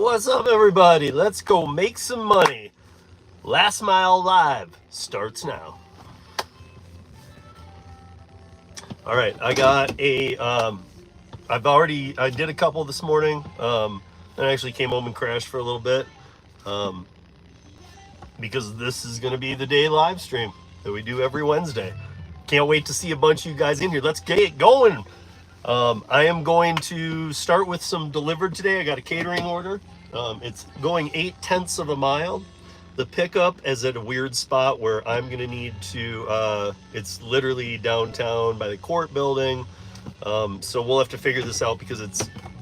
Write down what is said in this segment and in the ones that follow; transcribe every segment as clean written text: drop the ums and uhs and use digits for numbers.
What's up, everybody? Let's go make some money. Last Mile Live starts now. All right, I got a, I did a couple this morning, and I actually came home and crashed for a little bit, because this is going to be the day live stream that we do every Wednesday. Can't wait to see a bunch of you guys in here. Let's get it going. I am going to start with some Dlivrd today. I got a catering order. It's going 0.8 of a mile. The pickup is at a weird spot where I'm going to need to, it's literally downtown by the court building. So we'll have to figure this out because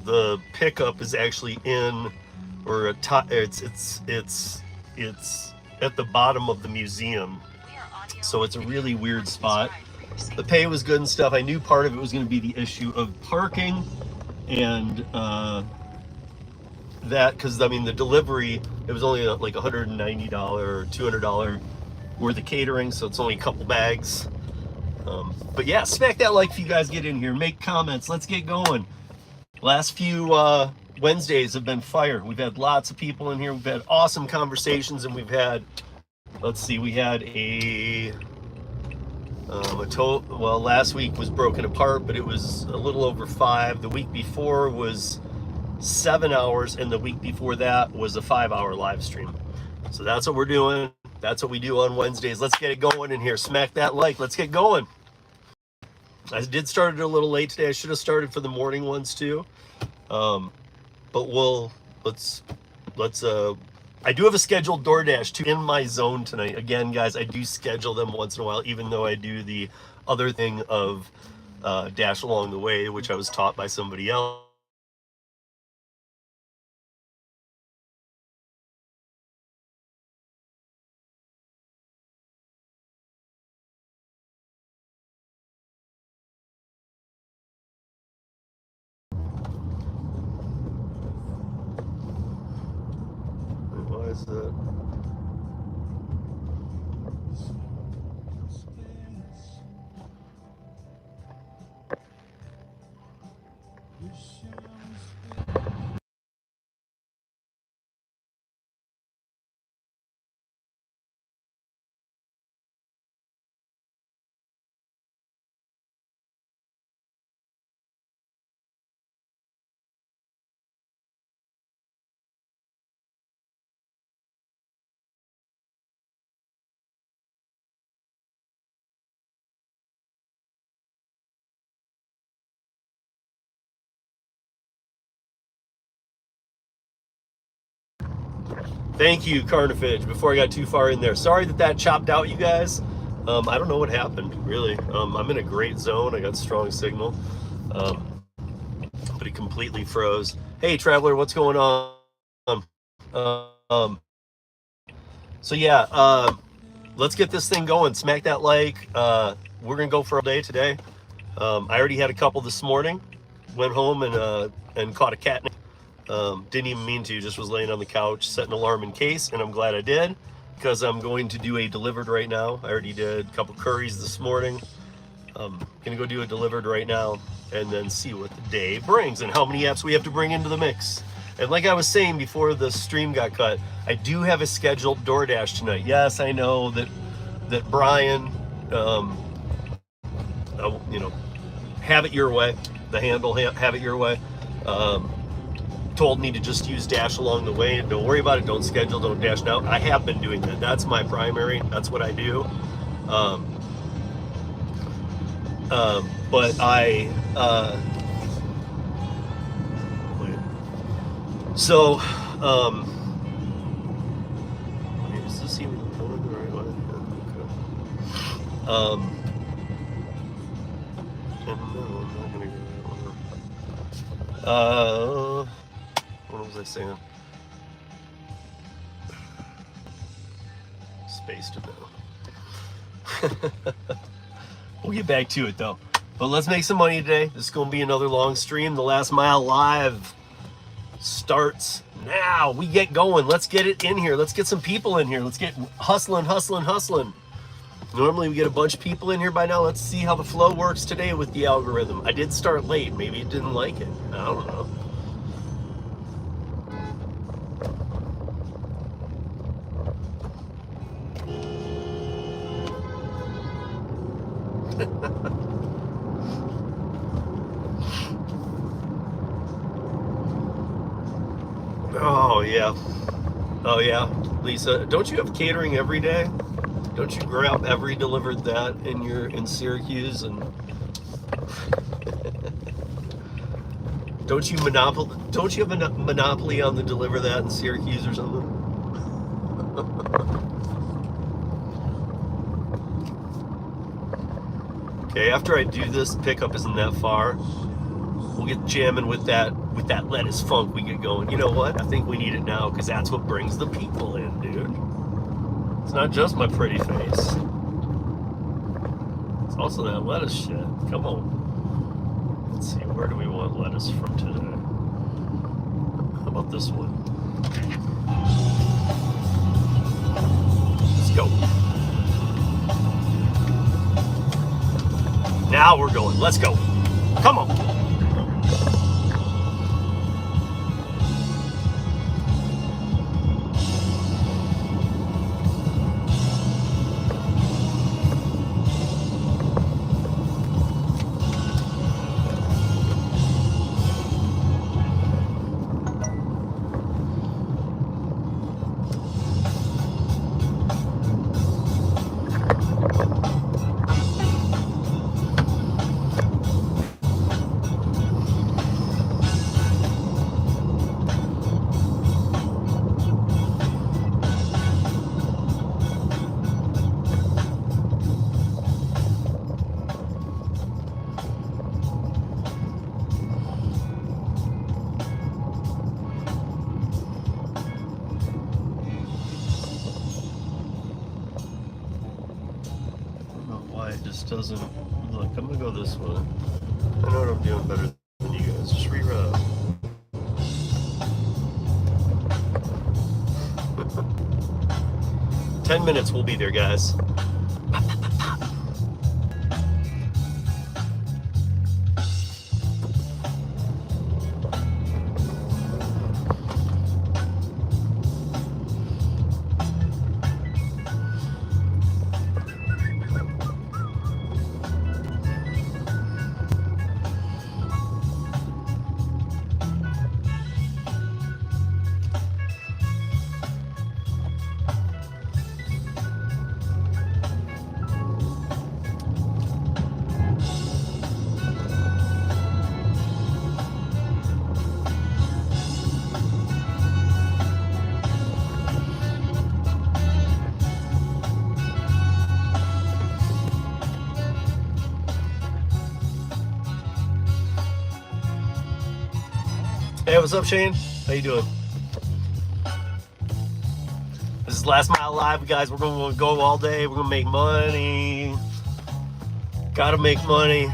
the pickup is actually in, or it's at the bottom of the museum. So it's a really weird spot. The pay was good and stuff. I knew part of it was going to be the issue of parking and that, because I mean the delivery, it was only like $190 or $200 worth of catering, so it's only a couple bags. But yeah, smack that like if you guys get in here, make comments, let's get going. Last few Wednesdays have been fire. We've had lots of people in here, we've had awesome conversations, and we've had, let's see, we had well, last week was broken apart, but it was a little over 5. The week before was 7 hours, and the week before that was a 5-hour live stream. So that's what we're doing. That's what we do on Wednesdays. Let's get it going in here. Smack that like. Let's get going. I did start it a little late today. I should have started for the morning ones too. But I do have a scheduled Doordash too in my zone tonight. Again, guys, I do schedule them once in a while, even though I do the other thing of dash along the way, which I was taught by somebody else. Why is that? Thank you, Carnifage, before I got too far in there. Sorry that chopped out, you guys. I don't know what happened, really. I'm in a great zone. I got strong signal. But it completely froze. Hey, Traveler, what's going on? So yeah, let's get this thing going. Smack that like. We're going to go for a day today. I already had a couple this morning. Went home and caught a cat. Didn't even mean to, just was laying on the couch, set an alarm in case, and I'm glad I did, because I'm going to do a Dlivrd right now. I already did a couple curries this morning. Gonna go do a Dlivrd right now, and then see what the day brings, and how many apps we have to bring into the mix. And like I was saying before the stream got cut, I do have a scheduled Doordash tonight. Yes, I know that Brian, you know, have it your way, the handle, have it your way, told me to just use dash along the way and don't worry about it, don't schedule, don't dash now. I have been doing that. That's my primary, that's what I do. But is this even going the right way? Okay. No, I'm not gonna go that way. What was I saying? Spaced it now. We'll get back to it though. But let's make some money today. This is going to be another long stream. The Last Mile Live starts now. We get going. Let's get it in here. Let's get some people in here. Let's get hustling. Normally we get a bunch of people in here by now. Let's see how the flow works today with the algorithm. I did start late. Maybe it didn't like it. I don't know. Oh yeah. Oh yeah. Lisa, don't you have catering every day? Don't you grab every delivered that in Syracuse? And don't you have a monopoly on the deliver that in Syracuse or something? Okay, after I do this, pickup isn't that far. We'll get jamming with that lettuce funk we get going. You know what? I think we need it now because that's what brings the people in, dude. It's not just my pretty face. It's also that lettuce shit. Come on. Let's see, where do we want lettuce from today? How about this one? Let's go. Now we're going. Let's go. Come on. It just doesn't look. I'm gonna go this way. I know what I'm doing better than you guys. Just reroute. 10 minutes, we'll be there, guys. Hey, what's up, Shane? How you doing? This is Last Mile Live, guys. We're going to go all day. We're going to make money. Gotta make money.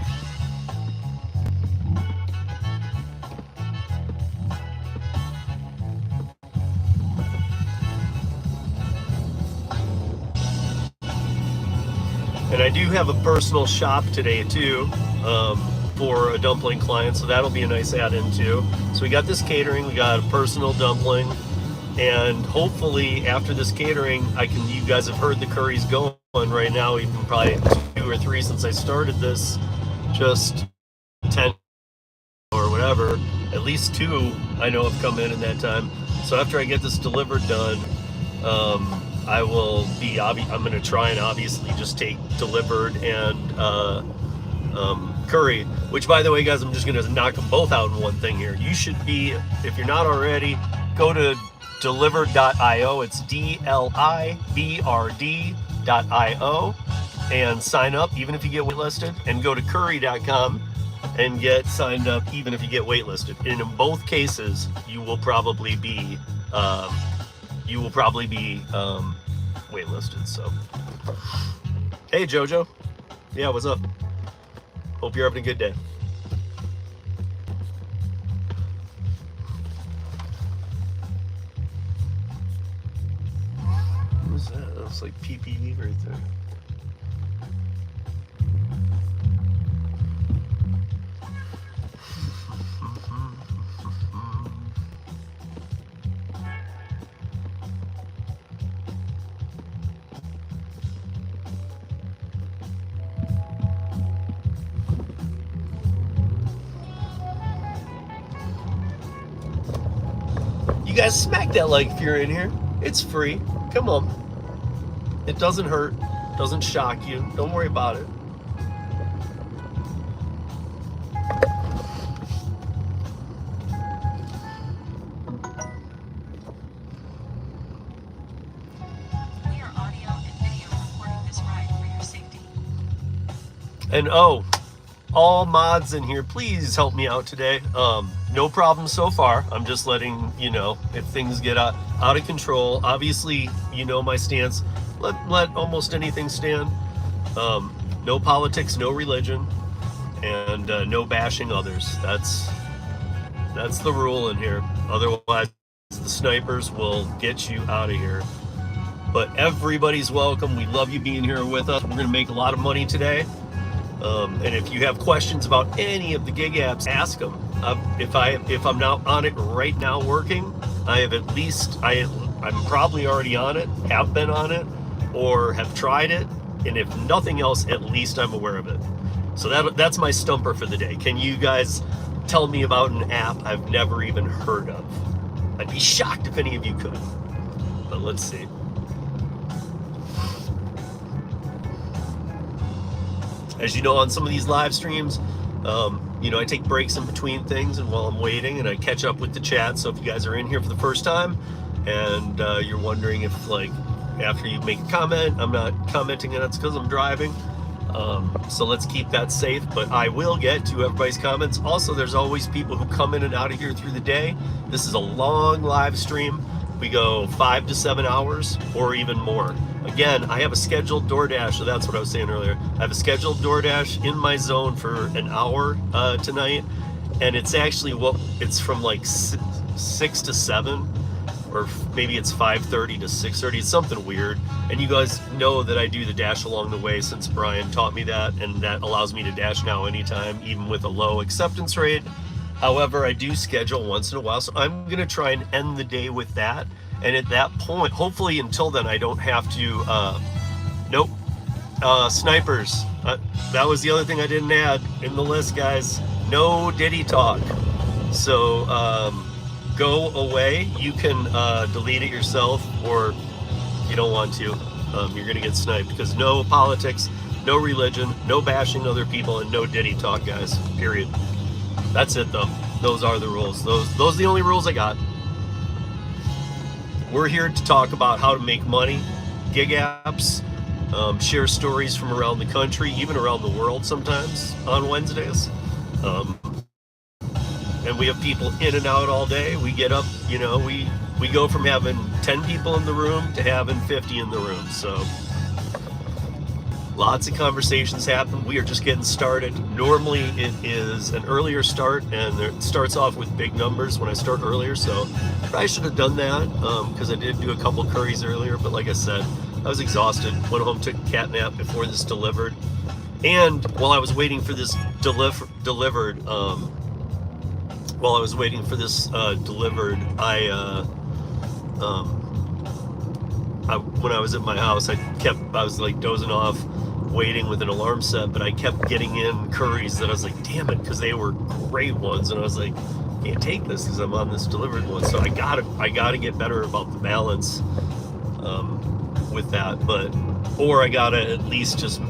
And I do have a personal shop today, too. For a dumpling client, so that'll be a nice add-in too. So we got this catering, we got a personal dumpling, and hopefully after this catering, you guys have heard the curries going right now, even probably 2 or 3 since I started this, just 10 or whatever, at least 2 I know have come in that time. So after I get this delivered done, I will be, I'm gonna try and obviously just take Dlivrd and Curri, which by the way, guys, I'm just gonna knock them both out in one thing here. You should be, if you're not already, go to dlivrd.io. It's DLIVRD.io and sign up even if you get waitlisted, and go to Curri.com and get signed up even if you get waitlisted. And in both cases, you will probably be waitlisted. So, hey Jojo, yeah, what's up? Hope you're having a good day. What was that? That was like PPE right there. guys smack that like if you're in here. It's free. Come on. It doesn't hurt. Doesn't shock you. Don't worry about it. We are audio and video recording this ride for your safety. And oh, all mods in here, please help me out today. No problem so far. I'm just letting you know if things get out of control. Obviously, you know my stance. Let almost anything stand. No politics, no religion, and no bashing others. That's the rule in here. Otherwise, the snipers will get you out of here. But everybody's welcome. We love you being here with us. We're gonna make a lot of money today. And if you have questions about any of the gig apps, ask them. If I'm now on it right now working, I'm probably already on it, have been on it, or have tried it, and if nothing else, at least I'm aware of it. So that's my stumper for the day. Can you guys tell me about an app I've never even heard of? I'd be shocked if any of you could. But let's see. As you know, on some of these live streams, you know, I take breaks in between things, and while I'm waiting, and I catch up with the chat. So if you guys are in here for the first time, and you're wondering if, like, after you make a comment, I'm not commenting, and it's because I'm driving. So let's keep that safe, but I will get to everybody's comments. Also, there's always people who come in and out of here through the day. This is a long live stream. We go 5 to 7 hours or even more. Again, I have a scheduled Doordash, so that's what I was saying earlier. I have a scheduled Doordash in my zone for an hour tonight, and it's actually it's from like 6 to 7, or maybe it's 5:30 to 6:30. It's something weird. And you guys know that I do the dash along the way since Brian taught me that, and that allows me to dash now anytime, even with a low acceptance rate. However, I do schedule once in a while, so I'm gonna try and end the day with that. And at that point, hopefully until then, I don't have to, nope, snipers. That was the other thing I didn't add in the list, guys. No Diddy talk. So go away. You can delete it yourself, or if you don't want to, you're gonna get sniped, because no politics, no religion, no bashing other people, and no Diddy talk, guys, period. That's it though. Those are the rules. Those are the only rules I got. We're here to talk about how to make money, gig apps, share stories from around the country, even around the world sometimes on Wednesdays. And we have people in and out all day. We get up, you know, we go from having 10 people in the room to having 50 in the room. So lots of conversations happen. We are just getting started. Normally it is an earlier start, and it starts off with big numbers when I start earlier. So I should have done that, because I did do a couple curries earlier. But like I said, I was exhausted. Went home, took a cat nap before this delivered. And while I was waiting for this delivered, when I was at my house, I was like dozing off, waiting with an alarm set, but I kept getting in curries that I was like, damn it, because they were great ones, and I was like, can't take this because I'm on this delivered one. So I gotta get better about the balance with that, or I gotta at least just,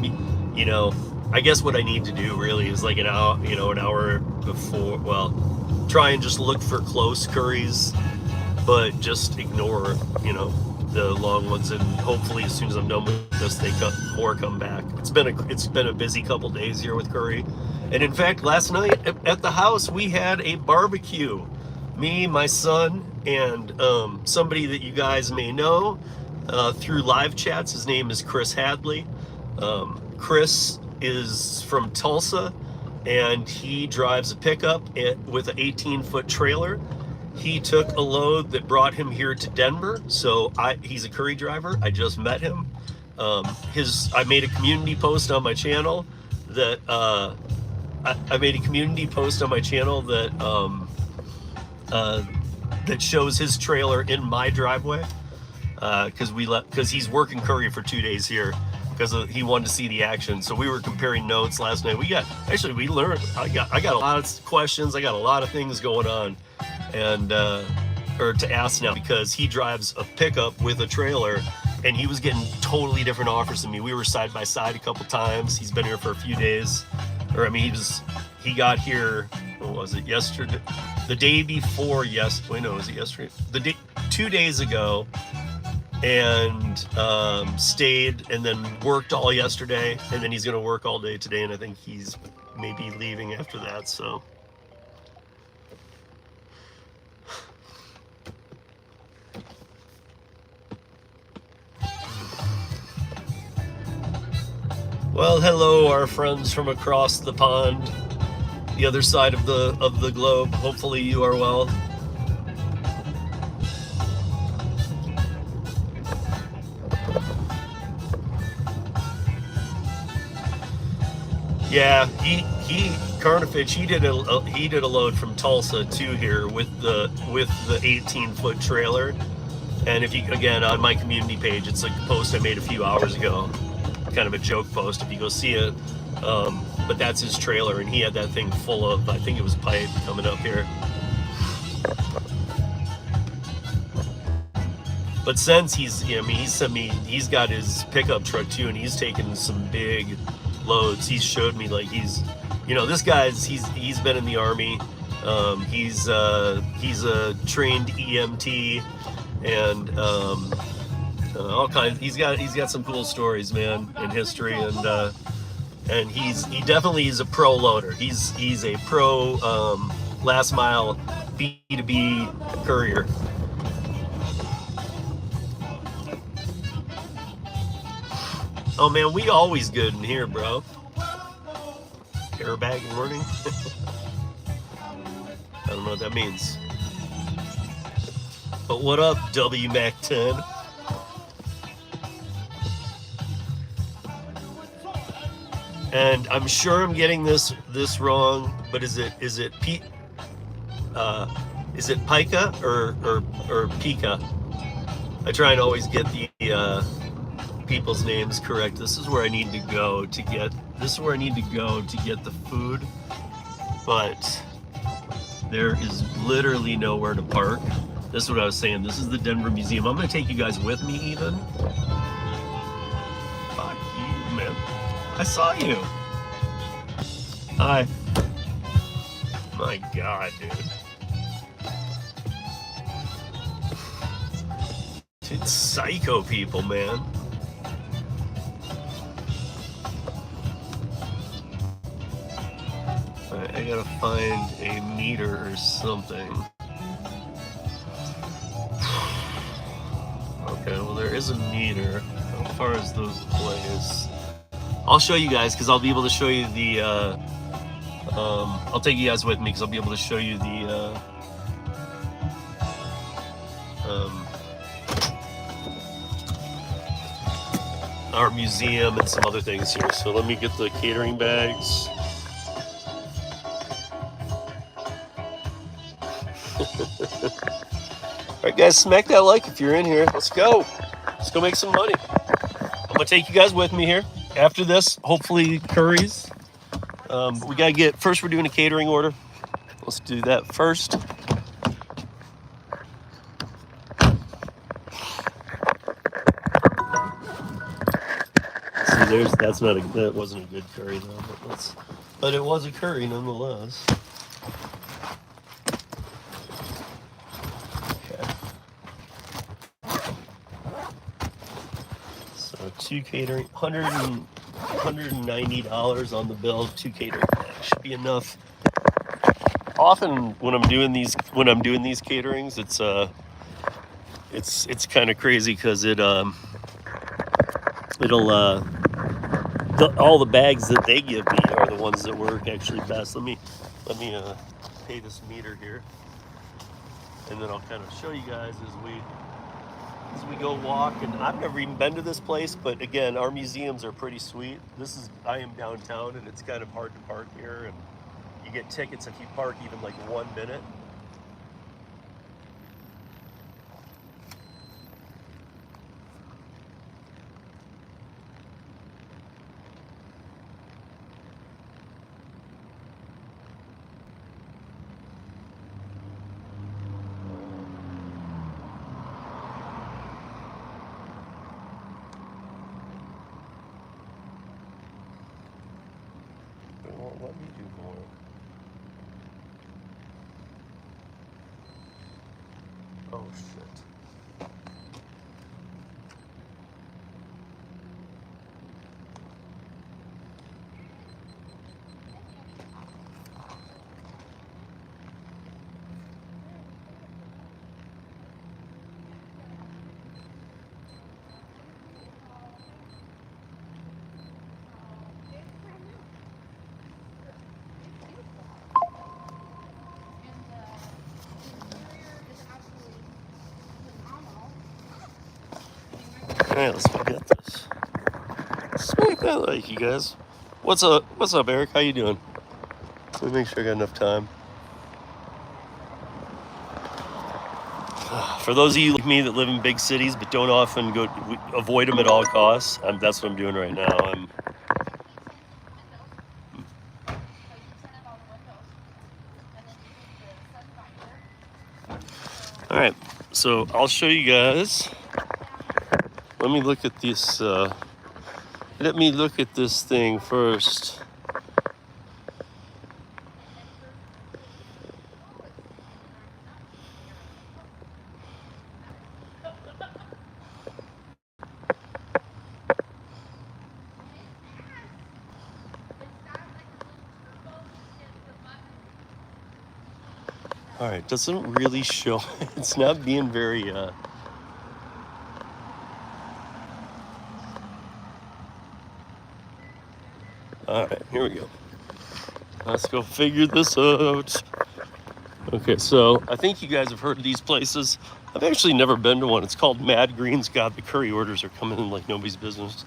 you know, I guess what I need to do really is like an hour before, well, try and just look for close curries, but just ignore, you know, the long ones, and hopefully as soon as I'm done with this, more come back. It's been a busy couple days here with Curri, and in fact, last night at the house we had a barbecue. Me, my son, and somebody that you guys may know through live chats. His name is Chris Hadley. Chris is from Tulsa, and he drives a pickup with an 18-foot trailer. He took a load that brought him here to Denver. So he's a Curri driver. I just met him. I made a community post on my channel that that shows his trailer in my driveway, because he's working Curri for 2 days here, because he wanted to see the action. So we were comparing notes last night. We learned. I got a lot of questions. I got a lot of things going on. And or to ask now, because he drives a pickup with a trailer, and he was getting totally different offers than me. We were side by side a couple times. He's been here for a few days, or I mean, he got here. What was it? Yesterday, the day before. Wait, no, was it yesterday? 2 days ago, and stayed, and then worked all yesterday, and then he's gonna work all day today, and I think he's maybe leaving after that. So. Well, hello, our friends from across the pond, the other side of the globe. Hopefully you are well. Yeah, Carnifitch, he did a load from Tulsa to here with the 18-foot trailer. And if you, again, on my community page, it's a post I made a few hours ago, kind of a joke post if you go see it. But that's his trailer, and he had that thing full of, I think it was pipe coming up here. But since he sent me, he's got his pickup truck too, and he's taken some big loads. He showed me, like, this guy's, he's been in the Army. He's a trained EMT, and all kinds. He's got some cool stories, man, in history, and he definitely is a pro loader. He's a pro last mile B2B courier. Oh man, we always good in here, bro. Airbag warning. I don't know what that means. But what up, WMAC10? And I'm sure I'm getting this wrong, but is it pica or pica? I try and always get the people's names correct. This is where I need to go to get the food, but there is literally nowhere to park. This is what I was saying. This is the Denver Museum. I'm gonna take you guys with me even. Fuck you, man. I saw you. Hi. My God, dude. It's psycho people, man. I gotta find a meter or something. Okay, well there is a meter. How far is the place? I'll show you guys, because I'll be able to show you the I'll take you guys with me, because I'll be able to show you the our museum and some other things here. So let me get the catering bags. Alright guys, smack that like if you're in here. Let's go make some money. I'm gonna take you guys with me here. After this, hopefully Curri's. We gotta get, first we're doing a catering order. Let's do that first. See, that wasn't a good curry though, but it was a curry nonetheless. So 2 catering, $190 on the bill. 2 catering bags should be enough. Often when I'm doing these caterings, it's kind of crazy, because all the bags that they give me are the ones that work actually best. Let me pay this meter here, and then I'll kind of show you guys as we go walk. And I've never even been to this place, but again, our museums are pretty sweet. I am downtown, and it's kind of hard to park here, and you get tickets if you park even like 1 minute. Let me do more. Oh shit. Alright, let's go get this. Sweet, I like you guys. What's up? What's up, Eric? How you doing? Let me make sure I got enough time. For those of you like me that live in big cities but don't often avoid them at all costs, that's what I'm doing right now. All right, so I'll show you guys. Let me look at this. Let me look at this thing first. All right, doesn't really show. It's not being very. All right, here we go. Let's go figure this out. Okay, so I think you guys have heard of these places. I've actually never been to one. It's called Mad Greens. God, the curry orders are coming in like nobody's business.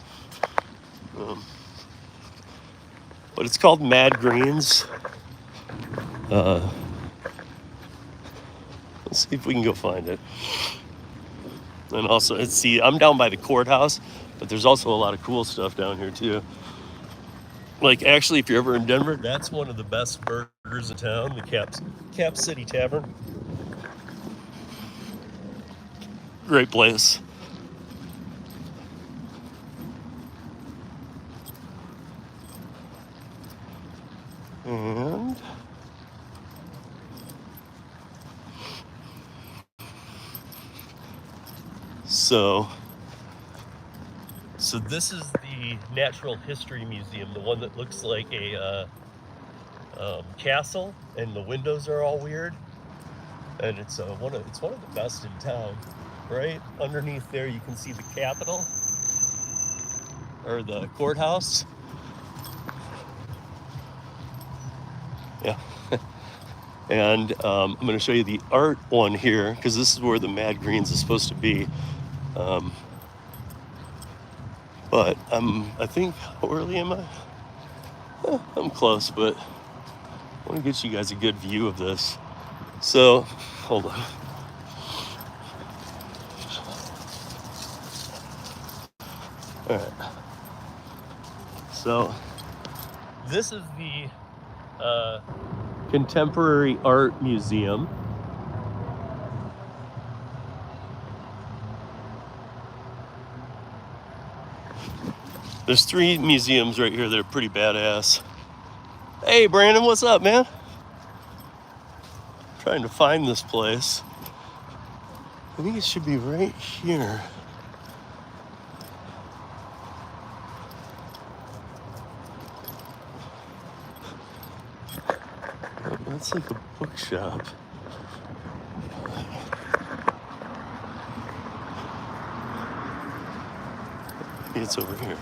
But it's called Mad Greens. Let's see if we can go find it. And also, let's see, I'm down by the courthouse, but there's also a lot of cool stuff down here too. Like, actually, if you're ever in Denver, that's one of the best burgers in town, the Cap City Tavern. Great place. And so this is the Natural History Museum, the one that looks like a castle, and the windows are all weird. And it's one of the best in town. Right underneath there, you can see the Capitol or the courthouse. Yeah. And I'm going to show you the art one here because this is where the Mad Greens is supposed to be. But I think, how early am I? I'm close, but I want to get you guys a good view of this. So, hold on. All right. So, this is the Contemporary Art Museum. There's 3 museums right here that are pretty badass. Hey, Brandon, what's up, man? Trying to find this place. I think it should be right here. That's like a bookshop. Maybe it's over here.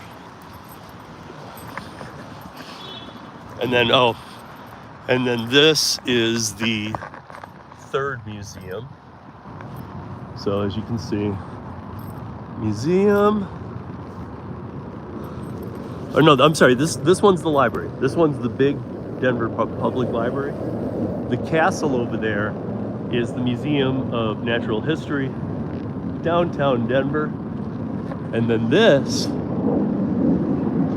And then this is the 3rd museum. So as you can see, museum. Oh no, I'm sorry, this one's the library. This one's the big Denver Public Library. The castle over there is the Museum of Natural History, downtown Denver. And then this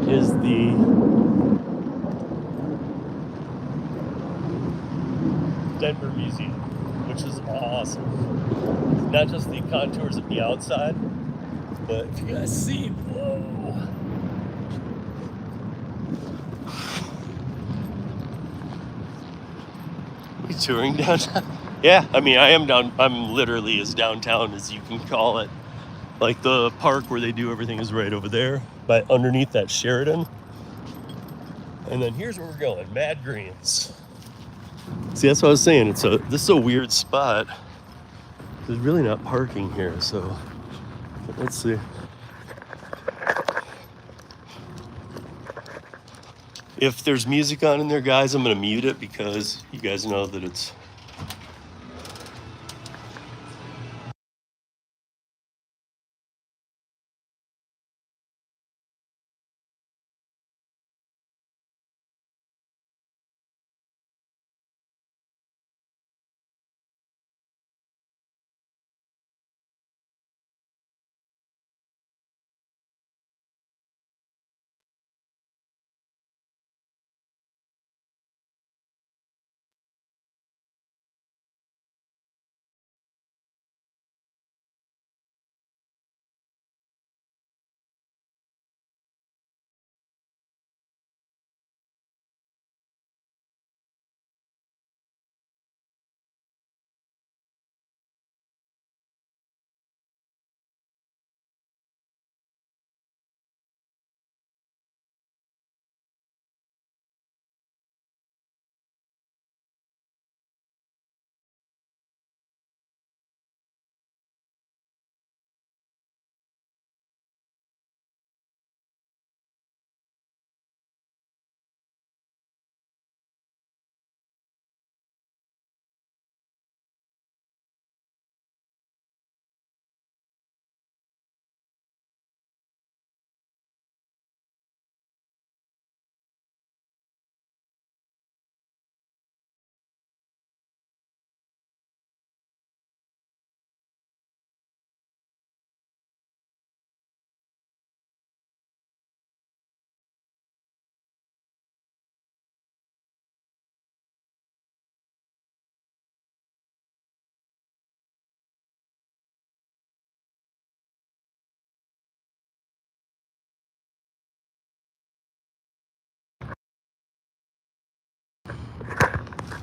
is the Denver Museum, which is awesome. Not just the contours of the outside, but if you guys see, whoa. Touring downtown? Yeah, I mean, I'm literally as downtown as you can call it. Like the park where they do everything is right over there, but underneath that Sheridan. And then here's where we're going, Mad Greens. See, that's what I was saying. This is a weird spot. There's really not parking here, so let's see. If there's music on in there, guys, I'm gonna mute it because you guys know that it's.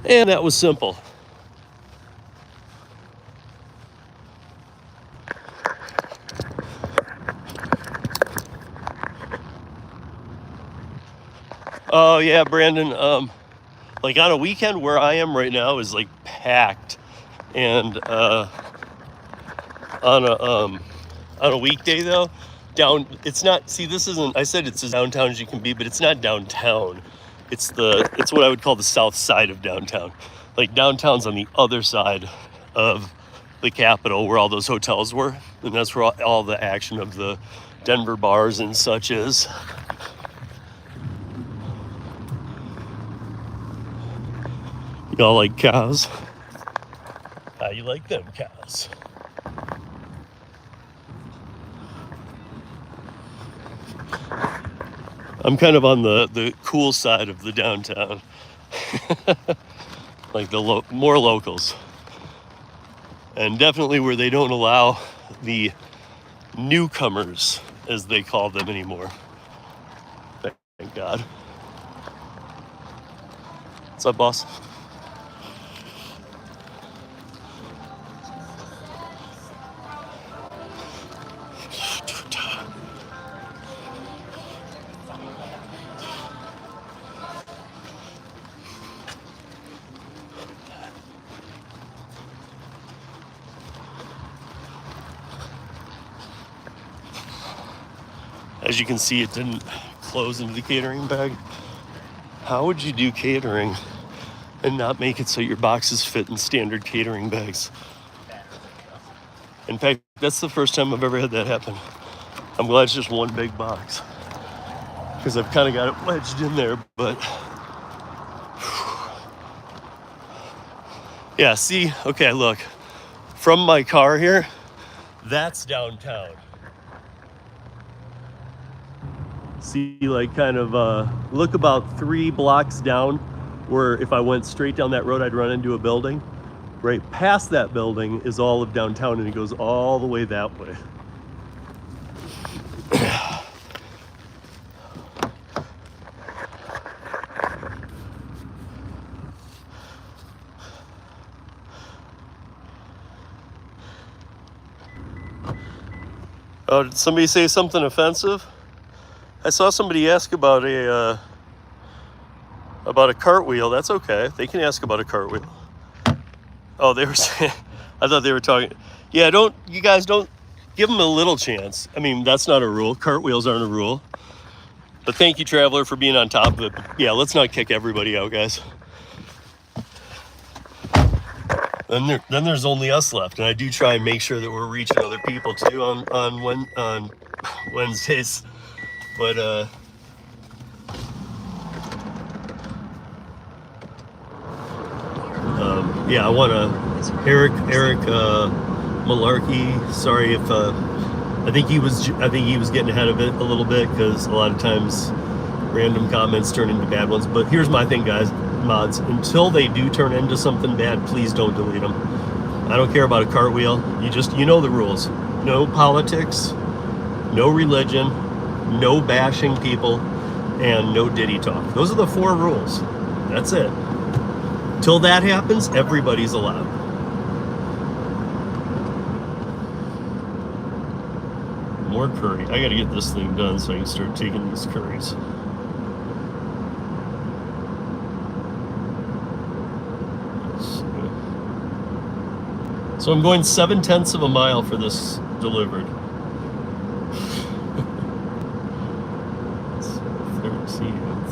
And that was simple. Oh yeah, Brandon. Like on a weekend where I am right now is like packed, and on a weekday though, it's not. See, this isn't. I said it's as downtown as you can be, but it's not downtown. It's what I would call the south side of downtown. Like downtown's on the other side of the Capitol where all those hotels were, and that's where all the action of the Denver bars and such is. Y'all like cows? How you like them cows? I'm kind of on the cool side of the downtown. Like the more locals. And definitely where they don't allow the newcomers, as they call them, anymore. Thank God. What's up, boss? As you can see, it didn't close into the catering bag. How would you do catering and not make it so your boxes fit in standard catering bags? In fact, that's the first time I've ever had that happen. I'm glad it's just one big box, because I've kind of got it wedged in there, but yeah, see, okay, look, from my car here, that's downtown. See, like kind of look about 3 blocks down, where if I went straight down that road, I'd run into a building. Right past that building is all of downtown, and it goes all the way that way. Oh, did somebody say something offensive? I saw somebody ask about a cartwheel. That's okay. They can ask about a cartwheel. Oh, they were saying. I thought they were talking. Yeah, you guys don't give them a little chance. I mean, that's not a rule. Cartwheels aren't a rule. But thank you, Traveler, for being on top of it. Yeah, let's not kick everybody out, guys. Then there's only us left, and I do try and make sure that we're reaching other people too on Wednesdays. But yeah, I want to Eric Malarkey. Sorry if I think he was getting ahead of it a little bit, because a lot of times random comments turn into bad ones. But here's my thing, guys, mods, until they do turn into something bad, please don't delete them. I don't care about a cartwheel. You know the rules. No politics, no religion, no bashing people, and no ditty talk. Those are the 4 rules. That's it. Till that happens, everybody's allowed. More curry. I gotta get this thing done so I can start taking these curries. So I'm going 7/10 of a mile for this Dlivrd. It's 13th.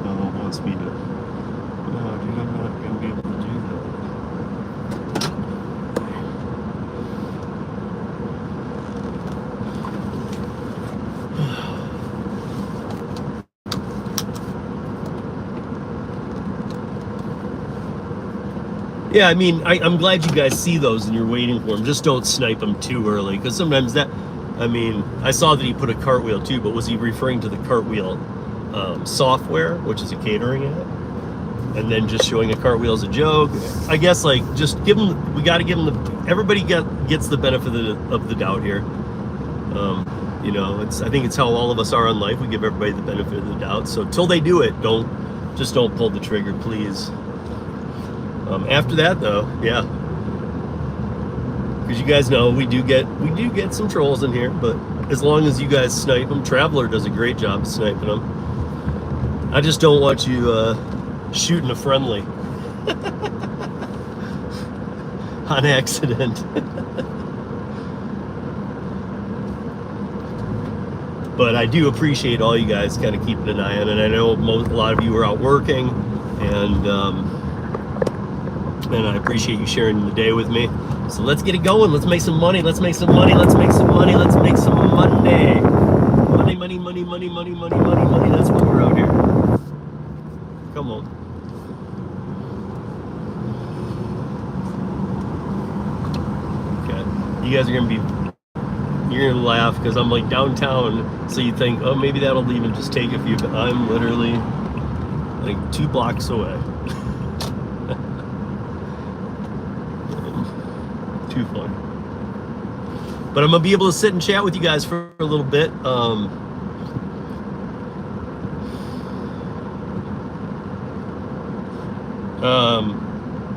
Oh, it wants me to. No, dude, I'm not going to be able to do that. Yeah, I mean, I'm glad you guys see those and you're waiting for them. Just don't snipe them too early, because sometimes that, I mean, I saw that he put a cartwheel too, but was he referring to the cartwheel software, which is a catering app, and then just showing a cartwheel as a joke? I guess, like, just give them, we got to give them everybody gets the benefit of the doubt here. You know, I think it's how all of us are in life. We give everybody the benefit of the doubt. So till they do it, don't pull the trigger, please. After that, though, yeah, because you guys know we do get some trolls in here, but as long as you guys snipe them, Traveler does a great job of sniping them. I just don't want you shooting a friendly on accident. But I do appreciate all you guys kind of keeping an eye on it. I know a lot of you are out working, and I appreciate you sharing the day with me. So let's get it going. Let's make some money. Let's make some money. Let's make some money. Let's make some money. Money, money, money, money, money, money, money, money. That's what we're out here. Come on. Okay. You guys are you're gonna laugh because I'm like downtown, so you think, oh, maybe that'll even just take a few, but I'm literally like 2 blocks away. Too funny. But I'm gonna be able to sit and chat with you guys for a little bit.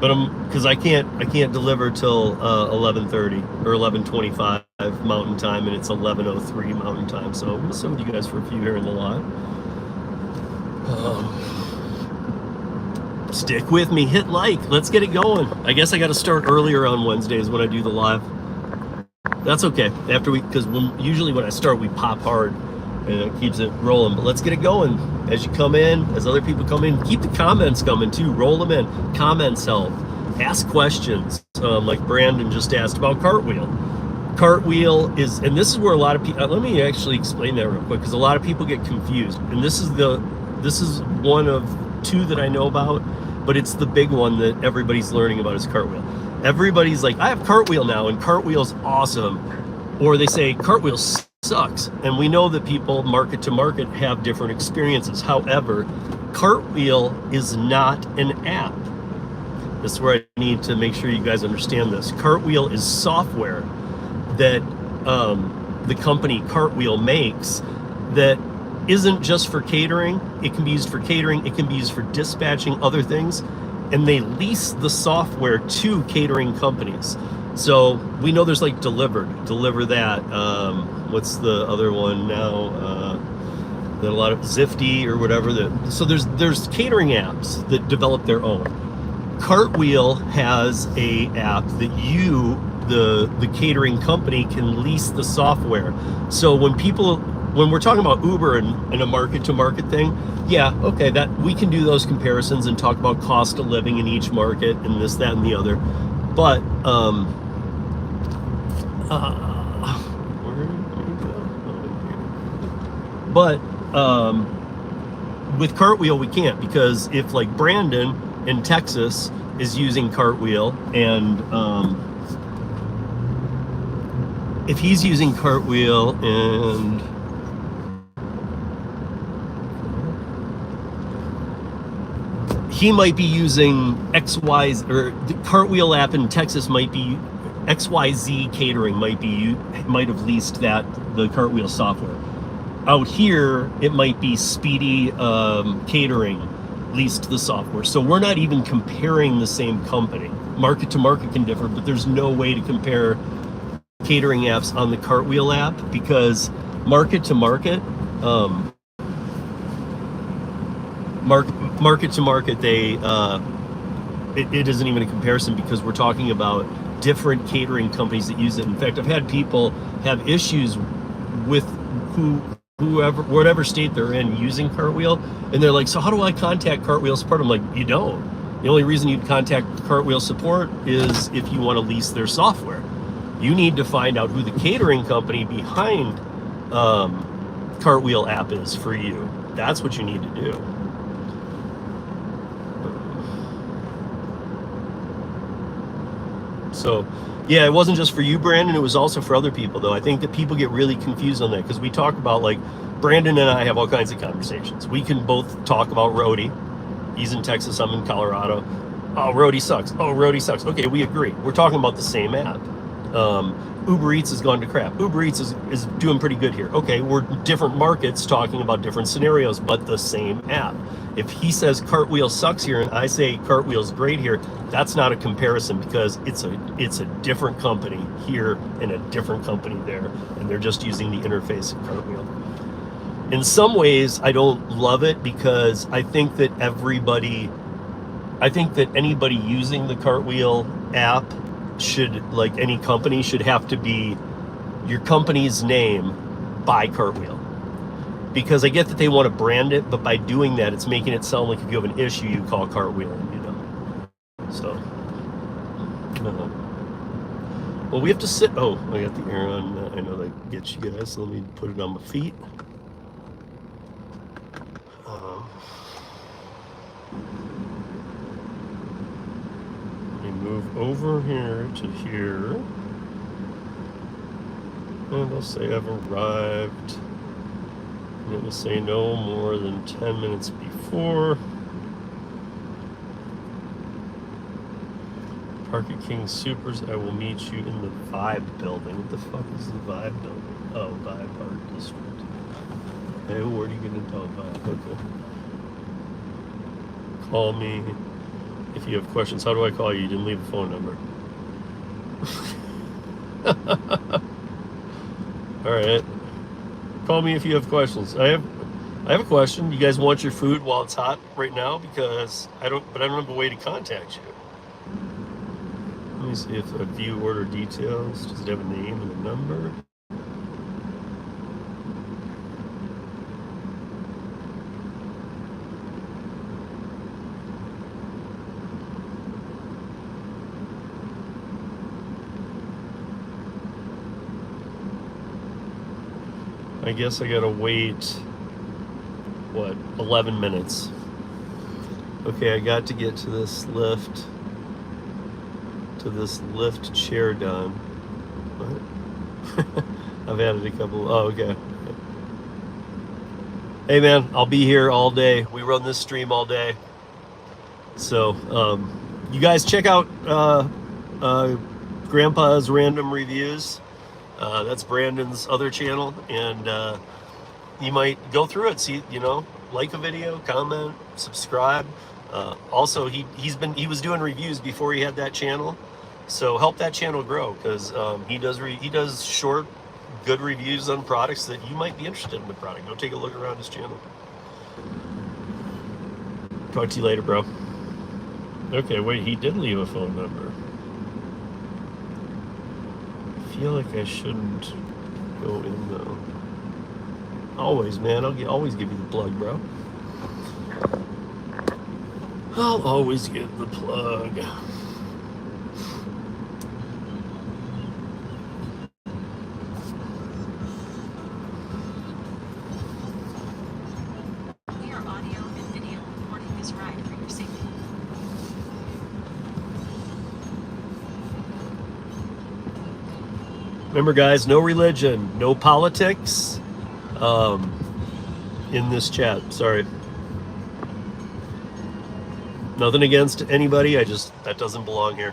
But because I can't deliver till 11:30 or 11:25 Mountain Time, and it's 11:03 Mountain Time. So I'm gonna sit with you guys for a few here in the lot. Stick with me, hit like, let's get it going. I guess I got to start earlier on Wednesdays when I do the live. That's okay. Because usually when I start, we pop hard and it keeps it rolling. But let's get it going. As you come in, as other people come in, keep the comments coming too. Roll them in. Comments help. Ask questions. Like Brandon just asked about cartwheel. Cartwheel is, and this is where a lot of people. Let me actually explain that real quick, because a lot of people get confused. And this is one of 2 that I know about. But it's the big one that everybody's learning about is cartwheel. Everybody's like, I have cartwheel now, and cartwheel's awesome. Or they say cartwheel sucks. And we know that people market to market have different experiences. However, cartwheel is not an app. This is where I need to make sure you guys understand this. Cartwheel is software that the company Cartwheel makes that isn't just for catering. It can be used for catering. It can be used for dispatching, other things. and they lease the software to catering companies. So we know there's like Deliver that. What's the other one now? That a lot of Zifty or whatever. So there's catering apps that develop their own. Cartwheel has a app that the catering company can lease the software. So when we're talking about Uber and a market to market thing, yeah, okay, that we can do those comparisons and talk about cost of living in each market and this, that, and the other. But with Cartwheel we can't, because if like Brandon in Texas is using Cartwheel, and if he's using Cartwheel and he might be using XY, or the Cartwheel app in Texas might be XYZ Catering might have leased the Cartwheel software. Out here, it might be Speedy Catering leased the software. So we're not even comparing the same company. Market to market can differ, but there's no way to compare catering apps on the Cartwheel app, because market to market, market to market, it isn't even a comparison, because we're talking about different catering companies that use it. In fact, I've had people have issues with whatever state they're in using Cartwheel, and they're like, so how do I contact Cartwheel support? I'm like, you don't. The only reason you'd contact Cartwheel support is if you want to lease their software. You need to find out who the catering company behind Cartwheel app is for you. That's what you need to do. So yeah, it wasn't just for you, Brandon, it was also for other people, though. I think that people get really confused on that, because we talk about, like, Brandon and I have all kinds of conversations. We can both talk about Rodeo. He's in Texas, I'm in Colorado. Oh, Rodeo sucks. Oh, Rodeo sucks. Okay, we agree. We're talking about the same app. Uber Eats has gone to crap. Uber Eats is doing pretty good here. Okay, we're different markets talking about different scenarios, but the same app. If he says Cartwheel sucks here and I say Cartwheel's great here, that's not a comparison, because it's a different company here and a different company there, and they're just using the interface of Cartwheel. In some ways, I don't love it, because I think that anybody using the Cartwheel app should, like any company, should have to be your company's name by Cartwheel. Because I get that they want to brand it, but by doing that, it's making it sound like if you have an issue, you call Cartwheel, and you don't. So, well, we have to sit. Oh, I got the air on. I know that gets you guys. So let me put it on my feet. Let me move over here to here, and I'll say I've arrived. And it will say no more than 10 minutes before. Park at King Supers. I will meet you in the Vibe building. What the fuck is the Vibe building? Oh, Vibe Art District. Hey, where are you going to tell Vibe? Okay. Call me if you have questions. How do I call you? You didn't leave a phone number. All right. Call me if you have questions. I have a question. You guys want your food while it's hot right now? Because I don't have a way to contact you. Let me see if I view order details. Does it have a name and a number? I guess I gotta wait, what, 11 minutes. Okay, I got to get to this lift chair done. What? I've added a couple, oh, okay. Hey man, I'll be here all day. We run this stream all day. So, you guys check out Grandpa's Random Reviews. That's Brandon's other channel, and you might go through it, see, like a video, comment, subscribe. Also, he was doing reviews before he had that channel, so help that channel grow, because he does short, good reviews on products that you might be interested in the product. Go take a look around his channel. Talk to you later, bro. Okay, wait, he did leave a phone number. I feel like I shouldn't go in though. Always, man. Always give you the plug, bro. I'll always give the plug. We are audio and video recording this ride for your safety. Remember, guys, no religion, no politics in this chat. Sorry. Nothing against anybody. That doesn't belong here.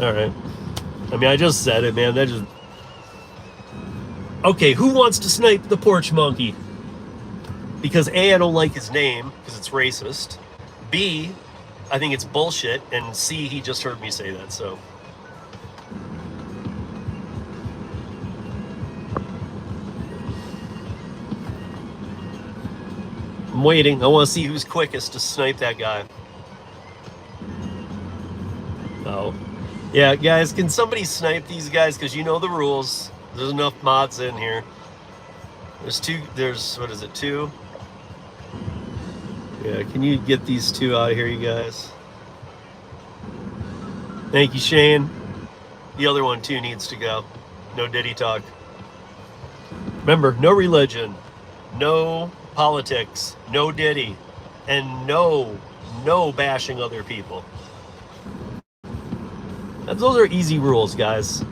All right. I mean, I just said it, man. Okay, who wants to snipe the porch monkey? Because A, I don't like his name because it's racist. B, I think it's bullshit. And C, he just heard me say that, so. I'm waiting. I want to see who's quickest to snipe that guy. Oh. Yeah, guys, can somebody snipe these guys? Because you know the rules. There's enough mods in here. What is it, 2? Yeah, can you get these 2 out of here, you guys? Thank you, Shane. The other one, too, needs to go. No Diddy talk. Remember, no religion, no politics, no Diddy, and no bashing other people. Those are easy rules, guys.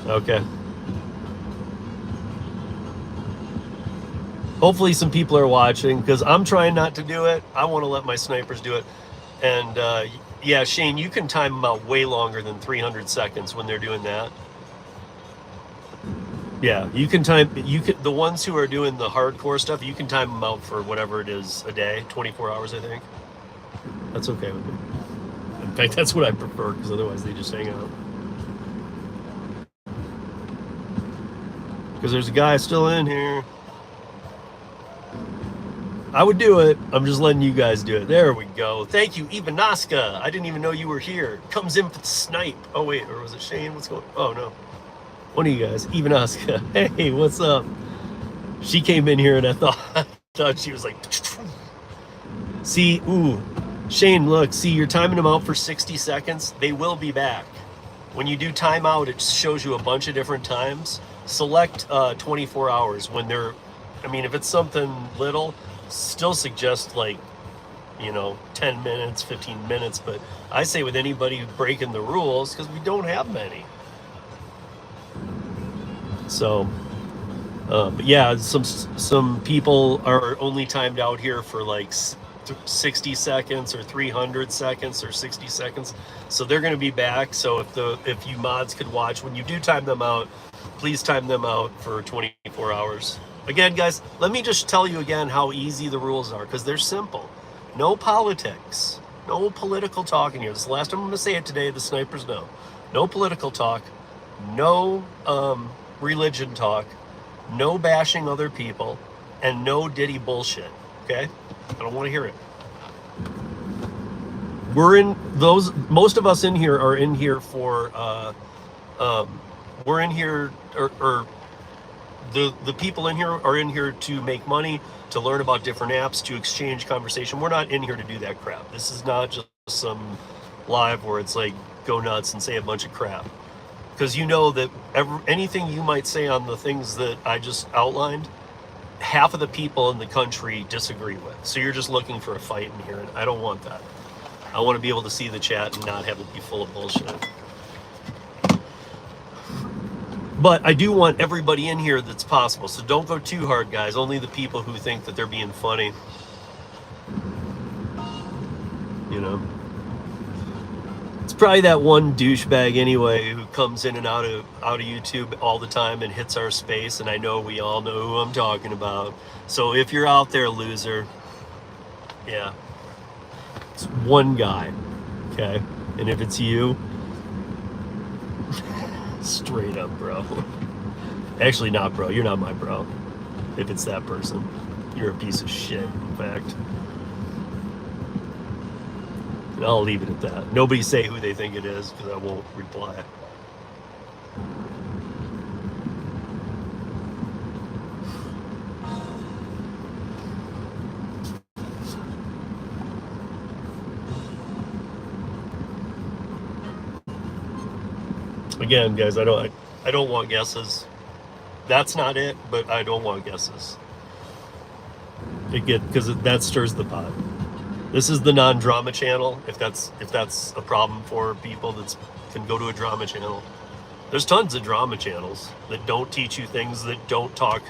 Okay. Hopefully some people are watching, because I'm trying not to do it. I want to let my snipers do it. And yeah, Shane, you can time them out way longer than 300 seconds when they're doing that. Yeah, you can the ones who are doing the hardcore stuff, you can time them out for whatever it is a day, 24 hours, I think. That's okay with me. In fact, that's what I prefer, because otherwise they just hang out. Because there's a guy still in here. I would do it. I'm just letting you guys do it. There we go. Thank you, Ivanaska. I didn't even know you were here. Comes in for the snipe. Oh, wait, or was it Shane? What's going on? Oh, no. One of you guys, Ivanaska. Hey, what's up? She came in here and I thought she was like... See, ooh. Shane, look, see, you're timing them out for 60 seconds. They will be back. When you do timeout, it shows you a bunch of different times. Select 24 hours when they're... I mean, if it's something little... Still suggest like, 10 minutes, 15 minutes, but I say with anybody breaking the rules, because we don't have many. So, but yeah, some people are only timed out here for like 60 seconds or 300 seconds or 60 seconds. So they're going to be back. So if you mods could watch, when you do time them out, please time them out for 24 hours. Again, guys, let me just tell you again how easy the rules are, because they're simple. No politics, no political talk in here. This is the last time I'm going to say it today. The snipers know. No political talk, no religion talk, no bashing other people, and no Diddy bullshit, okay? I don't want to hear it. Most of us in here are in here for, we're in here, or the people in here are in here to make money, to learn about different apps, to exchange conversation. We're not in here to do that crap. This is not just some live where it's like go nuts and say a bunch of crap. Because you know that anything you might say on the things that I just outlined, half of the people in the country disagree with. So you're just looking for a fight in here, and I don't want that. I want to be able to see the chat and not have it be full of bullshit. But I do want everybody in here that's possible. So don't go too hard, guys. Only the people who think that they're being funny. You know, it's probably that one douchebag anyway who comes in and out of YouTube all the time and hits our space. And I know we all know who I'm talking about. So if you're out there, loser, yeah, it's one guy, okay? And if it's you, straight up, bro. Actually, not, bro. You're not my bro. If it's that person, you're a piece of shit, in fact. And I'll leave it at that. Nobody say who they think it is, because I won't reply. Again, guys, I don't want guesses. That's not it, but I don't want guesses. Because that stirs the pot. This is the non-drama channel. If that's a problem for people that can go to a drama channel. There's tons of drama channels that don't teach you things, that don't talk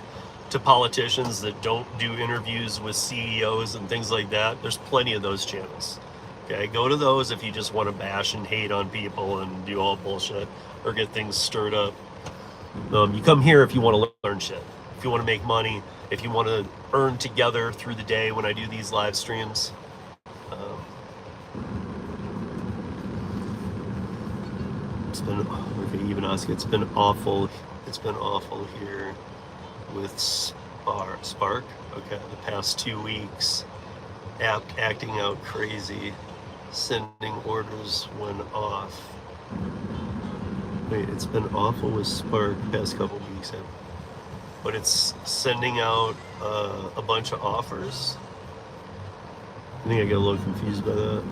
to politicians, that don't do interviews with CEOs and things like that. There's plenty of those channels. Okay, go to those if you just want to bash and hate on people and do all bullshit or get things stirred up. You come here if you want to learn shit, if you want to make money, if you want to earn together through the day when I do these live streams. It's been, okay, even ask, it's been awful. It's been awful here with Spark. Okay, the past 2 weeks, acting out crazy, sending orders when off. Wait, it's been awful with Spark the past couple weeks, but it's sending out a bunch of offers. I think I get a little confused by that.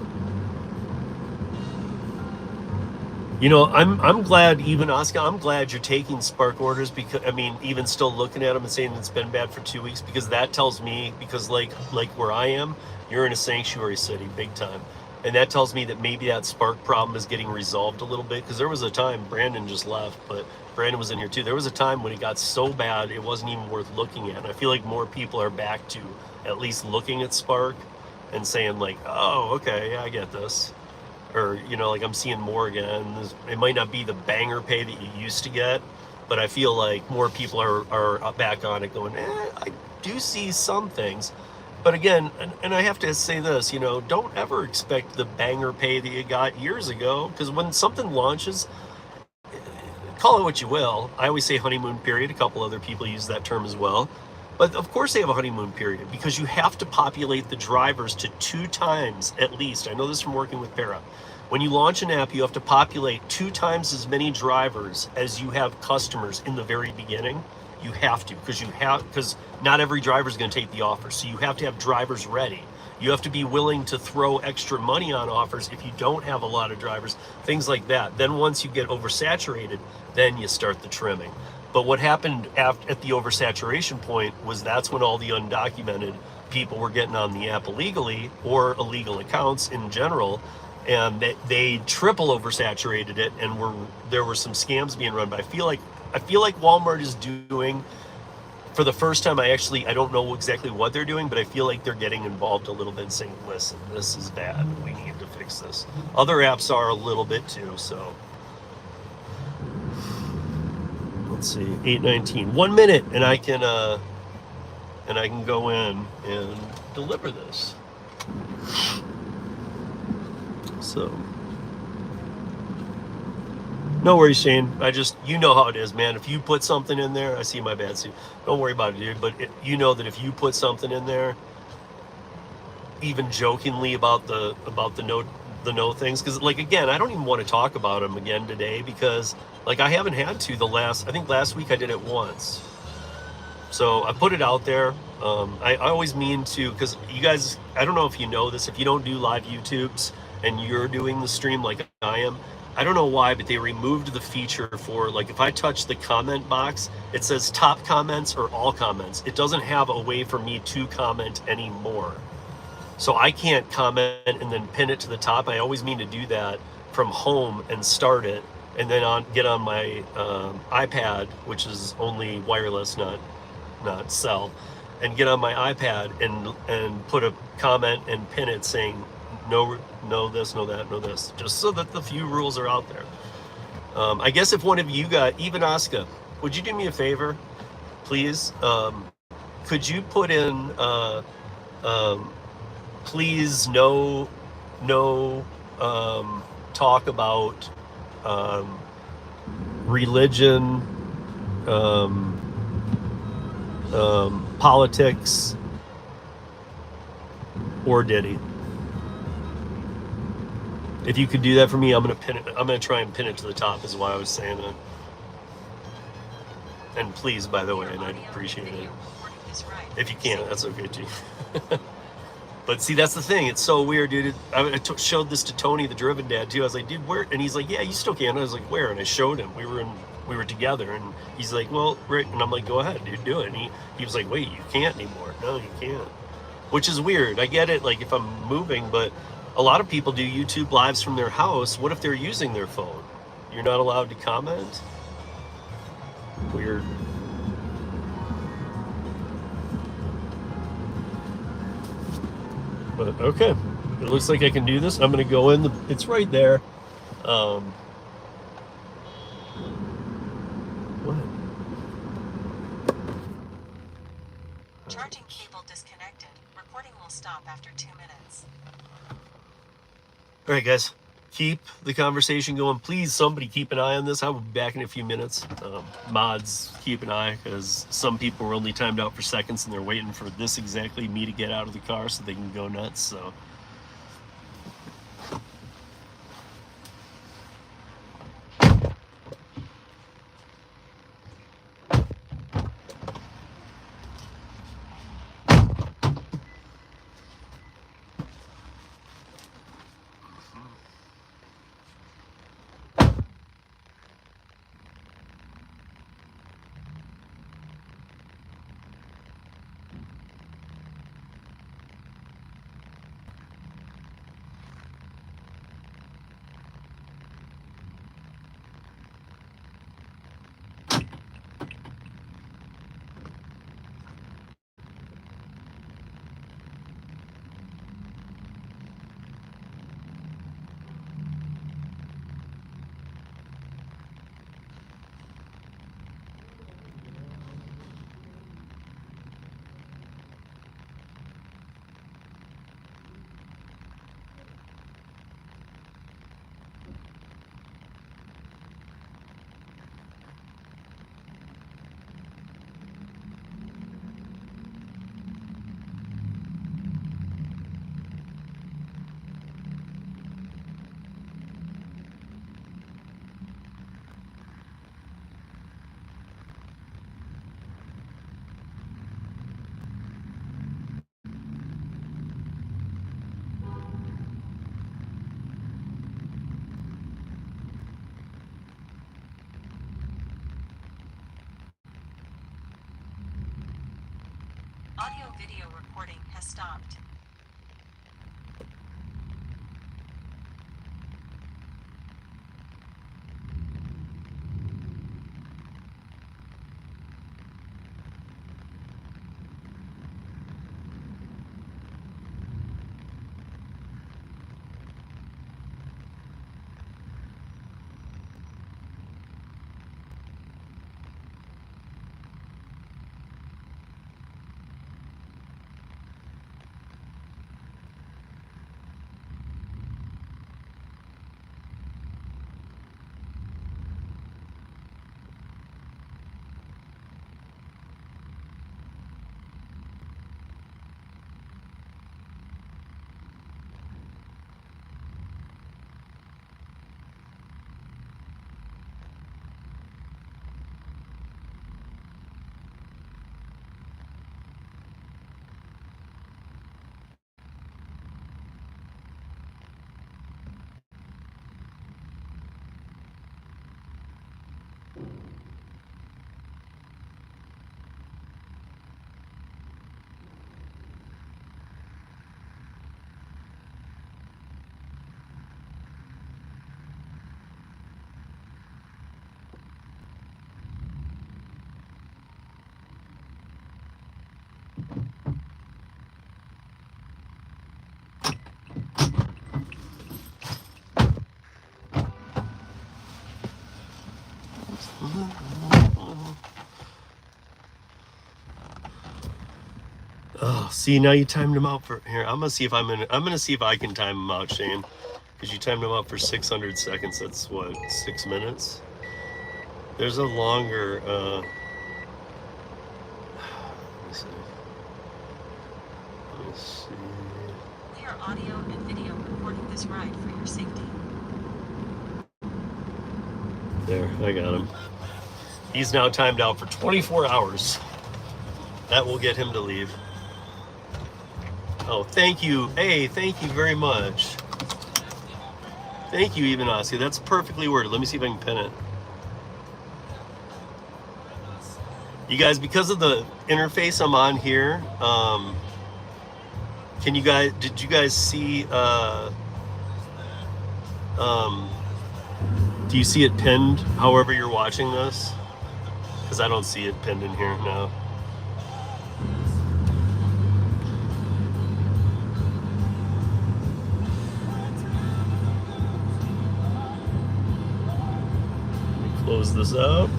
You know, I'm glad, even Oscar, I'm glad you're taking Spark orders, because I mean, even still looking at them and saying it's been bad for 2 weeks, because that tells me, because like where I am, you're in a sanctuary city, big time. And that tells me that maybe that Spark problem is getting resolved a little bit, because there was a time, Brandon just left, but Brandon was in here too. There was a time when it got so bad, it wasn't even worth looking at. And I feel like more people are back to at least looking at Spark and saying like, oh, okay, yeah, I get this. Or, you know, like I'm seeing more again. It might not be the banger pay that you used to get, but I feel like more people are back on it going, I do see some things. But again, and I have to say this, you know, don't ever expect the banger pay that you got years ago, because when something launches, call it what you will. I always say honeymoon period. A couple other people use that term as well. But of course they have a honeymoon period, because you have to populate the drivers to 2 times at least. I know this from working with Para. When you launch an app, you have to populate 2 times as many drivers as you have customers in the very beginning. You have to, because not every driver is going to take the offer. So you have to have drivers ready. You have to be willing to throw extra money on offers if you don't have a lot of drivers, things like that. Then once you get oversaturated, then you start the trimming. But what happened at the oversaturation point was that's when all the undocumented people were getting on the app illegally, or illegal accounts in general, and they triple oversaturated it, and there were some scams being run. But I feel like Walmart is doing, for the first time, I don't know exactly what they're doing, but I feel like they're getting involved a little bit and saying, listen, this is bad, we need to fix this. Other apps are a little bit too, so. Let's see, 8:19, 1 minute, and I can go in and deliver this. So, no worries, Shane. You know how it is, man. If you put something in there, I see my bad suit. Don't worry about it, dude. But you know that if you put something in there, even jokingly about the no things, because like again, I don't even want to talk about them again today, because like I haven't had to I think last week I did it once. So I put it out there. I always mean to, because you guys, I don't know if you know this, if you don't do live YouTubes and you're doing the stream like I am, I don't know why, but they removed the feature for, like, if I touch the comment box, it says top comments or all comments. It doesn't have a way for me to comment anymore. So I can't comment and then pin it to the top. I always mean to do that from home and start it and then get on my iPad, which is only wireless, not cell, and get on my iPad and put a comment and pin it saying no this, no that, no this, just so that the few rules are out there. I guess if one of you got, even Asuka, would you do me a favor, please? Could you put in please no talk about religion, politics, or Diddy. If you could do that for me, I'm gonna pin it. I'm gonna try and pin it to the top. Is why I was saying that. And please, by the way, and I'd appreciate it. If you can, that's okay too. But see, that's the thing. It's so weird, dude. I showed this to Tony, the Driven Dad, too. I was like, dude, where? And he's like, yeah, you still can. And I was like, where? And I showed him. We were together, and he's like, well, right. And I'm like, go ahead, dude, do it. And he was like, wait, you can't anymore. No, you can't. Which is weird. I get it, like if I'm moving, but a lot of people do YouTube lives from their house. What if they're using their phone? You're not allowed to comment? Weird. But okay, it looks like I can do this. I'm gonna go in. It's right there. What? Charging cable disconnected. Recording will stop after 2 minutes. All right, guys, keep the conversation going. Please, somebody keep an eye on this. I'll be back in a few minutes. Mods, keep an eye, because some people are only timed out for seconds and they're waiting for this exactly me to get out of the car so they can go nuts. So. Audio video recording has stopped. Oh, see, now you timed him out for here. I'm gonna see if I'm gonna see if I can time him out, Shane, because you timed him out for 600 seconds. That's what, 6 minutes. There's a longer. Let me see. Let me see. We are audio and video recording this ride for your safety. There, I got him. He's now timed out for 24 hours. That will get him to leave. Oh, thank you. Hey, thank you very much. Thank you, Ivanasi. That's perfectly worded. Let me see if I can pin it. You guys, because of the interface I'm on here, did you guys see, do you see it pinned however you're watching this? Because I don't see it pinned in here now. Close this up.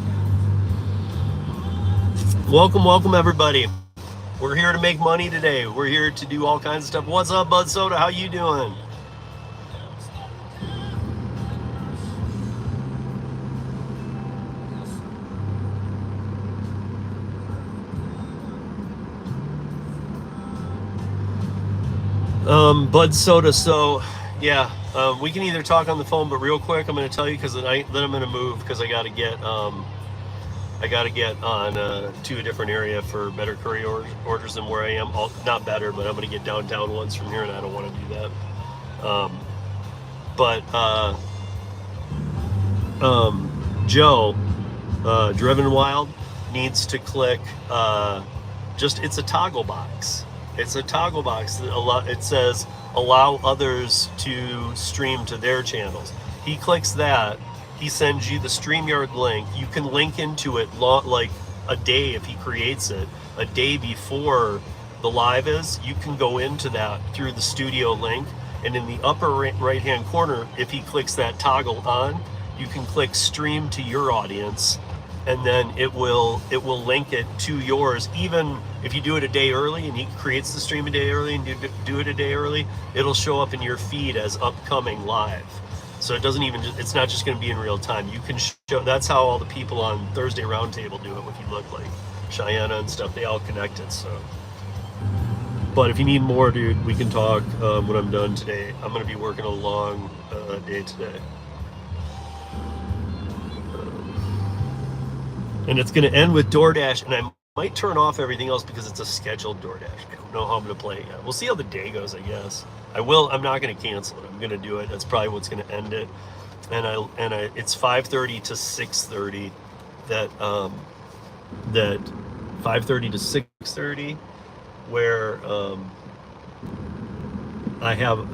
Welcome everybody. We're here to make money today. We're here to do all kinds of stuff. What's up, Bud Soda? How you doing? Bud Soda. So yeah, we can either talk on the phone, but real quick, I'm going to tell you because then I'm going to move because I got to get on to a different area for better curry orders than where I am. Not better, but I'm going to get downtown ones from here, and I don't want to do that. Joe, Driven Wild, needs to click. It's a toggle box. It's a toggle box that it says allow others to stream to their channels. He clicks that. He sends you the StreamYard link. You can link into it like a day if he creates it, a day before the live is. You can go into that through the studio link, and in the upper right hand corner, if he clicks that toggle on, you can click stream to your audience, and then it will link it to yours. Even if you do it a day early and he creates the stream a day early and you do it a day early, it'll show up in your feed as upcoming live. So it's not just going to be in real time. You can show, that's how all the people on Thursday Roundtable do it. If you look like Cheyenne and stuff, they all connected. So, but if you need more, dude, we can talk when I'm done today. I'm going to be working a long day today. And it's going to end with Doordash, and I might turn off everything else because it's a scheduled Doordash. I don't know how I'm going to play it yet. We'll see how the day goes, I guess. I'm not going to cancel it. I'm going to do it. That's probably what's going to end it. And it's 5:30 to 6:30. That 5:30 to 6:30, where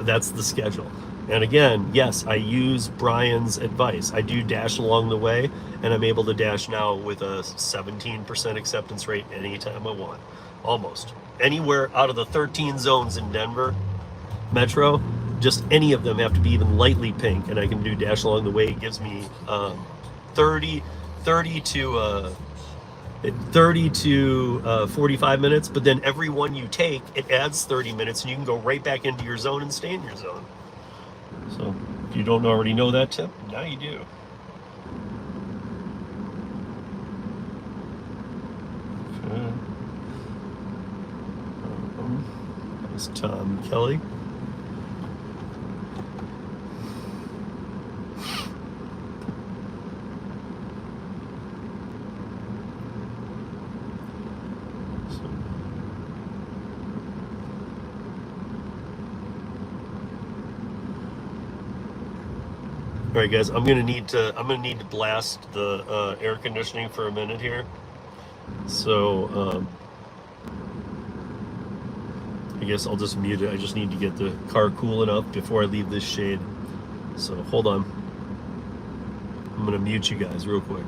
that's the schedule. And again, yes, I use Brian's advice. I do dash along the way, and I'm able to dash now with a 17% acceptance rate anytime I want. Almost. Anywhere out of the 13 zones in Denver Metro, just any of them have to be even lightly pink, and I can do dash along the way. It gives me 30 to 45 minutes, but then every one you take, it adds 30 minutes, and you can go right back into your zone and stay in your zone. So if you don't already know that tip, now you do. Okay. There's Tom Kelly. All right, guys, I'm gonna need to blast the air conditioning for a minute here. So I guess I'll just mute it. I just need to get the car cooling up before I leave this shade. So hold on. I'm gonna mute you guys real quick.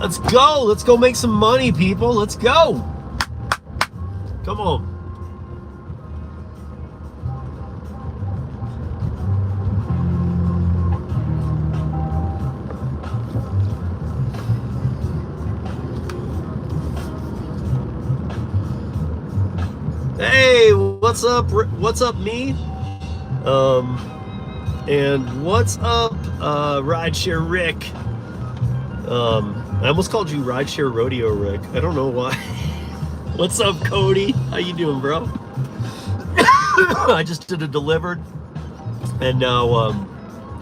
Let's go. Let's go make some money, people. Let's go. Come on. Hey, what's up? What's up, me? And what's up, Rideshare Rick? I almost called you Rideshare Rodeo Rick. I don't know why. What's up, Cody? How you doing, bro? I just did a Dlivrd, and now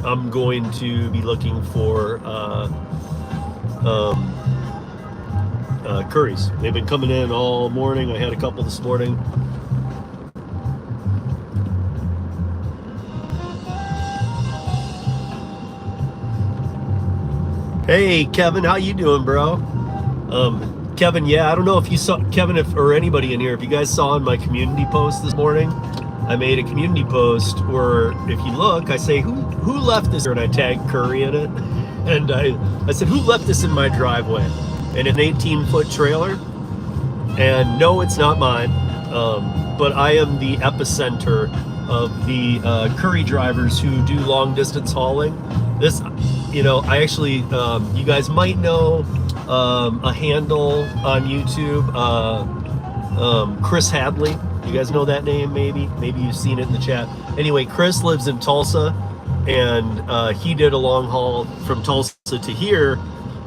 I'm going to be looking for curries. They've been coming in all morning. I had a couple this morning. Hey, Kevin, how you doing, bro? Kevin, yeah, I don't know if you saw, Kevin, or anybody in here, if you guys saw in my community post this morning, I made a community post where, if you look, I say, who left this here, and I tagged Curri in it, and I said, who left this in my driveway? And an 18-foot trailer, and no, it's not mine, but I am the epicenter of the Curri drivers who do long-distance hauling. This, you know, I actually, you guys might know a handle on YouTube, Chris Hadley. You guys know that name, maybe? Maybe you've seen it in the chat. Anyway, Chris lives in Tulsa, and he did a long haul from Tulsa to here,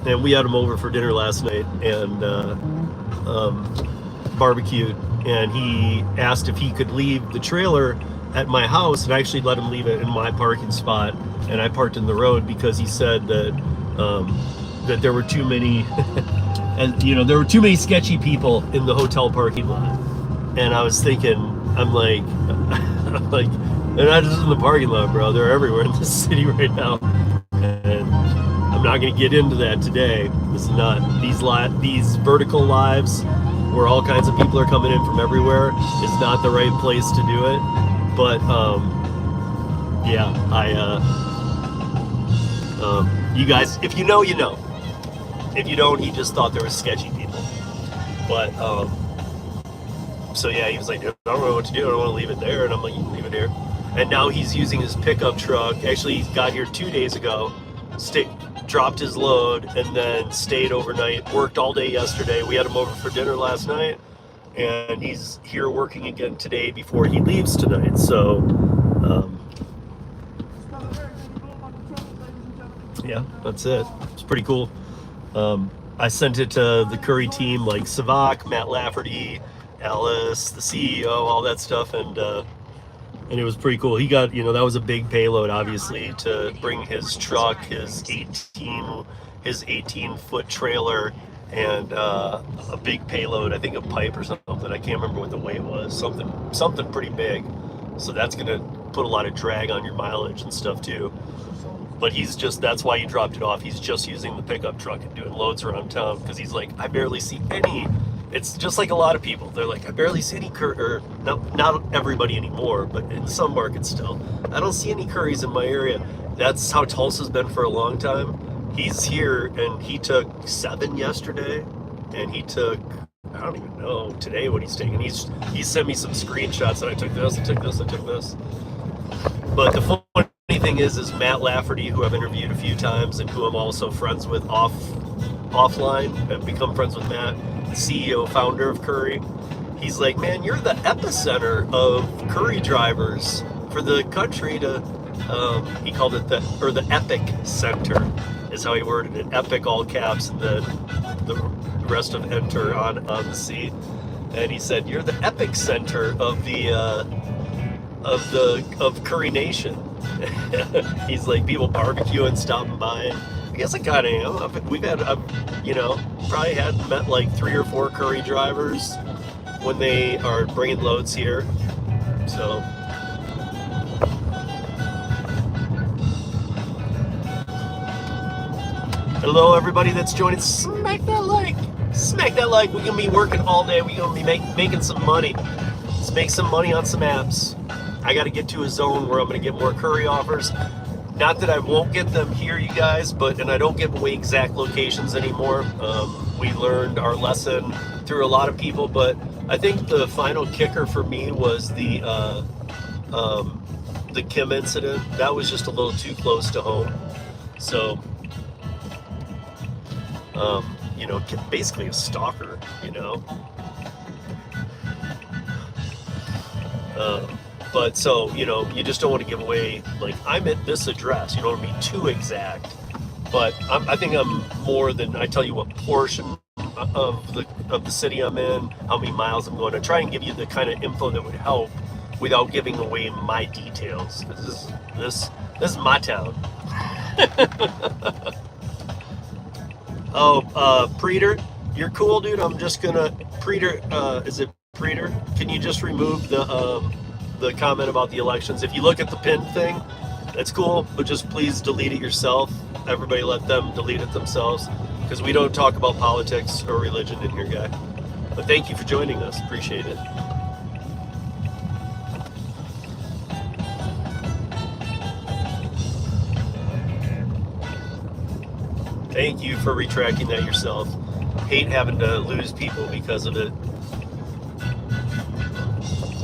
and we had him over for dinner last night and barbecued, and he asked if he could leave the trailer at my house, and I actually let him leave it in my parking spot, and I parked in the road because he said that that there were too many and you know, there were too many sketchy people in the hotel parking lot. And I was thinking, I'm like they're not just in the parking lot, bro, they're everywhere in the city right now. And I'm not going to get into that today. This is not these vertical lives where all kinds of people are coming in from everywhere is not the right place to do it. But yeah, you guys, if you know, you know. If you don't, he just thought there was sketchy people. But so yeah, he was like, I don't know what to do. I don't want to leave it there. And I'm like, you can leave it here. And now he's using his pickup truck. Actually, he got here 2 days ago, dropped his load, and then stayed overnight. Worked all day yesterday. We had him over for dinner last night, and he's here working again today before he leaves tonight. So yeah, that's it. It's pretty cool. I sent it to the Curri team, like Savak, Matt Lafferty, Alice, the CEO, all that stuff, and it was pretty cool. He got, you know, that was a big payload, obviously, to bring his truck, his 18-foot trailer, and a big payload, I think a pipe or something. I can't remember what the weight was. Something pretty big. So that's gonna put a lot of drag on your mileage and stuff too. But that's why he dropped it off. He's just using the pickup truck and doing loads around town because he's like, I barely see any. It's just like a lot of people. They're like, I barely see any or not everybody anymore, but in some markets still, I don't see any Curris in my area. That's how Tulsa's been for a long time. He's here, and he took 7 yesterday, and he took, I don't even know today what he's taking. He sent me some screenshots that I took this, I took this, I took this. But the funny thing is Matt Lafferty, who I've interviewed a few times and who I'm also friends with offline. I've become friends with Matt, the CEO, founder of Curri. He's like, man, you're the epicenter of Curri drivers for the country to, he called it the epic center, is how he worded it. Epic, all caps, and then the rest of enter on the C. And he said, you're the epic center of Curri Nation. He's like, people barbecuing, stopping by. I guess I kind of am. We've had, probably met like 3 or 4 Curri drivers when they are bringing loads here. So. Hello, everybody that's joining. Smack that like. Smack that like. We're going to be working all day. We're going to be making some money. Let's make some money on some apps. I got to get to a zone where I'm going to get more Curri offers. Not that I won't get them here, you guys, and I don't give away exact locations anymore. We learned our lesson through a lot of people, but I think the final kicker for me was the Kim incident. That was just a little too close to home. So, you know, basically a stalker, you know. But so, you know, you just don't want to give away, like, I'm at this address. You don't want to be too exact. But I think I'm more than, I tell you what portion of the city I'm in, how many miles I'm going. I try and give you the kind of info that would help without giving away my details. This is my town. Oh, Preeter, you're cool, dude. I'm just gonna, Preeter, is it Preeter? Can you just remove the comment about the elections? If you look at the pin thing, that's cool, but just please delete it yourself. Everybody let them delete it themselves, because we don't talk about politics or religion in here, guy. But thank you for joining us. Appreciate it. Thank you for retracting that yourself. Hate having to lose people because of it.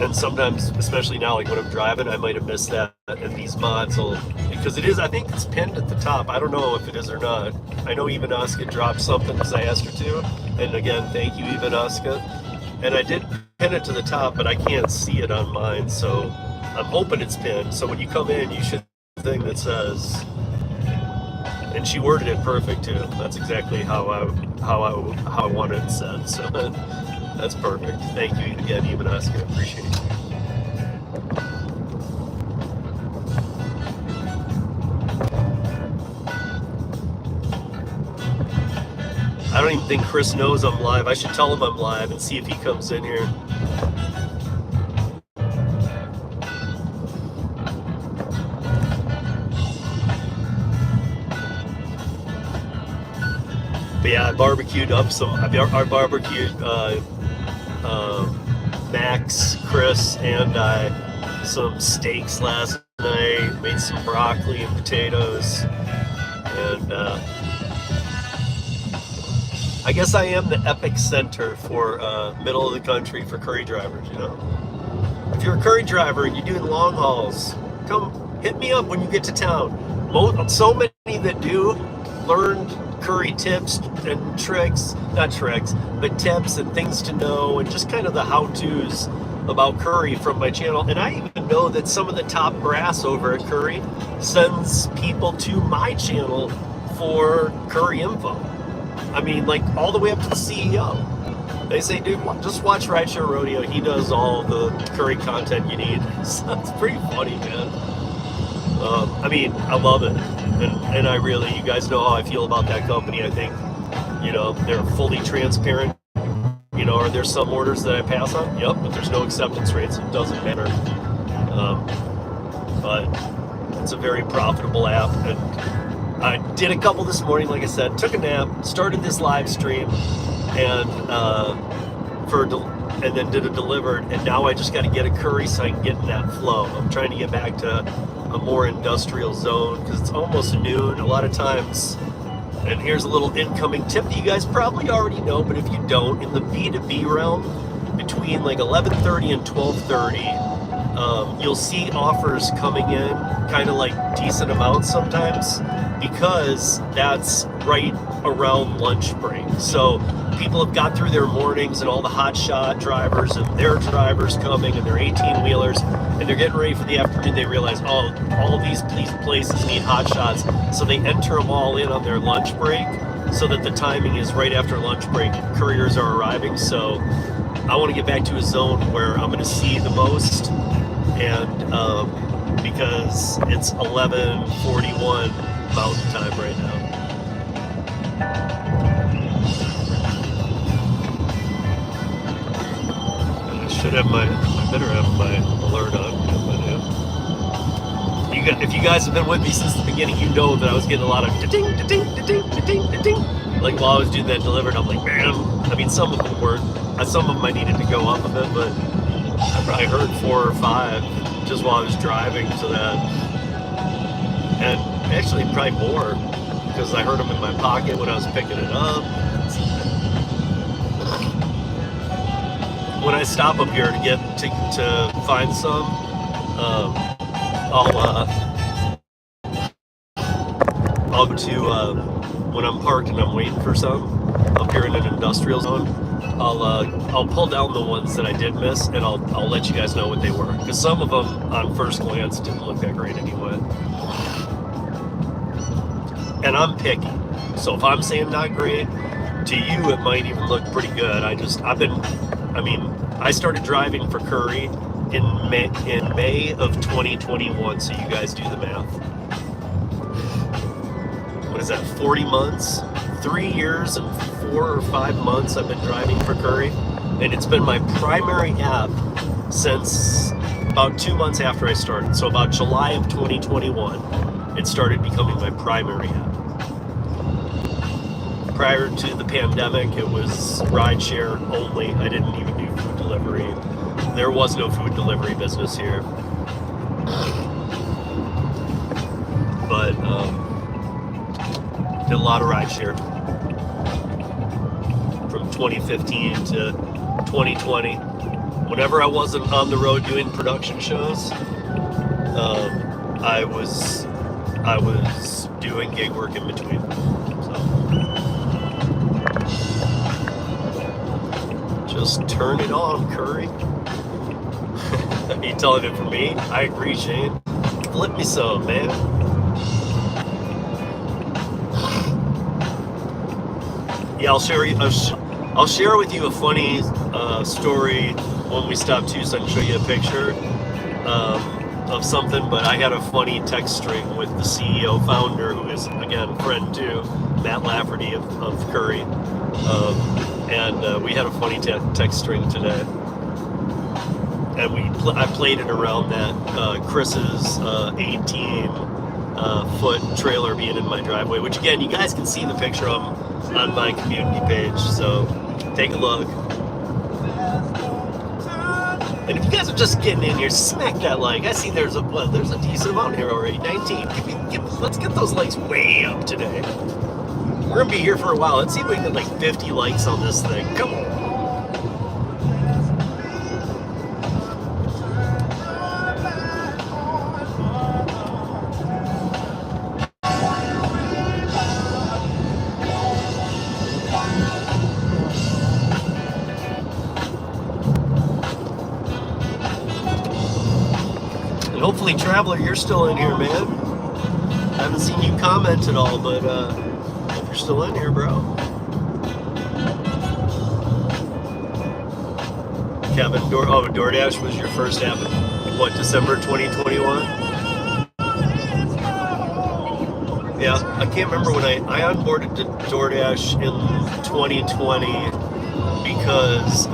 And sometimes, especially now, like when I'm driving, I might have missed that. And these mods will, because it is, I think it's pinned at the top. I don't know if it is or not. I know even Oscar dropped something because I asked her to. And again, thank you, even Oscar. And I did pin it to the top, but I can't see it on mine. So I'm hoping it's pinned. So when you come in, you should see the thing that says, and she worded it perfect too. That's exactly how I wanted it said. So that's perfect. Thank you again, even Oscar. Appreciate it. I don't even think Chris knows I'm live. I should tell him I'm live and see if he comes in here. But yeah, I barbecued up some. I barbecued Max, Chris, and I some steaks last night. Made some broccoli and potatoes, and I guess I am the epic center for middle of the country for Curri drivers. You know, if you're a Curri driver and you're doing long hauls, come hit me up when you get to town. So many that do learned Curri tips and tricks, not tricks, but tips and things to know, and just kind of the how-tos about Curri from my channel. And I even know that some of the top brass over at Curri sends people to my channel for Curri info. I mean, like all the way up to the CEO. They say, dude, just watch Rideshare Rodeo. He does all the Curri content you need. So it's pretty funny, man. I mean, I love it. And I really, you guys know how I feel about that company. I think, you know, they're fully transparent. You know, are there some orders that I pass on? Yep, but there's no acceptance rates. It doesn't matter. But it's a very profitable app. And I did a couple this morning, like I said, took a nap, started this live stream, and then did a Dlivrd. And now I just got to get a Curri so I can get in that flow. I'm trying to get back to a more industrial zone because it's almost noon a lot of times. And here's a little incoming tip that you guys probably already know, but if you don't, in the B2B realm, between like 11:30 and 12:30, you'll see offers coming in kind of like decent amounts sometimes, because that's right around lunch break. So people have got through their mornings, and all the hot shot drivers and their drivers coming, and their 18-wheelers, and they're getting ready for the afternoon. They realize, oh, all of these places need hot shots, so they enter them all in on their lunch break, so that the timing is right after lunch break. Couriers are arriving, so I want to get back to a zone where I'm going to see the most, and because it's 11:41 Mountain Time right now. Should have I better have my alert on. If you guys have been with me since the beginning, you know that I was getting a lot of da-ding, da-ding, da-ding, da-ding, da-ding. Like while I was doing that Dlivrd, I'm like, man. I mean, some of them weren't. Some of them I needed to go up a bit, but I probably heard 4 or 5 just while I was driving to that. And Actually, probably more, because I heard them in my pocket when I was picking it up. When I stop up here to find some, I'll go to when I'm parked and I'm waiting for some up here in an industrial zone. I'll pull down the ones that I did miss, and I'll let you guys know what they were, because some of them on first glance didn't look that great anyway. And I'm picky, so if I'm saying not great, to you it might even look pretty good. I started driving for Curri in May of 2021, so you guys do the math. What is that, 40 months? 3 years and 4 or 5 months I've been driving for Curri, and it's been my primary app since about 2 months after I started. So about July of 2021, it started becoming my primary app. Prior to the pandemic, it was rideshare only. I didn't even do food delivery. There was no food delivery business here. But did a lot of rideshare from 2015 to 2020. Whenever I wasn't on the road doing production shows, I was doing gig work in between. So just turn it on, Curri. Are you telling it for me? I agree, Shane. Flip me some, man. Yeah, I'll share with you a funny story when we stop too, so I can show you a picture of something. But I had a funny text string with the CEO founder, who is, again, a friend too, Matt Lafferty of Curri, and we had a funny text string today. And I played it around that Chris's 18-foot trailer being in my driveway, which, again, you guys can see the picture of on my community page, so take a look. And if you guys are just getting in here, smack that like. I see there's a decent amount here already. 19. Let's get those likes way up today. We're gonna be here for a while. Let's see if we can get like 50 likes on this thing. Come on. Hopefully, Traveler, you're still in here, man. I haven't seen you comment at all, but hope you're still in here, bro. Kevin, Doordash was your first app in, what, December 2021? Yeah, I can't remember when I onboarded to Doordash in 2020 because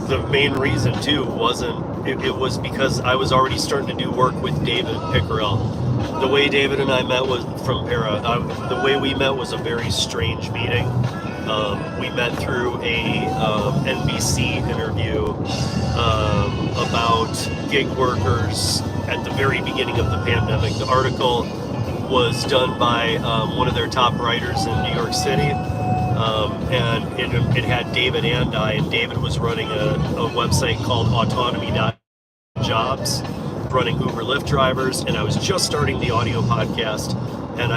the main reason too it was because I was already starting to do work with David Pickerel. The way David and I met was from Para. The way we met was a very strange meeting. We met through a NBC interview about gig workers at the very beginning of the pandemic. The article was done by one of their top writers in New York City. And it had David and I, and David was running a website called autonomy.jobs, running Uber Lyft drivers, and I was just starting the audio podcast. And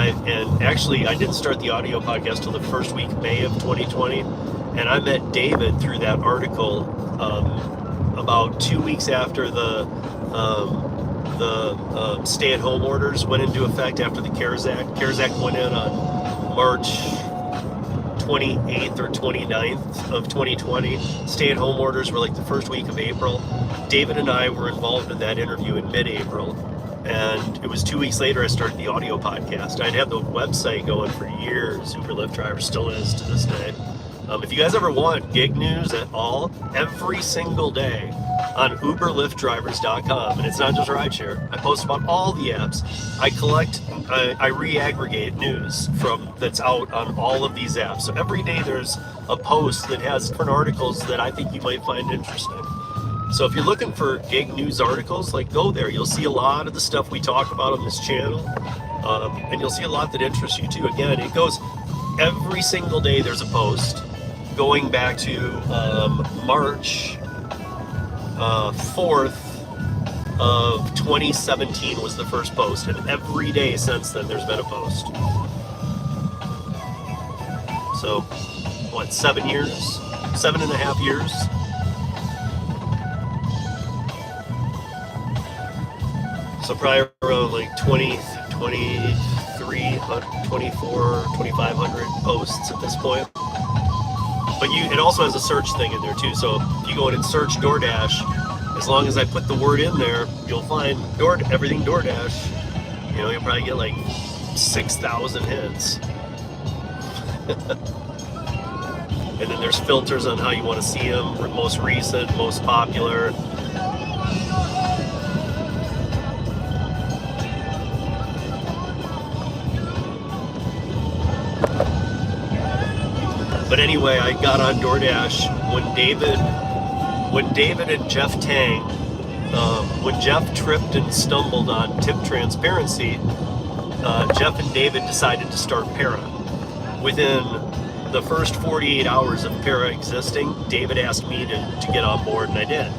actually I didn't start the audio podcast till the first week, May of 2020. And I met David through that article about 2 weeks after the stay-at-home orders went into effect after the CARES Act. CARES Act went in on March 28th or 29th of 2020. Stay-at-home orders were like the first week of April. David and I were involved in that interview in mid-April, and it was 2 weeks later I started the audio podcast. I'd had the website going for years. Uber Lyft driver still is to this day. If you guys ever want gig news at all, every single day on uberlyftdrivers.com, and it's not just rideshare. I post about all the apps. I re-aggregate news that's out on all of these apps. So every day there's a post that has different articles that I think you might find interesting. So if you're looking for gig news articles, like go there. You'll see a lot of the stuff we talk about on this channel, and you'll see a lot that interests you too. Again, it goes every single day. There's a post going back to March 4th of 2017 was the first post, and every day since then there's been a post. So what, 7 years, 7.5 years? So probably around like 23, 24, 2,500 posts at this point. But it also has a search thing in there too. So if you go in and search Doordash, as long as I put the word in there, you'll find everything Doordash. You know, you'll probably get like 6,000 hits. And then there's filters on how you want to see them, most recent, most popular. But anyway, I got on Doordash when David and Jeff Tang, when Jeff tripped and stumbled on tip transparency, Jeff and David decided to start Para. Within the first 48 hours of Para existing, David asked me to get on board, and I did.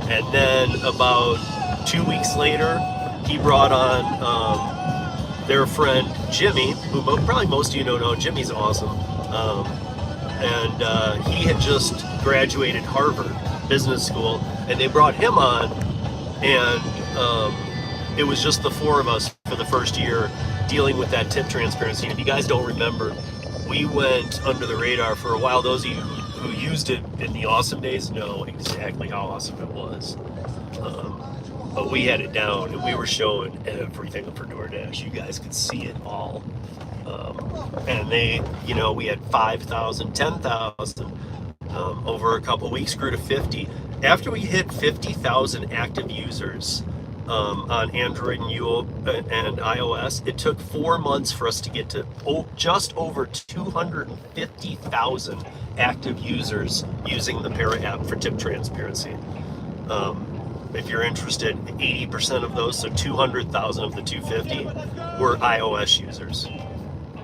And then about 2 weeks later, he brought on their friend Jimmy, who probably most of you don't know. Jimmy's awesome. And he had just graduated Harvard Business School, and they brought him on, and it was just the four of us for the first year dealing with that tip transparency. And if you guys don't remember, we went under the radar for a while. Those of you who used it in the awesome days know exactly how awesome it was. But we had it down, and we were showing everything for Doordash. You guys could see it all. And they, you know, we had 5,000, 10,000 over a couple weeks, grew to 50. After we hit 50,000 active users on Android and iOS, it took 4 months for us to get to just over 250,000 active users using the Para app for tip transparency. If you're interested, 80% of those, so 200,000 of the 250, were iOS users.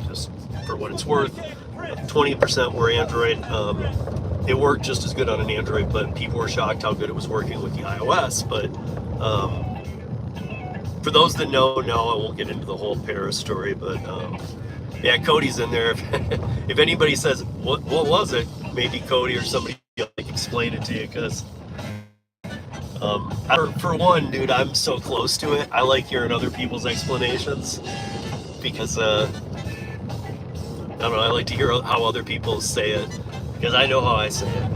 Just for what it's worth, 20% were Android. It worked just as good on an Android, but people were shocked how good it was working with the iOS. But for those that know, I won't get into the whole Para story, but yeah, Cody's in there. If anybody says, what was it? Maybe Cody or somebody can explain it to you, because for one, dude, I'm so close to it. I like hearing other people's explanations, because I don't know, I like to hear how other people say it, because I know how I say it.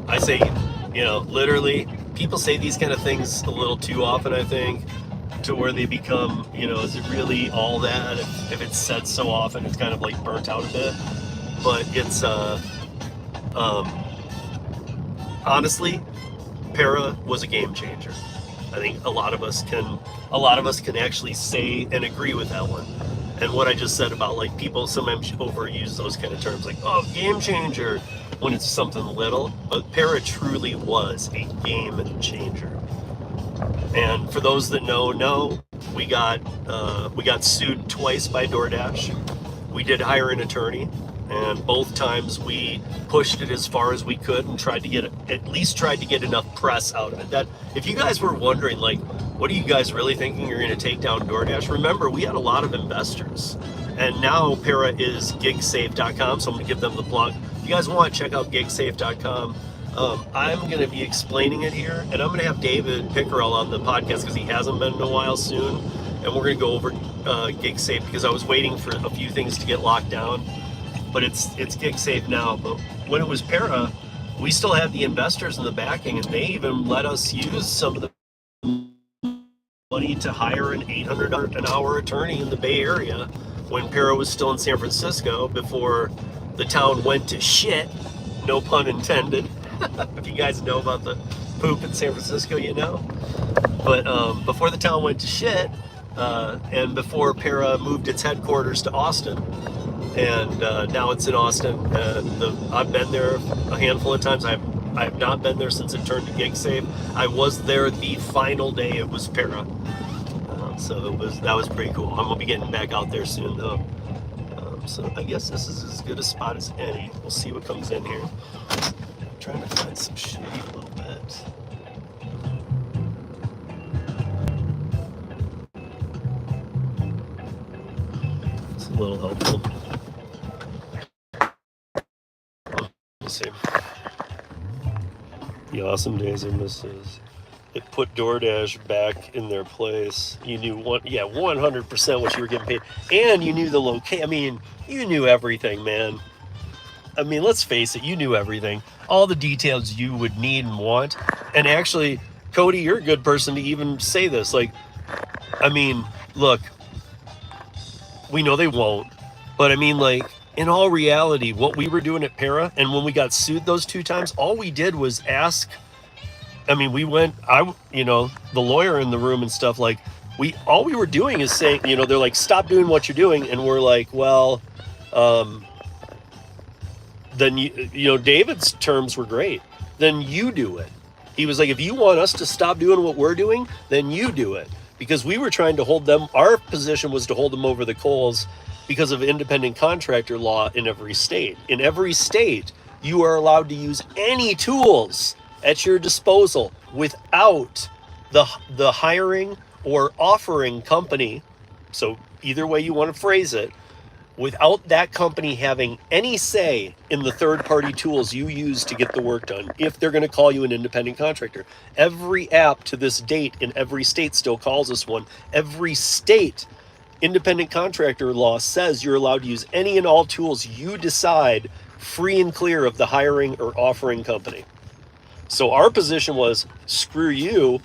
I say, you know, literally, people say these kind of things a little too often, I think, to where they become, you know, is it really all that? If it's said so often, it's kind of like burnt out a bit. But it's, honestly, Para was a game changer. I think a lot of us can actually say and agree with that one. And what I just said about, like, people sometimes overuse those kind of terms, like, oh, game changer, when it's something little. But Para truly was a game changer. And for those that know, we got sued twice by Doordash. We did hire an attorney, and both times we pushed it as far as we could and tried to get enough press out of it. That, if you guys were wondering, like, what are you guys really thinking you're going to take down Doordash? Remember, we had a lot of investors, and now Para is gigsafe.com, so I'm going to give them the plug. If you guys want, check out gigsafe.com. I'm going to be explaining it here, and I'm going to have David Pickerel on the podcast because he hasn't been in a while soon, and we're going to go over GigSafe, because I was waiting for a few things to get locked down, but it's GigSafe now. But when it was Para, we still had the investors in the backing, and they even let us use some of the money to hire an $800 an hour attorney in the Bay Area when Para was still in San Francisco, before the town went to shit, no pun intended. If you guys know about the poop in San Francisco, you know. But before the town went to shit, and before Para moved its headquarters to Austin, and now it's in Austin. And I've been there a handful of times. I have I have not been there since it turned to gig safe. I was there the final day it was para. So that was pretty cool. I'm gonna be getting back out there soon though. So I guess this is as good a spot as any. We'll see what comes in here. I'm trying to find some shade a little bit. It's a little helpful. Let's see. The awesome days and misses. It put Doordash back in their place. You knew 100% what you were getting paid, and you knew the location. I mean, you knew everything, man. I mean, let's face it, you knew everything, all the details you would need and want. And actually, Cody, you're a good person to even say this. Like, I mean, look, we know they won't, but I mean, like, in all reality, what we were doing at Para, and when we got sued those 2 times, all we did was ask. I mean, the lawyer in the room and stuff, like, all we were doing is saying, they're like, stop doing what you're doing. And we're like, well, then, David's terms were great. Then you do it. He was like, if you want us to stop doing what we're doing, then you do it. Because we were trying to hold them, our position was to hold them over the coals because of independent contractor law in every state. In every state, you are allowed to use any tools at your disposal without the hiring or offering company, so either way you want to phrase it, without that company having any say in the third-party tools you use to get the work done, if they're going to call you an independent contractor. Every app to this date in every state still calls us one. Every state independent contractor law says you're allowed to use any and all tools you decide, free and clear of the hiring or offering company. So our position was, screw you,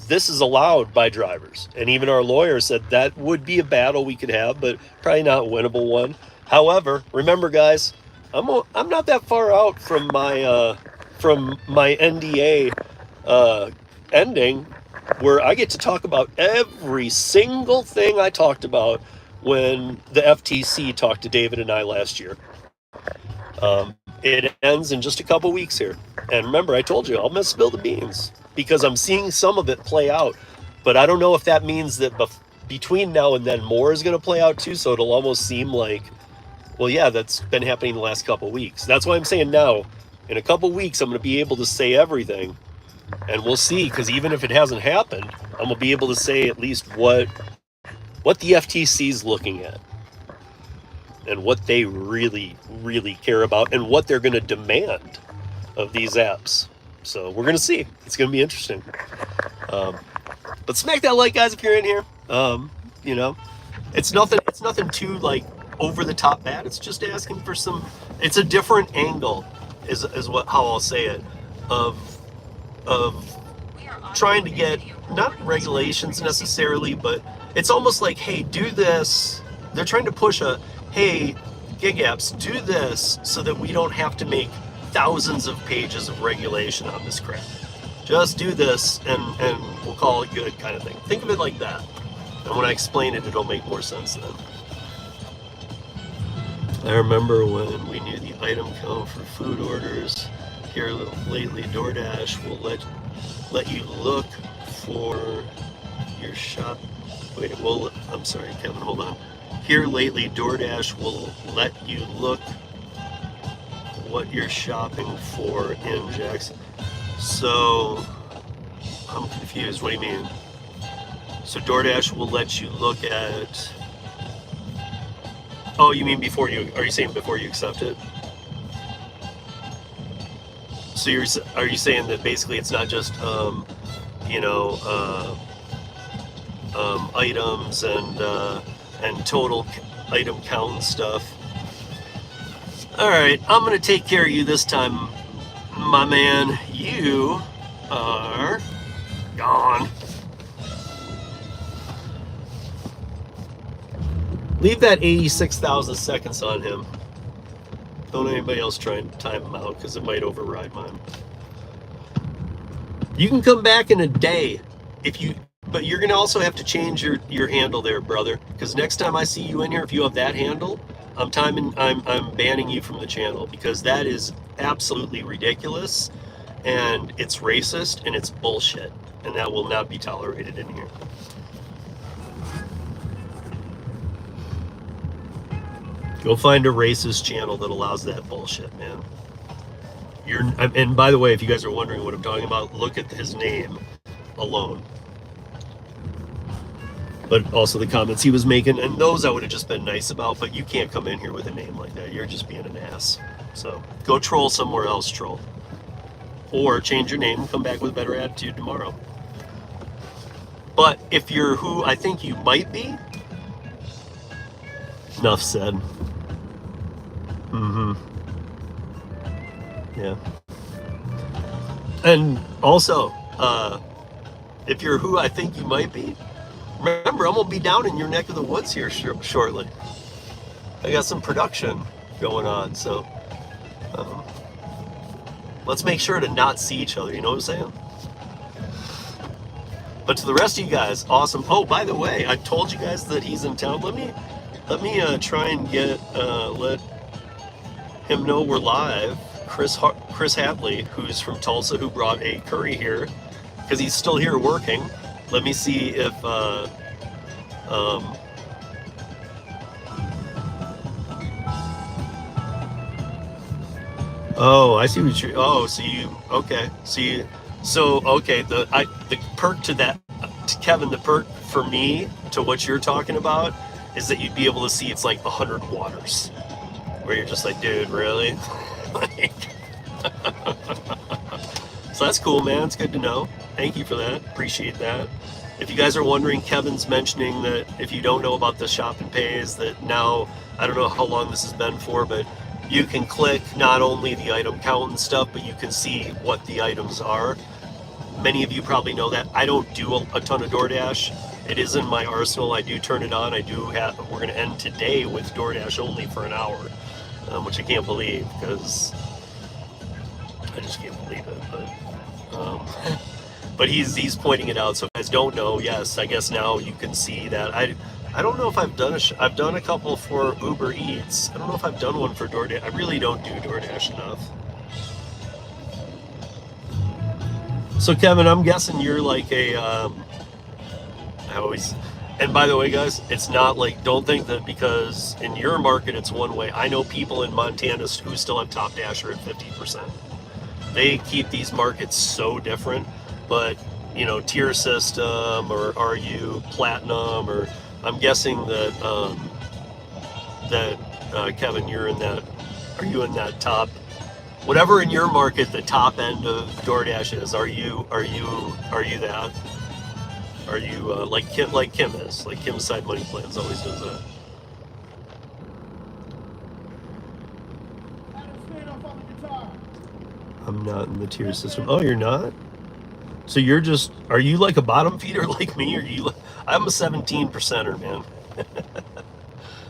this is allowed by drivers. And even our lawyer said that would be a battle we could have, but probably not a winnable one. However, remember guys, I'm not that far out from my NDA ending, where I get to talk about every single thing I talked about when the FTC talked to David and I last year. It ends in just a couple weeks here. And remember, I told you, I'm going to spill the beans because I'm seeing some of it play out. But I don't know if that means that between now and then more is going to play out too. So it'll almost seem like, well, yeah, that's been happening the last couple weeks. That's why I'm saying now, in a couple weeks, I'm going to be able to say everything. And we'll see, because even if it hasn't happened, I'm going to be able to say at least what the FTC is looking at. And what they really, really care about and what they're going to demand of these apps. So we're going to see. It's going to be interesting. But smack that like, guys, if you're in here. It's nothing too like over the top bad. It's just asking for some. It's a different angle, is how I'll say it, of trying to get not regulations necessarily, but it's almost like, hey, do this. They're trying to push hey, gig apps, do this so that we don't have to make thousands of pages of regulation on this crap. Just do this and we'll call it good, kind of thing. Think of it like that. And when I explain it, it'll make more sense then. I remember when we knew the item count for food orders. Here lately, Doordash will let you look for your shop. I'm sorry, Kevin, hold on. Here lately, Doordash will let you look what you're shopping for in Jackson. So, I'm confused. What do you mean? So Doordash will let you look at... Oh, you mean are you saying before you accept it? So are you saying that basically it's not just, items and total item count and stuff? All right, I'm gonna take care of you this time, my man. You are gone. Leave that 86,000 seconds on him. Don't anybody else try and time him out, because it might override mine. You can come back in a day but you're gonna also have to change your handle there, brother, because next time I see you in here, if you have that handle, I'm banning you from the channel, because that is absolutely ridiculous. and it's racist and it's bullshit, and that will not be tolerated in here. Go find a racist channel that allows that bullshit, man. And by the way, if you guys are wondering what I'm talking about, look at his name alone. But also the comments he was making, and those I would have just been nice about, but you can't come in here with a name like that. You're just being an ass. So go troll somewhere else, troll. Or change your name and come back with a better attitude tomorrow. But if you're who I think you might be, enough said. Yeah. And also, if you're who I think you might be, remember, I'm going to be down in your neck of the woods here shortly. I got some production going on, so let's make sure to not see each other, you know what I'm saying? But to the rest of you guys, awesome. Oh, by the way, I told you guys that he's in town. Let me try and get let him know we're live. Chris Hadley, who's from Tulsa, who brought a curry here, because he's still here working. Let me see if oh, I see what you're. Oh, so you okay? Okay. The perk to that, to Kevin, the perk for me to what you're talking about is that you'd be able to see it's like 100 waters, where you're just like, dude, really? Like, so that's cool, man. It's good to know. Thank you for that. Appreciate that. If you guys are wondering, Kevin's mentioning that if you don't know about the shop and pays, that now, I don't know how long this has been for, but you can click not only the item count and stuff, but you can see what the items are. Many of you probably know that. I don't do a ton of DoorDash. It is in my arsenal. I do turn it on. We're going to end today with DoorDash only for an hour, which I can't believe, because I just can't believe it. But he's pointing it out. So if you guys don't know, yes, I guess now you can see that. I don't know if I've done I've done a couple for Uber Eats. I don't know if I've done one for DoorDash. I really don't do DoorDash enough. So Kevin, I'm guessing you're like and by the way, guys, it's not like, don't think that because in your market it's one way. I know people in Montana who still have Top Dasher at 50%. They keep these markets so different, but you know, tier system, or are you platinum, or I'm guessing that Kevin, you're in that. Are you in that top? Whatever in your market the top end of DoorDash is, are you that? Are you like Kim is? Like Kim's Side Money Plans always does that. I'm not in the tier system. Oh, you're not? So you're just, are you like a bottom feeder like me? Or I'm a 17%er, man.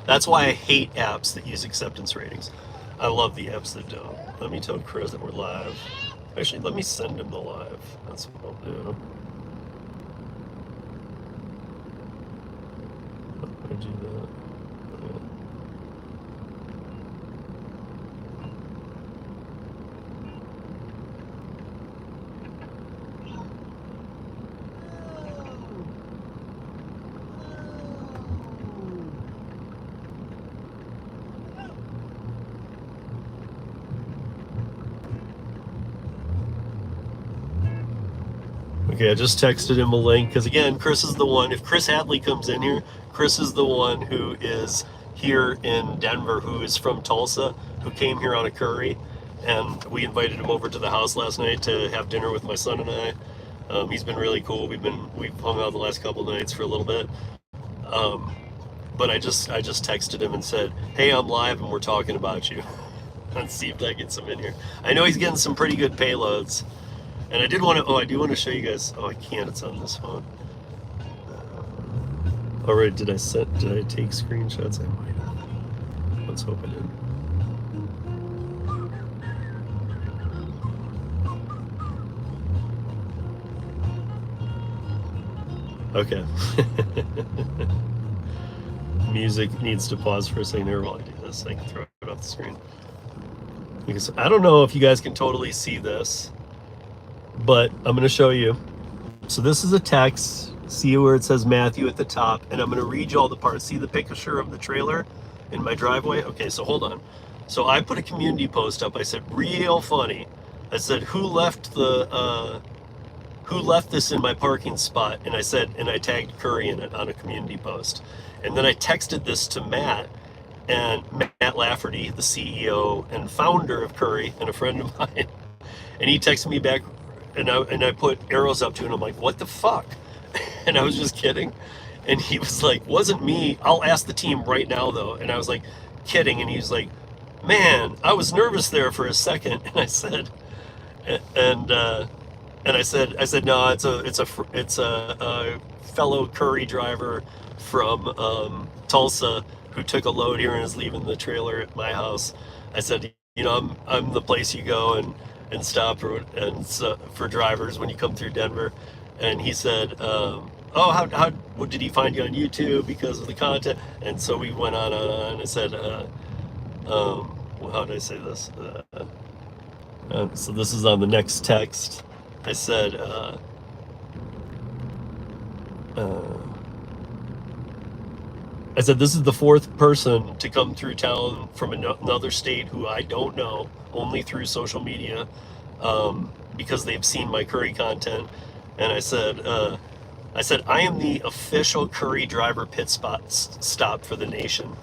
That's why I hate apps that use acceptance ratings. I love the apps that don't. Let me tell Chris that we're live. Actually, let me send him the live. That's what I'll do. How do I do that? Okay, I just texted him a link, because again, Chris is the one, if Chris Hadley comes in here, Chris is the one who is here in Denver, who is from Tulsa, who came here on a curry, and we invited him over to the house last night to have dinner with my son and I. He's been really cool. We've hung out the last couple nights for a little bit. But I just texted him and said, hey, I'm live and we're talking about you. Let's see if I get some in here. I know he's getting some pretty good payloads. And I do want to show you guys. Oh, I can't. It's on this phone. All right. Did I take screenshots? I might have. Let's hope I did. Okay. Music needs to pause for a second here while I do this. I can throw it off the screen. Because I don't know if you guys can totally see this. but I'm going to show you. So this is a text. See where it says Matthew at the top, and I'm going to read you all the parts. See the picture of the trailer in my driveway? Okay, so hold on. So I put a community post up. I said, real funny. I said, who left this in my parking spot? And I said, and I tagged Curri in it on a community post. And then I texted this to Matt, and Matt Lafferty, the CEO and founder of Curri, and a friend of mine. And he texted me back, and I put arrows up to him. And I'm like, what the fuck? And I was just kidding. And he was like, wasn't me. I'll ask the team right now, though. And I was like, kidding. And he's like, man, I was nervous there for a second. And I said, and I said, no, it's a fellow Curri driver from Tulsa who took a load here and is leaving the trailer at my house. I said, I'm the place you go and stop for drivers when you come through Denver. And he said, what did he find you on YouTube because of the content? And so we went on and I said, how did I say this? So this is on the next text. I said, this is the fourth person to come through town from another state who I don't know, only through social media, because they've seen my Curri content. And I said, I am the official Curri driver pit stop for the nation.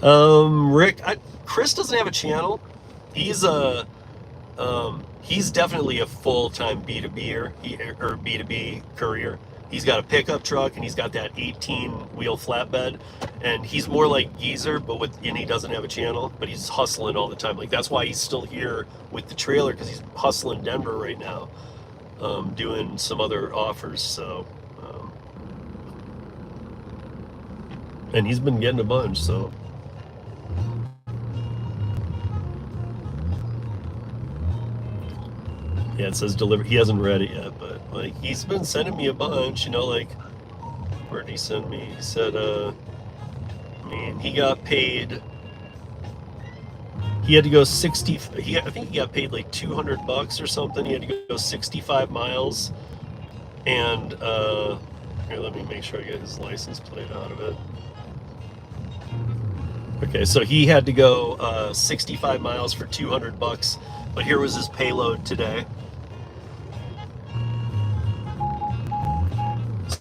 Rick, Chris doesn't have a channel. He's definitely a full-time B2B'er or B2B courier. He's got a pickup truck and he's got that 18-wheel flatbed, and he's more like Geezer, and he doesn't have a channel, but he's hustling all the time. Like, that's why he's still here with the trailer, because he's hustling Denver right now, doing some other offers. So, and he's been getting a bunch. So. Yeah, it says deliver. He hasn't read it yet, but like he's been sending me a bunch. Like, where did he send me? He said, he got paid. He had to go 60. I think he got paid like $200 or something. He had to go 65 miles. And here, let me make sure I get his license plate out of it. Okay, so he had to go 65 miles for $200. But here was his payload today.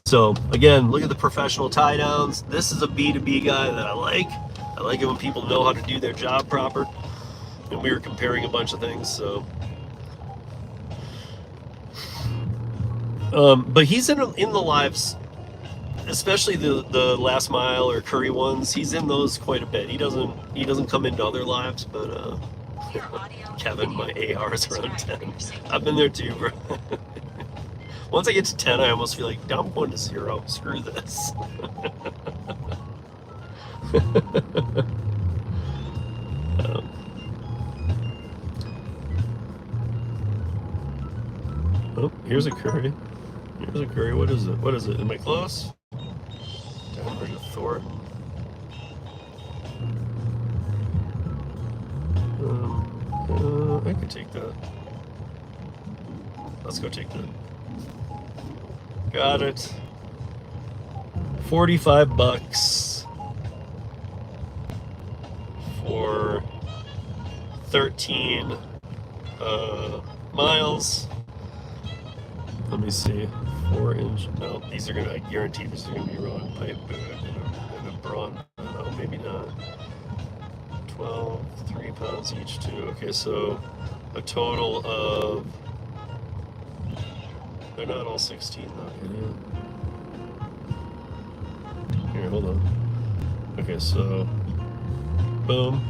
So again, look at the professional tie downs. This is a B2B guy that I like. I like it when people know how to do their job proper. And we were comparing a bunch of things, so. But he's in the lives, especially the last mile or Curri ones. He's in those quite a bit. He doesn't come into other lives, but Kevin, my AR is around 10. I've been there too, bro. Once I get to 10, I almost feel like, I'm going to 0. Screw this. Oh, here's a Curri. Here's a Curri. What is it? What is it? Am I close? Denver to Thornton. I could take that. Let's go take that. Got it. $45 for 13 miles. Let me see. 4-inch. No, these are I guarantee these are gonna be wrong pipe and a brawn. No, maybe not. 12, 3 pounds each too. Okay, so a total of. They're not all 16 though. Here, hold on. Okay, so boom.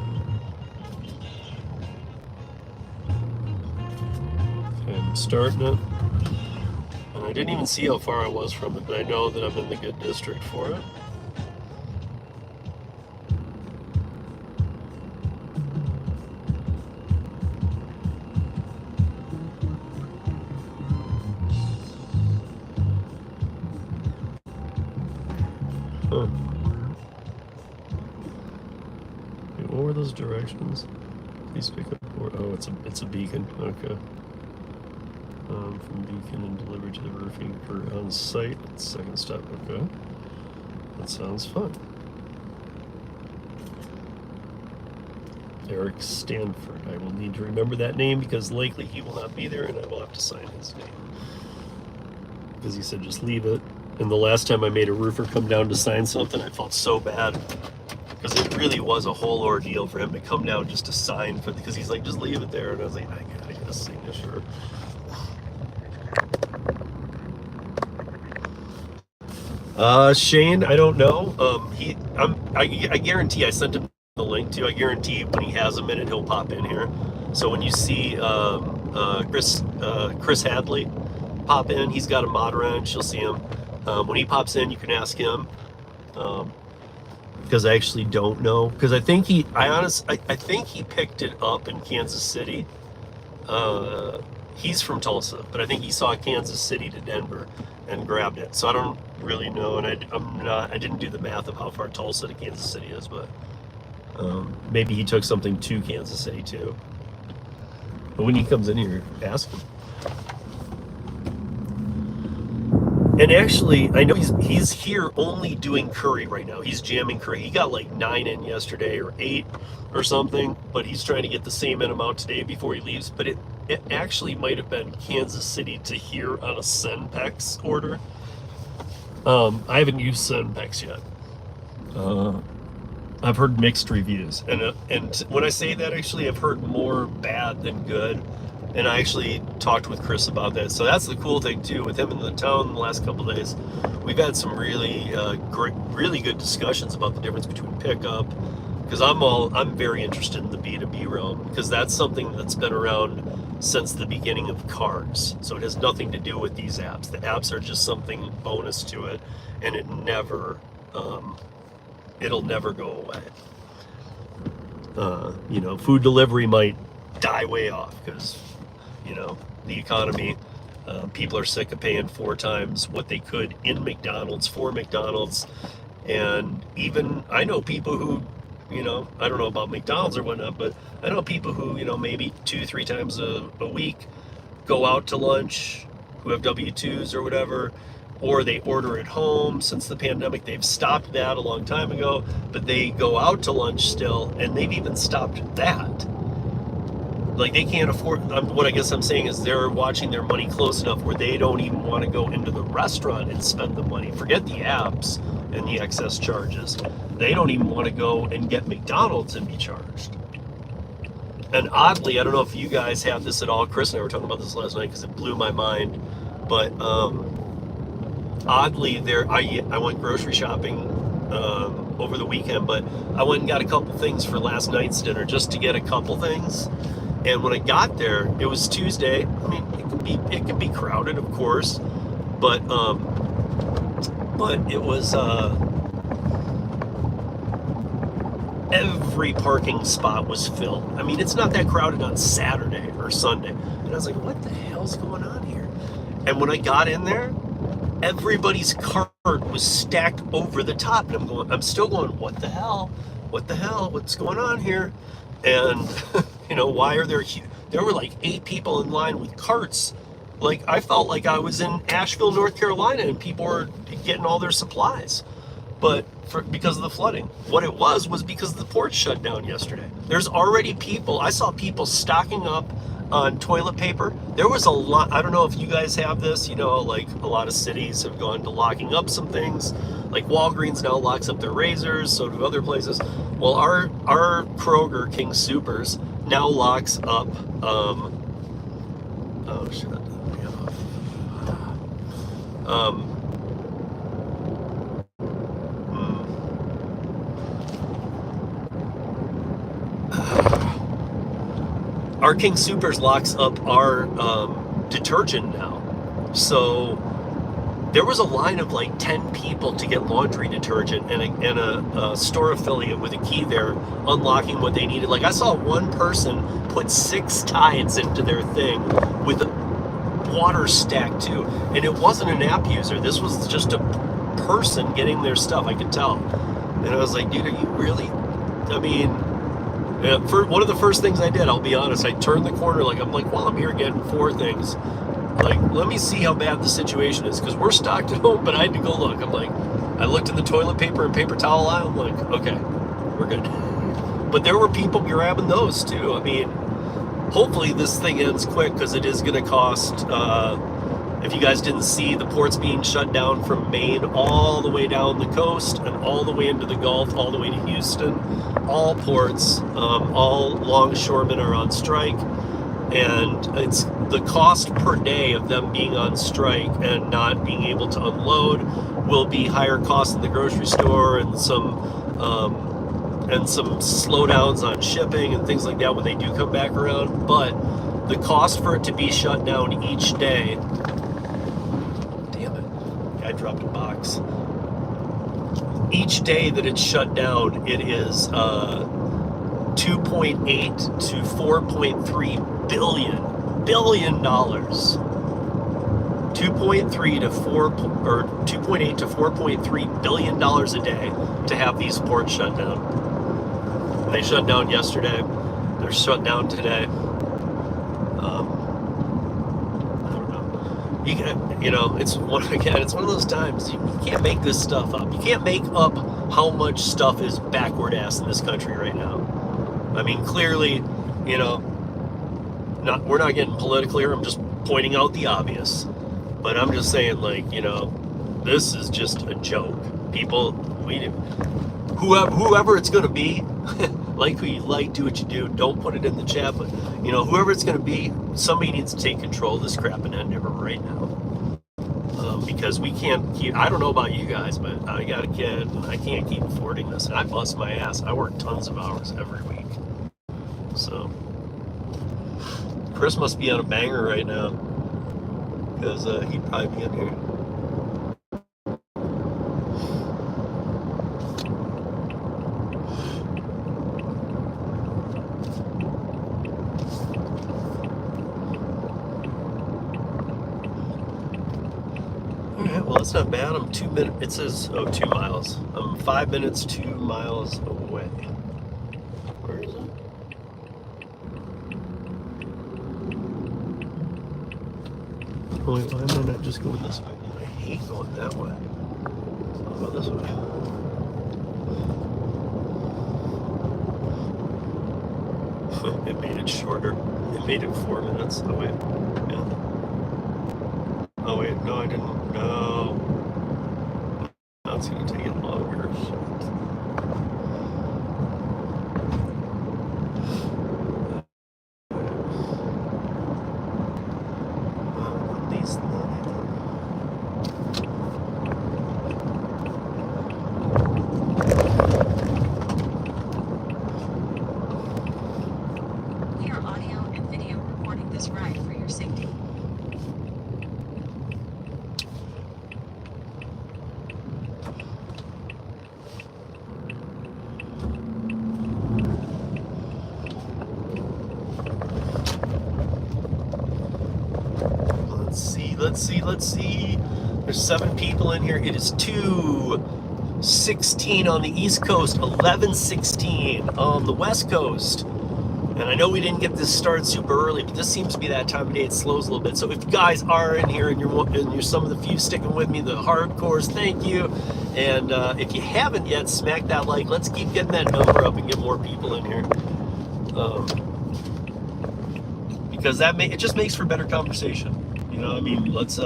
Okay, I'm starting it. And I didn't even see how far I was from it, but I know that I'm in the good district for it. What were those directions? Please pick up or oh, it's a beacon. Okay. From beacon and delivered to the roofing per on site. Second step. Okay. That sounds fun. Eric Stanford. I will need to remember that name because likely he will not be there and I will have to sign his name. Because he said just leave it. And the last time I made a roofer come down to sign something, I felt so bad. Because it really was a whole ordeal for him to come down just to sign for because he's like, just leave it there. And I was like, I gotta get a signature. Shane, I don't know. I guarantee I sent him the link to. I guarantee when he has a minute, he'll pop in here. So when you see Chris Hadley pop in, he's got a mod wrench. You'll see him. When he pops in, you can ask him. Because I actually don't know. Because I think I think he picked it up in Kansas City. He's from Tulsa, but I think he saw Kansas City to Denver and grabbed it. So I don't really know, and I didn't do the math of how far Tulsa to Kansas City is, but maybe he took something to Kansas City too. But when he comes in here, ask him. And actually, I know he's here only doing Curri right now. He's jamming Curri. He got like 9 in yesterday or 8 or something, but he's trying to get the same amount today before he leaves. But it actually might have been Kansas City to here on a Senpex order. I haven't used Senpex yet. I've heard mixed reviews, and when I say that, actually, I've heard more bad than good. And I actually talked with Chris about that. So that's the cool thing too. With him in the town the last couple of days, we've had some really really good discussions about the difference between pickup. Because I'm very interested in the B2B realm because that's something that's been around since the beginning of cars. So it has nothing to do with these apps. The apps are just something bonus to it, and it'll never go away. Food delivery might die way off because the economy, people are sick of paying 4 times what they could in McDonald's for McDonald's. And even I know people who, I don't know about McDonald's or whatnot, but I know people who, maybe 2-3 times a week go out to lunch, who have W-2s or whatever, or they order at home. Since the pandemic, they've stopped that a long time ago, but they go out to lunch still, and they've even stopped that. Like, they can't afford, what I guess I'm saying is they're watching their money close enough where they don't even want to go into the restaurant and spend the money. Forget the apps and the excess charges. They don't even want to go and get McDonald's and be charged. And oddly, I don't know if you guys have this at all. Chris and I were talking about this last night because it blew my mind. But oddly, I went grocery shopping over the weekend, but I went and got a couple things for last night's dinner just to get a couple things. And when I got there, it was Tuesday. I mean, it can be crowded, of course, but it was every parking spot was filled. I mean, it's not that crowded on Saturday or Sunday. And I was like, what the hell's going on here? And when I got in there, everybody's cart was stacked over the top, and I'm still going, what the hell? What's going on here? And why are there were like 8 people in line with carts. Like, I felt like I was in Asheville, North Carolina, and people were getting all their supplies. But because of the flooding. What it was because the ports shut down yesterday. There's already people, I saw people stocking up on toilet paper. There was a lot, I don't know if you guys have this, like a lot of cities have gone to locking up some things. Like Walgreens now locks up their razors, so do other places. Well, our Kroger, King Supers, now locks up, oh shit, our King Supers locks up our detergent now. So there was a line of like 10 people to get laundry detergent, and a store affiliate with a key there unlocking what they needed. Like, I saw one person put 6 Tides into their thing with water stacked too, and it wasn't an app user. This was just a person getting their stuff. I could tell, and I was like, dude, are you really? I mean, Yeah, for one of the first things I did, I'll be honest, I turned the corner, like, I'm like, well, I'm here getting 4 things. Like, let me see how bad the situation is, because we're stocked at home, but I had to go look. I'm like, I looked in the toilet paper and paper towel aisle, I'm like, okay, we're good. But there were people grabbing those too. I mean, hopefully this thing ends quick, because it is going to cost, if you guys didn't see, the port's being shut down from Maine all the way down the coast and all the way into the Gulf, all the way to Houston. All ports, all longshoremen are on strike, and it's the cost per day of them being on strike and not being able to unload will be higher costs in the grocery store, and some slowdowns on shipping and things like that when they do come back around. But the cost for it to be shut down each day, damn it, I dropped a box. Each day that it's shut down, it is 2.8 to 4.3 billion dollars. 2.3 to 4 or 2.8 to 4.3 billion dollars a day to have these ports shut down. They shut down yesterday. They're shut down today. You know, it's one of those times you can't make this stuff up. You can't make up how much stuff is backward ass in this country right now. I mean, clearly, you know, we're not getting political here. I'm just pointing out the obvious. But I'm just saying, like, you know, this is just a joke. People, whoever it's going to be, like who you like, do what you do. Don't put it in the chat, but, you know, whoever it's going to be, somebody needs to take control of this crap and end it right now. Because we can't keep, I don't know about you guys, but I got a kid and I can't keep affording this. And I bust my ass. I work tons of hours every week. So, Chris must be on a banger right now, because he'd probably be in here. Well, it's not bad. I'm 2 minutes. It says, 2 miles. I'm 5 minutes, 2 miles away. Where is it? Oh, wait, why am I not just going this way? I hate going that way. I'll go this way. It made it shorter. It made it 4 minutes. Oh, wait. Yeah. Oh, wait. No, I didn't. No. That's going to take it longer. We are audio and video recording this ride for your safety. Let's see. There's 7 people in here. It is 2:16 on the East Coast, 11:16 on the West Coast. And I know we didn't get this started super early, but this seems to be that time of day it slows a little bit. So if you guys are in here and you're some of the few sticking with me, the hardcores, thank you. And if you haven't yet, smack that like. Let's keep getting that number up and get more people in here. Because it just makes for better conversation. You know, I mean, let's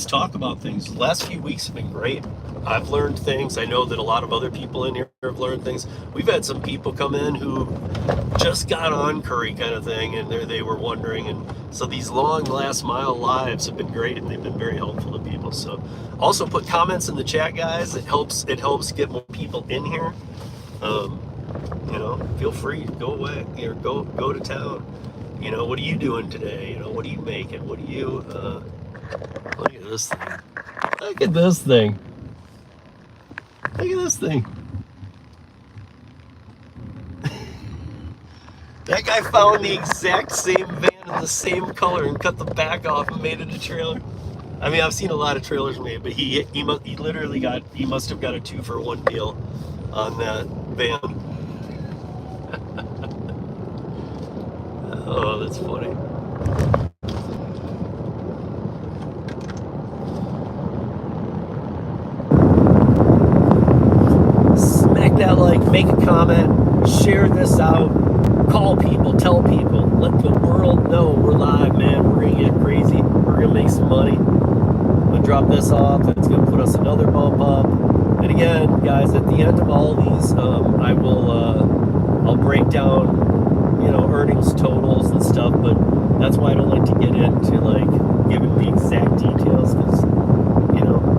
talk about things. The last few weeks have been great. I've learned things. I know that a lot of other people in here have learned things. We've had some people come in who just got on Curri kind of thing, and they were wondering. And so these long last mile lives have been great, and they've been very helpful to people. So also put comments in the chat, guys. It helps get more people in here. You know, feel free, go away, or go to town. You know, what are you doing today? You know, what are you making? What are you, look at this thing. Look at this thing. Look at this thing. That guy found the exact same van in the same color and cut the back off and made it a trailer. I mean, I've seen a lot of trailers made, but he must have got a 2-for-1 deal on that van. Oh, that's funny. Smack that like, make a comment, share this out, call people, tell people, let the world know we're live, man. We're gonna get crazy. We're gonna make some money. I'm gonna drop this off. It's gonna put us another bump up. And again, guys, at the end of all these, I'll break down, earnings totals and stuff. But that's why I don't like to get into like giving the exact details, because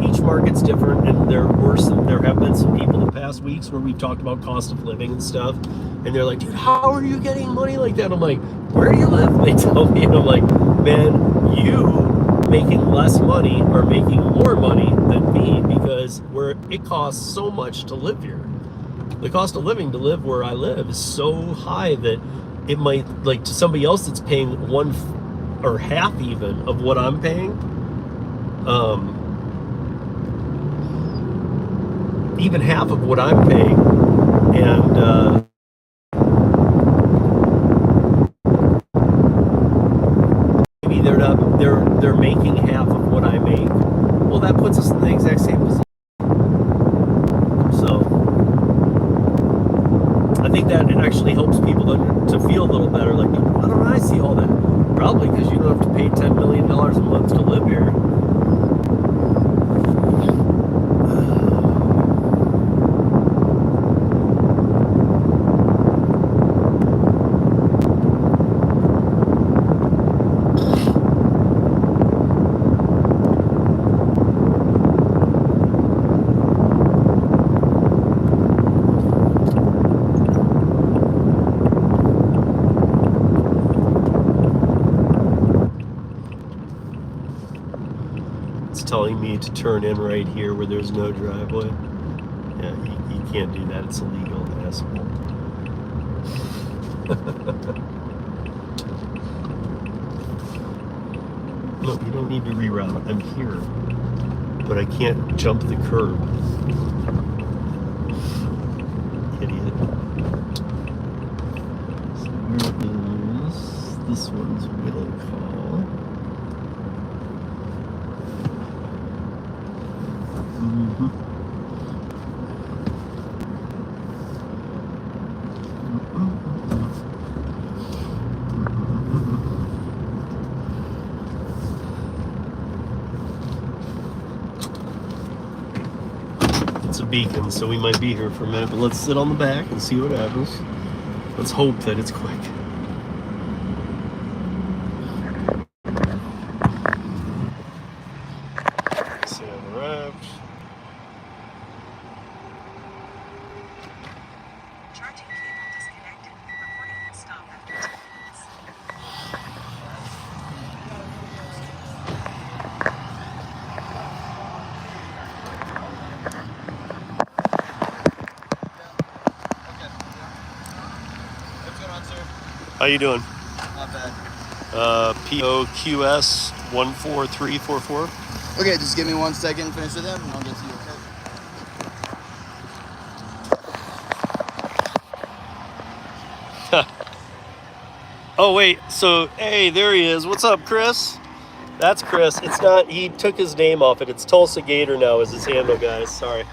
each market's different, and there have been some people the past weeks where we've talked about cost of living and stuff, and they're like, dude, how are you getting money like that? I'm like, where do you live? And they tell me, and I'm like, man, you making less money are making more money than me, because it costs so much to live here. The cost of living to live where I live is so high that it might, like, to somebody else that's paying one or half even of what I'm paying, even half of what I'm paying, and maybe they're making half of what I make. Well, that puts us in the exact same position. So I think that it actually helps people to feel a little better. Like, why don't I see all that? Probably because you don't have to pay $10 million a month to live here. Telling me to turn in right here where there's no driveway. Yeah, you can't do that. It's illegal, asshole. Look, you don't need to reroute. I'm here, but I can't jump the curb. Idiot. So where is this one's will call? It's a beacon, so we might be here for a minute, but let's sit on the back and see what happens. Let's hope that it's quick. See on the wraps. Charging cable disconnected. Recording will stop after 2 minutes. How you doing? Not bad. POQS 14344. Okay, just give me 1 second, finish with them, and I'll get to you, okay? Oh wait, so hey, there he is. What's up, Chris? That's Chris. It's not, he took his name off it. It's Tulsa Gator now is his handle, guys. Sorry.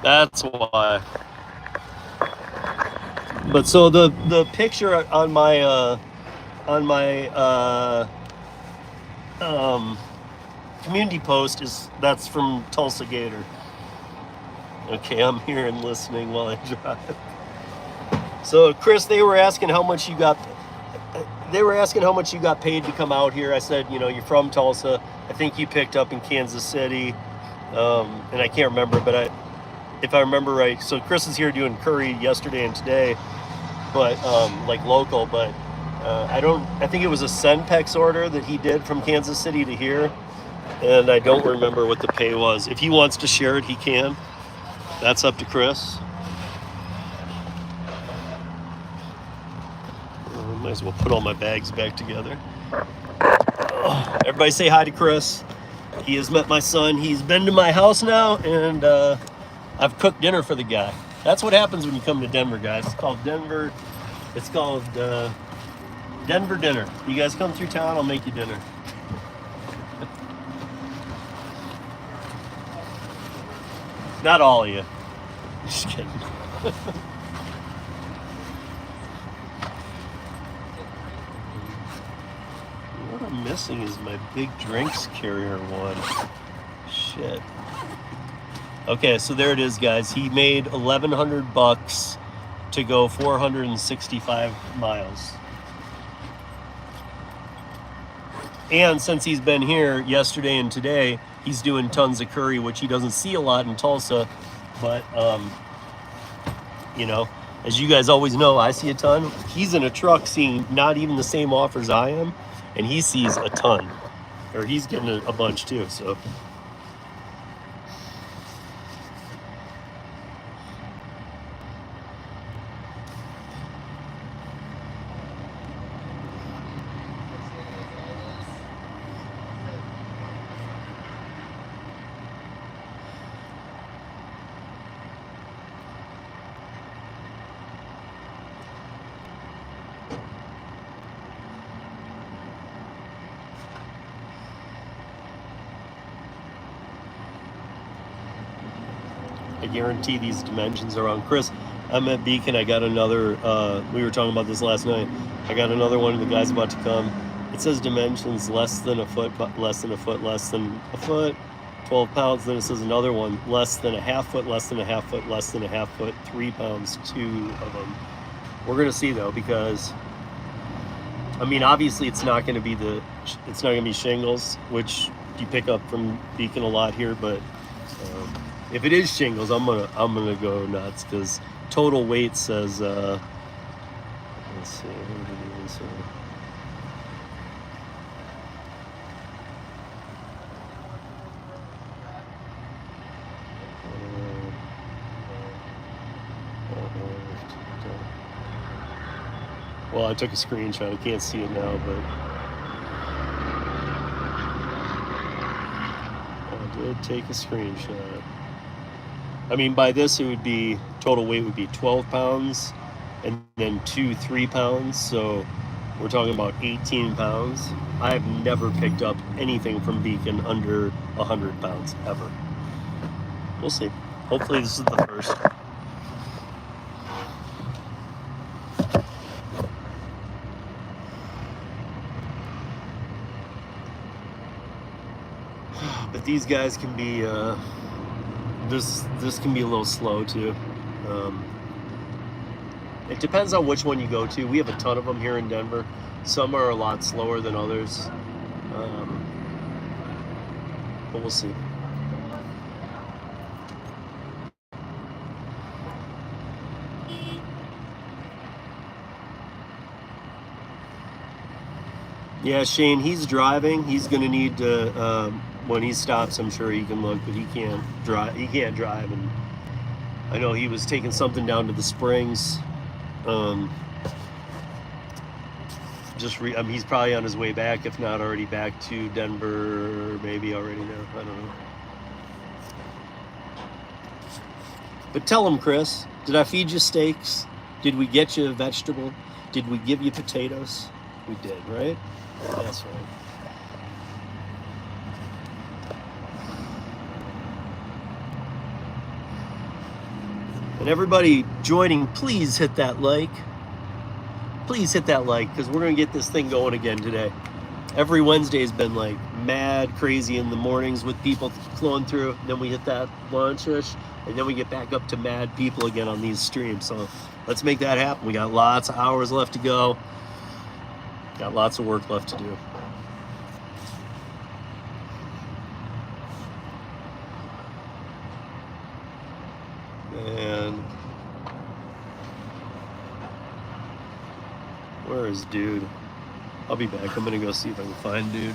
That's why. But so the picture on my community post that's from Tulsa Gator. Okay, I'm here and listening while I drive. So Chris, they were asking how much you got paid to come out here. I said, you're from Tulsa. I think you picked up in Kansas City, and I can't remember, but if I remember right, so Chris is here doing Curri yesterday and today, but like local, but I think it was a Senpex order that he did from Kansas City to here, and I don't remember what the pay was. If he wants to share it, he can. That's up to Chris. Might as well put all my bags back together. Everybody say hi to Chris. He has met my son. He's been to my house now, and I've cooked dinner for the guy. That's what happens when you come to Denver, guys. It's called Denver It's called Denver dinner. You guys come through town, I'll make you dinner. Not all of you. Just kidding. What I'm missing is my big drinks carrier one. Shit. Okay, so there it is, guys. He made $1,100 to go 465 miles. And since he's been here yesterday and today, he's doing tons of curry, which he doesn't see a lot in Tulsa. But, you know, as you guys always know, I see a ton. He's in a truck seeing not even the same offers I am, and he sees a ton. Or he's getting a bunch too, so. I guarantee these dimensions are on. Chris, I'm at Beacon. I got another, we were talking about this last night. I got another one, the guy's about to come. It says dimensions less than a foot, less than a foot, less than a foot, 12 pounds. Then it says another one, less than a half foot, less than a half foot, less than a half foot, 3 pounds, 2 of them. We're going to see though, because, I mean, obviously it's not going to be it's not going to be shingles, which you pick up from Beacon a lot here, but if it is shingles, I'm gonna go nuts, because total weight says let's see, what did it even say? Well, I took a screenshot. I can't see it now, but I did take a screenshot. I mean, by this, it would be, total weight would be 12 pounds and then 3 pounds. So we're talking about 18 pounds. I have never picked up anything from Beacon under 100 pounds, ever. We'll see. Hopefully this is the first. But these guys can be, this can be a little slow too. It depends on which one you go to. We have a ton of them here in Denver. Some are a lot slower than others, but we'll see. Yeah, Shane, he's driving. He's gonna need to, when he stops, I'm sure he can look, but he can't drive. He can't drive, and I know he was taking something down to the Springs. I mean, he's probably on his way back, if not already back to Denver, maybe already now. I don't know. But tell him, Chris, did I feed you steaks? Did we get you a vegetable? Did we give you potatoes? We did, right? That's right. And everybody joining, please hit that like. Please hit that like, because we're going to get this thing going again today. Every Wednesday has been like mad crazy in the mornings with people flowing through. Then we hit that launch-ish, and then we get back up to mad people again on these streams. So let's make that happen. We got lots of hours left to go. Got lots of work left to do. And where is dude? I'll be back. I'm gonna go see if I can find dude.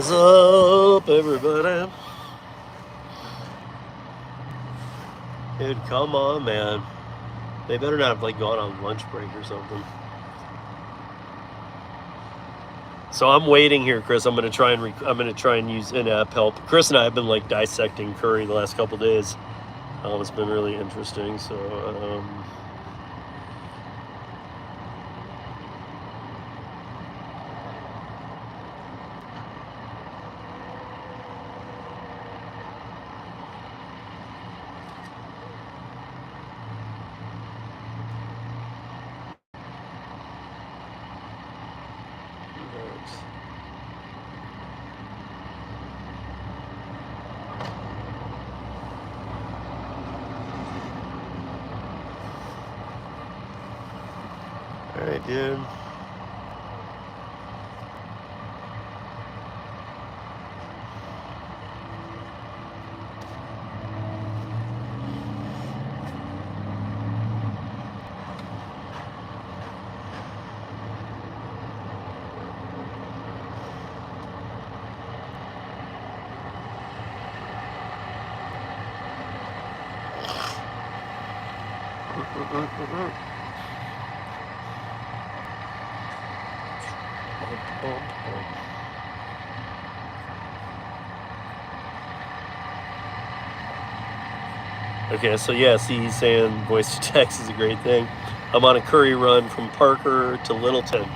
What's up, everybody? Dude, come on, man. They better not have like gone on lunch break or something. So I'm waiting here, Chris. I'm gonna try and use in-app help. Chris and I have been like dissecting Curri the last couple days. It's been really interesting. So all right, dude. Okay, so yeah, see, he's saying voice to text is a great thing. I'm on a Curri run from Parker to Littleton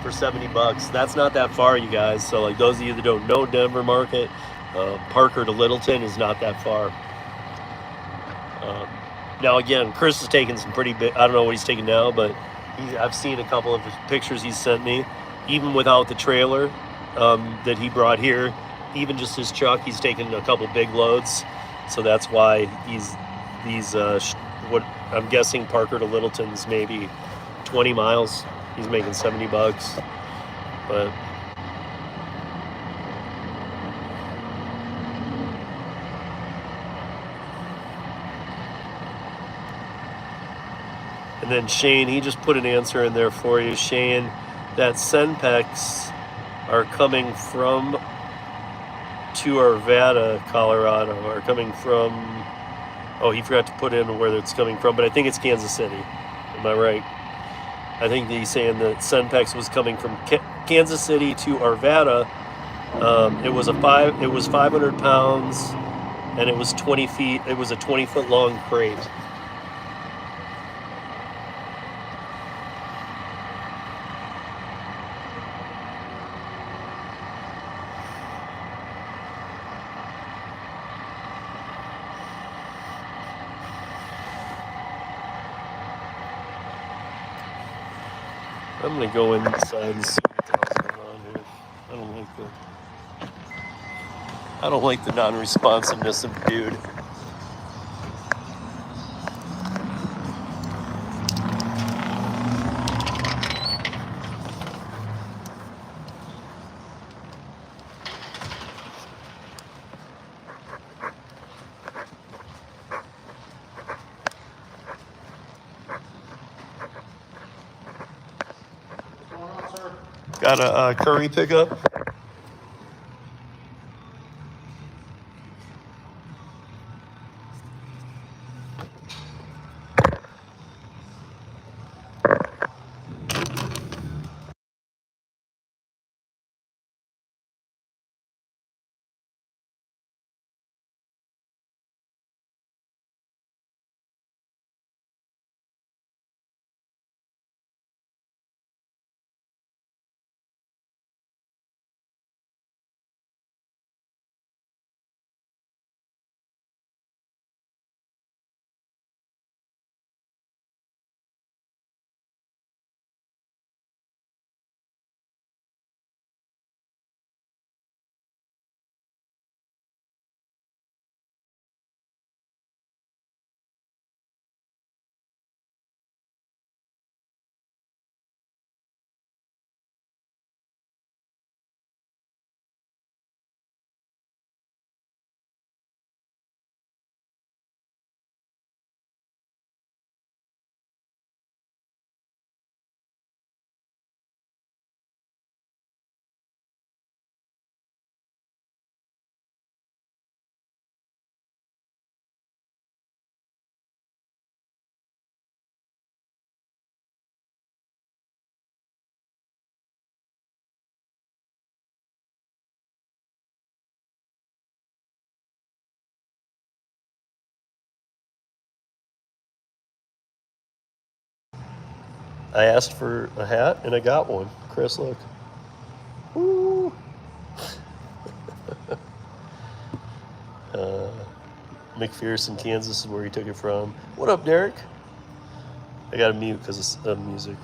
for 70 bucks. That's not that far, you guys. So like those of you that don't know Denver market, Parker to Littleton is not that far. Now again, Chris is taking some pretty big. I don't know what he's taking now, but I've seen a couple of his pictures he's sent me, even without the trailer that he brought here. Even just his truck, he's taken a couple big loads. So that's why these what I'm guessing Parker to Littleton's maybe 20 miles. He's making 70 bucks, but. And then Shane, he just put an answer in there for you, Shane, that Senpex are coming from to Arvada, Colorado, are coming from, oh, he forgot to put in where it's coming from, but I think it's Kansas City. Am I right? I think he's saying that Senpex was coming from Kansas City to Arvada. It was 500 pounds, and it was 20 feet. It was a 20-foot long crate. I'm gonna go inside and see what the hell's going on here. I don't like the non-responsiveness of dude. Got a Curri pickup. I asked for a hat and I got one. Chris, look. Woo. McPherson, Kansas is where he took it from. What up, Derek? I got to mute because of music.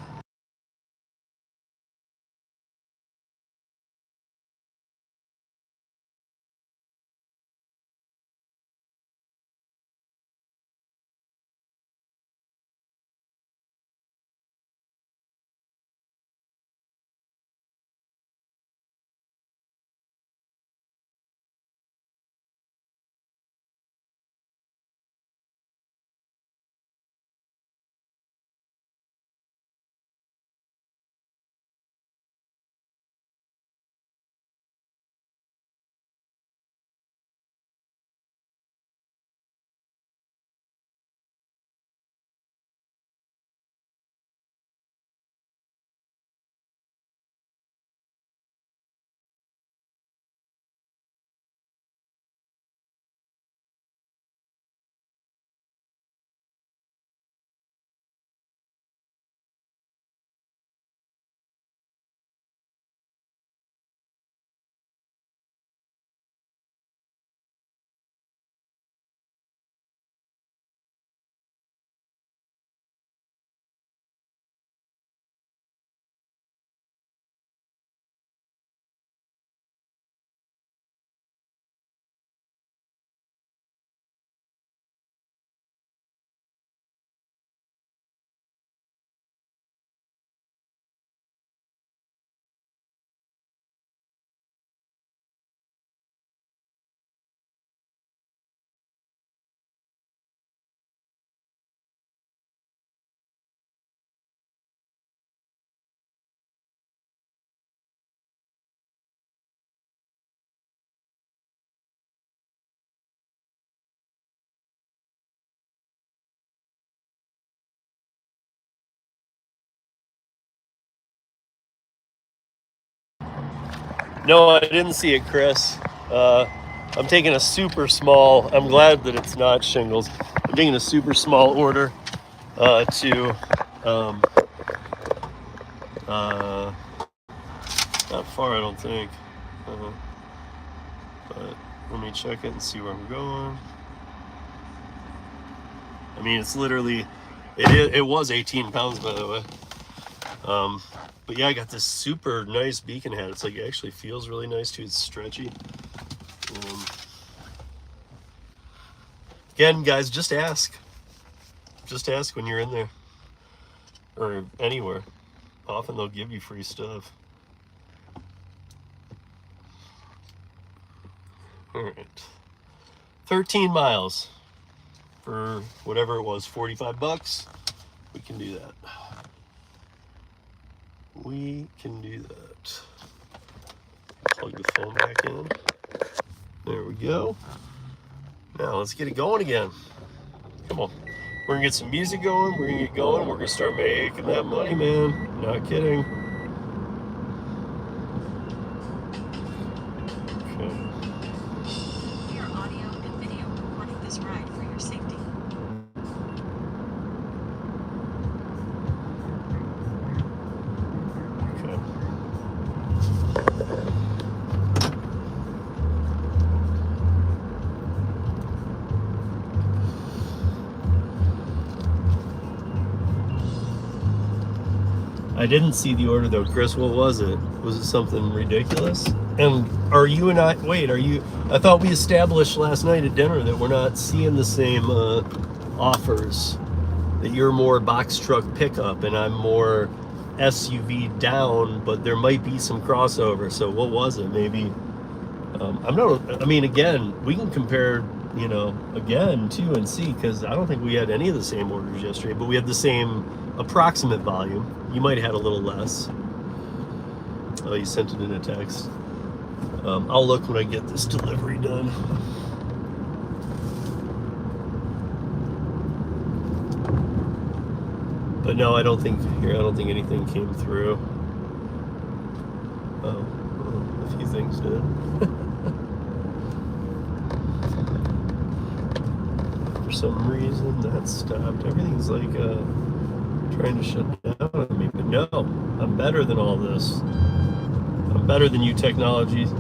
No, I didn't see it, Chris. I'm taking a super small. I'm glad that it's not shingles. I'm taking a super small order to not far, I don't think. But let me check it and see where I'm going. I mean, it's literally, it was 18 pounds, by the way. But yeah, I got this super nice beacon hat. It's like, it actually feels really nice too. It's stretchy. Again, guys, just ask. Just ask when you're in there or anywhere. Often they'll give you free stuff. All right. 13 miles for whatever it was, 45 bucks. We can do that. We can do that. Plug the phone back in. There we go. Now let's get it going again. Come on. We're gonna get some music going. We're gonna get going. We're gonna start making that money, man. Not kidding. We are audio and video recording this ride for your safety. I didn't see the order though, Chris. What was it? Was it something ridiculous? And are you and I, wait, are you, I thought we established last night at dinner that we're not seeing the same offers, that you're more box truck pickup and I'm more SUV down, but there might be some crossover. So what was it? Maybe, I'm not, I mean, again, we can compare, you know, again too and see, because I don't think we had any of the same orders yesterday, but we had the same approximate volume. You might have had a little less. Oh, you sent it in a text. I'll look when I get this delivery done. But no, I don't think anything came through. Oh, well, a few things did. For some reason that stopped. Everything's like trying to shut down. out of me, but no, I'm better than all this. I'm better than you technologies.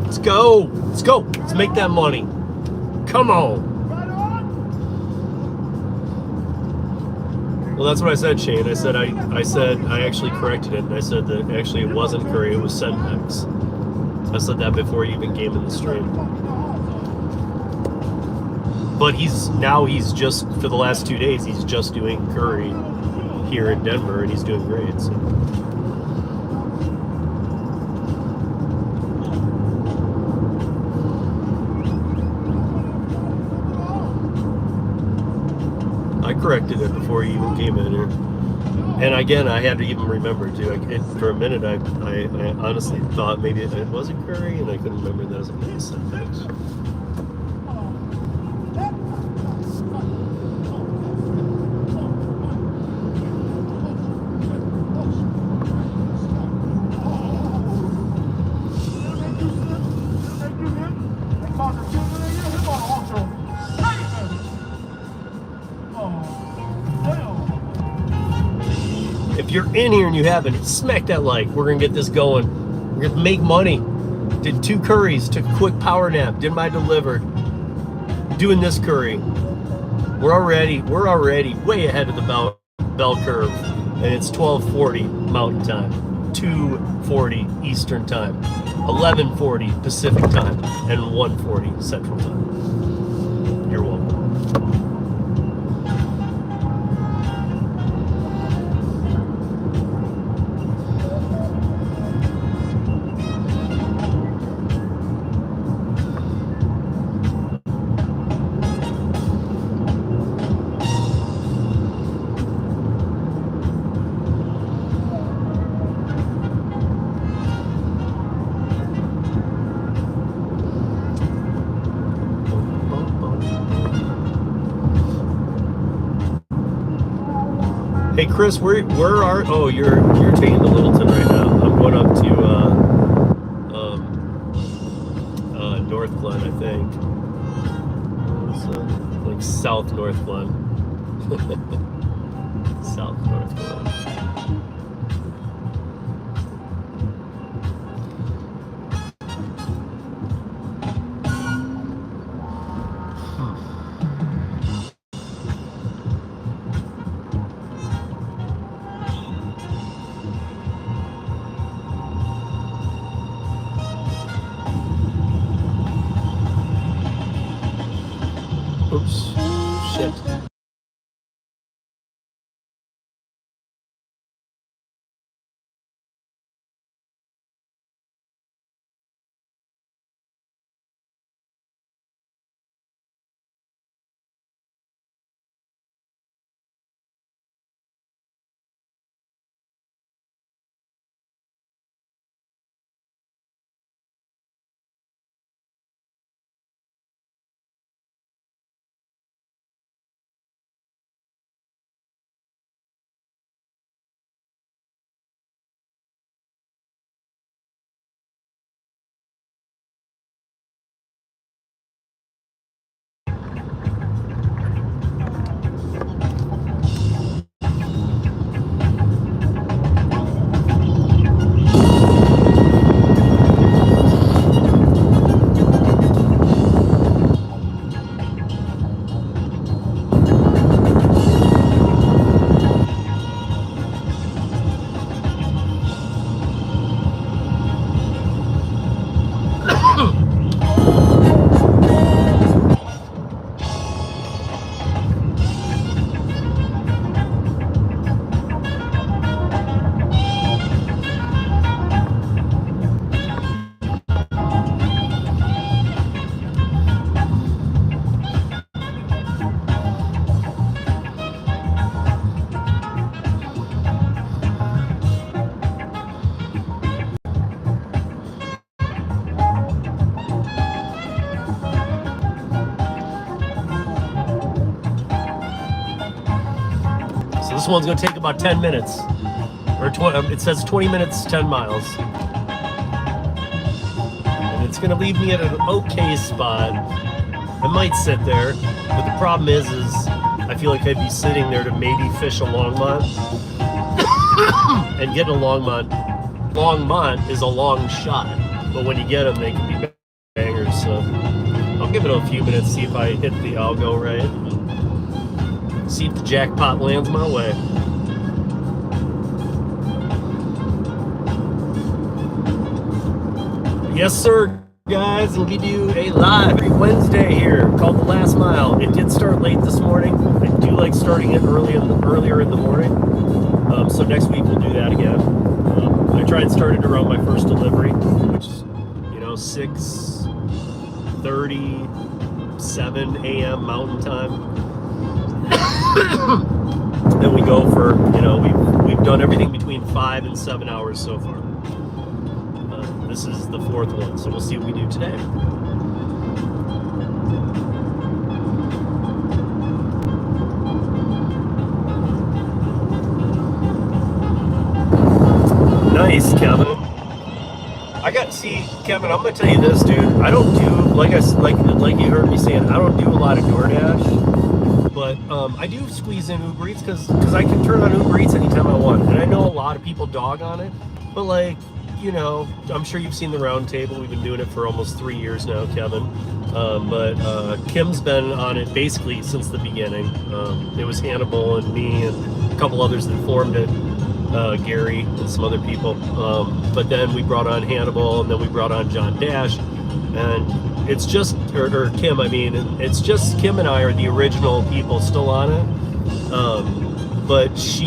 Let's go. Let's go. Let's make that money. Come on. Well, that's what I said, Shane. I said I actually corrected it, and I said that actually it wasn't Curri, it was Sentex. I said that before you even came in the stream. But he's just, for the last 2 days, he's just doing Curri here in Denver, and he's doing great. So. I corrected it before you even came in here. And again, I had to even remember too. For a minute, I honestly thought maybe it wasn't Curri, and I couldn't remember that as a Sentex. If you're in here and you haven't, smack that like. We're gonna get this going. We're gonna make money. Did 2 Curries, took a quick power nap, did my Dlivrd. Doing this Curri. We're already way ahead of the bell curve, and it's 12:40 Mountain Time, 2:40 Eastern Time, 11:40 Pacific Time, and 1:40 Central Time. You're welcome. Hey Chris, where are? Oh, you're taking to Littleton right now. I'm going up to North Glen, I think. So, like South North Glen. South North Glen. Oops. Shit. This one's gonna take about 10 minutes. Or it says 20 minutes, 10 miles. And it's gonna leave me at an okay spot. I might sit there, but the problem is I feel like I'd be sitting there to maybe fish a longmont. And getting a longmont is a long shot. But when you get them, they can be bangers. So I'll give it a few minutes, see if I hit the algo right. See if the jackpot lands my way. Yes, sir, guys. We do a live every Wednesday here called The Last Mile. It did start late this morning. I do like starting it earlier in the morning. So next week we'll do that again. I try and start it around my first delivery, which is 6:37 a.m. Mountain Time. Then we go for we've done everything between 5 and 7 hours so far. This is the fourth one, so we'll see what we do today. Nice, Kevin. Kevin, I'm gonna tell you this, dude. I don't do like you heard me saying. I don't do a lot of Doordash, but I do squeeze in Uber Eats because I can turn on Uber Eats anytime I want, and I know a lot of people dog on it, but I'm sure you've seen the round table. We've been doing it for almost 3 years now, Kevin. But Kim's been on it basically since the beginning. It was Hannibal and me and a couple others that formed it. Gary and some other people, but then we brought on Hannibal, and then we brought on John Dash, and it's just or Kim. I mean, it's just Kim and I are the original people still on it. But she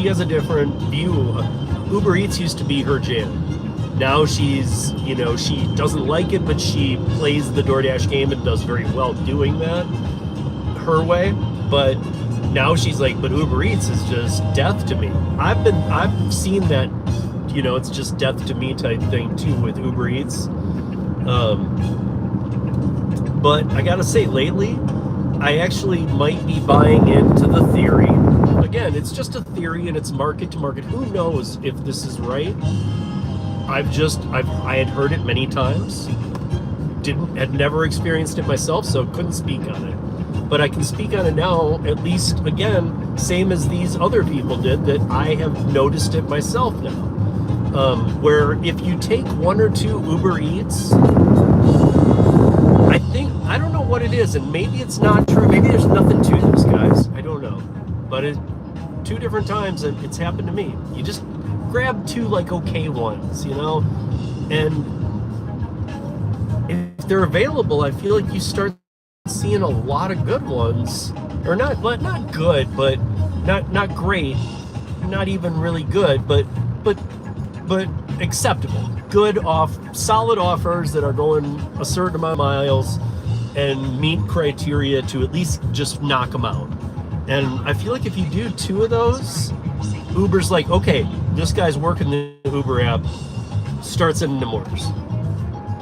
has a different view. Uber Eats used to be her jam. Now she's she doesn't like it, but she plays the Doordash game and does very well doing that her way. But now she's like, but Uber Eats is just death to me. I've seen that, it's just death to me type thing too with Uber Eats. But I gotta say, lately, I actually might be buying into the theory. Again, it's just a theory and it's market to market. Who knows if this is right? I had heard it many times. Had never experienced it myself, so couldn't speak on it. But I can speak on it now, at least, again, same as these other people did, that I have noticed it myself now. Where if you take one or two Uber Eats, I don't know what it is, and maybe it's not true. Maybe there's nothing to this, guys. I don't know. But 2 different times it's happened to me. You just grab 2 okay ones, and if they're available, I feel like you start seeing a lot of good ones, or not good, but not great, not even really good, but acceptable, solid offers that are going a certain amount of miles and meet criteria to at least just knock them out. And I feel like if you do 2 of those, Uber's like, okay, this guy's working the Uber app, start sending them orders.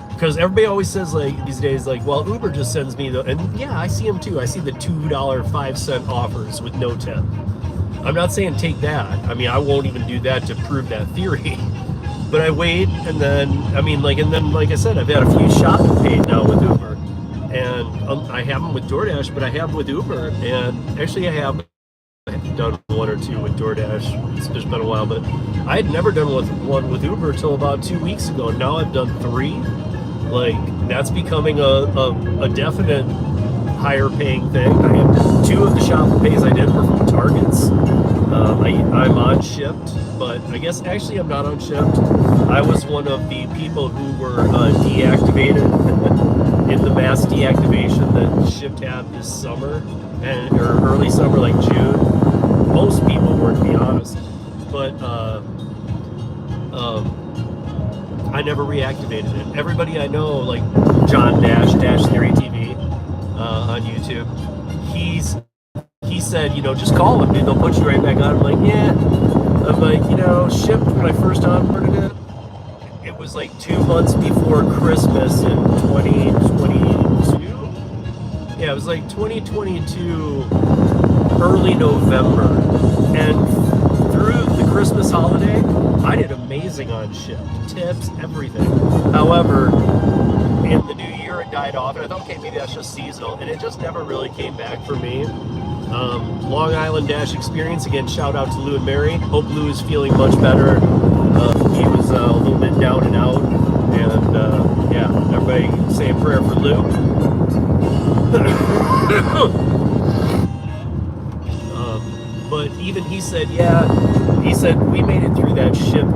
Because everybody always says these days, well, Uber just sends me and yeah, I see them too. I see the $2.05 offers with no tip. I'm not saying take that. I mean, I won't even do that to prove that theory. But I wait, and then like I said, I've had a few shopping paid now with Uber, and I have them with Doordash, but I have them with Uber, and actually I have done 1 or 2 with Doordash. It's just been a while, but I had never done one with Uber until about 2 weeks ago. Now I've done 3. That's becoming a definite higher paying thing. I have 2 of the shopping pays I did were from Targets. I'm on Shipped, but I guess actually I'm not on Shipped. I was one of the people who were deactivated in the mass deactivation that Shipped had this summer, or early summer, like June. Most people were, to be honest, but I never reactivated it. Everybody I know, like John Dash Theory TV on YouTube, he said, just call them, dude. They'll put you right back on. I'm like, yeah. I'm like, Shipped, when I first onboarded it, it was like 2 months before Christmas in 2022. Yeah, it was like 2022. early November, and through the Christmas holiday, I did amazing on shift, tips, everything. However, in the new year it died off, and I thought, okay, maybe that's just seasonal, and it just never really came back for me. Long Island Dash experience, again, shout out to Lou and Mary. Hope Lou is feeling much better. He was a little bit down and out, and yeah, everybody say a prayer for Lou. But even he said, yeah, he said, we made it through that shift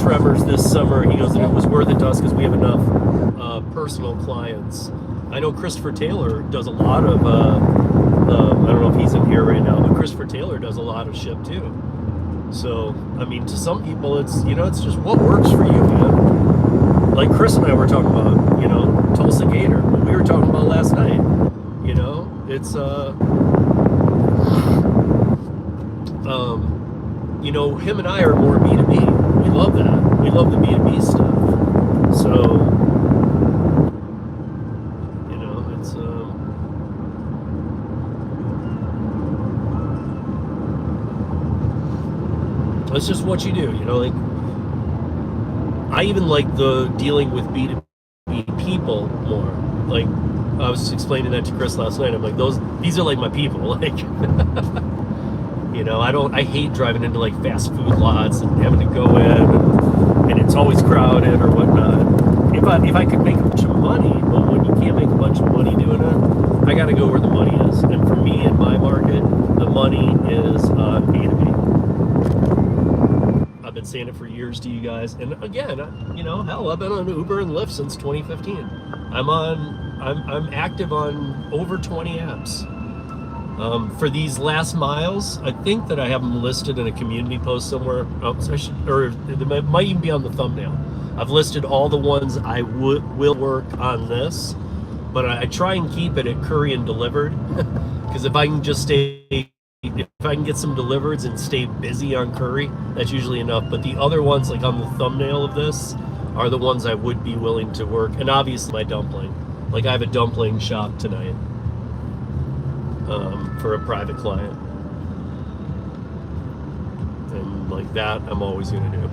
tremors this summer. He goes, and it was worth it to us because we have enough personal clients. I know Christopher Taylor does a lot of, I don't know if he's in here right now, but Christopher Taylor does a lot of shift too. So, I mean, to some people, it's, you know, it's just what works for you, man. Like Chris and I were talking about, you know, Tulsa Gator, what we were talking about last night. You know, it's, you know, him and I are more B2B. We love that. We love the B2B stuff. So, you know, it's just what you do, you know, like, I even like the dealing with B2B people more. Like, I was explaining that to Chris last night. I'm like, these are like my people, like, you know, I hate driving into like fast food lots and having to go in and it's always crowded or whatnot. If I could make a bunch of money, but when you can't make a bunch of money doing it, I got to go where the money is. And for me in my market, the money is B2B. I've been saying it for years to you guys, and again, you know, hell, I've been on Uber and Lyft since 2015. I'm active on over 20 apps. For these last miles, I think that I have them listed in a community post somewhere. So or it might even be on the thumbnail. I've listed all the ones I will work on this, but I try and keep it at Curri and Dlivrd, because if I can just if I can get some Dlivrds and stay busy on Curri, that's usually enough. But the other ones, like on the thumbnail of this, are the ones I would be willing to work. And obviously my dumpling. Like I have a dumpling shop tonight for a private client. And like that, I'm always going to do.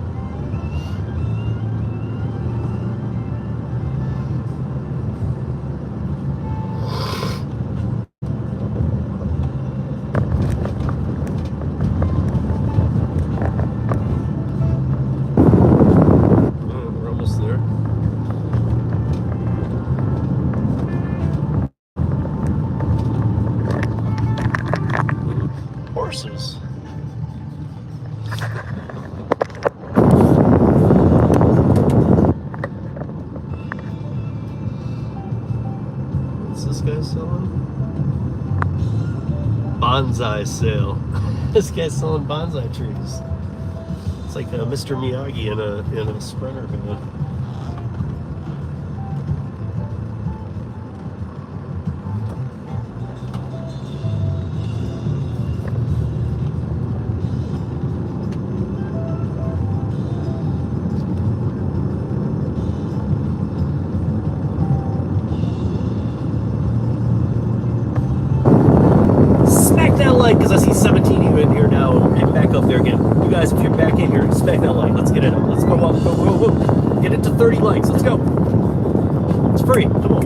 Horses. What's this guy selling? Bonsai sale. This guy's selling bonsai trees. It's like Mr. Miyagi in a sprinter van. Because I see 17 of you in here now and back up there again. You guys, if you're back in here, smack that like. Let's get it up. Let's go up. Go. Get it to 30 likes. Let's go. It's free. Come on.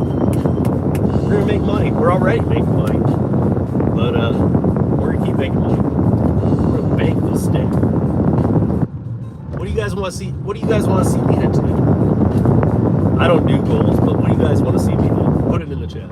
We're going to make money. We're already making money. But we're going to keep making money. We're going to bank this day. What do you guys want to see? What do you guys want to see me hit today? I don't do goals, but what do you guys want to see me hit? Put it in the chat.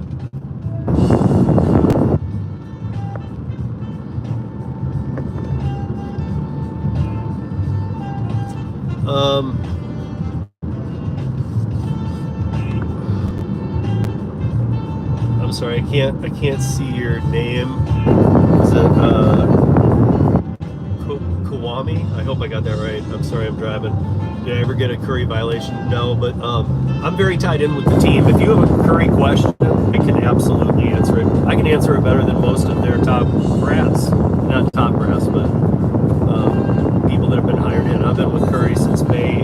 I'm sorry, I can't see your name. Is it Kawami? I hope I got that right. I'm sorry, I'm driving. Did I ever get a Curri violation? No, but I'm very tied in with the team. If you have a Curri question, I can absolutely answer it. I can answer it better than most of their top brass. Not top brass, but people that have been hired in. I've been with Curri since May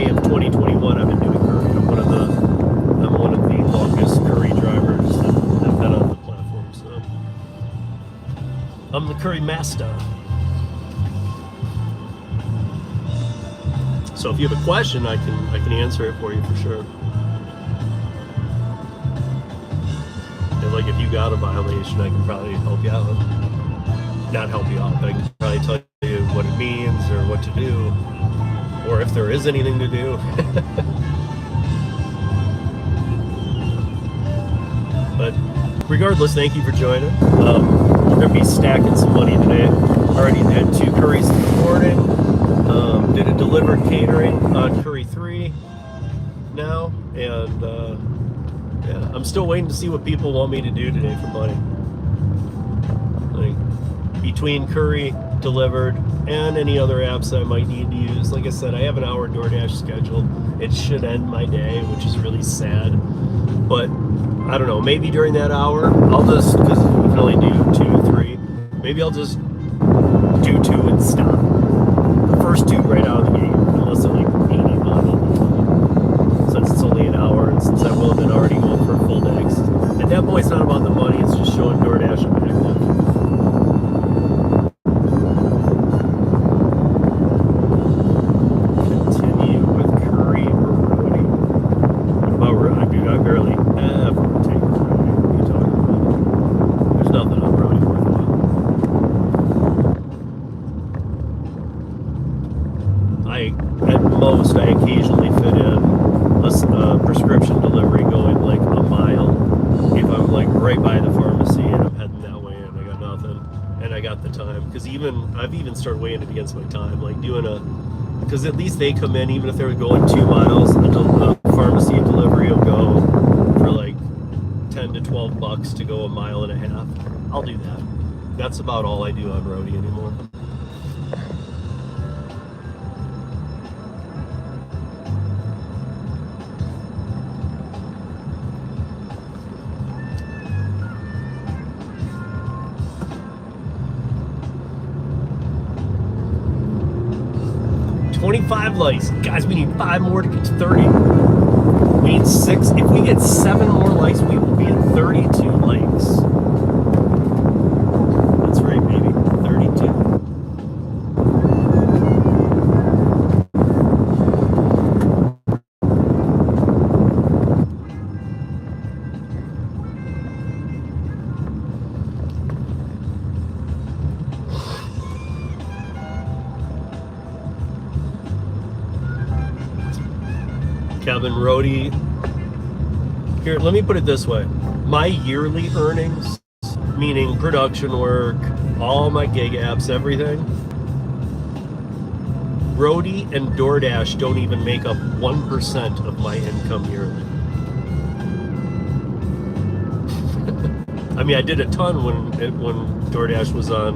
of 2021. I've been doing Curri. I'm one of the longest Curri drivers that have been on I'm the Curri master. So if you have a question, I can answer it for you for sure. And like if you got a violation, I can probably help you out. Not help you out, but I can probably tell you what it means or what to do, or if there is anything to do. But regardless, thank you for joining. We're gonna be stacking some money today. Already had 2 curries this morning. Did a delivered catering on Curri 3 now, and yeah, I'm still waiting to see what people want me to do today for money. Like between Curri, Dlivrd, and any other apps I might need to use. Like I said, I have an hour Doordash scheduled. It should end my day, which is really sad. But I don't know, maybe during that hour, I'll just, because we can only do 2, 3, maybe I'll just do 2 and stop. The first 2 right out of the gate, unless they're like 80 on since it's only an hour, and since I will have been already going for a full day. At that point, it's not about the money, it's just showing Doordash I'm active. Continue with Curri or Rodeo. What about Rodeo? Dude, I barely ever take Rodeo. What are you talking about? There's nothing on Rodeo worthwhile. At most, I occasionally fit in a prescription delivery going like a mile. If I'm like right by the pharmacy and I'm heading that way and I got nothing and I got the time, because I've even started weighing it against my time, like doing because at least they come in, even if they're going 2 miles, the pharmacy delivery will go for like 10 to 12 bucks to go a mile and a half. I'll do that. That's about all I do on Rodeo anymore. 25 likes. Guys, we need 5 more to get to 30. We need 6. If we get 7 more likes, we will be at 32 likes. That's right, baby. 32. Kevin Rody. Here, let me put it this way. My yearly earnings, meaning production work, all my gig apps, everything, Rody and Doordash don't even make up 1% of my income yearly. I mean, I did a ton when Doordash was on,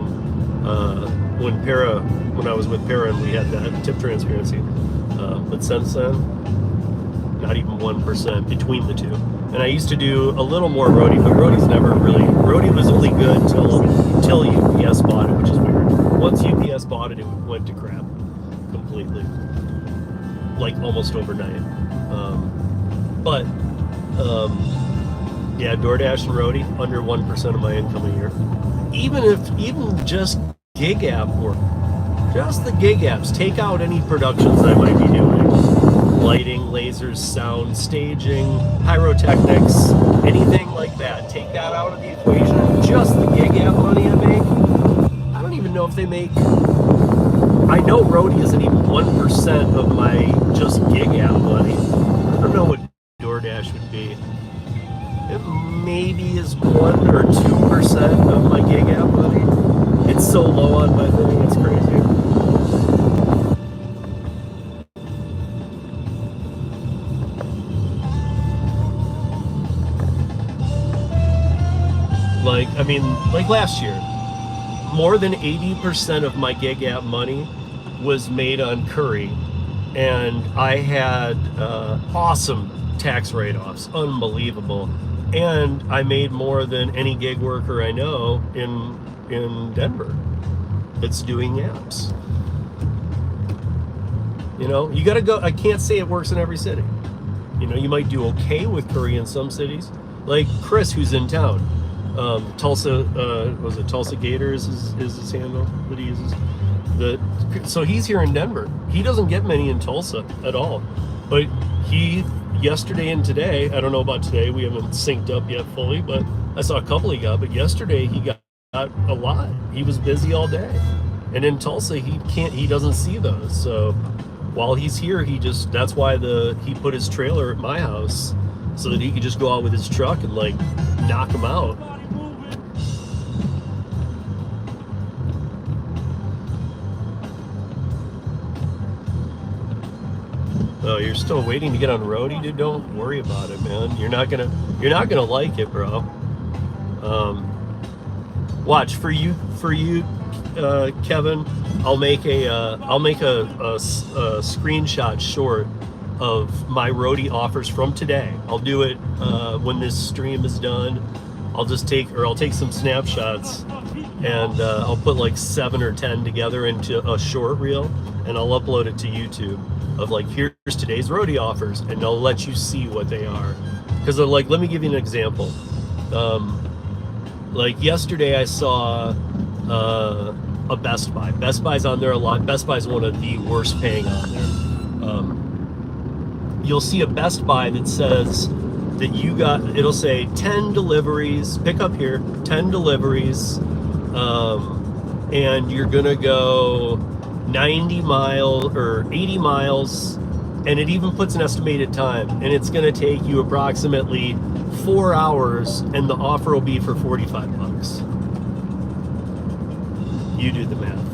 when I was with Para and we had that tip transparency. But since then, not even 1% between the two. And I used to do a little more Rody, but Rody's never really, Rody was only good till UPS bought it, which is weird. Once UPS bought it, it went to crap completely, like almost overnight. Yeah, Doordash and Rody, under 1% of my income a year. Even just gig app work, just the gig apps, take out any productions I might be doing. Lighting, lasers, sound, staging, pyrotechnics, anything like that. Take that out of the equation. Just the gig app money I make. I don't even know if they make. I know Rody isn't even 1% of my just gig app money. I don't know what Doordash would be. It maybe is 1 or 2% of my gig app money. It's so low on my thing, it's crazy. Like last year, more than 80% of my gig app money was made on Curri, and I had awesome tax write-offs, unbelievable, and I made more than any gig worker I know in Denver that's doing apps. You know, you gotta go. I can't say it works in every city. You know, you might do okay with Curri in some cities, like Chris, who's in town. Tulsa, was it Tulsa Gator is his handle that he uses. So he's here in Denver. He doesn't get many in Tulsa at all, but he yesterday and today, I don't know about today, we haven't synced up yet fully, but I saw a couple he got, but yesterday he got a lot. He was busy all day, and in Tulsa he doesn't see those. So while he's here, that's why he put his trailer at my house so that he could just go out with his truck and like knock them out. Oh, you're still waiting to get on roadie, dude? Don't worry about it, man. You're not gonna like it, bro. Watch for you, Kevin. I'll make a screenshot short of my roadie offers from today. I'll do it when this stream is done. I'll take some snapshots and I'll put like 7 or 10 together into a short reel, and I'll upload it to YouTube of like, here's today's roadie offers, and I'll let you see what they are. Because like, let me give you an example. Like yesterday I saw a Best Buy. Best Buy's on there a lot. Best Buy's one of the worst paying on there. You'll see a Best Buy that says that it'll say 10 deliveries, pick up here, 10 deliveries, and you're gonna go 90 miles or 80 miles, and it even puts an estimated time, and it's going to take you approximately 4 hours, and the offer will be for 45 bucks. You do the math.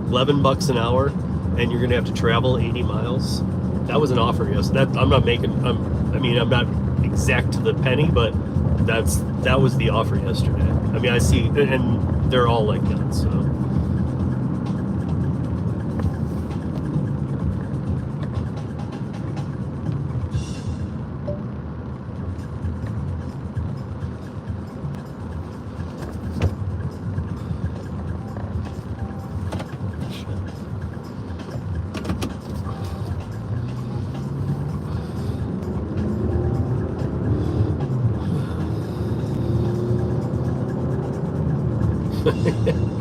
11 bucks an hour, and you're going to have to travel 80 miles. That was an offer, yes. I'm not exact to the penny, but that was the offer yesterday. I mean, I see, and they're all like that, so.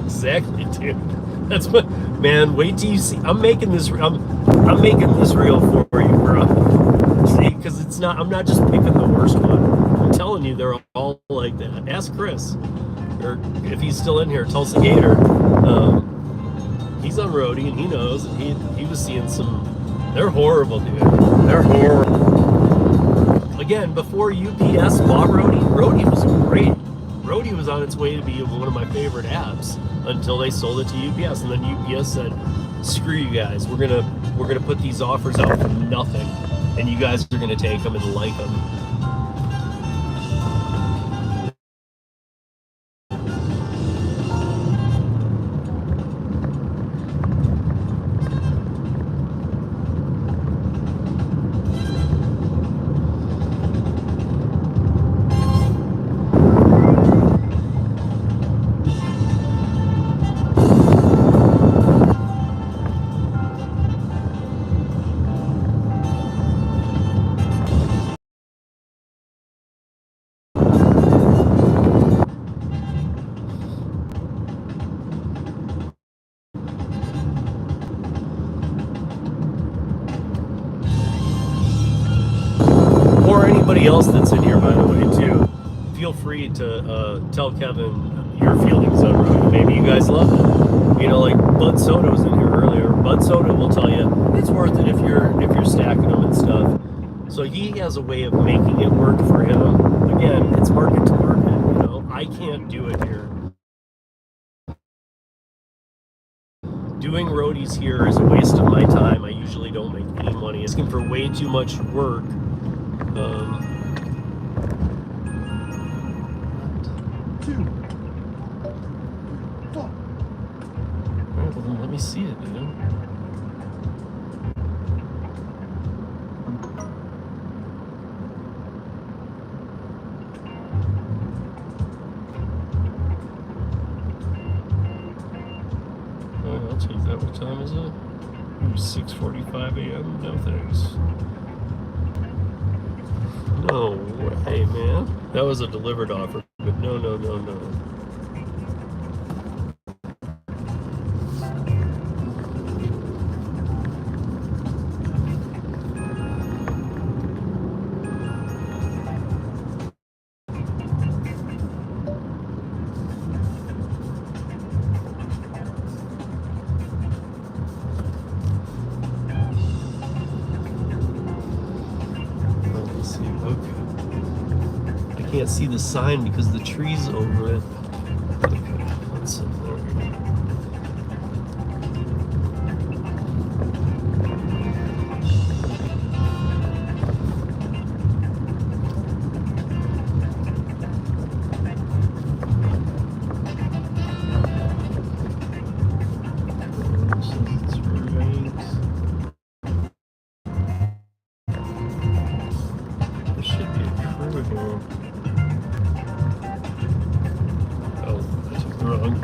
Exactly, dude. That's what, man. Wait till you see. I'm making this real for you, bro. See, because it's not. I'm not just picking the worst one. I'm telling you, they're all like that. Ask Chris, or if he's still in here, Tulsa Gator. He's on roadie and he knows. And he was seeing some. They're horrible, dude. They're horrible. Again, before UPS bought roadie was great. Rodeo was on its way to be one of my favorite apps until they sold it to UPS, and then UPS said, "Screw you guys. We're gonna put these offers out for nothing, and you guys are gonna take them and like them." Or anybody else that's in here, by the way, too. Feel free to tell Kevin your feelings on Rodeo. Maybe you guys love it. You know, like Bud Soda was in here earlier. Bud Soda will tell you it's worth it if you're stacking them and stuff. So he has a way of making it work for him. Again, it's market to market. You know, I can't do it here. Doing roadies here is a waste of my time. I usually don't make any money. Asking for way too much work. Alright, well then let me see it, dude. I'll take that. What time is it? 6:45 a.m. No thanks. No way, man. That was a Dlivrd offer. But no, no, no, no. Let me see. Okay. I can't see the sign because the tree's over it. Okay, let's see. There we go. It's right. There should be a crew here. Oh, I took the wrong.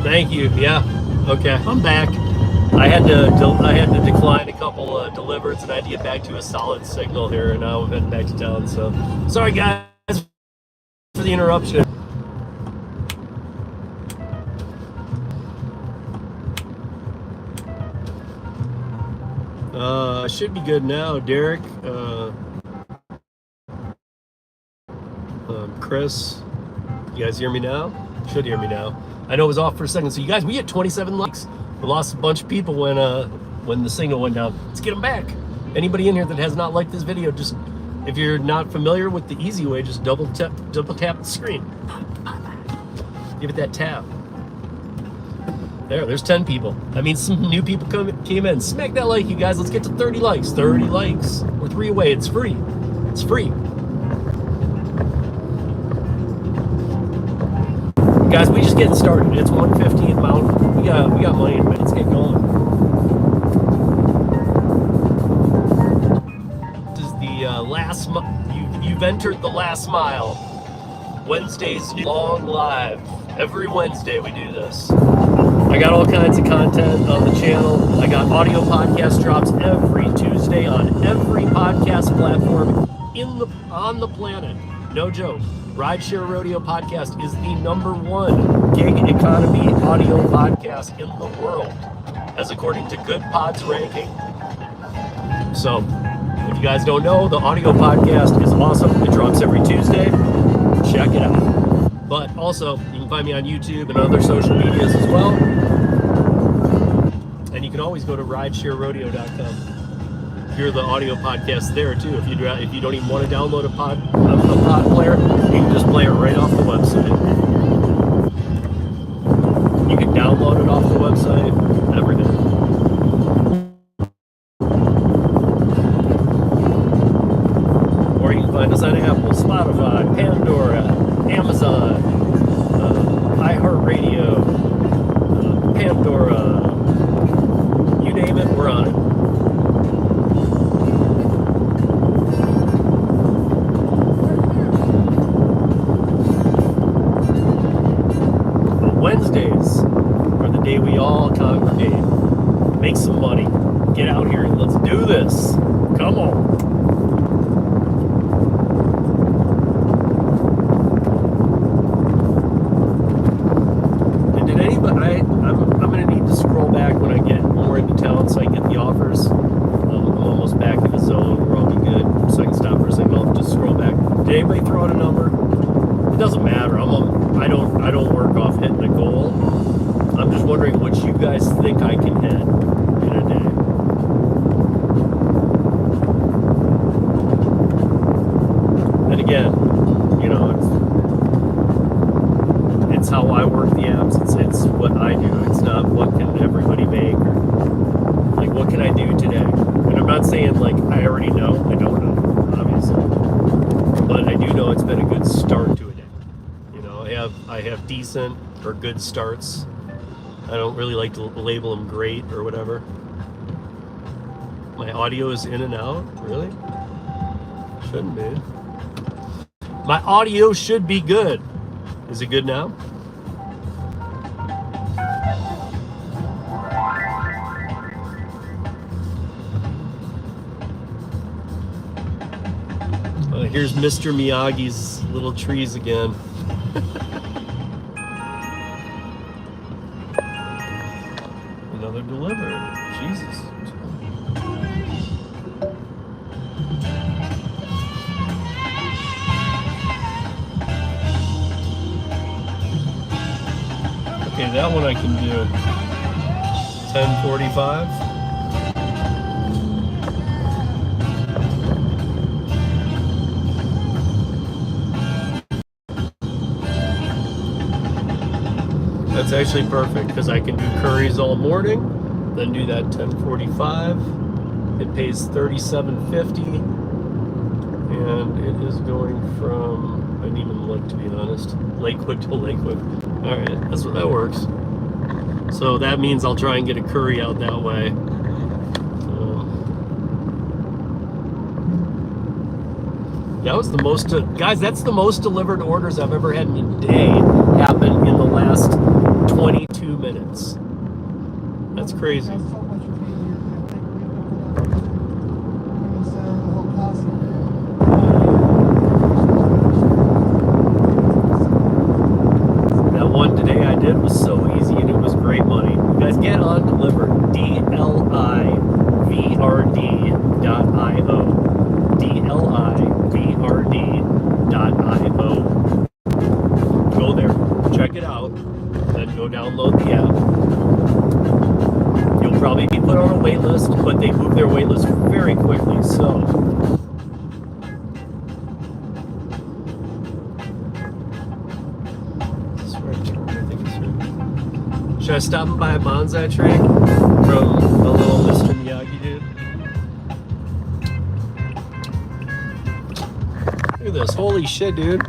Thank you. Yeah. Okay, I'm back. I had to decline a couple Dlivrds, and I had to get back to a solid signal here, and now I'm heading back to town. So sorry guys for the interruption. Should be good now, Derek. Chris, you guys hear me now? Should hear me now. I know it was off for a second. So you guys, we had 27 likes. We lost a bunch of people when the signal went down. Let's get them back. Anybody in here that has not liked this video, just if you're not familiar with the easy way, just double tap the screen. Give it that tap. There's 10 people. That means some new people came in. Smack that like, you guys. Let's get to 30 likes. 30 likes. We're 3 away. It's free. It's free. Guys, we just getting started. It's 1:15 Mountain. We got money in a minute. Let's get going. This is the last. You've entered the last mile. Wednesdays long live. Every Wednesday we do this. I got all kinds of content on the channel. I got audio podcast drops every Tuesday on every podcast platform on the planet. No joke. Rideshare Rodeo podcast is the #1 gig economy audio podcast in the world, as according to Good Pod's ranking. So, if you guys don't know, the audio podcast is awesome. It drops every Tuesday. Check it out. But also, you can find me on YouTube and other social medias as well. And you can always go to ridesharerodeo.com. Hear the audio podcast there too. If you don't even want to download a pod player, you can just play it right off the website. You can download it off the website. Everything. Or you can find us on Apple, Spotify, Pandora, Amazon, iHeartRadio, Pandora. You name it, we're on it. Wednesdays are the day we all congregate, make some money, get out here and let's do this. Come on. And did anybody? I'm gonna need to scroll back when I get more into town so I can get the offers. I'm almost back in the zone where I'll be good, so I can stop for a second. I'll just scroll back. Did anybody throw out a number? It doesn't matter. I don't work off hitting a goal. I'm just wondering what you guys think I can hit in a day. And again, you know, it's how I work the apps. It's what I do. It's not what can everybody make or like what can I do today. And I'm not saying like I already know. I don't know, obviously, but I do know it's been a good start to it. I have decent or good starts. I don't really like to label them great or whatever. My audio is in and out, really? Shouldn't be. My audio should be good. Is it good now? Here's Mr. Miyagi's little trees again. Another Dlivrd. Jesus. Okay, that one I can do. 10:45. That's actually perfect because I can do curries all morning, then do that 10:45. It pays $37.50, and it is going from, I didn't even look to be honest, Lakewood to Lakewood. All right, that works. So that means I'll try and get a curry out that way. That was the most, guys, that's the most Dlivrd orders I've ever had in a day happen in the last 22 minutes. crazy. That one today I did was so easy and it was great money. You guys get on Dlivrd, DLIVRD.io. DLIVRD.io. Go there, check it out, then go download the app. You'll probably be put on a wait list, but they move their wait list very quickly, so. Should I stop and buy a bonsai tree from the little Mr. Miyagi dude? Look at this, holy shit, dude.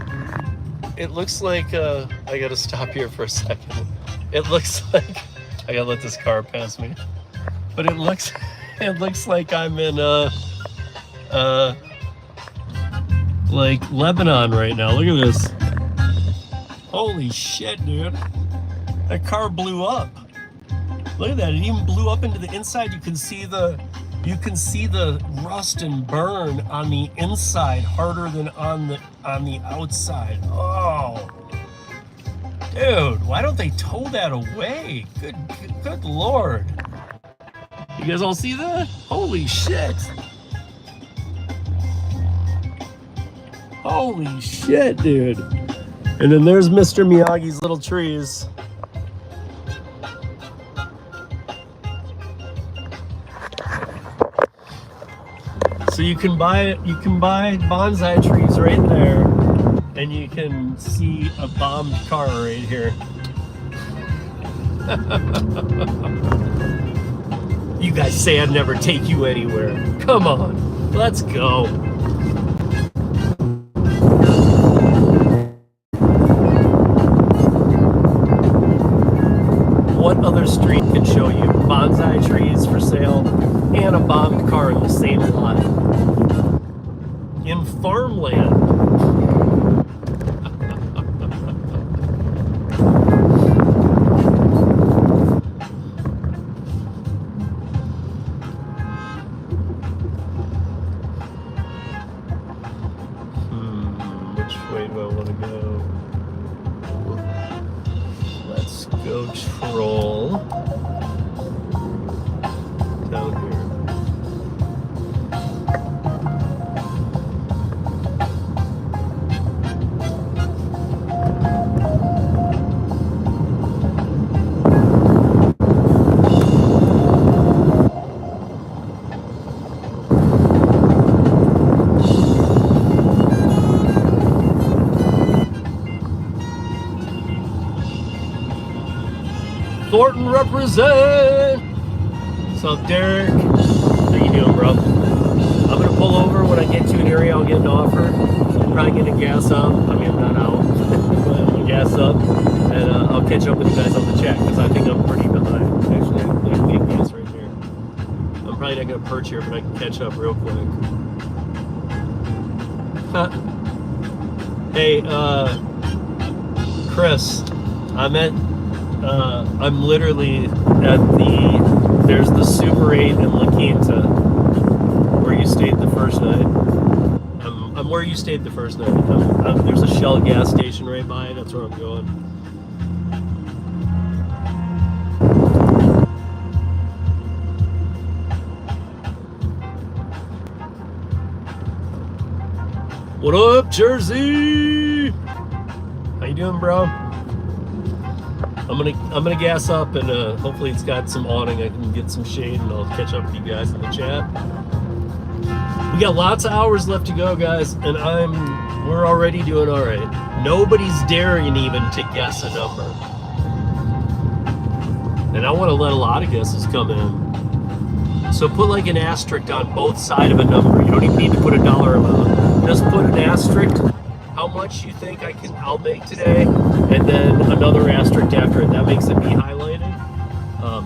It looks like, I gotta stop here for a second. It looks like, I gotta let this car pass me. But it looks like I'm in, like Lebanon right now. Look at this. Holy shit, dude. That car blew up. Look at that, it even blew up into the inside. You can see the rust and burn on the inside harder than on the outside. Oh, dude, why don't they tow that away? Good Lord. You guys all see that? Holy shit. Holy shit, dude. And then there's Mr. Miyagi's little trees. So you can buy bonsai trees right there, and you can see a bombed car right here. You guys say I'd never take you anywhere. Come on, let's go. What other street can show you bonsai trees for sale and a bombed car in the same lot? In farmland. Which way do I want to go? Let's go troll down here. Thornton represent. What's up, Derek? How you doing, bro? I'm gonna pull over when I get to an area. I'll get an offer. I'm probably gonna gas up. I mean, I'm not out, but I'm gonna gas up, and I'll catch up with you guys on the chat because I think I'm pretty behind. Actually, I can make gas right here. I'm probably not gonna perch here, but I can catch up real quick. Hey, Chris, I'm literally at there's the Super 8 in La Quinta, where you stayed the first night. I'm where you stayed the first night. There's a Shell gas station right by, that's where I'm going. What up, Jersey? How you doing, bro? I'm gonna gas up, and hopefully it's got some awning. I can get some shade, and I'll catch up with you guys in the chat. We got lots of hours left to go, guys, and we're already doing all right. Nobody's daring even to guess a number, and I want to let a lot of guesses come in. So put like an asterisk on both sides of a number. You don't even need to put a dollar amount. Just put an asterisk. How much you think I'll make today, and then another asterisk after it. That makes it be highlighted.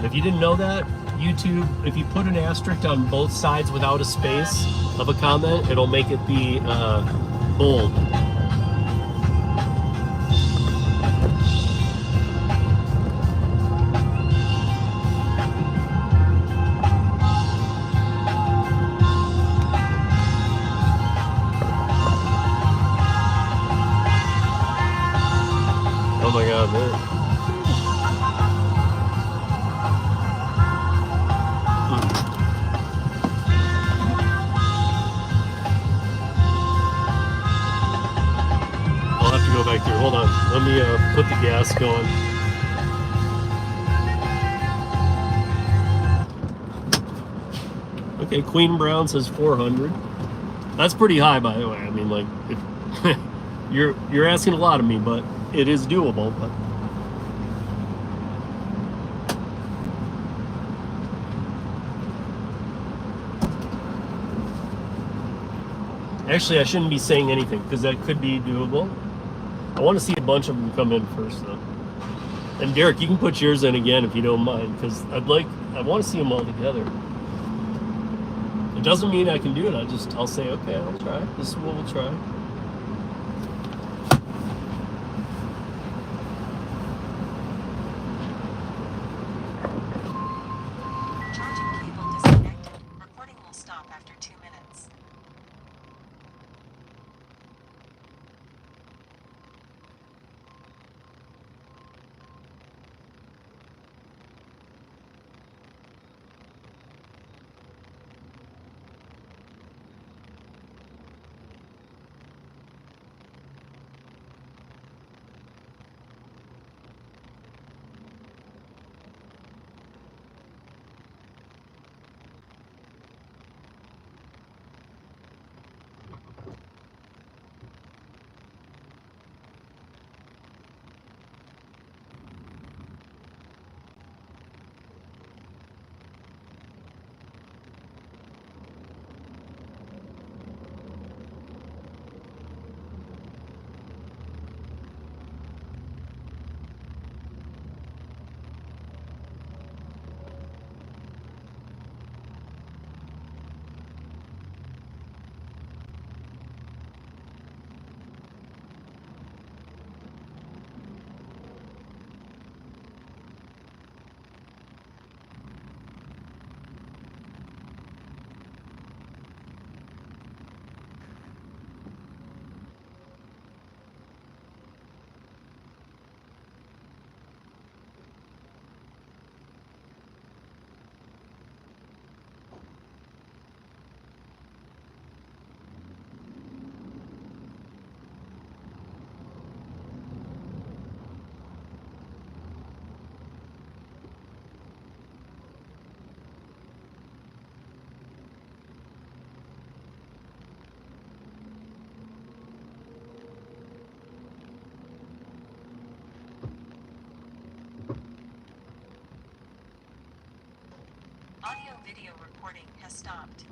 If you didn't know that, YouTube, if you put an asterisk on both sides without a space of a comment, it'll make it be bold. Oh my god, man. I'll have to go back through. Hold on. Let me put the gas going. Okay, Queen Brown says 400. That's pretty high, by the way. I mean, like, you're asking a lot of me, but it is doable. But actually, I shouldn't be saying anything because that could be doable. I want to see a bunch of them come in first, though. And Derek, you can put yours in again if you don't mind, because I want to see them all together. It doesn't mean I can do it. I'll say, okay, I'll try. This is what we'll try. Charging cable disconnected. Recording will stop after 2 minutes. Audio-video recording has stopped.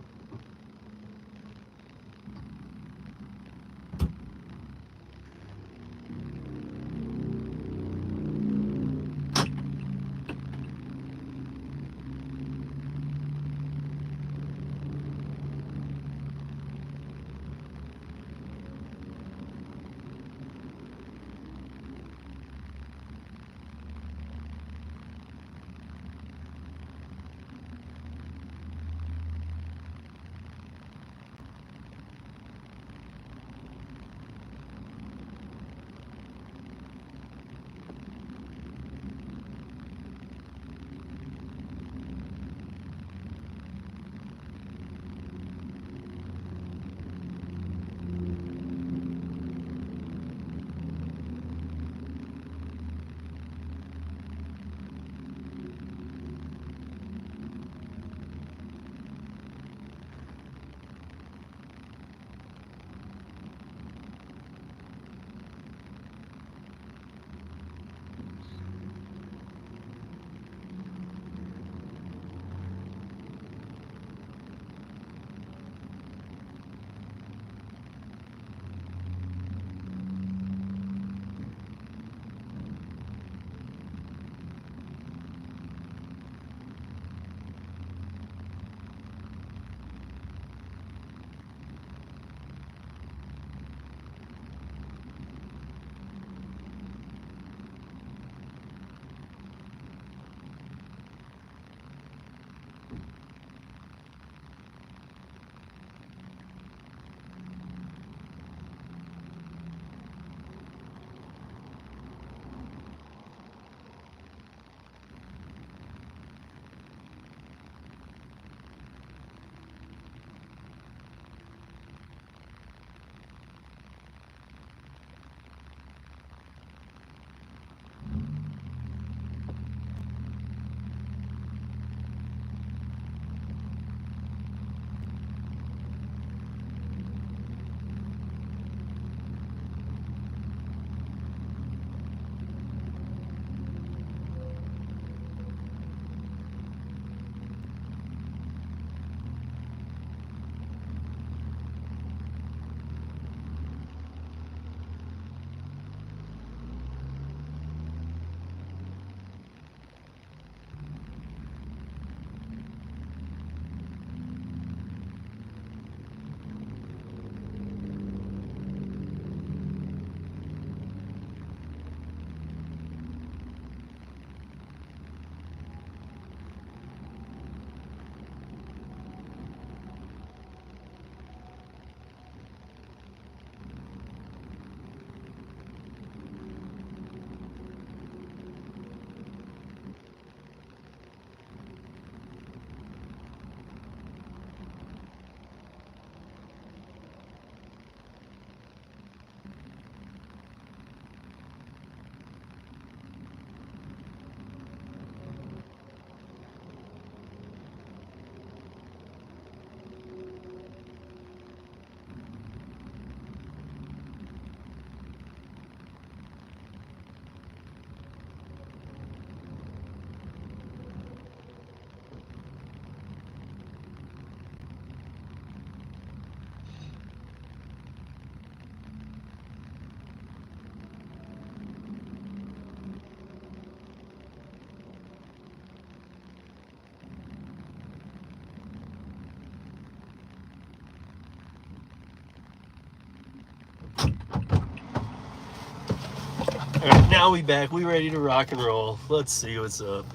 Now we back. We ready to rock and roll. Let's see what's up.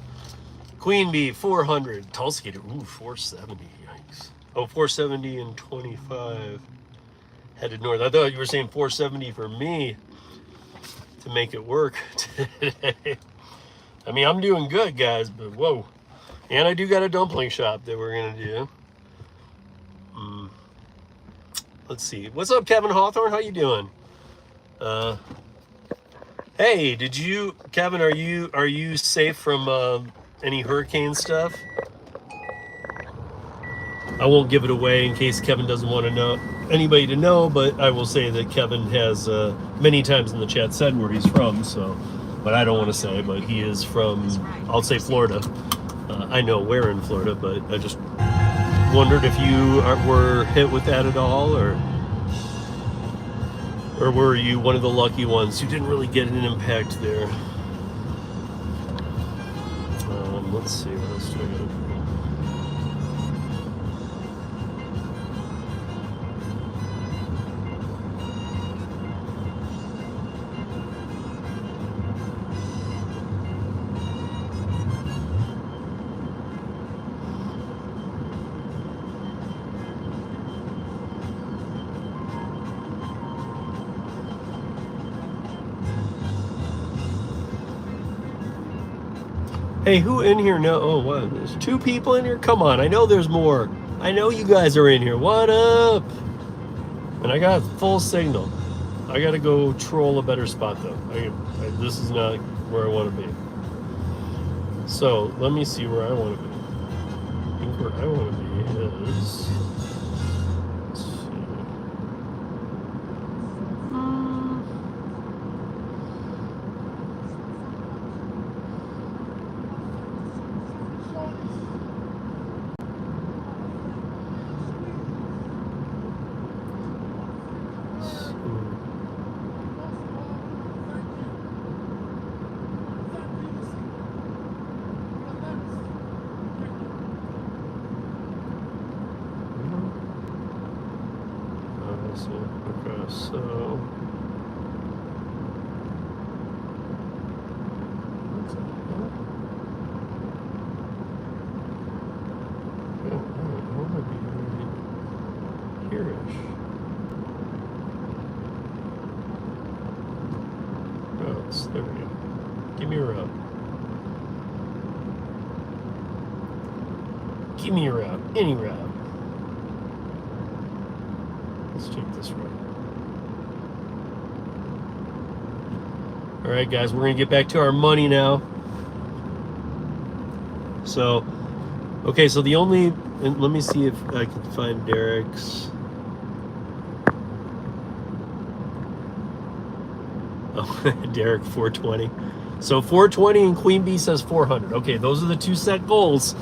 Queen Bee 400. Tulsa Gator. Ooh, 470. Yikes. Oh, 470 and 25. Headed north. I thought you were saying 470 for me to make it work today. I mean, I'm doing good, guys, but whoa. And I do got a dumpling shop that we're going to do. Let's see. What's up, Kevin Hawthorne? How you doing? Hey, Kevin, are you safe from any hurricane stuff? I won't give it away in case Kevin doesn't want to know anybody to know, but I will say that Kevin has many times in the chat said where he's from, so, but I don't want to say, but he is from, I'll say Florida. I know where in Florida, but I just wondered if you were hit with that at all, or were you one of the lucky ones who didn't really get an impact there? Let's see, what else do I got to do? Hey, who in here know? Oh, what? There's 2 people in here? Come on, I know there's more. I know you guys are in here. What up? And I got full signal. I got to go troll a better spot, though. This is not where I want to be. So, let me see where I want to be. I think where I want to be is... Let's see. Okay, so... What's that? I want to be right here-ish. Oh, there we go. Give me a route. Give me a route. Any route. Let's take this route. All right, guys, we're gonna get back to our money now. So, okay, so the only, and let me see if I can find Derek's. Oh, Derek 420. So 420 and Queen Bee says 400. Okay, those are the 2 set goals.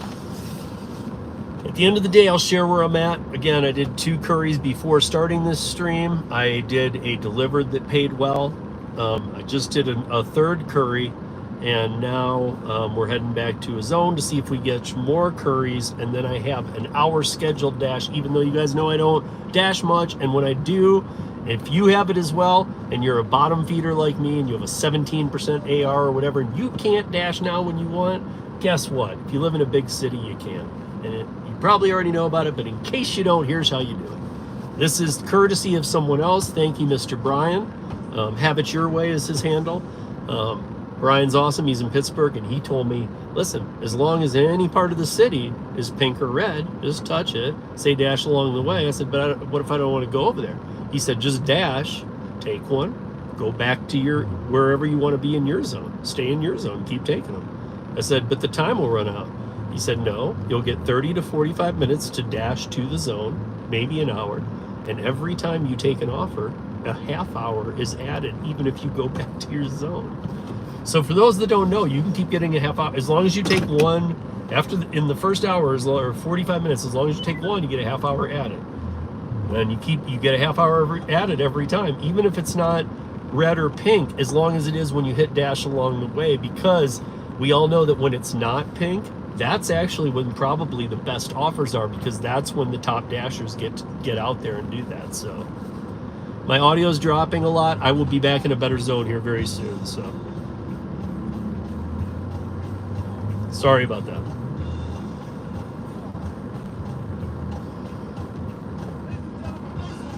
At the end of the day, I'll share where I'm at. Again, I did 2 curries before starting this stream. I did a Dlivrd that paid well. I just did a 3rd curry, and now we're heading back to a zone to see if we get more curries, and then I have an hour scheduled dash, even though you guys know I don't dash much, and when I do, if you have it as well, and you're a bottom feeder like me, and you have a 17% AR or whatever, and you can't dash now when you want, guess what? If you live in a big city, you can. And you probably already know about it, but in case you don't, here's how you do it. This is courtesy of someone else. Thank you, Mr. Brian. Have It Your Way is his handle. Brian's awesome. He's in Pittsburgh, and he told me, listen, as long as any part of the city is pink or red, just touch it, say dash along the way. I said, but what if I don't want to go over there? He said, just dash, take one, go back to your wherever you want to be in your zone. Stay in your zone, keep taking them. I said, but the time will run out. He said, no, you'll get 30 to 45 minutes to dash to the zone, maybe an hour, and every time you take an offer, a half hour is added, even if you go back to your zone. So for those that don't know, you can keep getting a half hour, as long as you take one, in the first hour, or 45 minutes, as long as you take one, you get a half hour added. And you get a half hour added every time, even if it's not red or pink, as long as it is when you hit dash along the way, because we all know that when it's not pink, that's actually when probably the best offers are, because that's when the top dashers get out there and do that. So my audio's dropping a lot. I will be back in a better zone here very soon. So Sorry about that.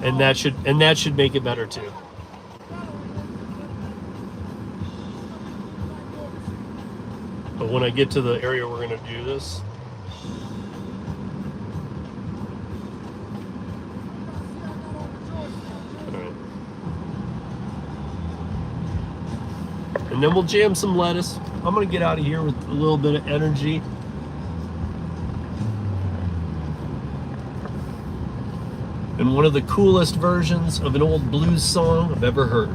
And that should make it better too. But when I get to the area we're gonna do this, all right. And then we'll jam some lettuce. I'm gonna get out of here with a little bit of energy. And one of the coolest versions of an old blues song I've ever heard.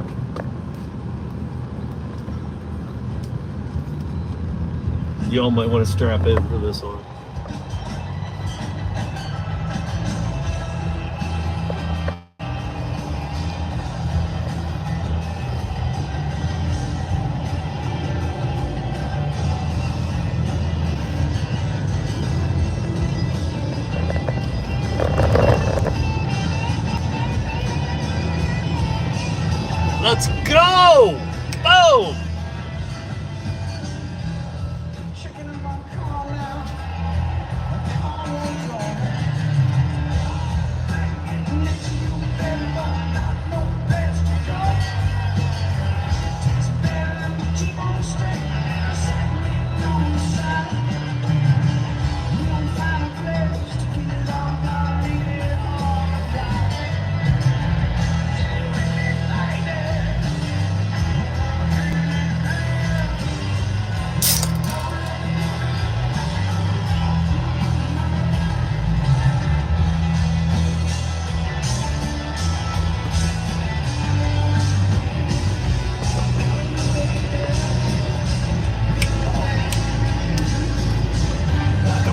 Y'all might want to strap in for this one. Let's go! Boom!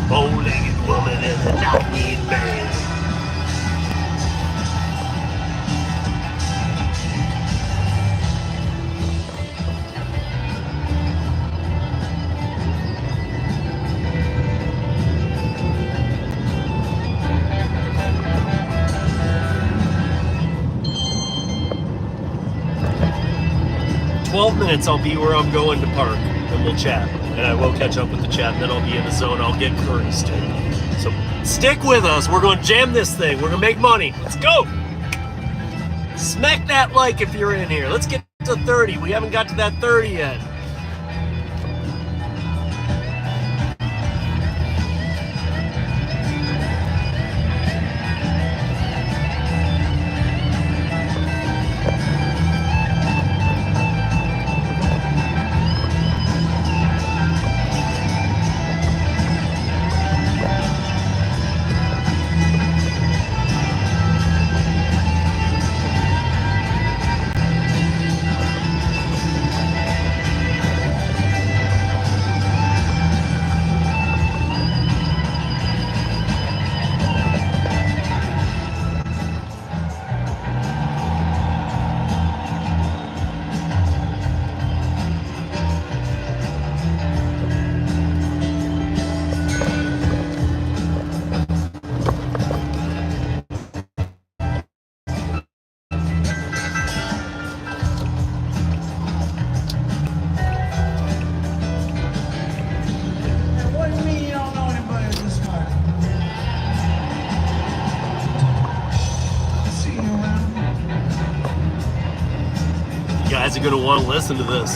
Bow-legged woman in a knock-kneed man. Minutes I'll be where I'm going to park and we'll chat, and I will catch up with the chat, and then I'll be in the zone. I'll get Curri's too. So stick with us. We're going to jam this thing. We're going to make money. Let's go. Smack that like if you're in here. Let's get to 30. We haven't got to that 30 yet. Guys are going to want to listen to this.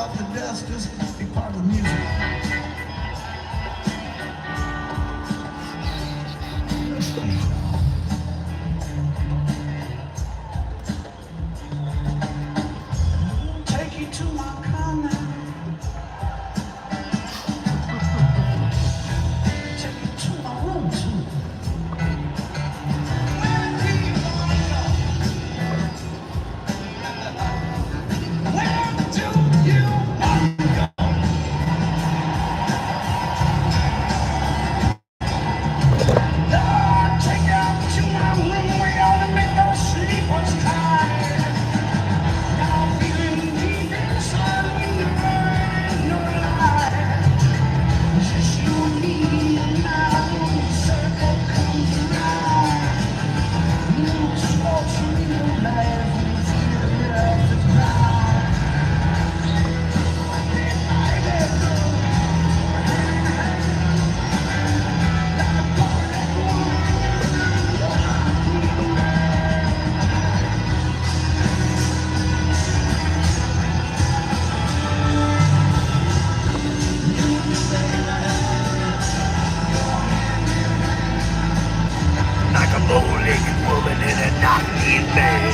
off the desk, just be part of the music. Take you to my car now. Take you to my room too. Where do you wanna go? Where do you wanna go? Lord, take you to my room. We ought to make those sleepers tired. Now feeling deep inside me, no lie. Just you and me, and now when the circle comes around, new sports, new life, we feel it off the ground. Like a bow-legged woman and a knock-kneed man.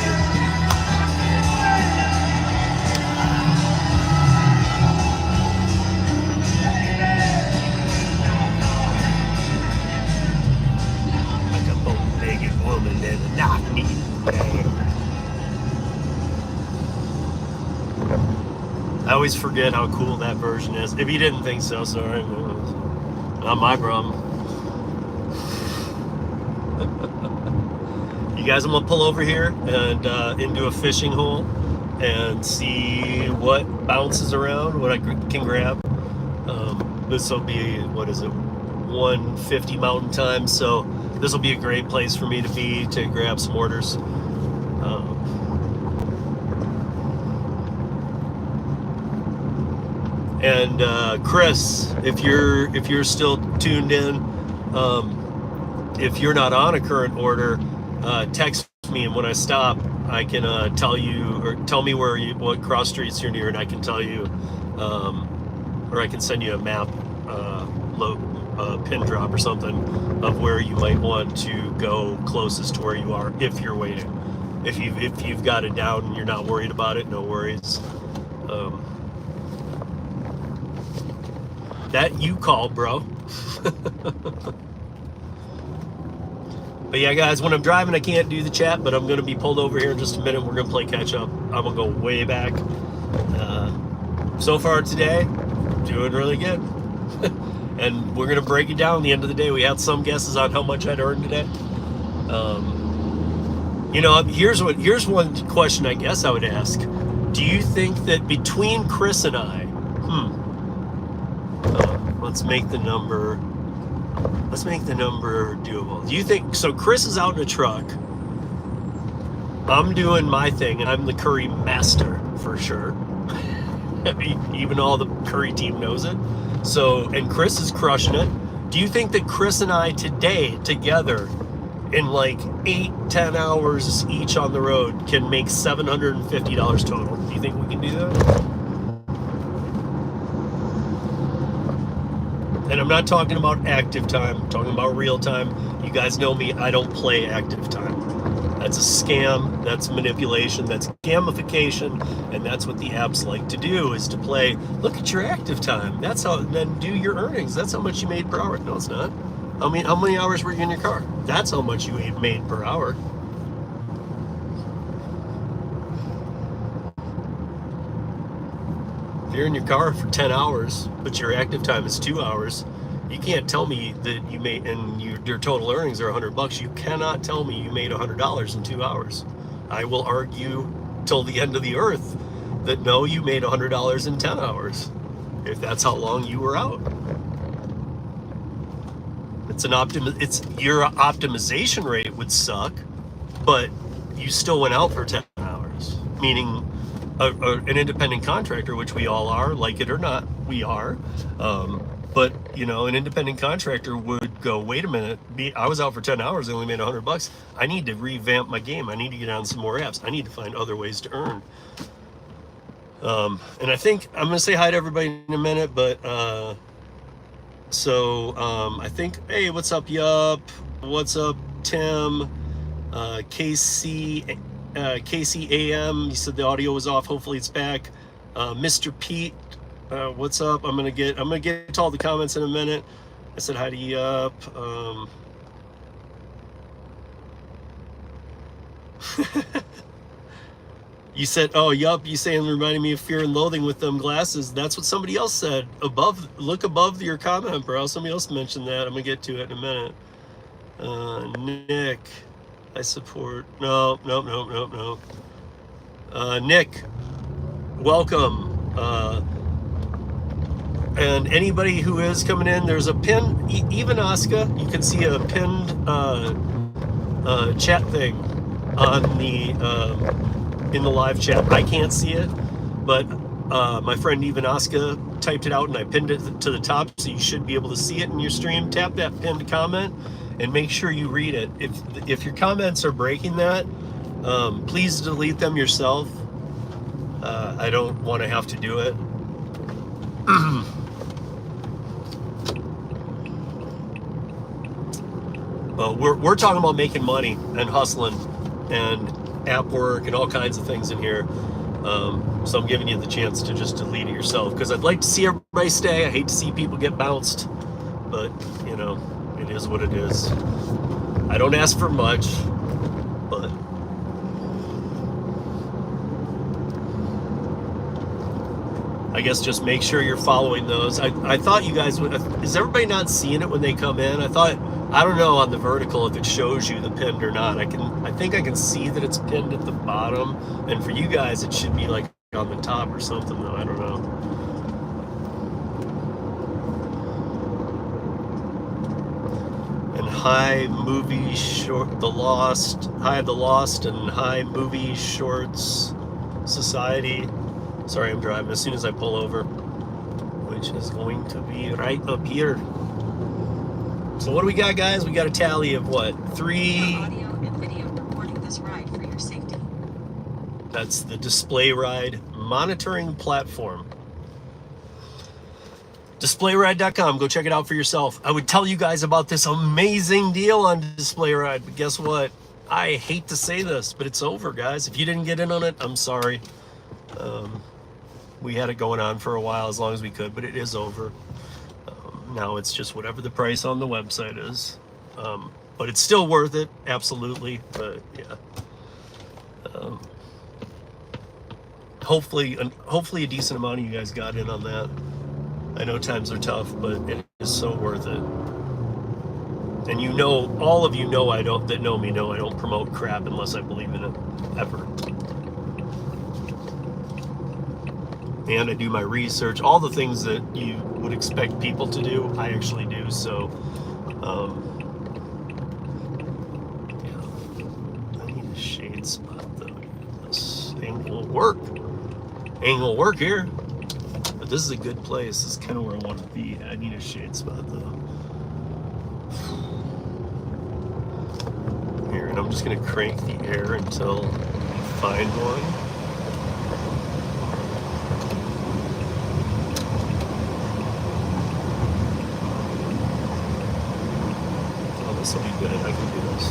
Like a bow-legged woman and a knock-kneed man. I always forget how cool that version is. If you didn't think so, sorry. Not my problem. You guys, I'm gonna pull over here and into a fishing hole and see what bounces around, what I can grab. This will be, what is it, 150 Mountain Time, so this will be a great place for me to be to grab some orders. And Chris, if you're still tuned in, if you're not on a current order, text me, and when I stop, I can tell you, or tell me what cross streets you're near, and I can tell you, or I can send you a map, pin drop or something of where you might want to go closest to where you are if you're waiting. If you've got it down and you're not worried about it, no worries. That you call, bro. But yeah, guys, when I'm driving, I can't do the chat, but I'm going to be pulled over here in just a minute. We're going to play catch up. I'm going to go way back. So far today, doing really good. And we're going to break it down at the end of the day. We had some guesses on how much I'd earned today. You know, here's one question I guess I would ask. Do you think that between Chris and I, let's make the number doable. Do you think, so Chris is out in a truck, I'm doing my thing, and I'm the Curri master for sure. Even all the Curri team knows it. So, and Chris is crushing it. Do you think that Chris and I today together in like 8-10 hours each on the road can make $750 total? Do you think we can do that? And I'm not talking about active time, I'm talking about real time. You guys know me, I don't play active time. That's a scam, that's manipulation, that's gamification, and that's what the apps like to do, is to play, look at your active time. That's how, then do your earnings. That's how much you made per hour. No, it's not. I mean, how many hours were you in your car? That's how much you made per hour. If you're in your car for 10 hours, but your active time is 2 hours, you can't tell me that you made, and your total earnings are $100. You cannot tell me you made $100 in 2 hours. I will argue till the end of the earth that no, you made $100 in 10 hours, if that's how long you were out. Your optimization rate would suck, but you still went out for 10 hours, meaning an independent contractor, which we all are, like it or not, we are. But you know, an independent contractor would go, wait a minute, I was out for 10 hours, I only made $100. I need to revamp my game. I need to get on some more apps. I need to find other ways to earn. And I think I'm gonna say hi to everybody in a minute, but I think, hey, what's up, Yup? What's up, Tim? KC, KCAM, you said the audio was off. Hopefully it's back. Mr. Pete, what's up? I'm gonna get to all the comments in a minute. I said hi to Yup. You said, oh, Yup, you saying reminding me of Fear and Loathing with them glasses. That's what somebody else said. Look above your comment, bro. Somebody else mentioned that. I'm gonna get to it in a minute. Nick, I support. No. Nick, welcome. And anybody who is coming in, there's a pin. Even Oscar, you can see a pinned chat thing on the in the live chat. I can't see it, but my friend Even Oscar typed it out and I pinned it to the top, so you should be able to see it in your stream. Tap that pinned comment and make sure you read it. If your comments are breaking that, please delete them yourself. I don't want to have to do it. But we're talking about making money and hustling and app work and all kinds of things in here. So I'm giving you the chance to just delete it yourself, because I'd like to see everybody stay. I hate to see people get bounced, but you know, it is what it is. I don't ask for much, but I guess just make sure you're following those. I thought you guys would. Is everybody not seeing it when they come in? I don't know on the vertical if it shows you the pinned or not. I think I can see that it's pinned at the bottom, and for you guys it should be like on the top or something, though. I don't know. And hi movie short, the Lost, and hi movie shorts society. Sorry, I'm driving. As soon as I pull over, which is going to be right up here. So what do we got, guys? We got a tally of what? 3. Audio and video recording this ride for your safety. That's the Dlivrd monitoring platform. Dlivrd.com. Go check it out for yourself. I would tell you guys about this amazing deal on Dlivrd, but guess what? I hate to say this, but it's over, guys. If you didn't get in on it, I'm sorry. We had it going on for a while, as long as we could, but it is over. Now it's just whatever the price on the website is. But it's still worth it, absolutely. But yeah. Hopefully a decent amount of you guys got in on that. I know times are tough, but it is so worth it. And you know, all of you know that know me know I don't promote crap unless I believe in it, ever. And I do my research, all the things that you would expect people to do, I actually do. So, yeah, I need a shade spot though. This ain't gonna work. Ain't gonna work here. But this is a good place. This is kind of where I want to be. I need a shade spot though. Here, and I'm just gonna crank the air until I find one. This will be good. I can do this.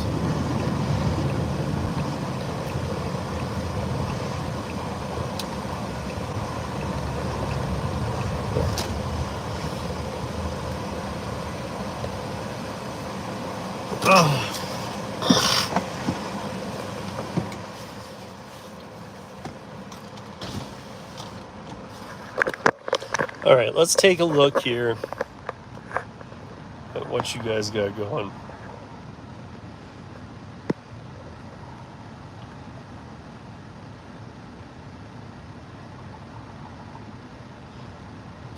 Oh. All right, let's take a look here at what you guys got going.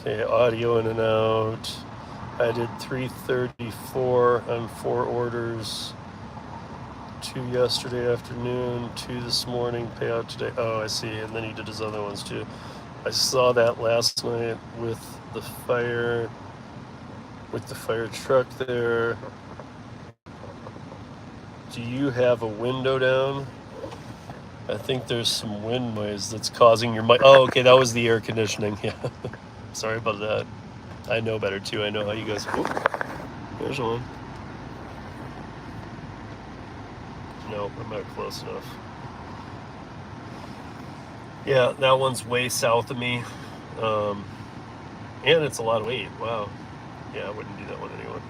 Okay, audio in and out. I did 334 on 4 orders. 2 yesterday afternoon, 2 this morning, payout today. Oh, I see. And then he did his other ones too. I saw that last night with the fire truck there. Do you have a window down? I think there's some wind noise that's causing your mic. Oh, okay, that was the air conditioning. Yeah. Sorry about that. I know better too. I know how you guys. Whoop, there's one. No, I'm not close enough. Yeah, that one's way south of me. And it's a lot of weight. Wow. Yeah, I wouldn't do that one anyway.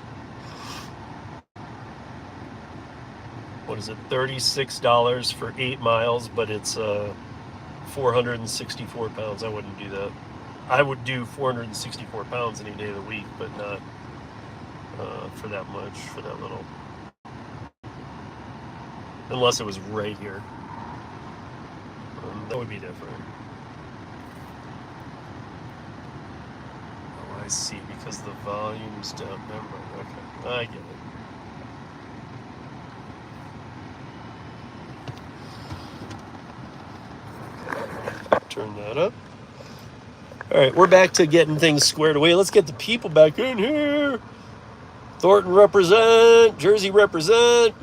What is it? $36 for 8 miles, but it's 464 pounds. I wouldn't do that. I would do 464 pounds any day of the week, but not for that much, for that little. Unless it was right here. That would be different. Oh, I see, because the volume's down. Never mind. Okay, I get it. Turn that up. All right, we're back to getting things squared away. Let's get the people back in here. Thornton represent, Jersey represent.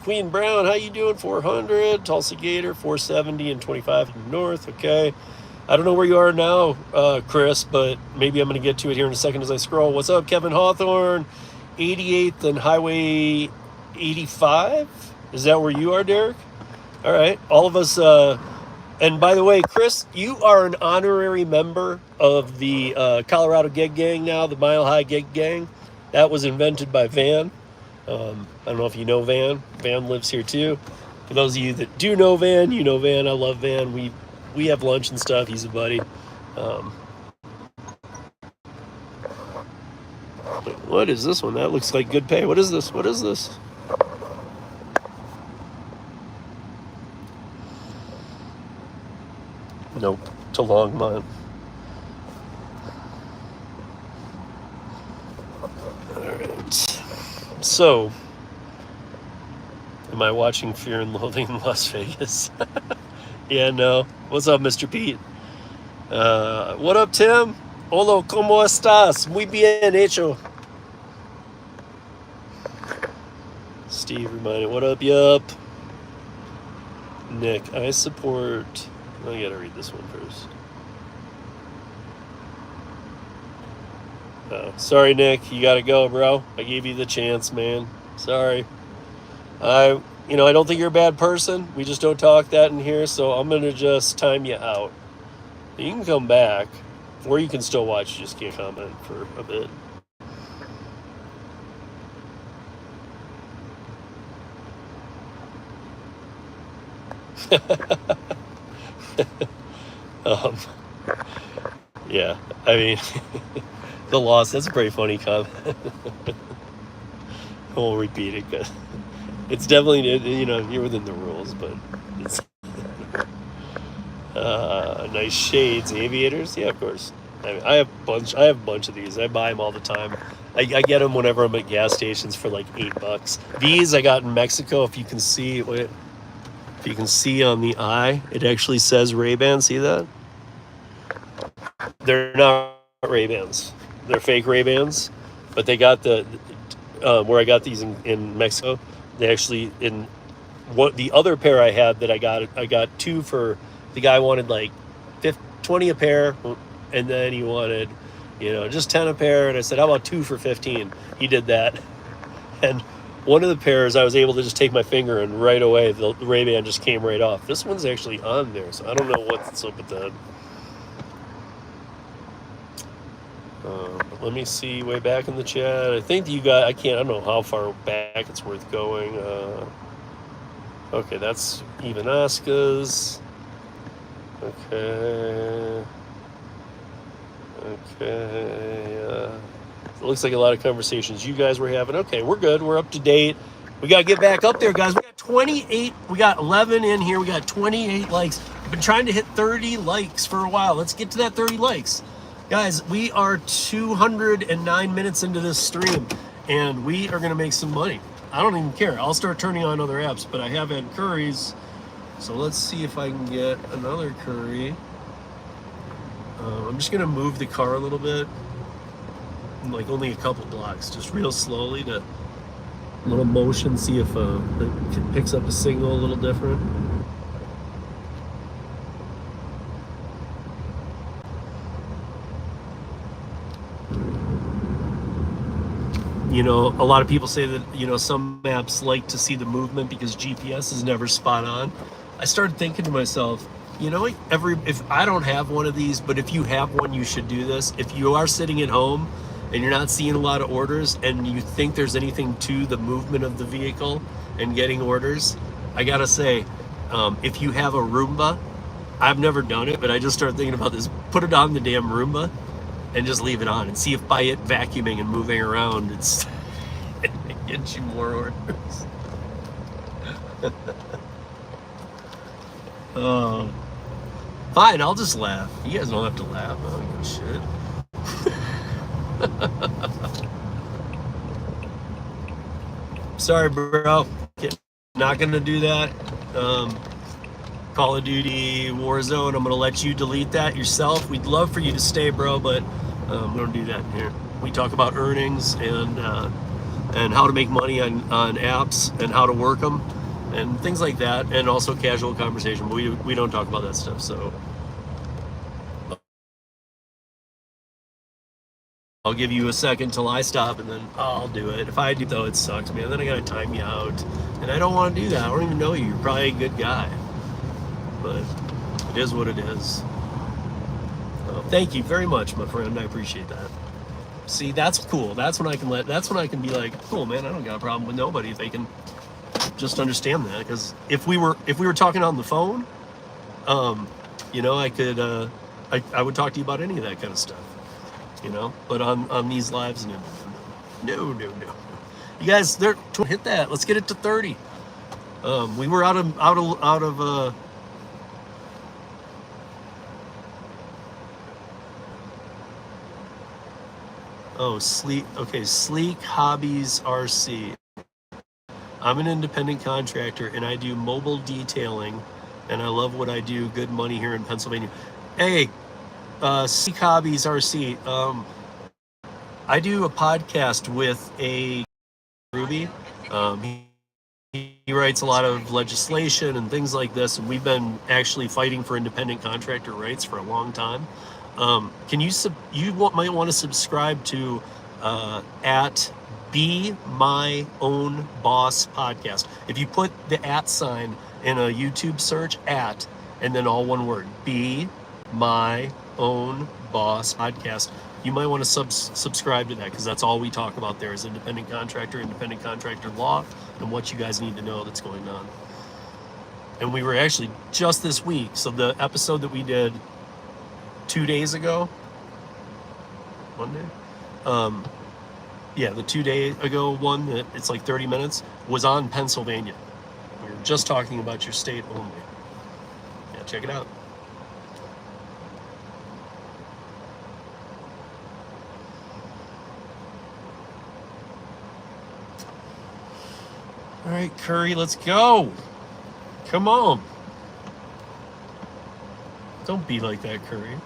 Queen Brown, how you doing? 400. Tulsa Gator, 470 and 25 in the north. Okay. I don't know where you are now, Chris, but maybe I'm going to get to it here in a second as I scroll. What's up, Kevin Hawthorne? 88th and Highway 85? Is that where you are, Derek? All right. All of us. And by the way, Chris, you are an honorary member of the Colorado Gig Gang now, the Mile High Gig Gang. That was invented by Van. I don't know if you know Van. Van lives here too. For those of you that do know Van, you know Van. I love Van. We have lunch and stuff. He's a buddy. What is this one? That looks like good pay. What is this? What is this? Nope. It's a long month. All right. So, am I watching Fear and Loathing in Las Vegas? Yeah, no. What's up, Mr. Pete? What up, Tim? Hola, ¿cómo estás? Muy bien hecho. Steve reminded, what up, yup? Nick, I support... I gotta read this one first. Oh, sorry, Nick. You gotta go, bro. I gave you the chance, man. Sorry. I don't think you're a bad person. We just don't talk that in here, so I'm gonna just time you out. You can come back, or you can still watch. You just can't comment for a bit. Yeah, I mean, the loss, that's a pretty funny comment. I won't repeat it because it's definitely, you're within the rules, but it's nice shades, aviators. Yeah, of course. I mean, I have a bunch of these. I buy them all the time. I get them whenever I'm at gas stations for like $8. These I got in Mexico. If you can see, if you can see on the eye, it actually says Ray-Ban. See that? They're not Ray-Bans. They're fake Ray-Bans, but they got where I got these in Mexico. They actually, in what the other pair I had that I got two for, the guy wanted like 20 a pair, and then he wanted, just 10 a pair, and I said, how about 2 for 15? He did that, and one of the pairs I was able to just take my finger and right away the Ray-Ban just came right off. This one's actually on there, so I don't know what's up with that. Let me see way back in the chat. I think you got, I don't know how far back it's worth going. Okay, that's even Oscars. Okay. It looks like a lot of conversations you guys were having. Okay, we're good. We're up to date. We got to get back up there, guys. We got 28. We got 11 in here. We got 28 likes. I've been trying to hit 30 likes for a while. Let's get to that 30 likes. Guys, we are 209 minutes into this stream, and we are going to make some money. I don't even care. I'll start turning on other apps, but I have had Curris. So let's see if I can get another Curri. I'm just going to move the car a little bit. Like only a couple blocks, just real slowly to a little motion, see if it picks up a signal a little different. You know, a lot of people say that, you know, some maps like to see the movement because GPS is never spot on. I started thinking to myself, you know, if I don't have one of these, but if you have one, you should do this. If you are sitting at home and you're not seeing a lot of orders and you think there's anything to the movement of the vehicle and getting orders, I gotta say, if you have a Roomba, I've never done it, but I just started thinking about this. Put it on the damn Roomba and just leave it on and see if by it vacuuming and moving around, it gets you more orders. Fine, I'll just laugh. You guys don't have to laugh. I don't give a shit. Sorry, bro. Not gonna do that. Call of Duty Warzone, I'm gonna let you delete that yourself. We'd love for you to stay, bro, but we don't do that here. We talk about earnings and how to make money on apps and how to work them and things like that, and also casual conversation, but we don't talk about that stuff. So I'll give you a second till I stop and then I'll do it. If I do, though, it sucks, man. Then I gotta time you out, and I don't want to do that. I don't even know you. You're probably a good guy, but it is what it is. Thank you very much, my friend. I appreciate that. See, that's cool. That's when I can be like, cool, man. I don't got a problem with nobody if they can just understand that. Because if we were talking on the phone, you know, I could I would talk to you about any of that kind of stuff, you know. But on these lives, no. You guys, hit that. Let's get it to 30. We were out of Sleek Hobbies RC. I'm an independent contractor and I do mobile detailing, and I love what I do. Good money here in Pennsylvania. Hey, Sleek Hobbies RC. I do a podcast with a Ruby. He writes a lot of legislation and things like this, and we've been actually fighting for independent contractor rights for a long time. Can you might want to subscribe to at Be My Own Boss podcast. If you put the @ sign in a YouTube search, at, and then all one word, Be My Own Boss podcast, you might want to subscribe to that, because that's all we talk about there is independent contractor law, and what you guys need to know that's going on. And we were actually just this week, so the episode that we did 2 days ago, one day, the 2 day ago one that it's like 30 minutes was on Pennsylvania. We were just talking about your state only. Yeah, check it out. All right, Curri, let's go. Come on. Don't be like that, Curri.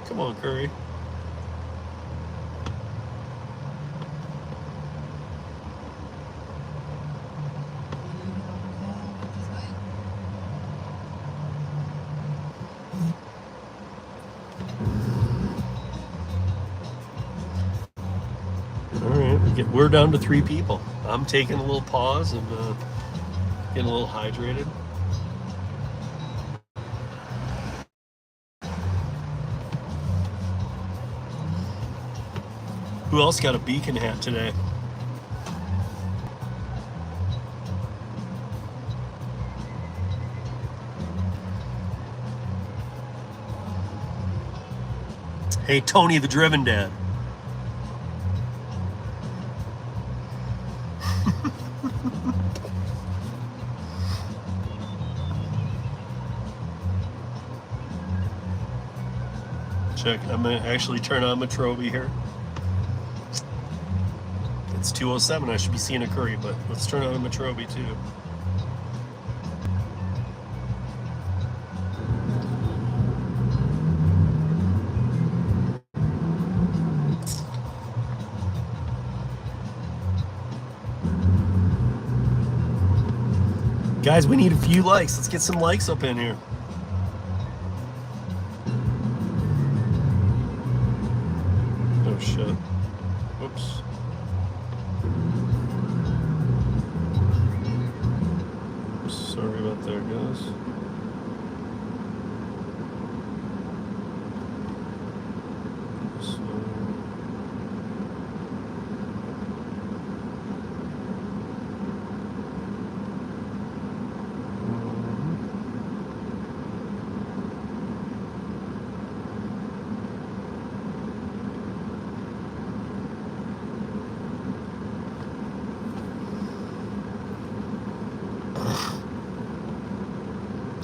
Come on, Curri. All right, we're down to 3 people. I'm taking a little pause and getting a little hydrated. Who else got a beacon hat today? Hey, Tony the Driven Dad. Check, I'm gonna actually turn on my Troby here. It's 2:07, I should be seeing a Curri, but let's turn on a Metrobi too. Guys, we need a few likes. Let's get some likes up in here. shut. Whoops. Sorry about that, guys.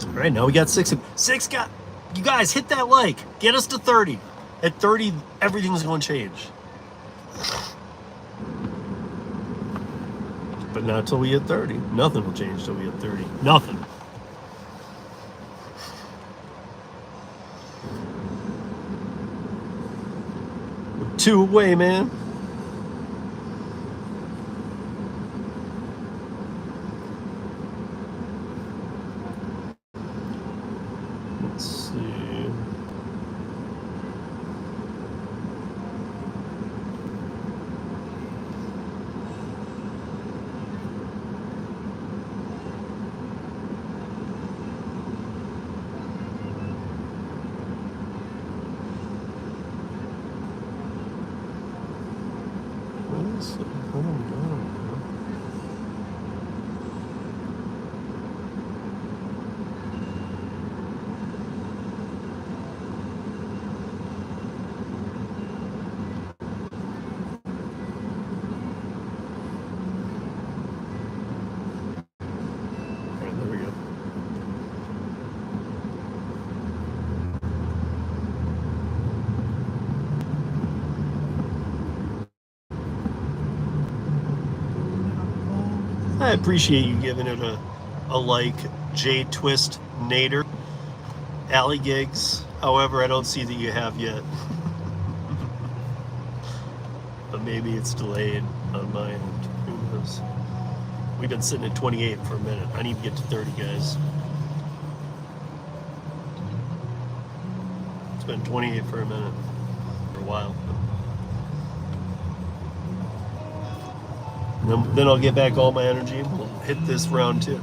All right, now we got 6. You guys hit that like. Get us to 30. At 30, everything's going to change. But not till we hit 30. Nothing will change till we hit 30. Nothing. We're 2 away, man. Let's see. What is it? I don't know. All right, there we go. I appreciate you giving it a like, J Twist Nader, Alley Gigs. However, I don't see that you have yet. But maybe it's delayed on my end. Who knows? We've been sitting at 28 for a minute. I need to get to 30, guys. It's been 28 for a minute. For a while. Then I'll get back all my energy and we'll hit this round 2.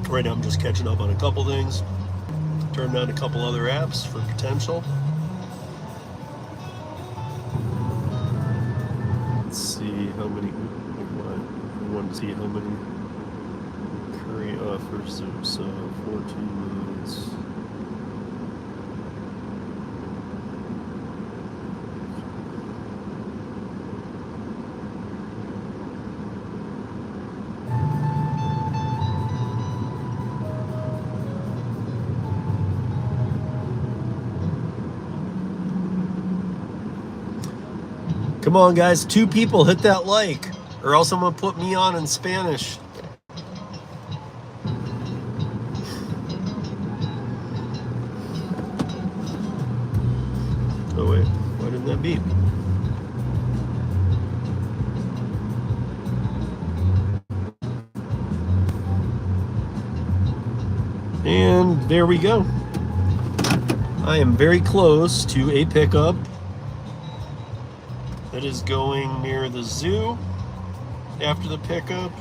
Right now I'm just catching up on a couple things. Turned on a couple other apps for potential. Let's see how many. We want to see how many Curri offers. So 14 minutes. Come on, guys. 2 people hit that like, or else I'm going to put me on in Spanish. Oh, wait. Why didn't that beep? And there we go. I am very close to a pickup. It is going near the zoo after the pickup.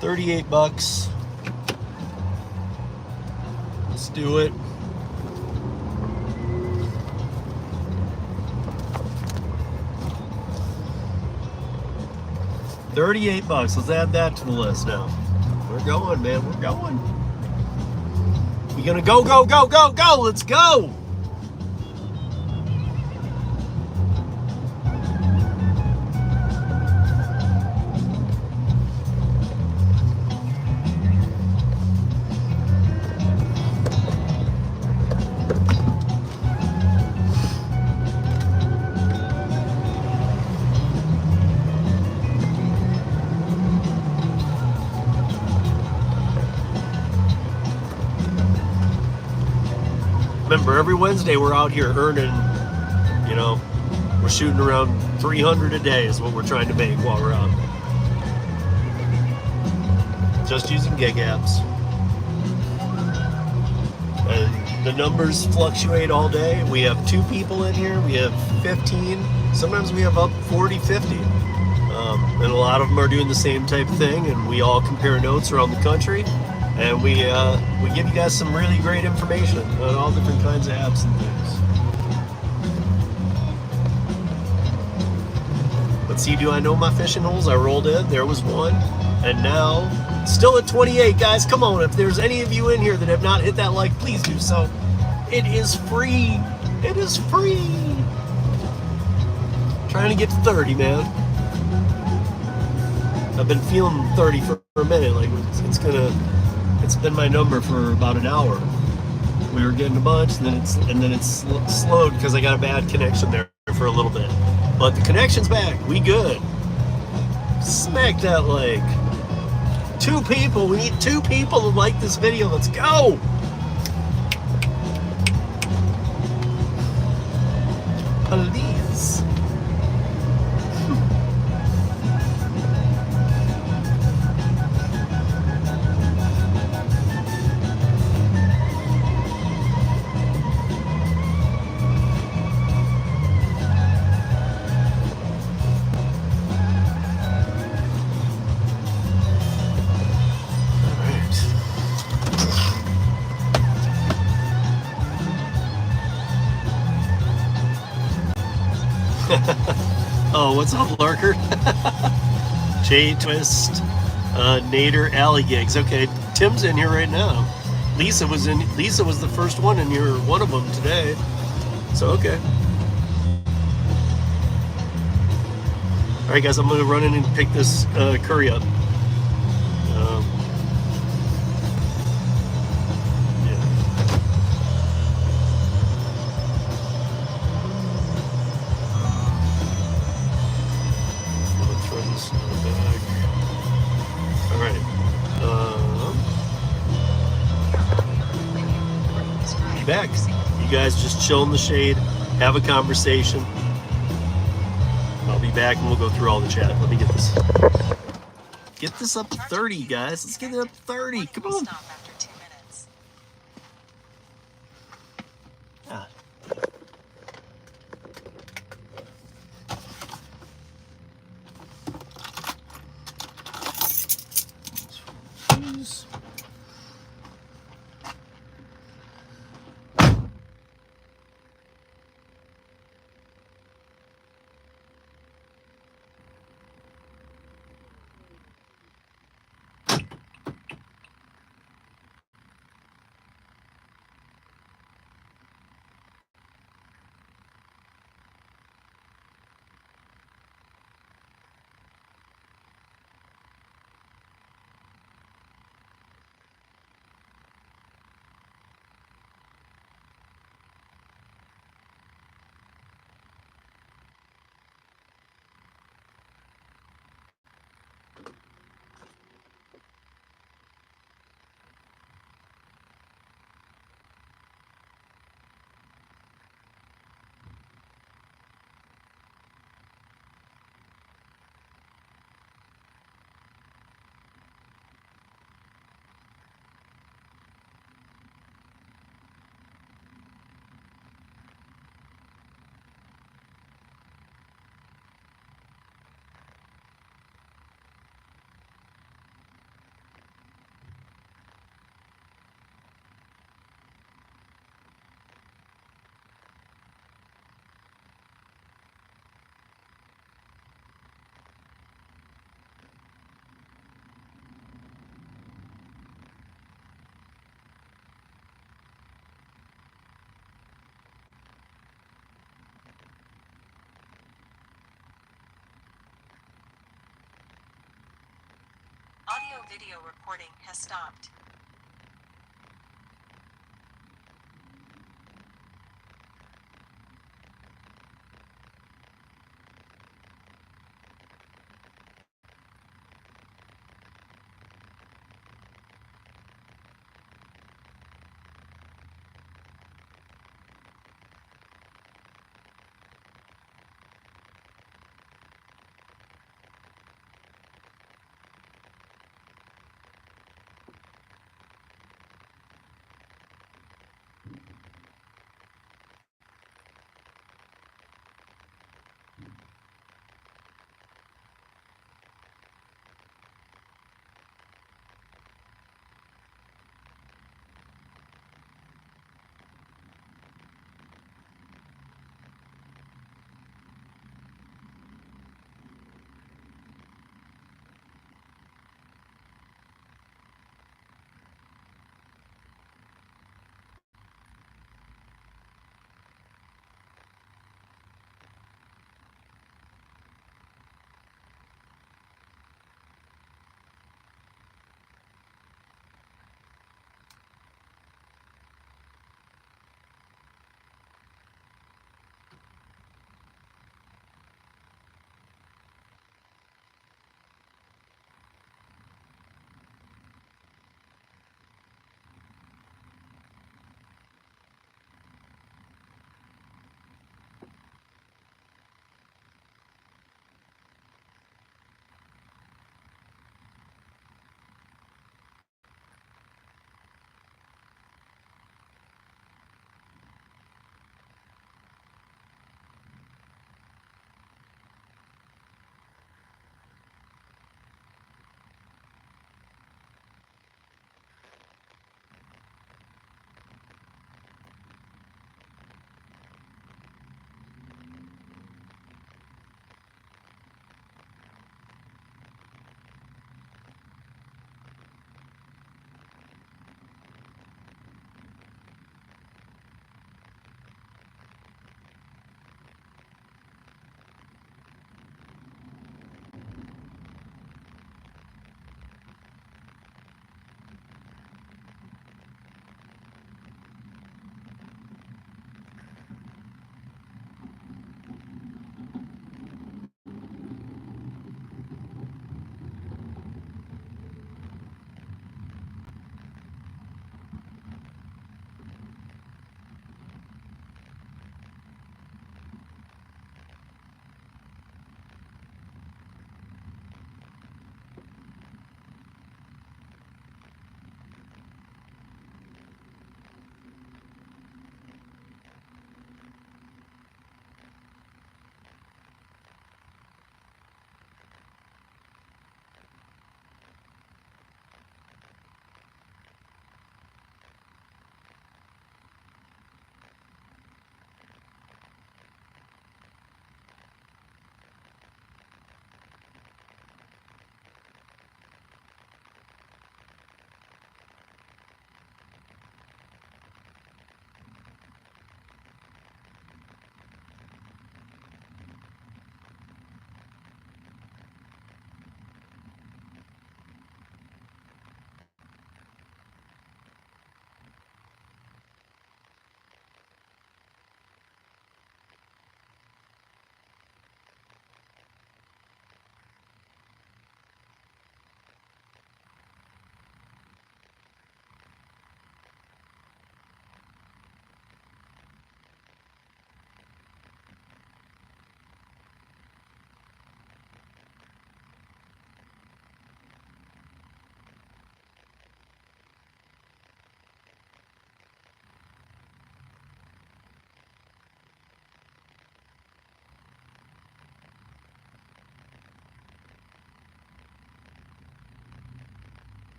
$38. Let's do it. $38. Let's add that to the list now. We're going, man. We're going. We're gonna go, go, go, go, go. Let's go. Remember, every Wednesday we're out here earning, you know, we're shooting around 300 a day is what we're trying to make while we're out. Just using gig apps. And The numbers fluctuate all day. We have 2 people in here. We have 15. Sometimes we have up 40, 50. And a lot of them are doing the same type of thing. And we all compare notes around the country. And we give you guys some really great information on all different kinds of apps and things. Let's see, do I know my fishing holes? I rolled in, there was one. And now, still at 28, guys. Come on, if there's any of you in here that have not hit that like, please do so. It is free. It is free. Trying to get to 30, man. I've been feeling 30 for a minute. Like it's been my number for about an hour. We were getting a bunch, and then it's slowed because I got a bad connection there for a little bit. But the connection's back. We good. Smack that like. 2 people. We need 2 people to like this video. Let's go. Please. Oh, what's up, Lurker? J Twist, Nader, Alley Gigs. Okay, Tim's in here right now. Lisa was the first one in here, one of them today. So okay. All right, guys, I'm gonna run in and pick this curry up. Back. You guys just chill in the shade, have a conversation. I'll be back and we'll go through all the chat. Let me get this up to 30, guys. Let's get it up to 30. Come on. Ah. Audio-video recording has stopped.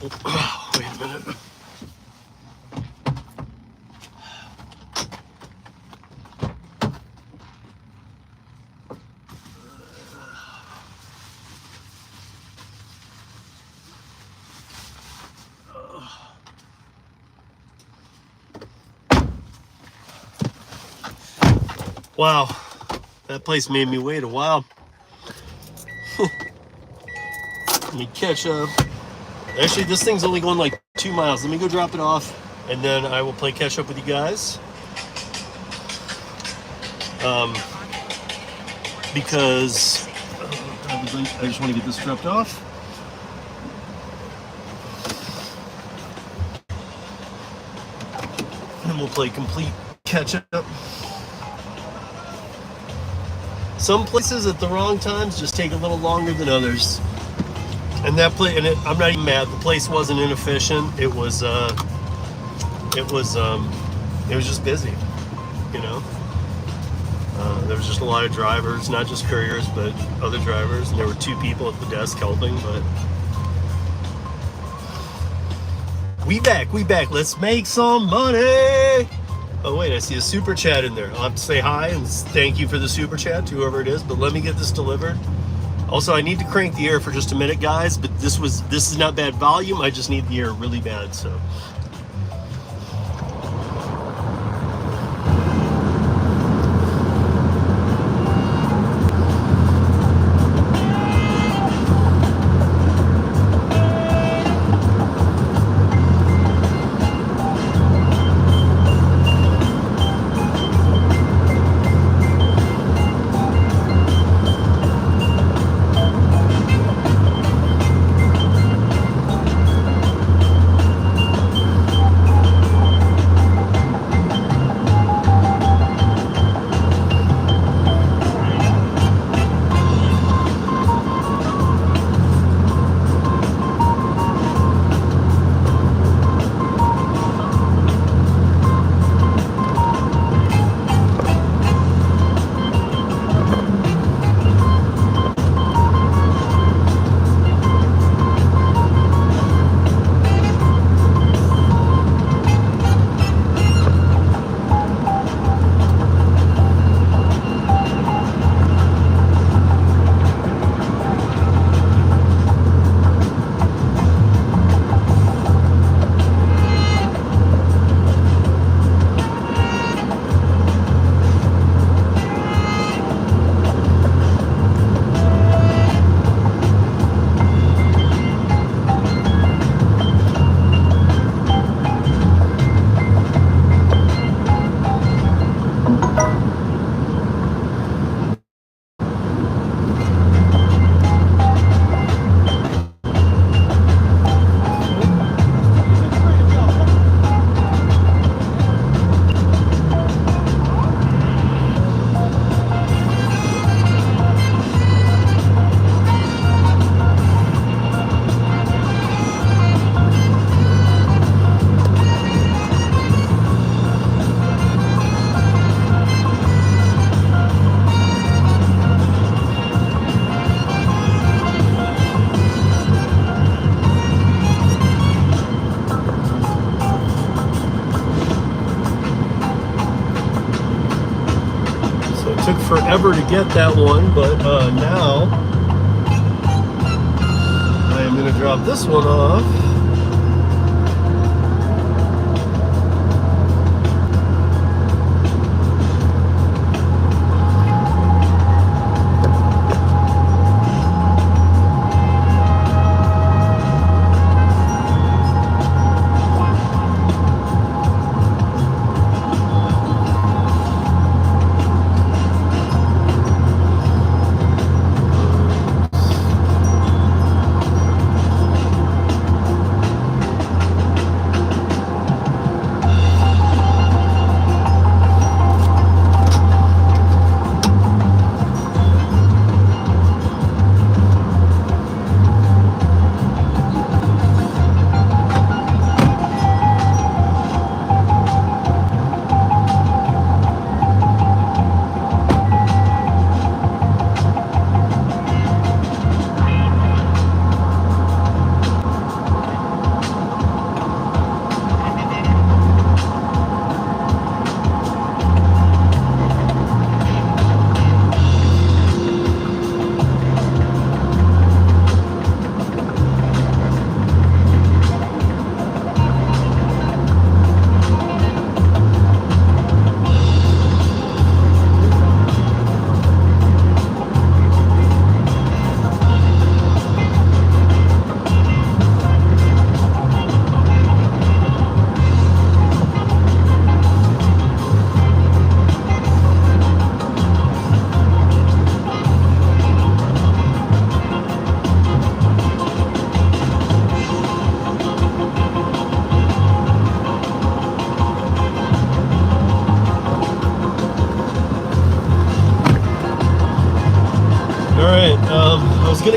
Wait a minute. Wow, that place made me wait a while. Let me catch up. Actually, this thing's only going like 2 miles. Let me go drop it off, and then I will play catch up with you guys. Because I just want to get this dropped off. And we'll play complete catch up. Some places at the wrong times just take a little longer than others. And that place, and I'm not even mad. The place wasn't inefficient. It was just busy, you know. There was just a lot of drivers, not just couriers, but other drivers, and there were 2 people at the desk helping. But we back. Let's make some money. Oh wait, I see a super chat in there. I'll have to say hi and thank you for the super chat to whoever it is. But let me get this delivered. Also, I need to crank the air for just a minute, guys. But this is not bad volume. I just need the air really bad. So. Took forever to get that one, but now I am going to drop this one off.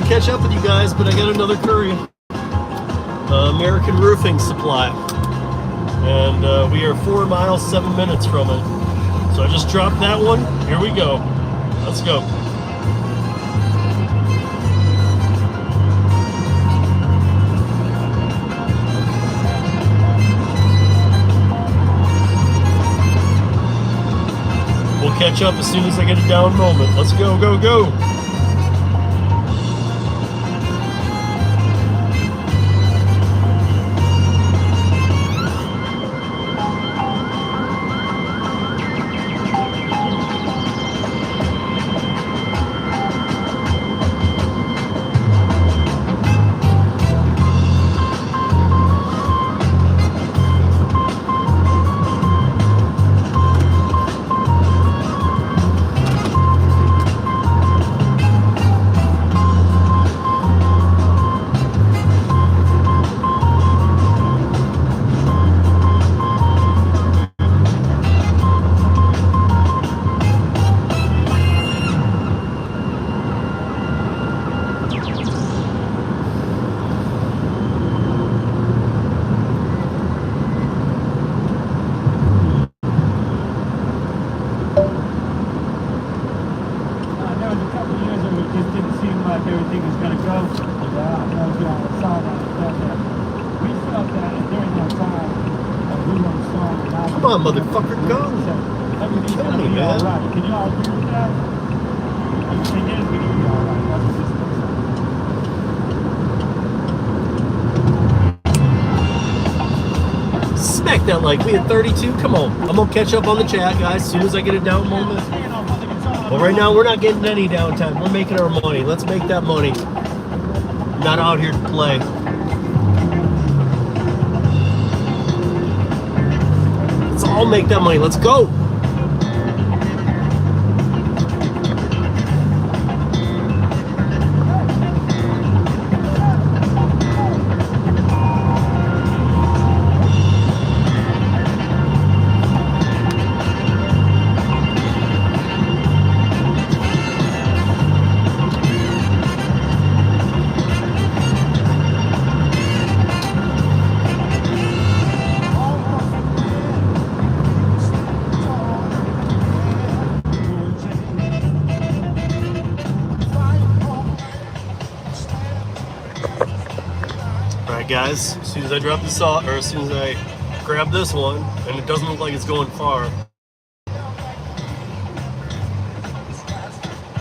catch up with you guys, but I got another Curri. American Roofing Supply. And we are 4 miles, 7 minutes from it. So I just dropped that one. Here we go. Let's go. We'll catch up as soon as I get a down moment. Let's go, go, go. Come on, motherfucker, go. You're killing me, man. Can you all agree with that? Everything is going to be all right. That's what this looks like. Smack that like. We at 32. Come on. I'm going to catch up on the chat, guys, as soon as I get a down moment. But right now, we're not getting any downtime. We're making our money. Let's make that money. I'm not out here to play. Let's all make that money. Let's go. Guys, as soon as I drop this off, or as soon as I grab this one, and it doesn't look like it's going far.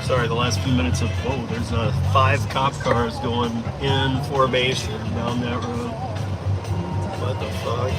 Sorry, the last few minutes of, whoa, there's 5 cop cars going in formation down that road. What the fuck?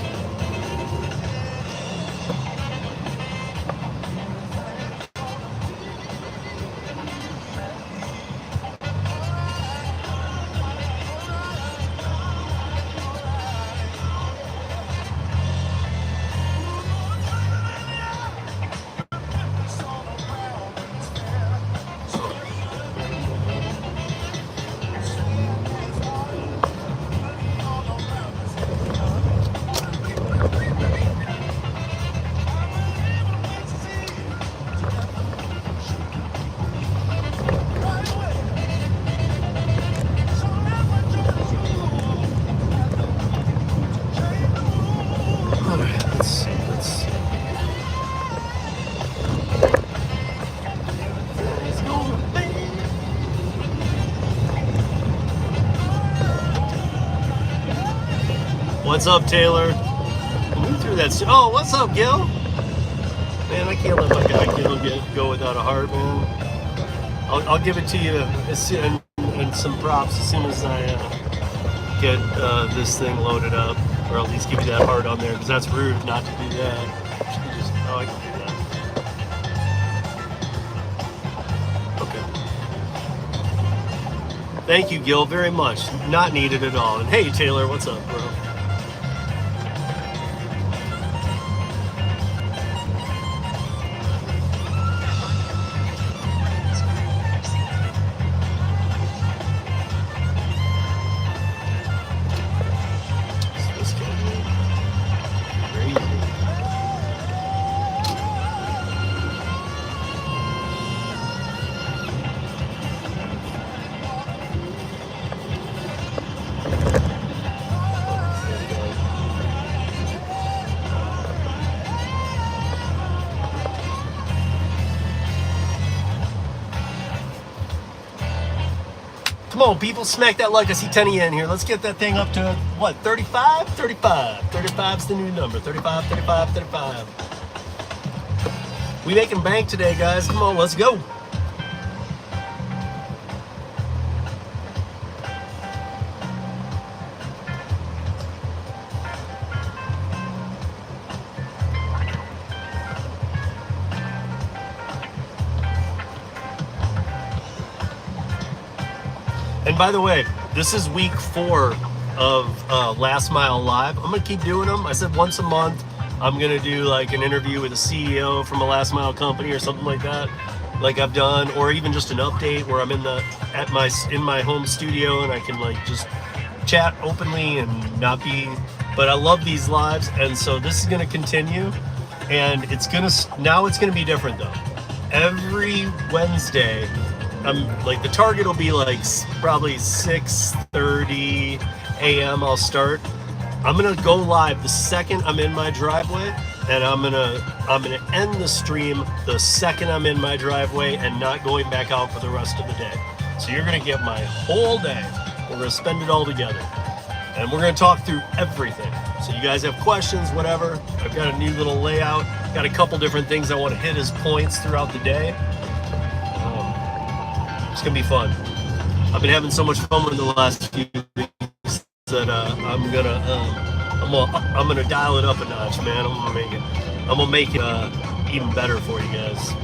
What's up, Taylor? Move through that. Oh, what's up, Gil? Man, I can't let my guy Gil go without a heart, man. I'll give it to you and some props as soon as I get this thing loaded up, or at least give you that heart on there, because that's rude not to do that. Just, oh, I can do that. Okay. Thank you, Gil, very much. Not needed at all. And hey, Taylor, what's up, bro? Come on, people, smack that like. I see 10 of you in here. Let's get that thing up to, what, 35? 35. 35's the new number. 35, 35, 35. We making bank today, guys. Come on, let's go. And by the way, this is week 4 of Last Mile Live. I'm gonna keep doing them. I said once a month, I'm gonna do like an interview with a CEO from a last mile company or something like that, like I've done, or even just an update where I'm in my home studio and I can like just chat openly and not be. But I love these lives, and so this is gonna continue, and it's gonna be different though. Every Wednesday, like the target will be like probably 6:30 a.m. I'll start. I'm gonna go live the second I'm in my driveway, and I'm gonna end the stream the second I'm in my driveway and not going back out for the rest of the day. So you're gonna get my whole day. We're gonna spend it all together, and we're gonna talk through everything. So you guys have questions, whatever. I've got a new little layout. Got a couple different things I want to hit as points throughout the day. It's gonna be fun. I've been having so much fun with the last few weeks that I'm gonna dial it up a notch, man. I'm gonna make it even better for you guys.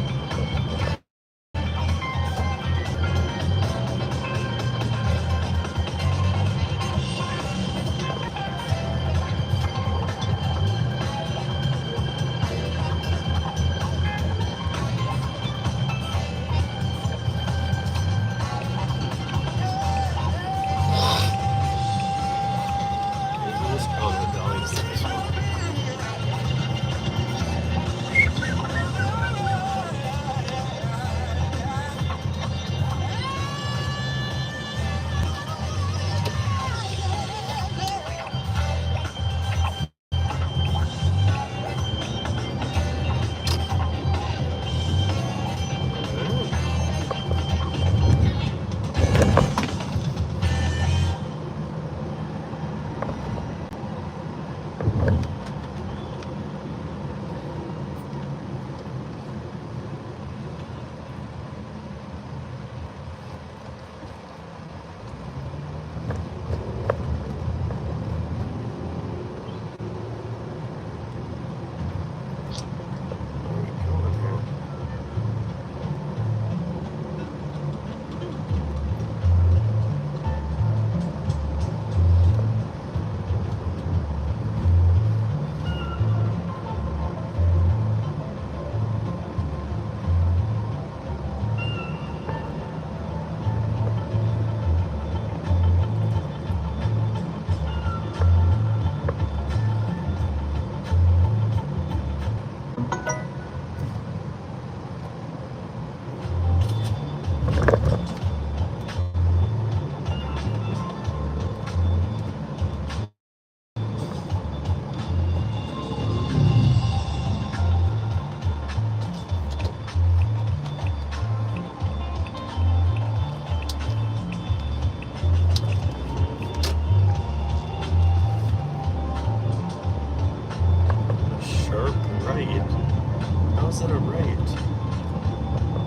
How's that a right?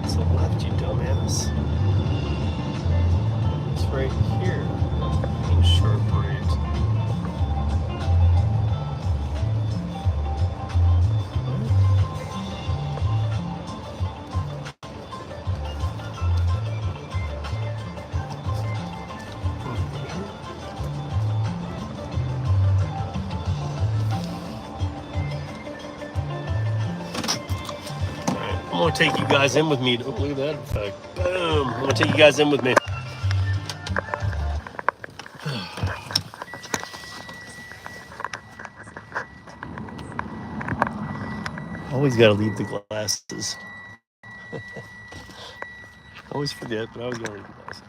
It's a left, you dumbass. It's right here. Being sharp right. I'm gonna take you guys in with me. Oh, look at that effect. Boom. I'm gonna take you guys in with me. Always gotta leave the glasses. Always forget, but I always gotta leave the glasses.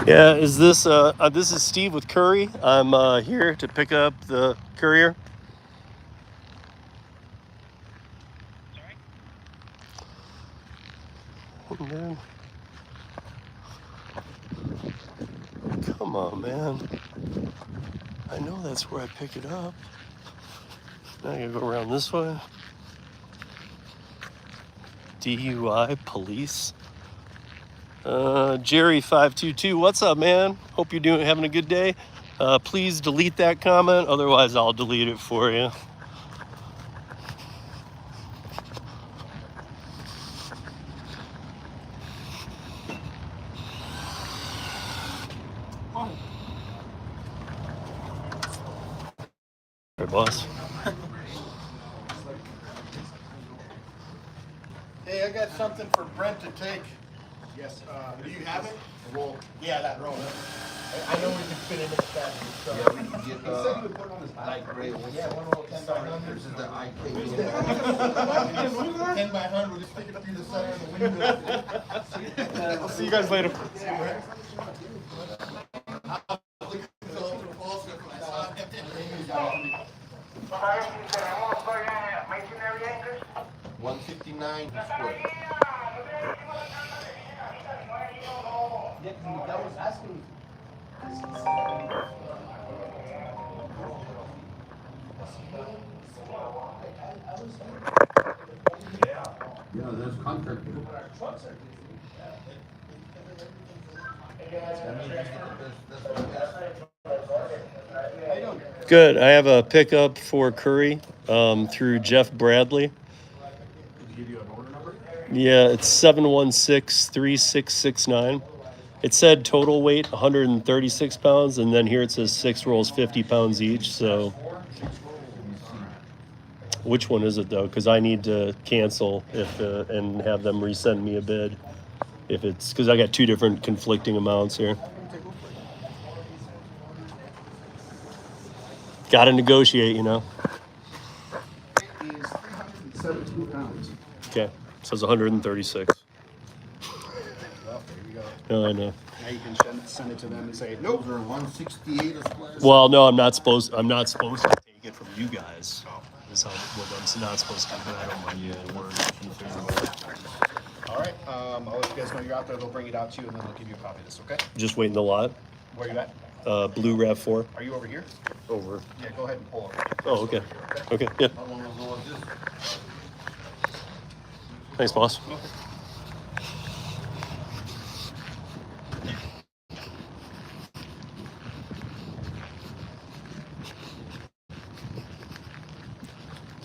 Yeah, is this is Steve with Curri. I'm here to pick up the courier. Oh, man. Come on, man. I know that's where I pick it up. Now I gotta go around this way. DUI police. Jerry522, what's up, man? Hope you're having a good day. Please delete that comment, otherwise I'll delete it for you. Hey, boss. Hey, I got something for Brent to take. Yes. Do you have it? Roll. Yeah, that roll. I know we can fit it in the package. So. Yeah, we can get light gray. Yeah, one roll 10 by 100. This is the IK. 10 by 100. We'll just stick it through the center of the window. I'll see you guys later. $159 square. Yeah, there's contract. Good. I have a pickup for Curri through Jeff Bradley. Give you an order number? Yeah, it's 716-3669. It said total weight 136 pounds, and then here it says 6 rolls 50 pounds each. So which one is it though? Because I need to cancel if and have them resend me a bid. If it's because I got 2 different conflicting amounts here. Got to negotiate, you know. It is 317 pounds. Okay, says 136. Well, there you go. No, I know. Now you can send it to them and say, nope. Those are 168 a square. Well, no, I'm not supposed to take it from you guys. Is how what I'm not supposed to do. But I don't mind the word. All right. I'll let you guys know you're out there. They'll bring it out to you, and then they'll give you a copy of this, okay? Just waiting the lot. Where you at? Blue RAV4. Are you over here? Over. Yeah, go ahead and pull over. Oh, okay. Okay, yeah. How long ago was this? Thanks, boss. Okay.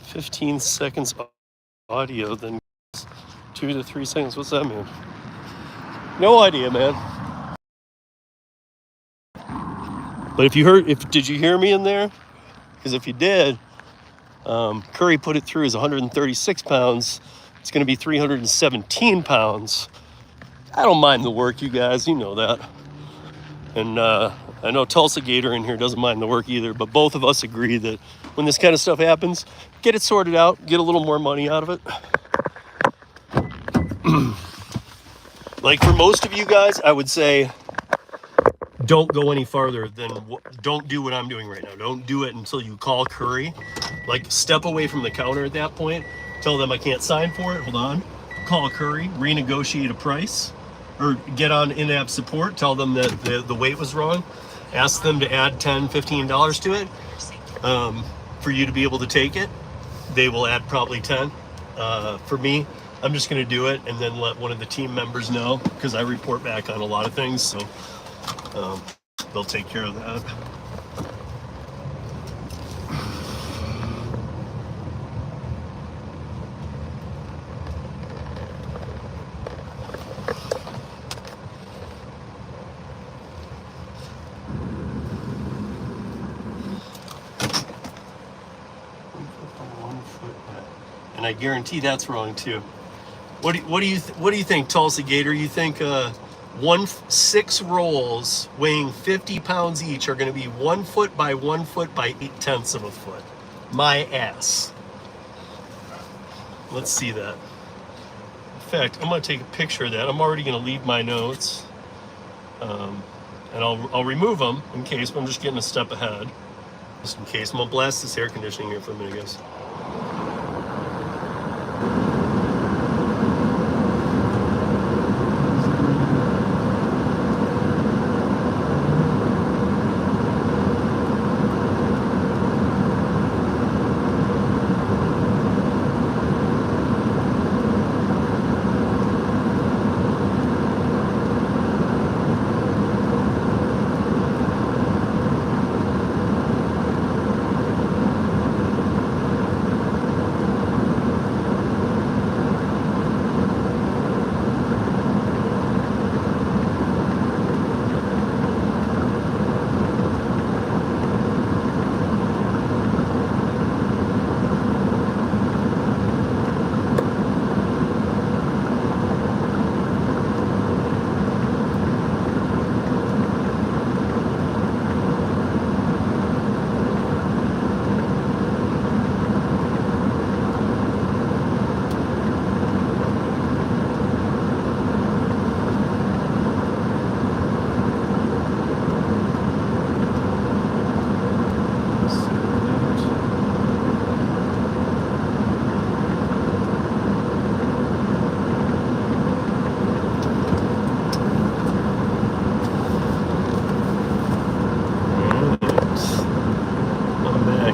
"15 seconds audio, then 2 to 3 seconds." What's that mean? No idea, man. But did you hear me in there? Because if you did, Curri put it through as 136 pounds. It's going to be 317 pounds. I don't mind the work, you guys. You know that. And I know Tulsa Gator in here doesn't mind the work either. But both of us agree that when this kind of stuff happens, get it sorted out. Get a little more money out of it. Like for most of you guys, I would say don't go any farther than don't do what I'm doing right now. Don't do it until you call Curri. Like step away from the counter at that point. Tell them I can't sign for it. Hold on. Call Curri, renegotiate a price, or get on in-app support. Tell them that the weight was wrong. Ask them to add $10, $15 to it for you to be able to take it. They will add probably 10. For me, I'm just going to do it and then let one of the team members know because I report back on a lot of things. So they'll take care of that. And I guarantee that's wrong too. What do you think, Tulsa Gator? You think 6 rolls weighing 50 pounds each are going to be 1 foot by 1 foot by 0.8 of a foot? My ass. Let's see that. In fact, I'm going to take a picture of that. I'm already going to leave my notes. and I'll remove them in case, but I'm just getting a step ahead. Just in case. I'm gonna blast this air conditioning here for a minute, guys.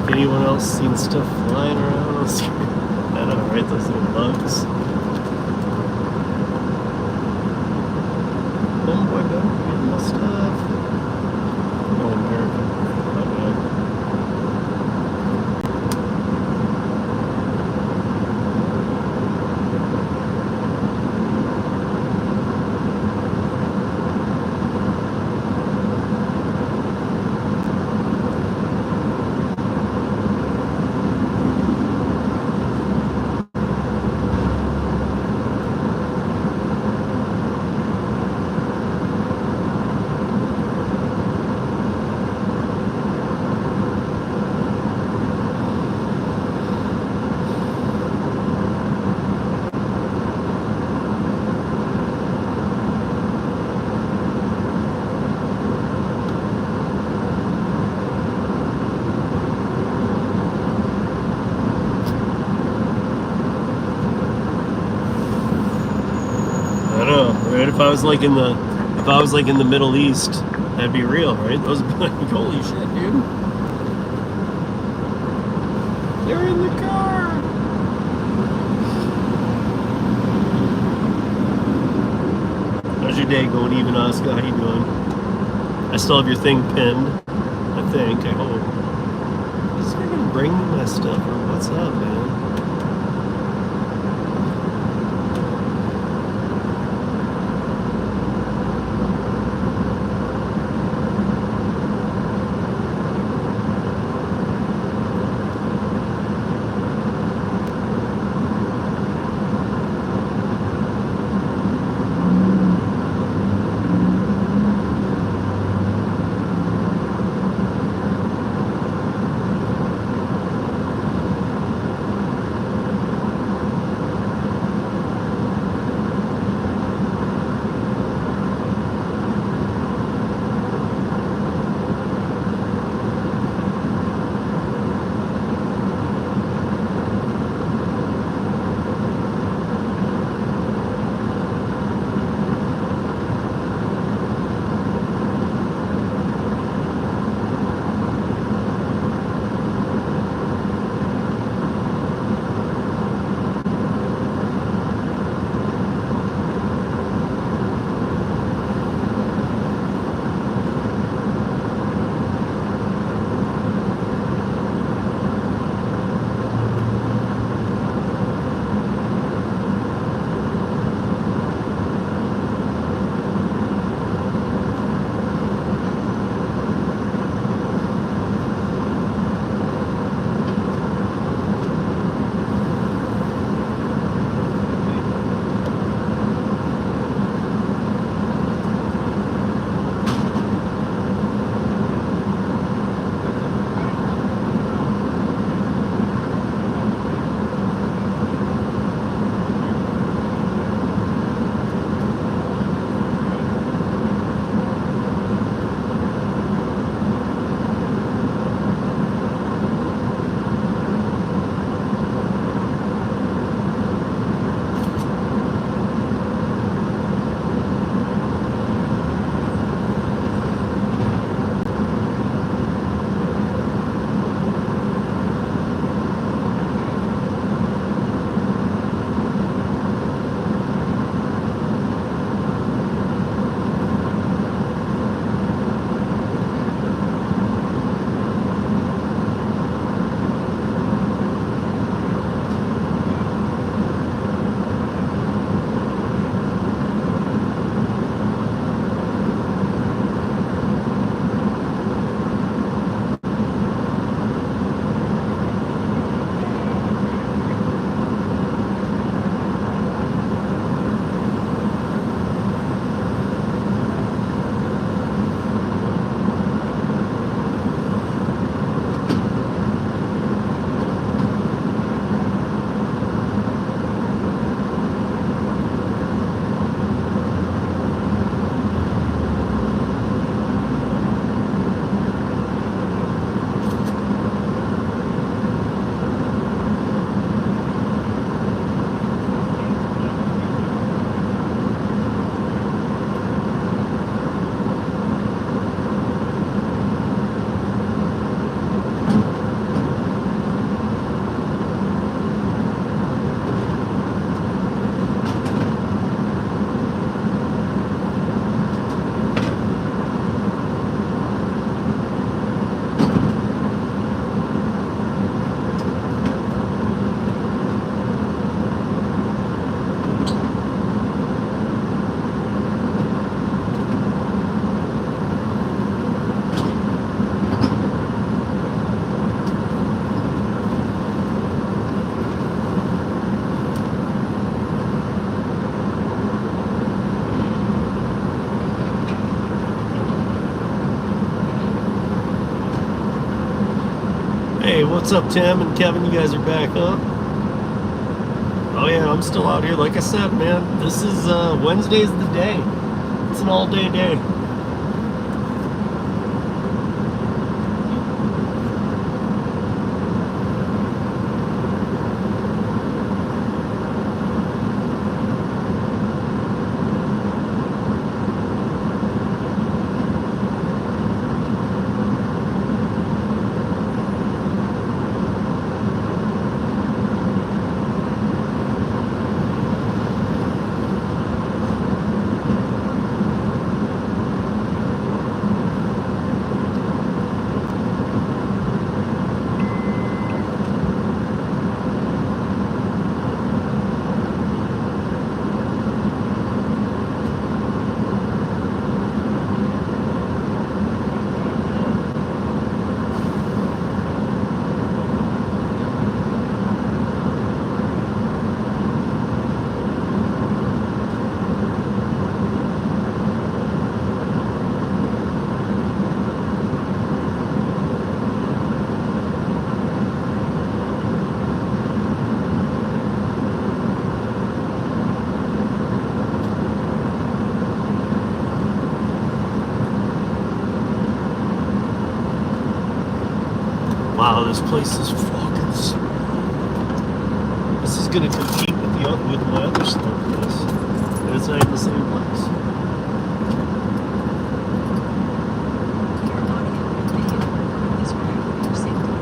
Anyone else seen stuff flying around on the screen? I know, right? Those little bugs. Homeboy better be getting my stuff. Oh, American. My bad. Right? If I was like in the Middle East, that'd be real, right? Those would be like, holy shit, dude. They're in the car. How's your day going, even Oscar? How you doing? I still have your thing pinned. I think. I hope. Is he gonna bring me my stuff or what's up, man? Hey, what's up, Tim and Kevin? You guys are back, huh? Oh yeah, I'm still out here. Like I said, man, this is Wednesday's the day. It's an all-day day. Wow, this place is fucking small. This is gonna compete with my other slow place, and it's not even the same place. Your audio video is ready for your safety.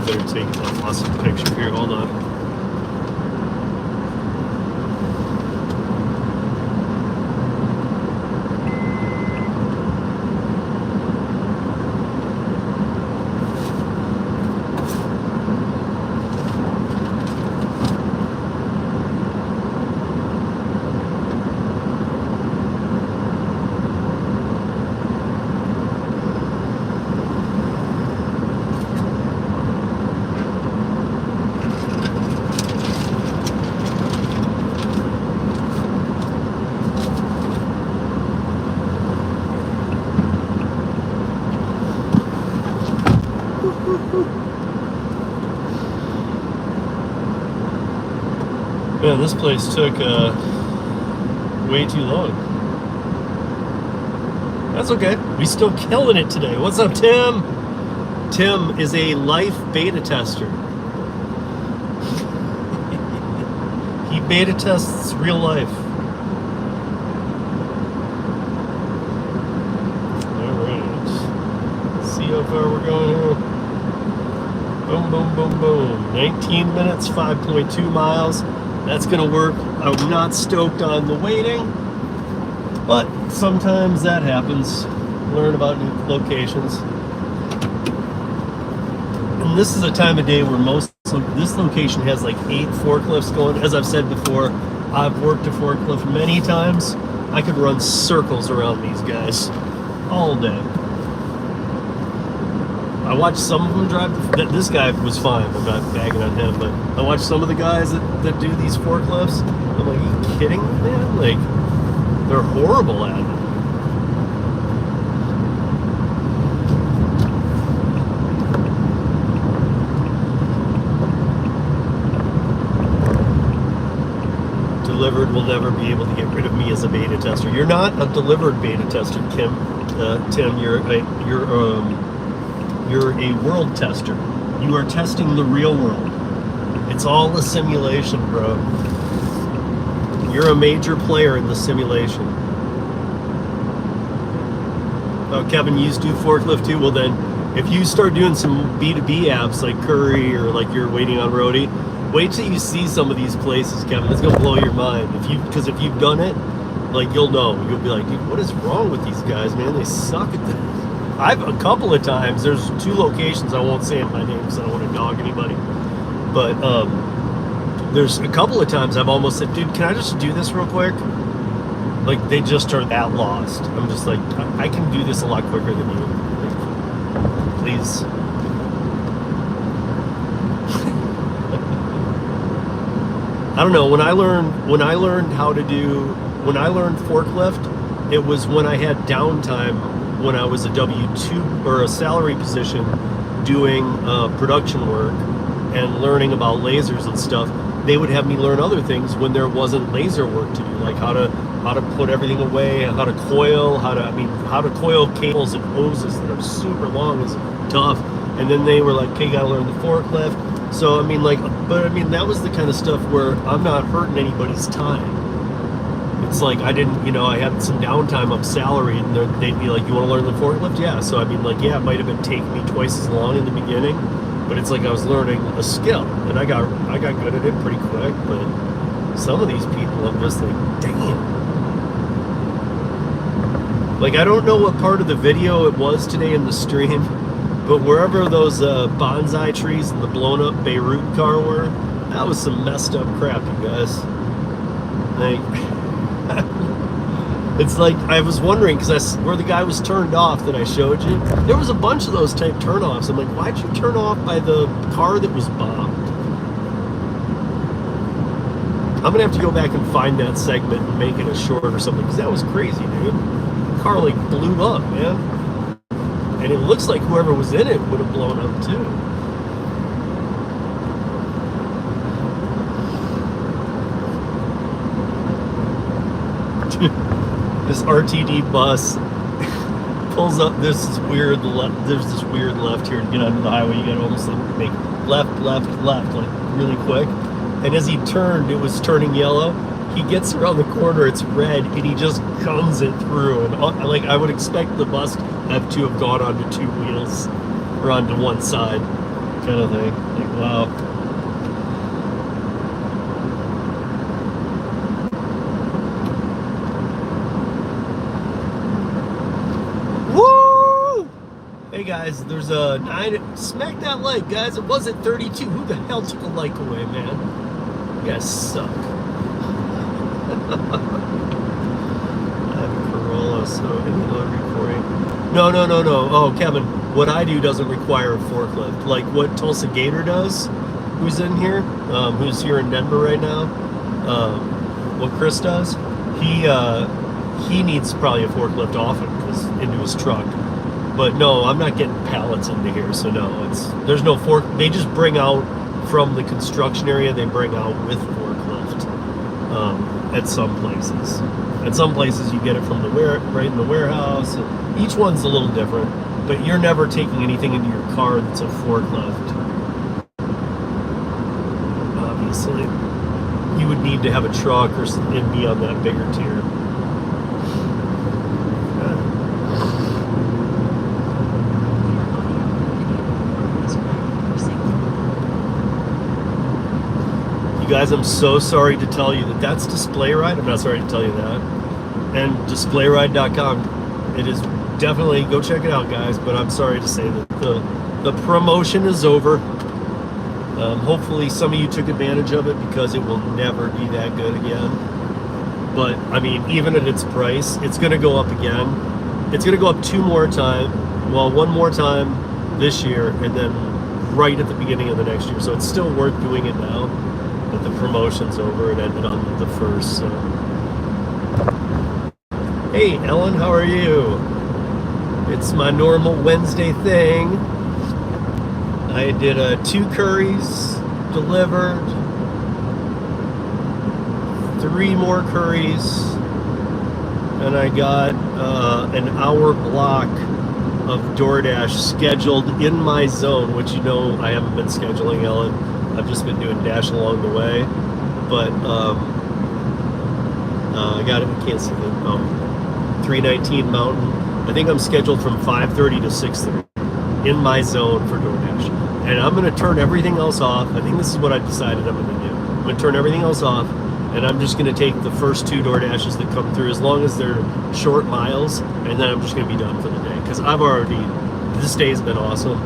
better take an awesome picture here. Hold on. Man, this place took way too long. That's okay. We still killing it today. What's up, Tim? Tim is a life beta tester. He beta tests real life. Alright. Let's see how far we're going here. Boom, boom, boom, boom. 19 minutes, 5.2 miles. That's gonna work. I'm not stoked on the waiting, but sometimes that happens. Learn about new locations. And this is a time of day where this location has like 8 forklifts going. As I've said before, I've worked a forklift many times. I could run circles around these guys all day. I watched some of them drive. This guy was fine. I'm not bagging on him, but I watched some of the guys that do these forklifts. I'm like, are you kidding me, man? Like, they're horrible at it. Dlivrd will never be able to get rid of me as a beta tester. You're not a Dlivrd beta tester, Tim. You're a world tester. You are testing the real world. It's all a simulation, bro. You're a major player in the simulation. Oh, Kevin, you do forklift too? Well then, if you start doing some B2B apps like Curri or like you're waiting on Rodeo, wait till you see some of these places, Kevin. It's gonna blow your mind. Because if you've done it, like you'll know. You'll be like, dude, what is wrong with these guys, man? They suck at this. I've a couple of times, there's 2 locations, I won't say my name because I don't want to dog anybody, but there's a couple of times I've almost said, dude, can I just do this real quick? Like, they just are that lost. I'm just like, I can do this a lot quicker than you. Like, please. I don't know, when I learned forklift, it was when I had downtime when I was a W-2 or a salary position doing production work and learning about lasers and stuff. They would have me learn other things when there wasn't laser work to do, like how to put everything away, how to coil, how to coil cables and hoses that are super long is tough. And then they were like, okay, you gotta learn the forklift. So that was the kind of stuff where I'm not hurting anybody's time. It's like I had some downtime on salary, and they'd be like, you want to learn the forklift? Yeah. So it might have been taking me twice as long in the beginning, but it's like I was learning a skill, and I got good at it pretty quick. But some of these people, I'm just like, damn. Like, I don't know what part of the video it was today in the stream, but wherever those bonsai trees and the blown up Beirut car were, that was some messed up crap, you guys. Like. It's like, I was wondering, because where the guy was turned off that I showed you, there was a bunch of those type turn-offs. I'm like, why'd you turn off by the car that was bombed? I'm going to have to go back and find that segment and make it a short or something, because that was crazy, dude. The car, like, blew up, man. And it looks like whoever was in it would have blown up, too. This RTD bus pulls up this weird left. There's this weird left here to get onto the highway. You gotta almost make left, like really quick. And as he turned, it was turning yellow. He gets around the corner, it's red, and he just guns it through. And like, I would expect the bus to have gone onto 2 wheels or onto one side, kind of thing. Like, wow. Woo! Hey guys, there's a 9. Smack that like, guys. It was at 32. Who the hell took a like away, man? You guys suck. I have a Corolla, so any load recording. No. Oh, Kevin, what I do doesn't require a forklift. Like what Tulsa Gator does, who's in here, who's here in Denver right now. What Chris does, he needs probably a forklift often because into his truck. But no, I'm not getting pallets into here, so no, there's no fork. They just bring out from the construction area. They bring out with forklift at some places. At some places, you get it from right in the warehouse. And each one's a little different, but you're never taking anything into your car that's a forklift. Obviously, you would need to have a truck and be on that bigger tier. You guys, I'm so sorry to tell you that's DisplayRide. I'm not sorry to tell you that. And DisplayRide.com. It is definitely, go check it out, guys. But I'm sorry to say that the promotion is over. Hopefully some of you took advantage of it because it will never be that good again. But I mean, even at its price, it's going to go up again. It's going to go up 2 more times. Well, 1 more time this year, and then right at the beginning of the next year. So it's still worth doing it now. But the promotion's over. It ended on the 1st. So. Hey, Ellen, how are you? It's my normal Wednesday thing. I did 2 curries delivered, 3 more curries, and I got an hour block of Doordash scheduled in my zone, which you know I haven't been scheduling, Ellen. I've just been doing Dash along the way, but I got it. I can't see the 319 Mountain. I think I'm scheduled from 5:30 to 6:30 in my zone for Doordash, and I'm going to turn everything else off. I think this is what I decided I'm going to do. I'm going to turn everything else off, and I'm just going to take the first 2 Doordashes that come through, as long as they're short miles, and then I'm just going to be done for the day, because this day has been awesome.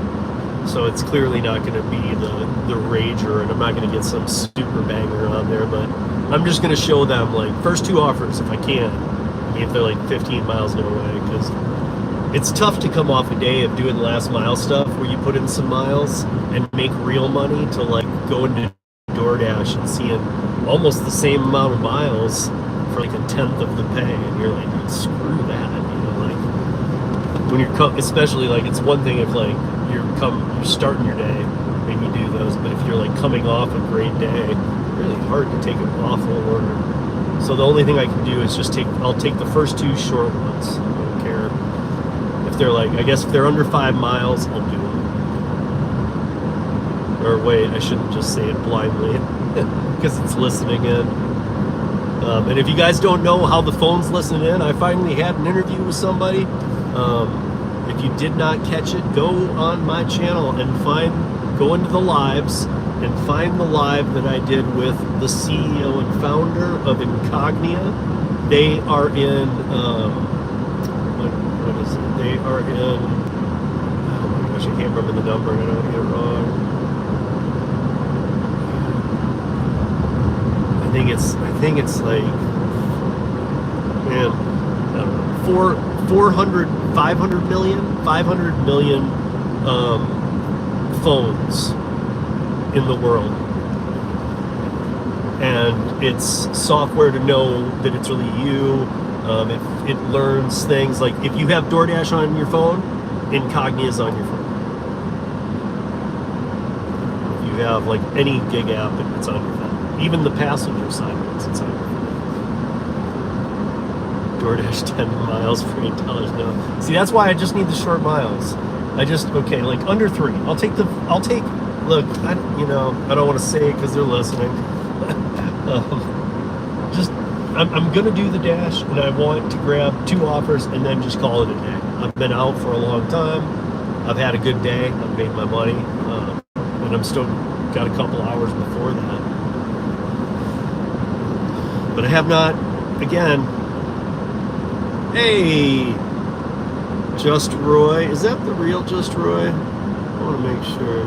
So it's clearly not going to be the rager, and I'm not going to get some super banger on there, but I'm just going to show them like first 2 offers if I can. I mean, if they're like 15 miles away, because it's tough to come off a day of doing last mile stuff where you put in some miles and make real money to like go into Doordash and seeing almost the same amount of miles for like a 1/10 of the pay, and you're like, dude, screw that, you know, like when you're especially like it's one thing if like you're starting your day and you do those, but if you're like coming off a great day, it's really hard to take an awful order. So the only thing I can do is just I'll take the first 2 short ones. I don't care if they're like, I guess if they're under 5 miles, I'll do them. Or wait, I shouldn't just say it blindly because it's listening in. And if you guys don't know how the phone's listening in, I finally had an interview with somebody. If you did not catch it, go on my channel and go into the lives and find the live that I did with the CEO and founder of Incognia. They are in, what is it? They are in, oh my gosh, I can't remember the number, I don't want to get it wrong. I think it's like, man, I don't know, 500 million phones in the world, and it's software to know that it's really you. It learns things like if you have Doordash on your phone, Incognia is on your phone. If you have like any gig app, it's on your phone. Even the passenger side ones, it's on your phone. Doordash 10 miles for $8 no. See, that's why I just need the short miles. Okay, like under 3. I'll take, look, I don't want to say it because they're listening. I'm going to do the Dash, and I want to grab 2 offers and then just call it a day. I've been out for a long time. I've had a good day. I've made my money. and I'm still got a couple hours before that. But I have not, again, hey, Just Roy. Is that the real Just Roy? I want to make sure.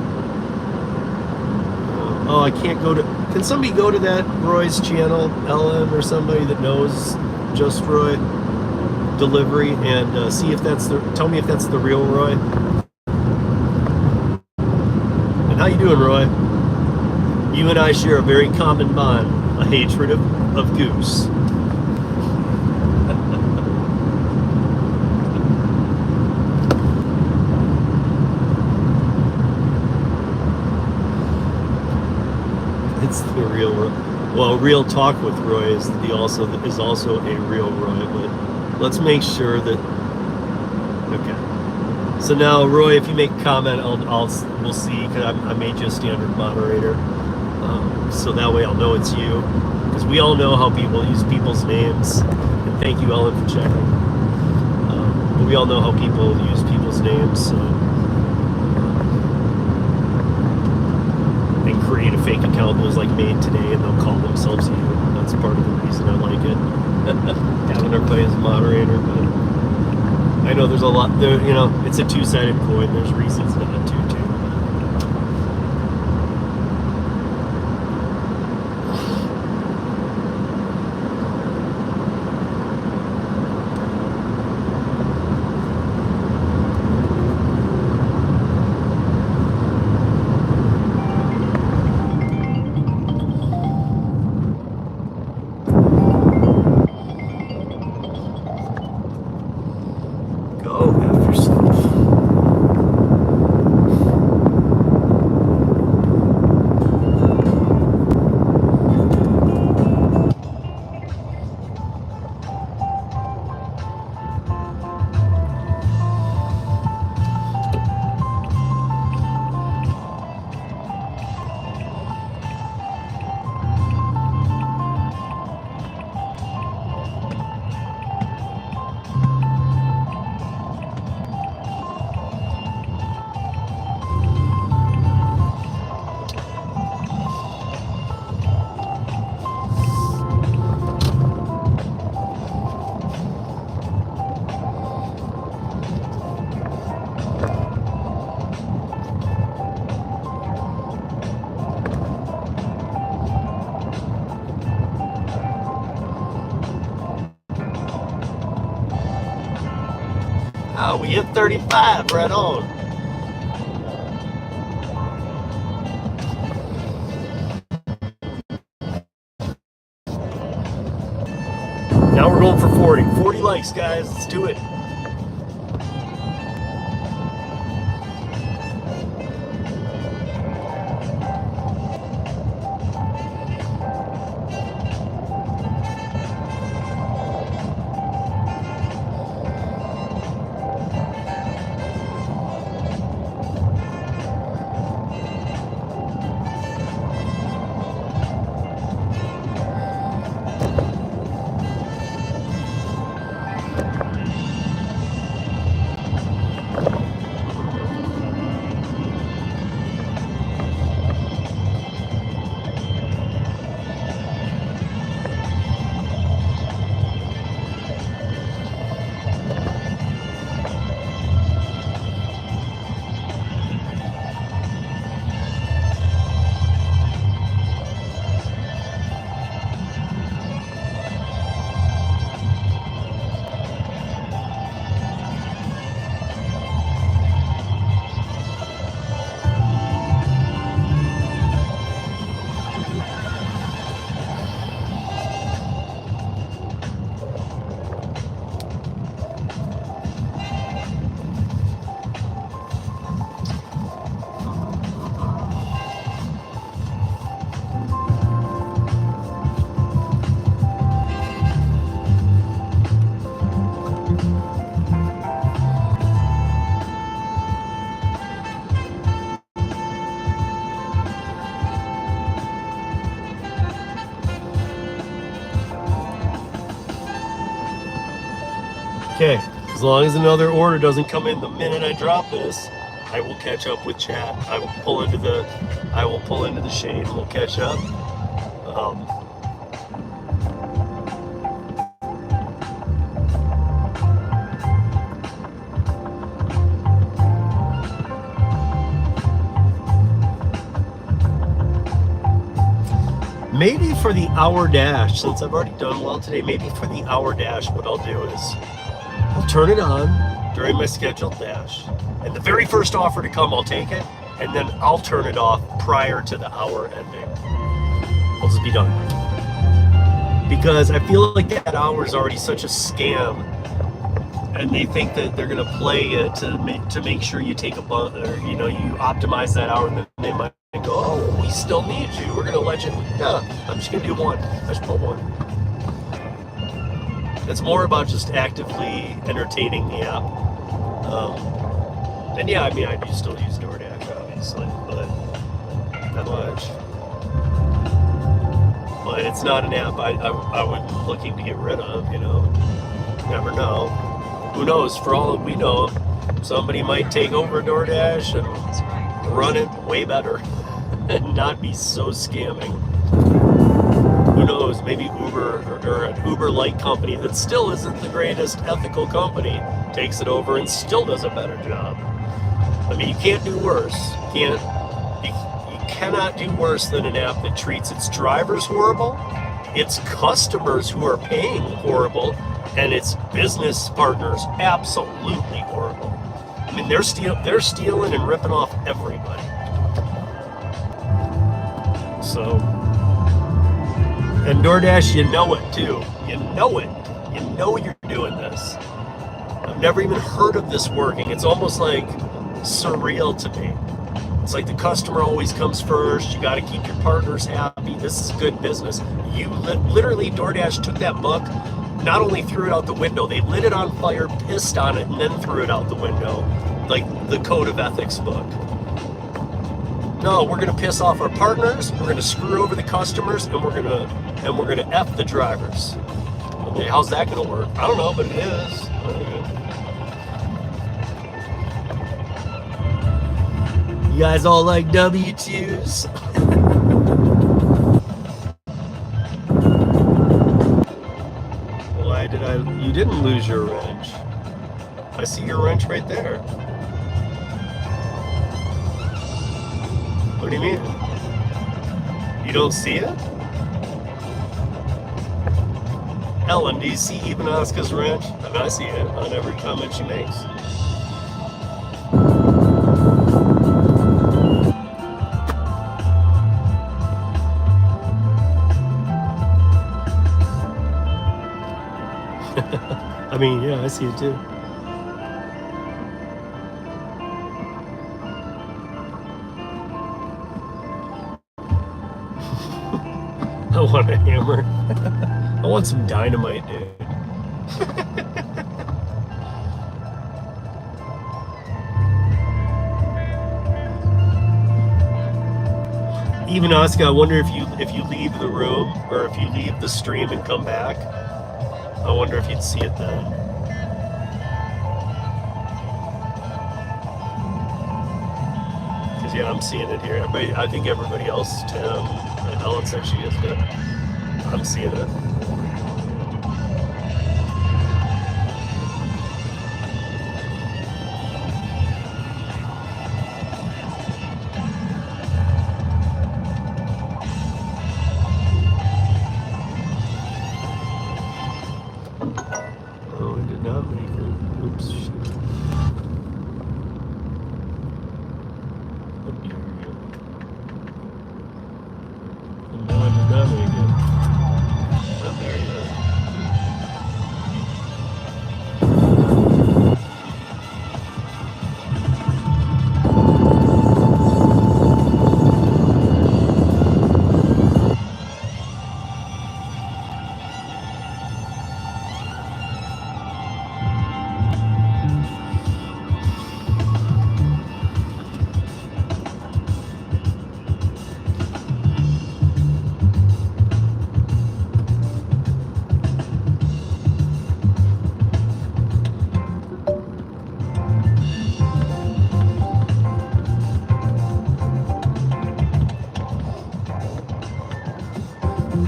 Oh, I can't go to, can somebody go to that Roy's channel, Ellen, or somebody that knows Just Roy Delivery, and see if that's the, tell me if that's the real Roy. And how you doing, Roy? You and I share a very common bond, a hatred of goose. It's the real Roy. Well, Real Talk with Roy is also a real Roy, but let's make sure that, okay. So now, Roy, if you make a comment, we'll see, because I made you a standard moderator. So that way I'll know it's you, because we all know how people use people's names. And thank you, Ellen, for checking. But we all know how people use people's names, so, and create a fake account that was like made today, and they'll call themselves you. That's part of the reason I like it. Having everybody as a moderator, but I know there's a lot there. You know, it's a two-sided coin. There's reasons not to too. Oh, we hit 35, right on. Now we're going for 40. 40 likes, guys. Let's do it. Okay, as long as another order doesn't come in the minute I drop this, I will catch up with chat. I will pull into the shade and we'll catch up. Maybe for the hour dash, since I've already done well today, maybe for the hour dash, what I'll do is I'll turn it on during my scheduled dash, and the very first offer to come, I'll take it, and then I'll turn it off prior to the hour ending. I'll just be done. Because I feel like that hour is already such a scam, and they think that they're gonna play it to make sure you take a bump, or you optimize that hour, and then they might go, oh, we still need you. We're gonna let you. Yeah, I'm just gonna do one. I just put one. It's more about just actively entertaining the app. And yeah, I mean, I do still use Doordash, obviously, but not much. But it's not an app I would be looking to get rid of. Never know. Who knows? For all that we know, somebody might take over Doordash and run it way better and not be so scamming. Who knows? Maybe Uber or an Uber-like company that still isn't the greatest ethical company takes it over and still does a better job. I mean, you can't do worse. You cannot do worse than an app that treats its drivers horrible, its customers who are paying horrible, and its business partners absolutely horrible. I mean, they're stealing and ripping off everybody. So, and DoorDash, you know it too. You know it. You know you're doing this. I've never even heard of this working. It's almost like surreal to me. It's like the customer always comes first. You got to keep your partners happy. This is good business. You literally, DoorDash took that book, not only threw it out the window, they lit it on fire, pissed on it, and then threw it out the window, like the Code of Ethics book. No, we're gonna piss off our partners. We're gonna screw over the customers, and we're gonna F the drivers. Okay, how's that gonna work? I don't know, but it is. You guys all like W2s? Why did you didn't lose your wrench. I see your wrench right there. What do you mean? You don't see it? Ellen, do you see even Oscar's wrench? I mean, I see it on every comment she makes. I mean, yeah, I see it too. I want a hammer. I want some dynamite, dude. Even Oscar, I wonder if you leave the room or if you leave the stream and come back. I wonder if you'd see it then. Because yeah, I'm seeing it here. I think everybody else, Tim and Ellen said she is, but I'm seeing it.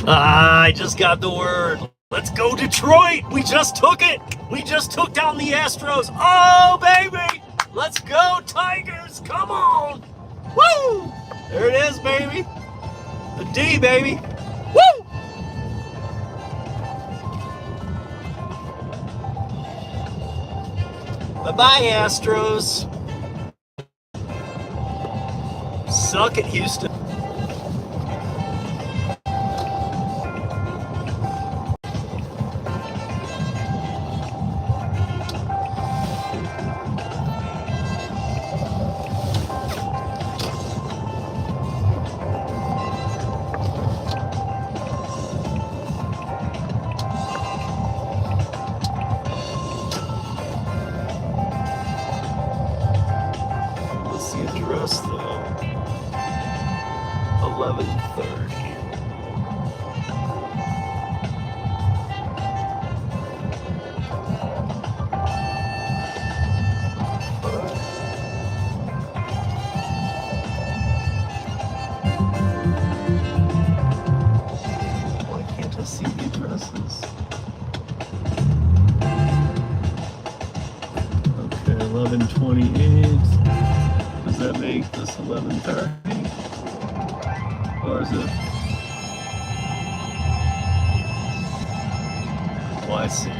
I just got the word. Let's go Detroit. We just took it. We just took down the Astros. Oh, baby. Let's go Tigers. Come on. Woo. There it is, baby. The D, baby. Woo. Bye-bye, Astros. Suck it, Houston. What's the address, though? 1130. Why can't I see the addresses? Okay, 1128. Does that make this 1130? Or is it? Well, I see.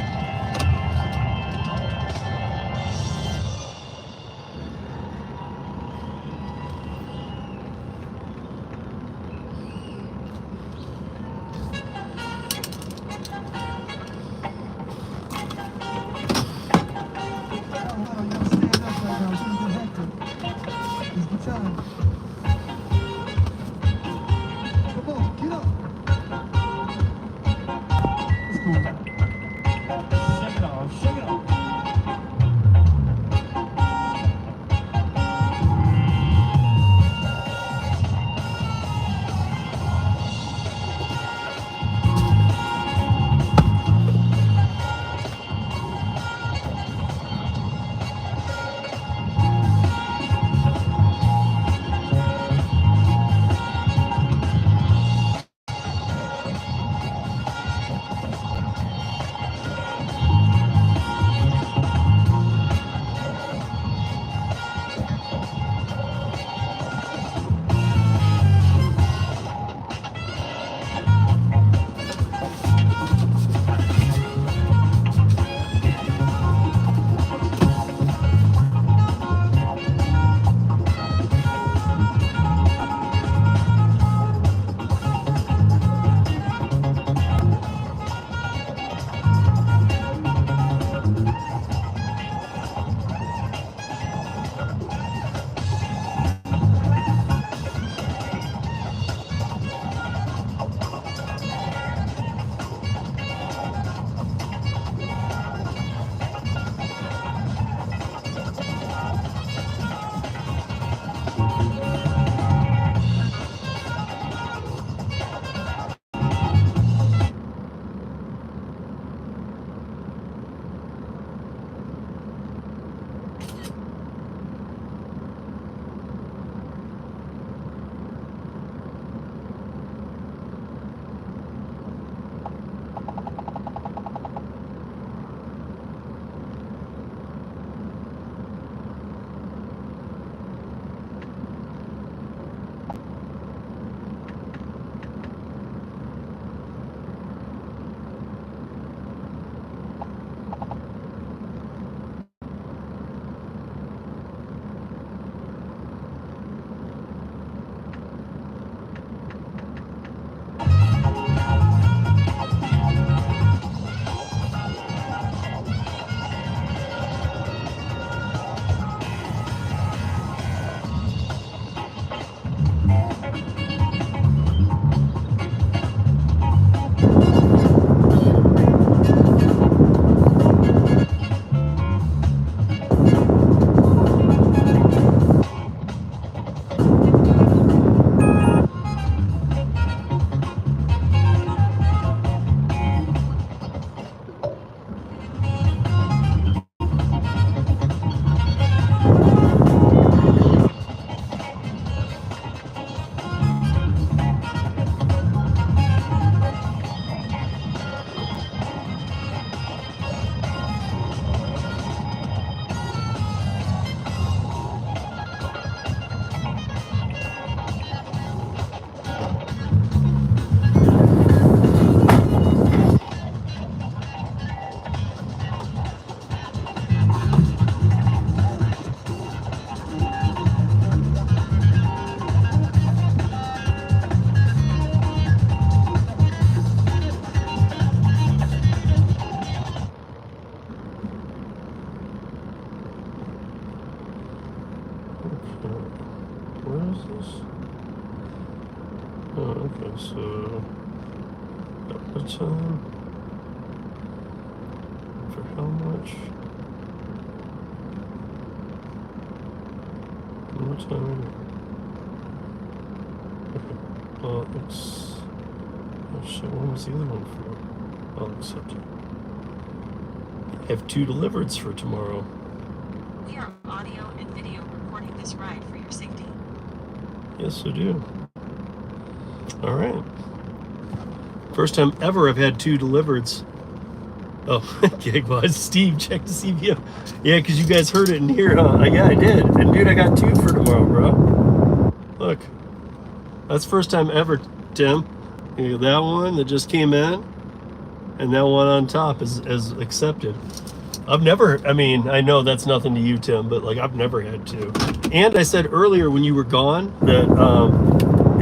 Where is this? Oh, okay, so what time? For how much? What time? Okay. It's. Oh shit, what was the other one for? I'll accept it. I have 2 Dlivrds for tomorrow. We are audio and video recording this ride for your safety. Yes, I do. All right. First time ever I've had 2 Dlivrds. Oh, gig wise, Steve, check to see if you. Yeah, because you guys heard it in here, huh? Yeah, I did. And dude, I got 2 for tomorrow, bro. Look, that's first time ever, Tim. You know, that one that just came in, and that one on top is accepted. I've never, I mean, I know that's nothing to you, Tim, but like I've never had 2. And I said earlier when you were gone that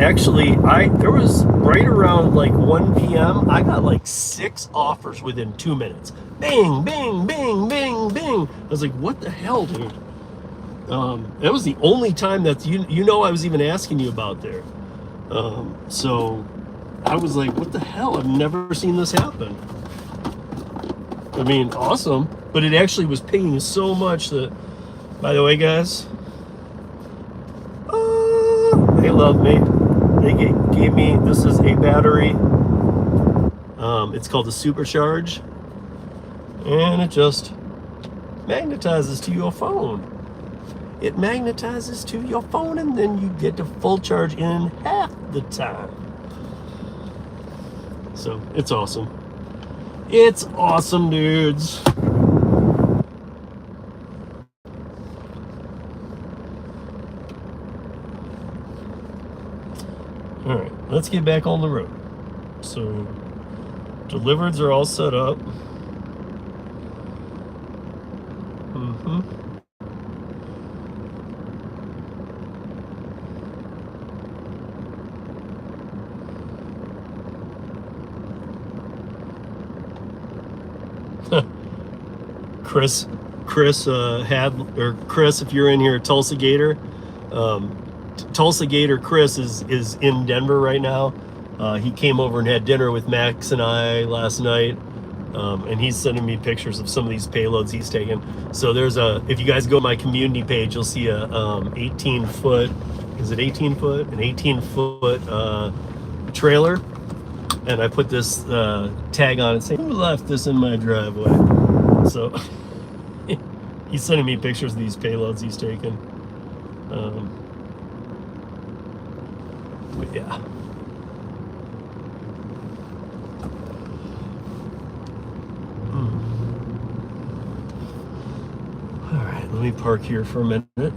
actually there was right around like 1 p.m. I got like 6 offers within 2 minutes. Bing, bing, bing, bing, bing. I was like, what the hell, dude? That was the only time that you know I was even asking you about there. So I was like, what the hell? I've never seen this happen. I mean, awesome, but it actually was pinging so much that, by the way, guys, they love me. They gave me, this is a battery. It's called a Supercharge, and it just magnetizes to your phone. It magnetizes to your phone, and then you get to full charge in half the time. So it's awesome. It's awesome, dudes. All right, let's get back on the road. So Dlivrds are all set up. Chris, if you're in here, Tulsa Gator, Tulsa Gator Chris is in Denver right now. He came over and had dinner with Max and I last night, and he's sending me pictures of some of these payloads he's taken. So there's if you guys go to my community page, you'll see a 18-foot, is it 18 foot? An 18-foot trailer, and I put this tag on it saying, "Who left this in my driveway?" So he's sending me pictures of these payloads he's taken. But yeah. All right, let me park here for a minute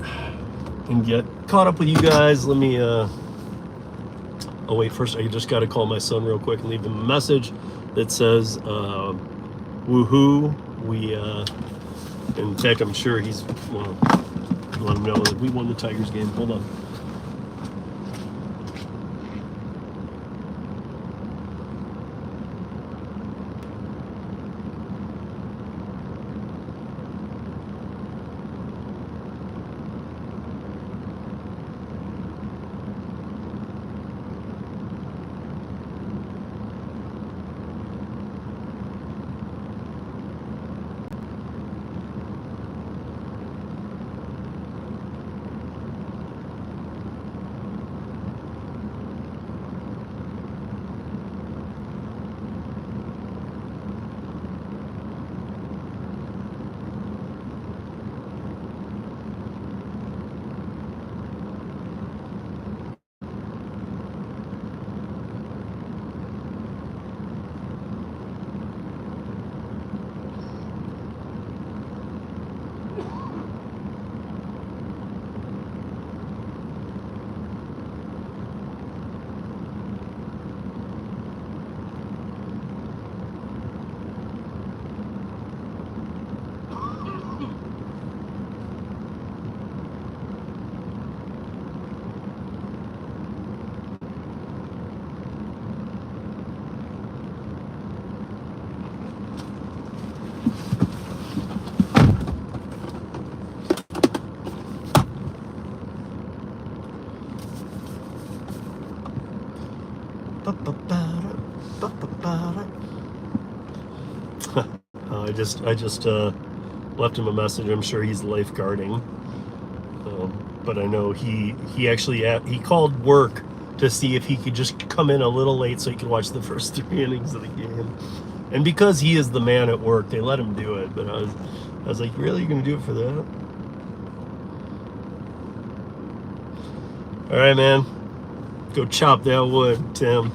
and get caught up with you guys. Let me, oh wait, first I just got to call my son real quick and leave him a message that says, woohoo, in fact, I'm sure he's, well, let him know that we won the Tigers game. Hold on. I just left him a message. I'm sure he's lifeguarding, but I know he actually he called work to see if he could just come in a little late so he could watch the first 3 innings of the game. And because he is the man at work, they let him do it. But I was like, really, you're gonna do it for that? All right, man. Go chop that wood, Tim.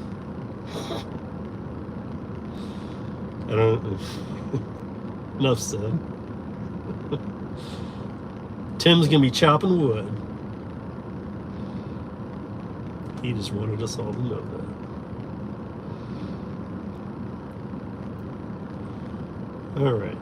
I don't. Enough said. Tim's gonna be chopping wood. He just wanted us all to know that. All right.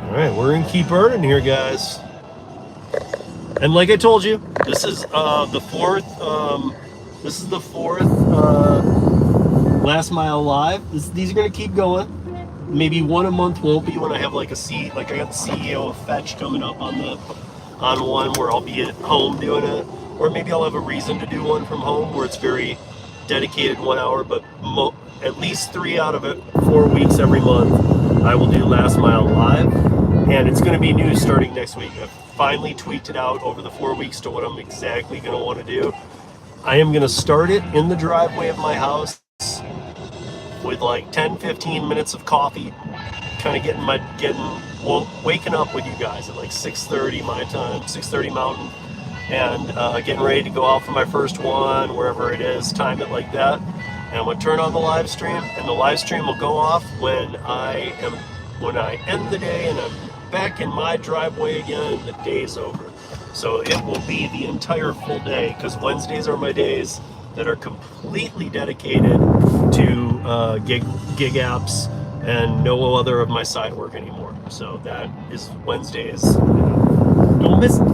All right, we're gonna keep burning here, guys. And like I told you, this is the fourth. This is the fourth last mile live. These are gonna keep going. Maybe one a month won't be when I have like a seat. Like I got the CEO of Fetch coming up on one where I'll be at home doing it, or maybe I'll have a reason to do one from home where it's very dedicated 1 hour. But at least 3 out of it, 4 weeks every month, I will do last mile live. And it's going to be new starting next week. I've finally tweaked it out over the 4 weeks to what I'm exactly going to want to do. I am going to start it in the driveway of my house with like 10-15 minutes of coffee, kind of waking up with you guys at like 6:30 my time, 6:30 Mountain, and getting ready to go out for my first one, wherever it is, time it like that. And I'm going to turn on the live stream, and the live stream will go off when I end the day and I'm back in my driveway again, the day's over. So it will be the entire full day, because Wednesdays are my days that are completely dedicated to gig apps and no other of my side work anymore. So that is Wednesdays. Don't miss it.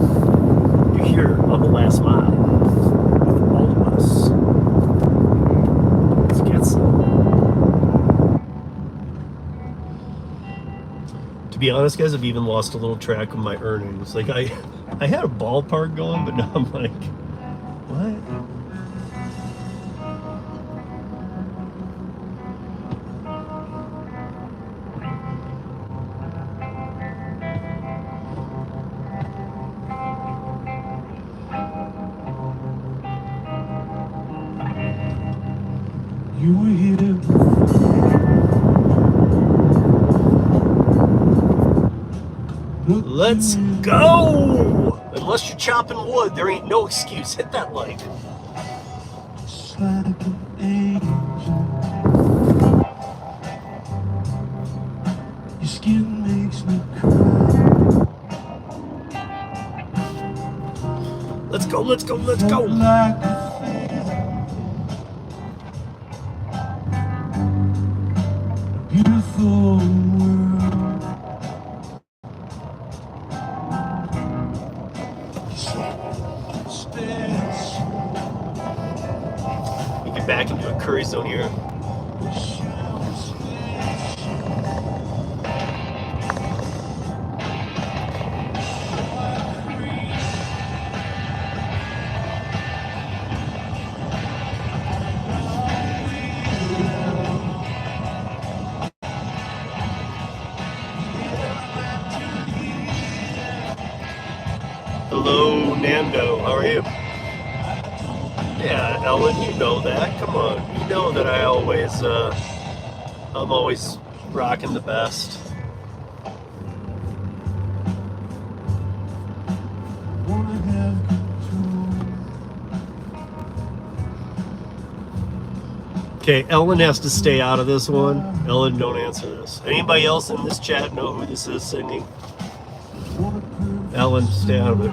You're here on the last mile with all of us. Let's get some. To be honest, guys, I've even lost a little track of my earnings. Like I had a ballpark going, but now I'm like, what? You were here. Let's go! Unless you're chopping wood, there ain't no excuse. Hit that like. It's like an angel. Your skin makes me cry. Let's go, let's go, let's go! Like a beautiful world. We get back into a Curri zone here. Hello, Nando. How are you? Yeah, Ellen, you know that. Come on. You know that I'm always rocking the best. Wanna have control. Okay, Ellen has to stay out of this one. Ellen, don't answer this. Anybody else in this chat know who this is singing? Ellen, stay out of it.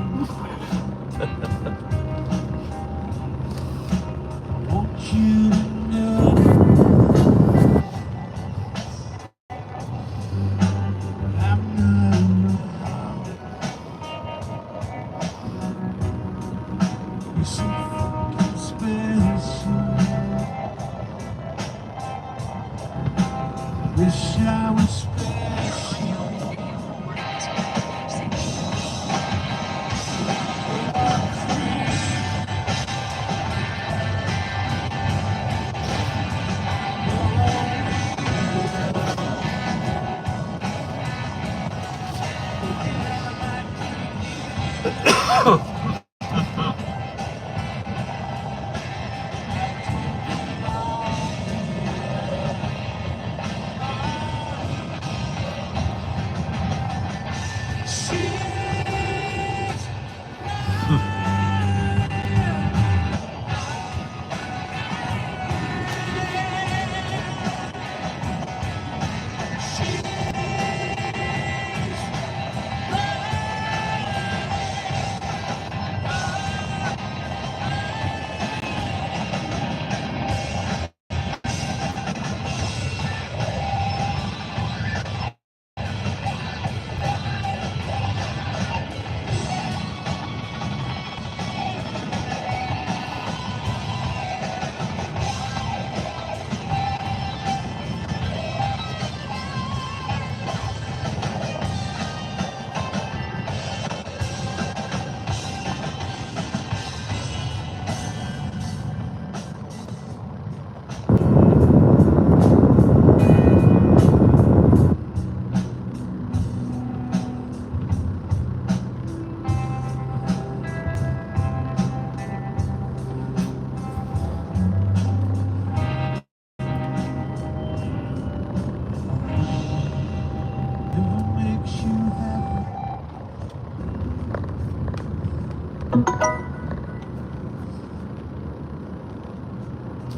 Wish I was special.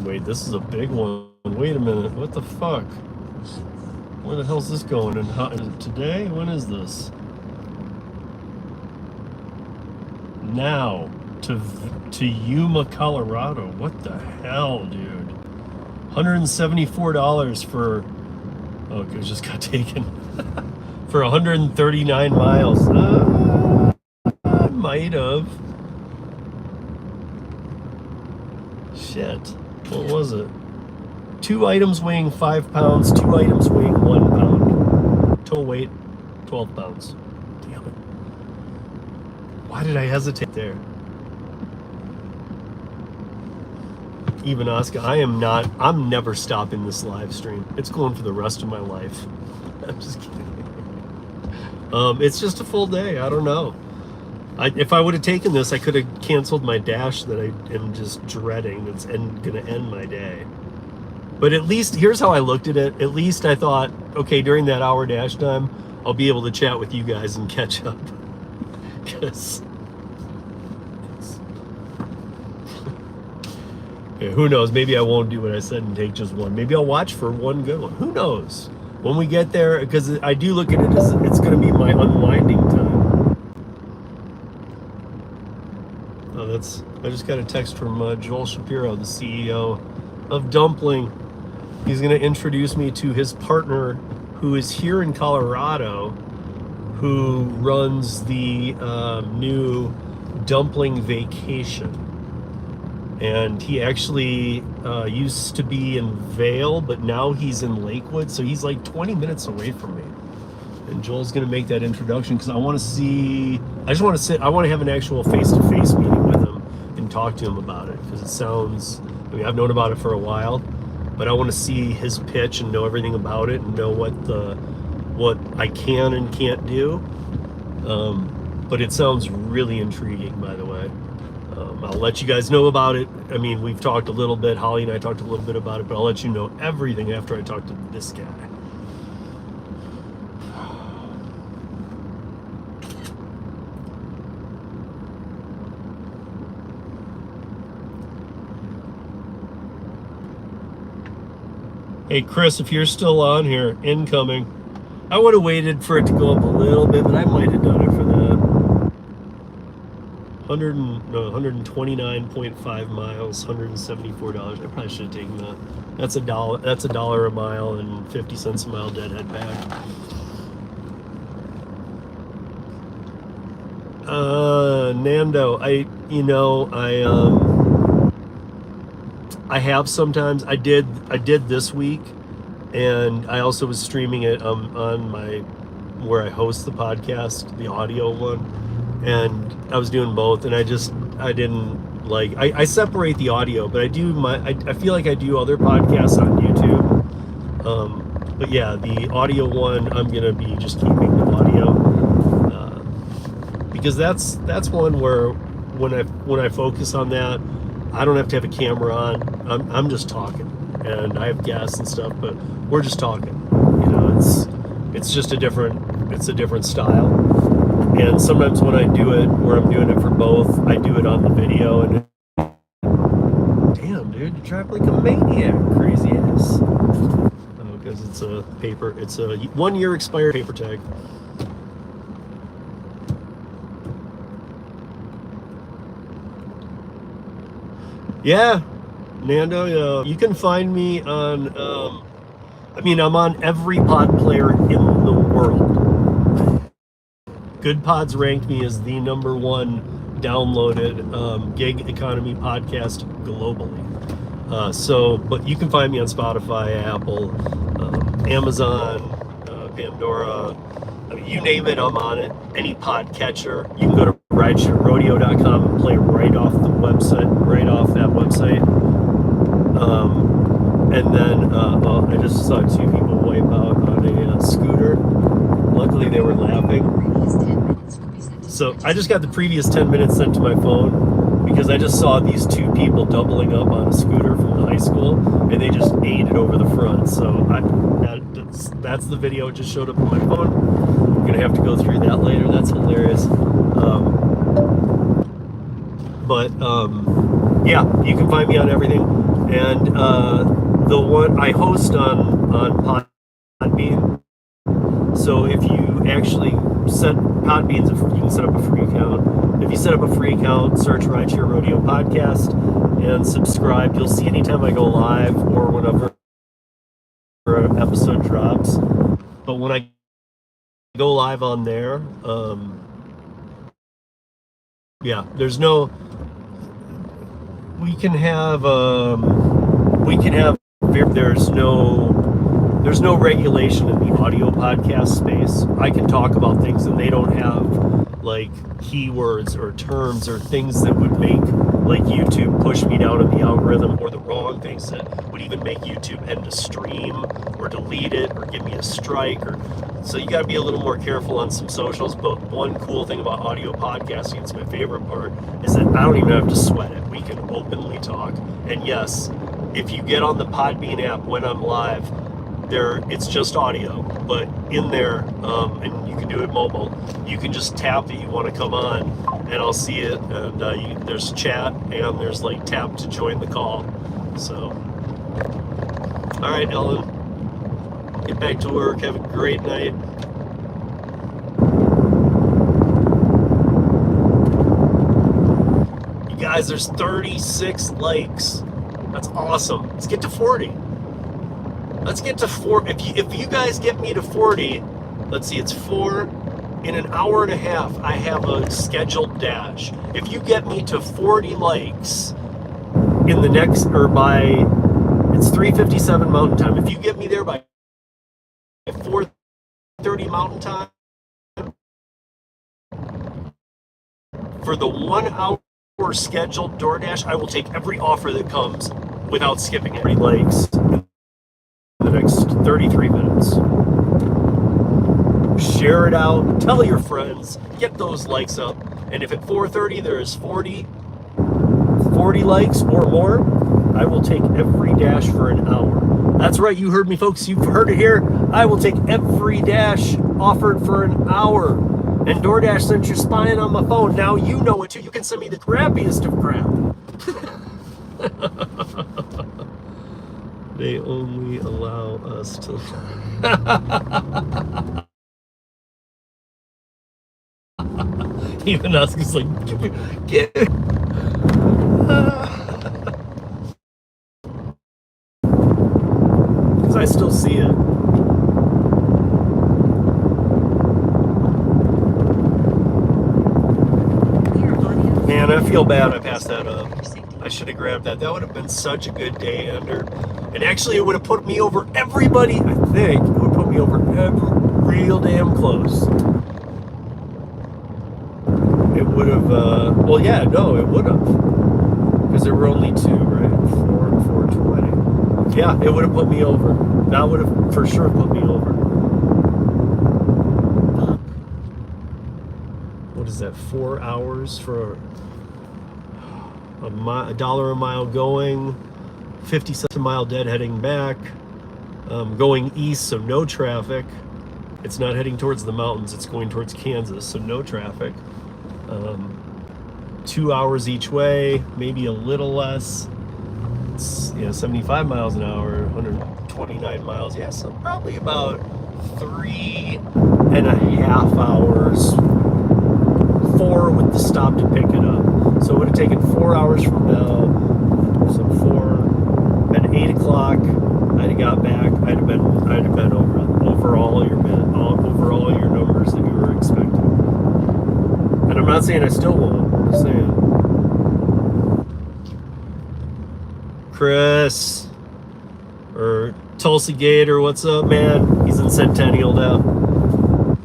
Wait, this is a big one. Wait a minute. What the fuck? Where the hell's this going? And how, is it today? When is this? Now to Yuma, Colorado. What the hell, dude? $174 for. Oh, it just got taken for 139 miles. I might have. Shit. What was it? 2 items weighing 5 pounds, 2 items weighing 1 pound. Total weight, 12 pounds. Damn it. Why did I hesitate there? Even Oscar, I'm never stopping this live stream. It's going for the rest of my life. I'm just kidding. It's just a full day. I don't know. If I would have taken this, I could have canceled my dash that I am just dreading. It's going to end my day. But at least, here's how I looked at it. At least I thought, okay, during that hour dash time, I'll be able to chat with you guys and catch up. Because, yeah, who knows? Maybe I won't do what I said and take just one. Maybe I'll watch for one good one. Who knows? When we get there, because I do look at it as it's going to be my unwinding time. Oh, I just got a text from Joel Shapiro, the CEO of Dumpling. He's going to introduce me to his partner who is here in Colorado, who runs the new Dumpling Vacation. And he actually used to be in Vail, but now he's in Lakewood, so he's like 20 minutes away from me. And Joel's going to make that introduction because I want to have an actual face-to-face meeting with him and talk to him about it, because it sounds, I've known about it for a while, but I want to see his pitch and know everything about it and know what I can and can't do. But it sounds really intriguing, by the way. I'll let you guys know about it. I mean, we've talked a little bit, Holly and I talked a little bit about it, but I'll let you know everything after I talk to this guy. Hey, Chris, if you're still on here, incoming. I would have waited for it to go up a little bit, but I might have done it for that. 129.5 miles, $174. I probably should have taken that. That's $1 a mile and 50 cents a mile deadhead back. Nando, I have sometimes. I did this week, and I also was streaming it on my where I host the podcast, the audio one, and I was doing both, and I didn't like I separate the audio, but I feel like I do other podcasts on YouTube. But yeah, the audio one I'm gonna be just keeping the audio. Because that's one where when I focus on that, I don't have to have a camera on. I'm just talking, and I have guests and stuff, but we're just talking. It's just a different style. And sometimes when I do it, where I'm doing it for both, I do it on the video. And damn, dude, you drive like a maniac, crazy ass. Because it's a 1 year expired paper tag. Yeah, Nando, you can find me on, I'm on every pod player in the world. Good Pods ranked me as the #1 downloaded gig economy podcast globally. But you can find me on Spotify, Apple, Amazon, Pandora, you name it, I'm on it. Any podcatcher. You can go to rideshare.rodeo.com and play right off that website. And then, I just saw 2 people wipe out on a scooter. Luckily, they were laughing. So I just got the previous 10 minutes sent to my phone because I just saw these 2 people doubling up on a scooter from the high school, and they just ate it over the front. So that's the video. It just showed up on my phone. I'm gonna have to go through that later. That's hilarious. Yeah, you can find me on everything. And the one I host on Podbean. So if you actually set Podbean's, you can set up a free account. If you set up a free account, search Rideshare Rodeo Podcast and subscribe. You'll see anytime I go live or whenever an episode drops. But when I go live on there, there's no. There's no regulation in the audio podcast space. I can talk about things and they don't have like keywords or terms or things that would make like YouTube push me down in the algorithm, or the wrong things that would even make YouTube end a stream or delete it or give me a strike. So you got to be a little more careful on some socials. But one cool thing about audio podcasting, it's my favorite part, is that I don't even have to sweat it. We can openly talk. And yes, if you get on the Podbean app when I'm live, it's just audio, but in there, and you can do it mobile, you can just tap that you want to come on, and I'll see it, and there's chat, and there's like tap to join the call. So, all right, Ellen, get back to work, have a great night. You guys, there's 36 likes. That's awesome. Let's get to 40. Let's get to 4. If you guys get me to 40, let's see, it's 4 in an hour and a half. I have a scheduled dash. If you get me to 40 likes in the next, or by, it's 3:57 Mountain Time. If you get me there by 4:30 Mountain Time for the 1 hour scheduled Doordash, I will take every offer that comes without skipping any likes. The next 33 minutes. Share it out, tell your friends, get those likes up, and if at 4:30 there's 40 likes or more, I will take every dash for an hour. That's right, you heard me, folks, you've heard it here. I will take every dash offered for an hour. And DoorDash, since you're spying on my phone, now you know it too. You can send me the crappiest of crap. They only allow us to. Even us is like, get because I still see it. Man, I feel bad I passed that up. I should have grabbed that. That would have been such a good day ender. And actually, it would have put me over everybody. I think it would put me over real damn close. It would have, well, yeah, no, it would have. Because there were only two, right? 4 and 420. Yeah, it would have put me over. That would have for sure put me over. What is that, 4 hours for $1 a mile going, 50 cents a mile dead heading back, going east, so no traffic. It's not heading towards the mountains, it's going towards Kansas, so no traffic. 2 hours each way, maybe a little less. It's, 75 miles an hour, 129 miles. Yeah, so probably about 3.5 hours. 4 with the stop to pick it up. So it would have taken 4 hours from now. So 4 at 8 o'clock. I'd have got back. I'd have been over all your numbers that you were expecting. And I'm not saying I still won't. I'm just saying. Chris or Tulsi Gator, what's up, man? He's in Centennial now.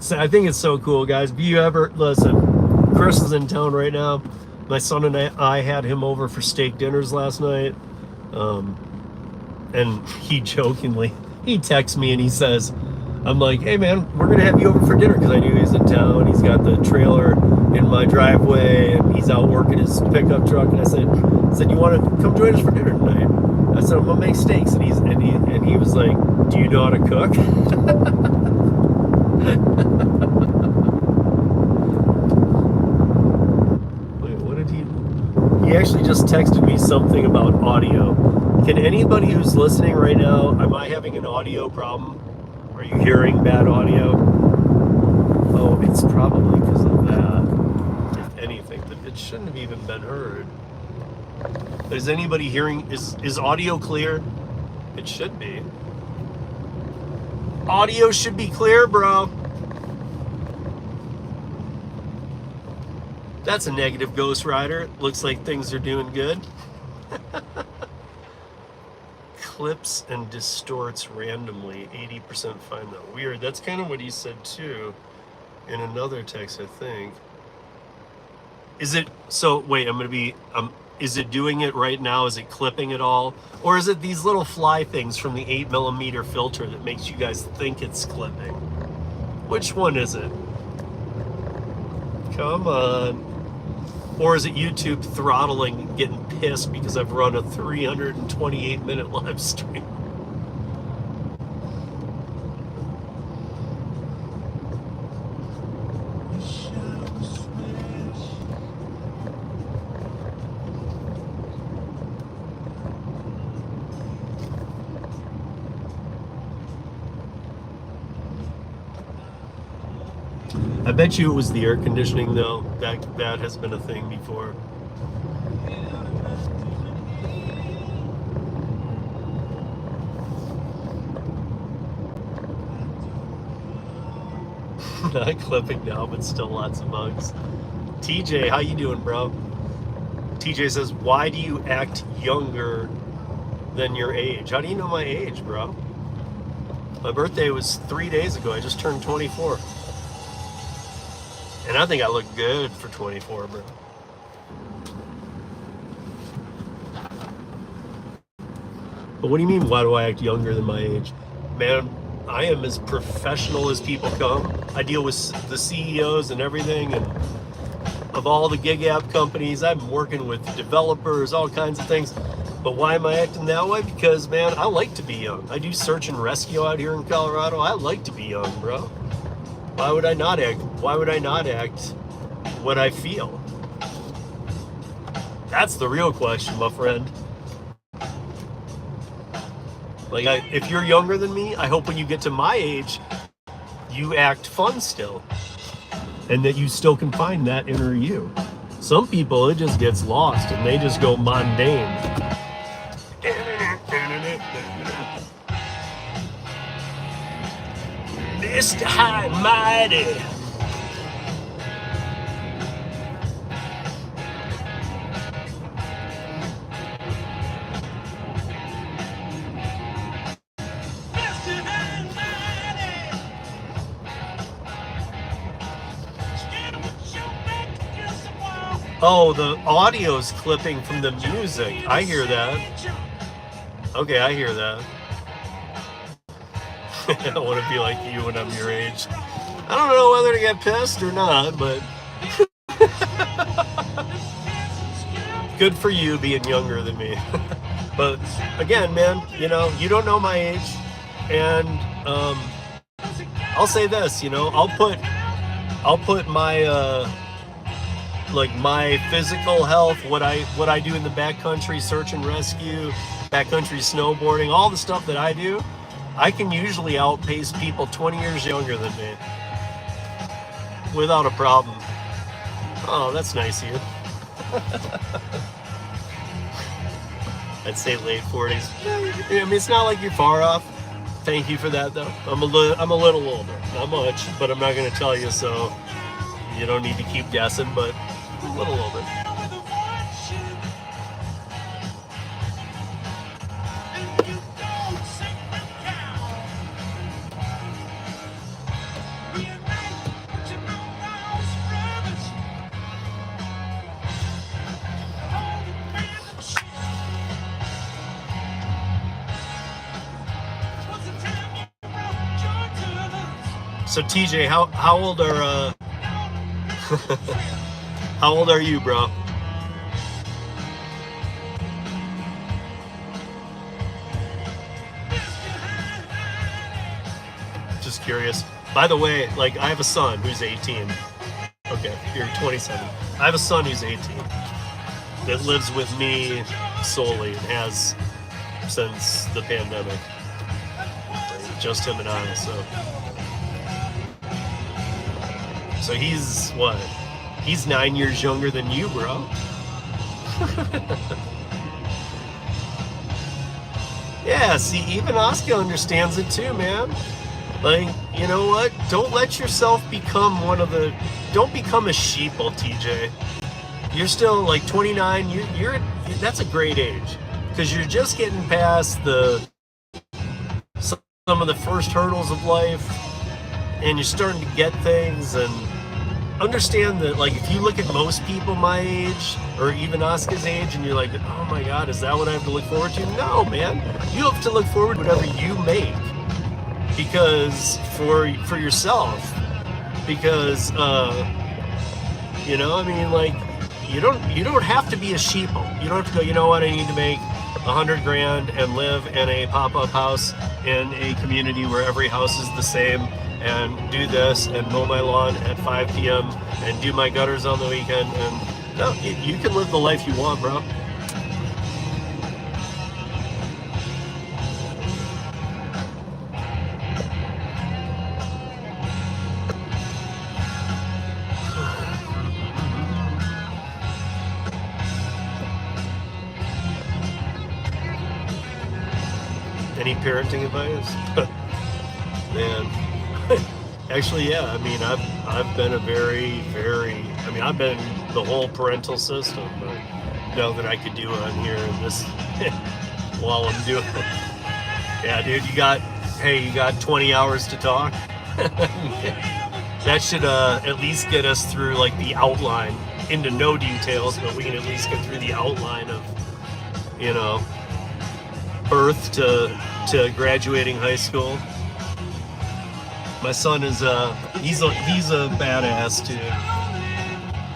So I think it's so cool, guys. If you ever listen. Chris is in town right now. My son and I had him over for steak dinners last night. And he jokingly, he texts me and he says, I'm like, hey man, we're going to have you over for dinner because I knew he's in town. He's got the trailer in my driveway and he's out working his pickup truck. And I said, you want to come join us for dinner tonight? I said, I'm going to make steaks. And he was like, do you know how to cook? He actually just texted me something about audio. Can anybody who's listening right now, am I having an audio problem? Are you hearing bad audio? Oh, it's probably because of that. If anything, but it shouldn't have even been heard. Is anybody hearing? Is audio clear? It should be. Audio should be clear, bro. That's a negative Ghost Rider. Looks like things are doing good. Clips and distorts randomly. 80% fine though. Weird. That's kind of what he said too in another text, I think. Is it, so wait, I'm going to be, is it doing it right now? Is it clipping it all? Or is it these little fly things from the 8mm filter that makes you guys think it's clipping? Which one is it? Come on. Or is it YouTube throttling and getting pissed because I've run a 328-minute live stream? I bet you it was the air conditioning though. That has been a thing before. Not clipping now, but still lots of bugs. TJ, how you doing, bro? TJ says, why do you act younger than your age? How do you know my age, bro? My birthday was 3 days ago. I just turned 24. And I think I look good for 24, bro. But what do you mean, why do I act younger than my age? Man, I am as professional as people come. I deal with the CEOs and everything, and of all the gig app companies. I'm working with developers, all kinds of things. But why am I acting that way? Because, man, I like to be young. I do search and rescue out here in Colorado. I like to be young, bro. Why would I not act? Why would I not act what I feel? That's the real question, my friend. Like, if you're younger than me, I hope when you get to my age, you act fun still. and that you still can find that inner you. Some people, it just gets lost and they just go mundane. Mr. High and Mighty. Oh, the audio's clipping from the music. I hear that. Okay, I hear that. I want to be like you when I'm your age. I don't know whether to get pissed or not, but good for you being younger than me. But again, man, you know, you don't know my age, and I'll say this, you know, I'll put my like my physical health, what I do in the backcountry search and rescue, backcountry snowboarding, all the stuff that I do, I can usually outpace people 20 years younger than me without a problem. Oh, that's nice of you. I'd say late 40s. I mean, it's not like you're far off. Thank you for that, though. I'm a little older, not much, but I'm not going to tell you, so you don't need to keep guessing. But a little older. So TJ, how old are how old are you, bro? Just curious. By the way, like I have a son who's 18. Okay, you're 27. I have a son who's 18 that lives with me solely and has since the pandemic. Just him and I, so he's what? He's 9 years younger than you, bro. Yeah, see, even Oscar understands it too, man. Like, you know what? Don't let yourself become don't become a sheeple, TJ. You're still like 29, that's a great age. Because you're just getting past some of the first hurdles of life, and you're starting to get things, and understand that, like, if you look at most people my age or even Oscar's age and you're like, oh my god, is that what I have to look forward to? No, man, you have to look forward to whatever you make, because for yourself, because you know, I mean, like, you don't have to be a sheeple. You don't have to go, you know what, I need to make $100 grand and live in a pop-up house in a community where every house is the same, and do this and mow my lawn at 5 p.m. and do my gutters on the weekend. And no, you can live the life you want, bro. Any parenting advice? Man. Actually, yeah. I mean, I've been I've been the whole parental system. But know that I could do on here in this while I'm doing it. Yeah, dude, you got 20 hours to talk. That should at least get us through like the outline, into no details, but we can at least get through the outline of, you know, birth to graduating high school. My son is he's a badass too,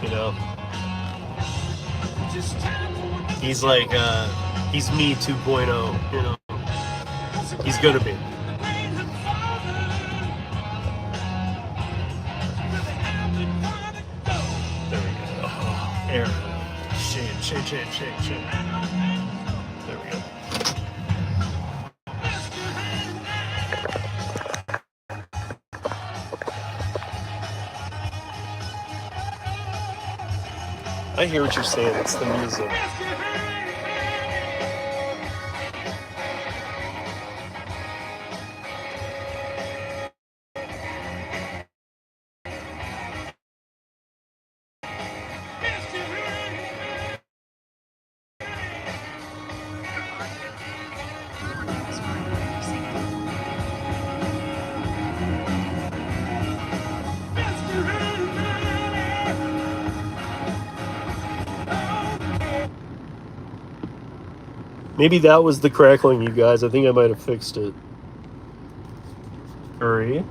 you know. He's like he's me 2.0, you know. He's gonna be. There we go. Oh, air. Shake. There we go. I hear what you're saying. It's the music. Maybe that was the crackling, you guys. I think I might have fixed it. Curri.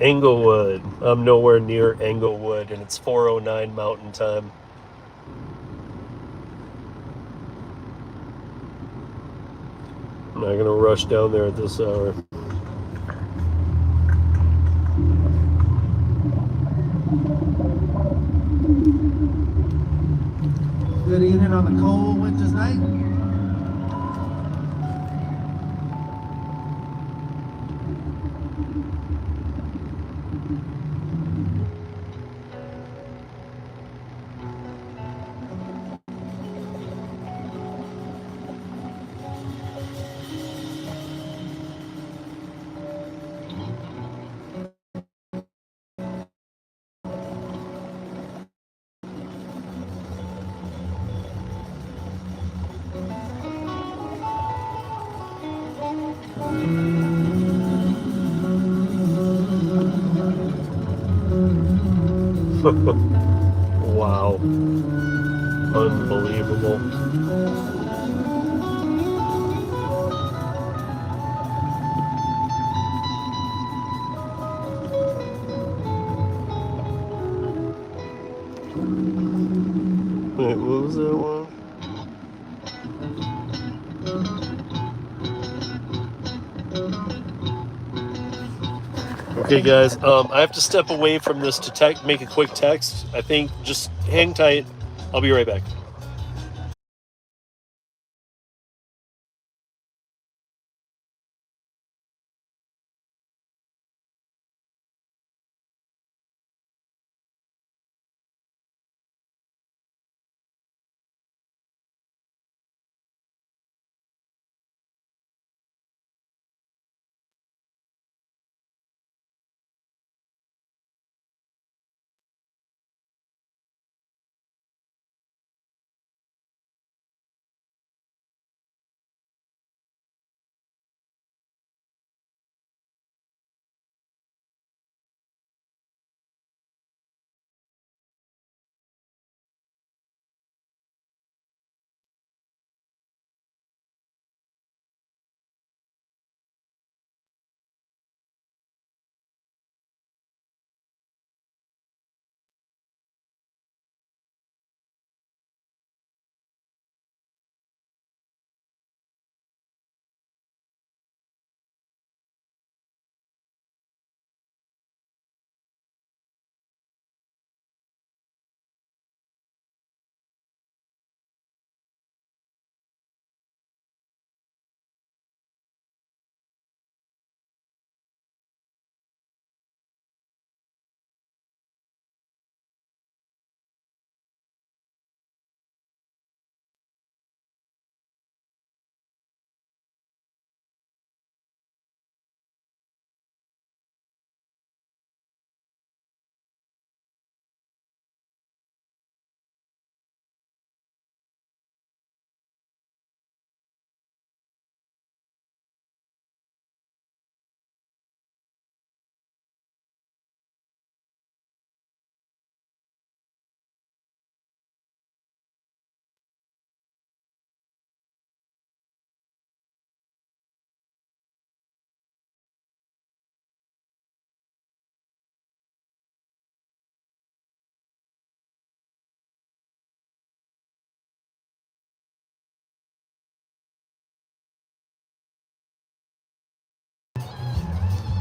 Englewood. I'm nowhere near Englewood, and it's 4:09 Mountain Time. I'm not gonna rush down there at this hour. Good evening on the cold winter's night. Wow. Unbelievable. Wait, what was that one? Okay, guys, I have to step away from this to make a quick text. I think just hang tight. I'll be right back.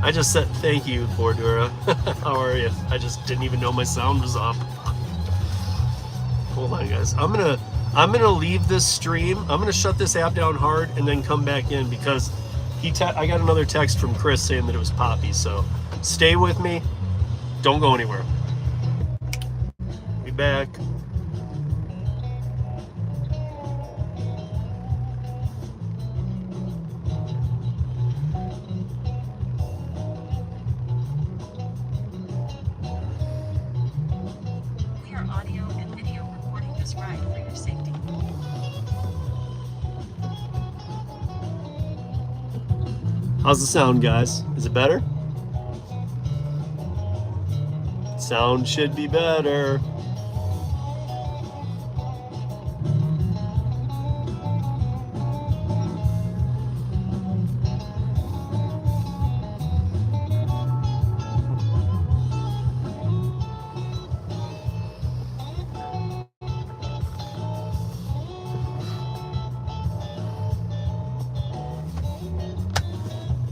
I just said thank you, Bordura. How are you? I just didn't even know my sound was up. Hold on, guys. I'm gonna leave this stream. I'm gonna shut this app down hard and then come back in because I got another text from Chris saying that it was Poppy. So stay with me. Don't go anywhere. back. We are audio and video recording this ride for your safety. How's the sound, guys? Is it better? Sound should be better.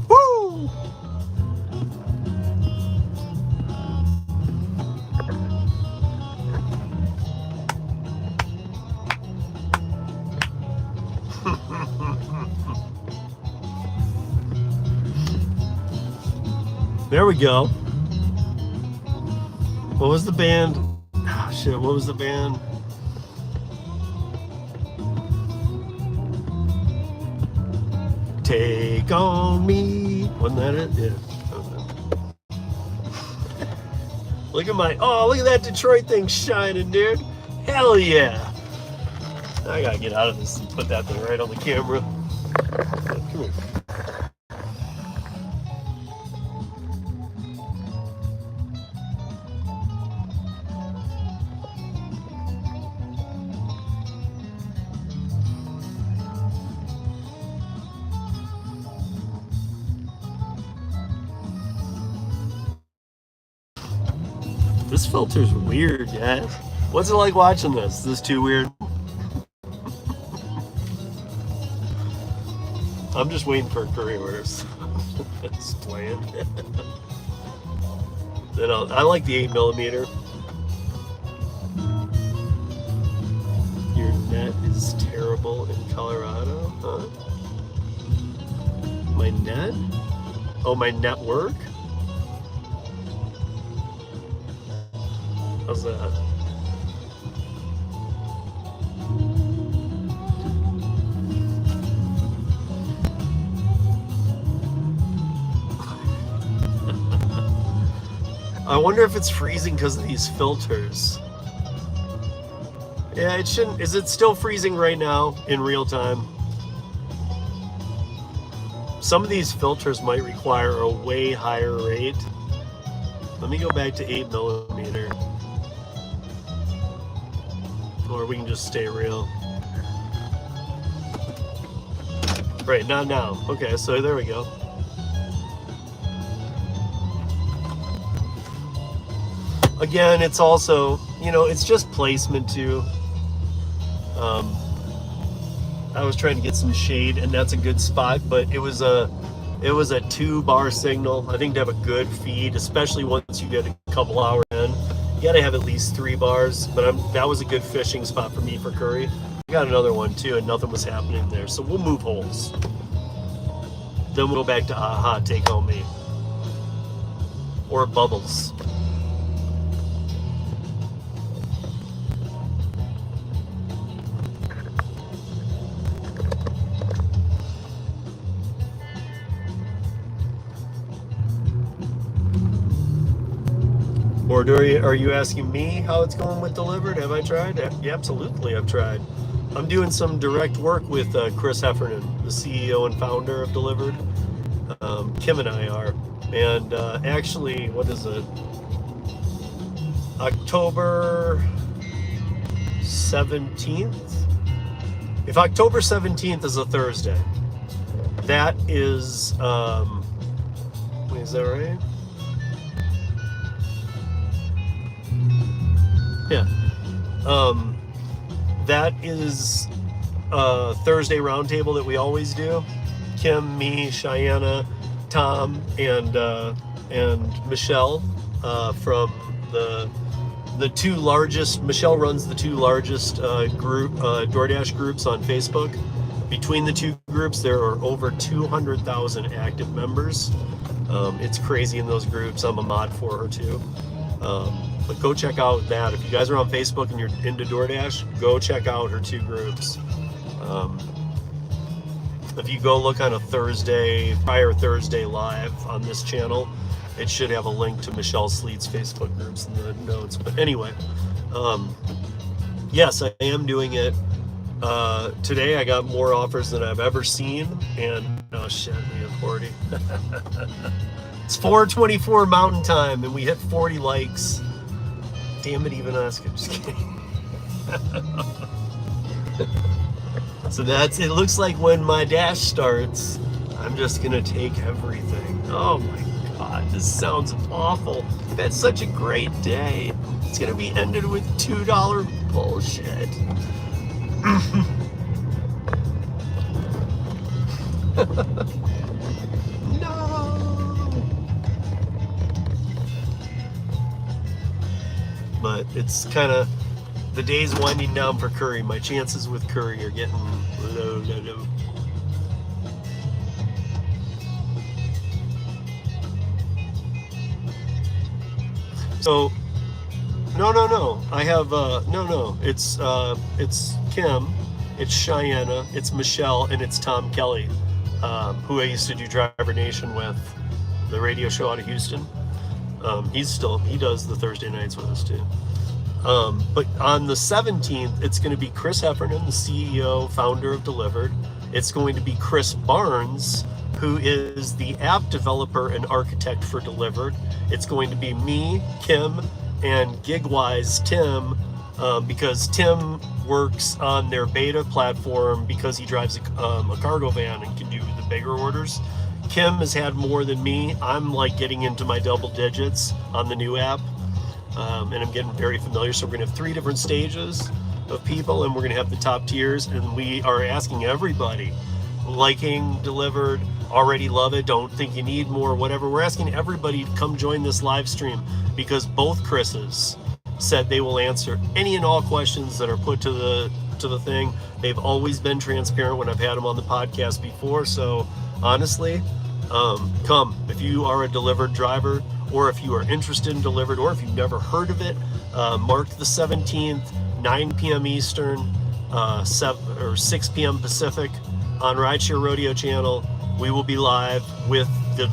Woo! There we go. What was the band? Oh, shit, what was the band? Take on me. Wasn't that it? Yeah. Look at look at that Detroit thing shining, dude. Hell yeah. I gotta get out of this and put that thing right on the camera. Come here. This filter's weird, guys. What's it like watching this? Is this too weird? I'm just waiting for Curri orders. It's playing. Then I like the 8mm. Your net is terrible in Colorado, huh? My net? Oh, my network? How's that? I wonder if it's freezing because of these filters. Yeah, it shouldn't. Is it still freezing right now in real time? Some of these filters might require a way higher rate. Let me go back to 8mm. Or we can just stay real. Right, not now. Okay, so there we go. Again, it's also, it's just placement too. I was trying to get some shade, and that's a good spot, but it was a 2-bar signal. I think to have a good feed, especially once you get a couple hours in, you gotta have at least 3 bars. But that was a good fishing spot for me for Curri. I got another one too, and nothing was happening there. So we'll move holes. Then we'll go back to Aha, Take Home Me, or Bubbles. Or are you asking me how it's going with Dlivrd? Have I tried? Yeah, absolutely, I've tried. I'm doing some direct work with Chris Heffernan, the CEO and founder of Dlivrd. Kim and I are. And actually, what is it? October 17th? If October 17th is a Thursday, that is, wait, is that right? Yeah. That is a Thursday roundtable that we always do. Kim, me, Cheyenne, Tom, and Michelle from the 2 largest. Michelle runs the 2 largest group Doordash groups on Facebook. between the two groups, there are over 200,000 active members. It's crazy in those groups. I'm a mod for her too. But go check out that. If you guys are on Facebook and you're into DoorDash, go check out her two groups. If you go look on a prior Thursday live on this channel, it should have a link to Michelle Sleet's Facebook groups in the notes. But anyway, yes, I am doing it. Today I got more offers than I've ever seen, and oh shit, we have 40. It's 4:24 Mountain Time, and we hit 40 likes. Damn it, even Oscar. Just kidding. So it looks like when my dash starts, I'm just gonna take everything. Oh my God, this sounds awful. I've had such a great day. It's gonna be ended with $2 bullshit. No. But it's kind of, the day's winding down for Curri. My chances with Curri are getting low. So, no. I have no. It's Kim, it's Cheyenne, it's Michelle, and it's Tom Kelly, who I used to do Driver Nation with, the radio show out of Houston. He does the Thursday nights with us too. But on the 17th, it's going to be Chris Heffernan, the CEO, founder of Dlivrd. It's going to be Chris Barnes, who is the app developer and architect for Dlivrd. It's going to be me, Kim, and GigWise Tim, because Tim works on their beta platform because he drives a cargo van and can do the bigger orders. Kim has had more than me. I'm like getting into my double digits on the new app. And I'm getting very familiar. So we're gonna have 3 different stages of people, and we're gonna have the top tiers, and we are asking everybody liking Dlivrd, already love it, don't think you need more, whatever. We're asking everybody to come join this live stream because both Chris's said they will answer any and all questions that are put to the thing. They've always been transparent when I've had them on the podcast before. So honestly, come if you are a Dlivrd driver, or if you are interested in Dlivrd, or if you've never heard of it. Mark the 17th, 9 p.m. Eastern, 6 p.m. Pacific on Rideshare Rodeo channel. We will be live with the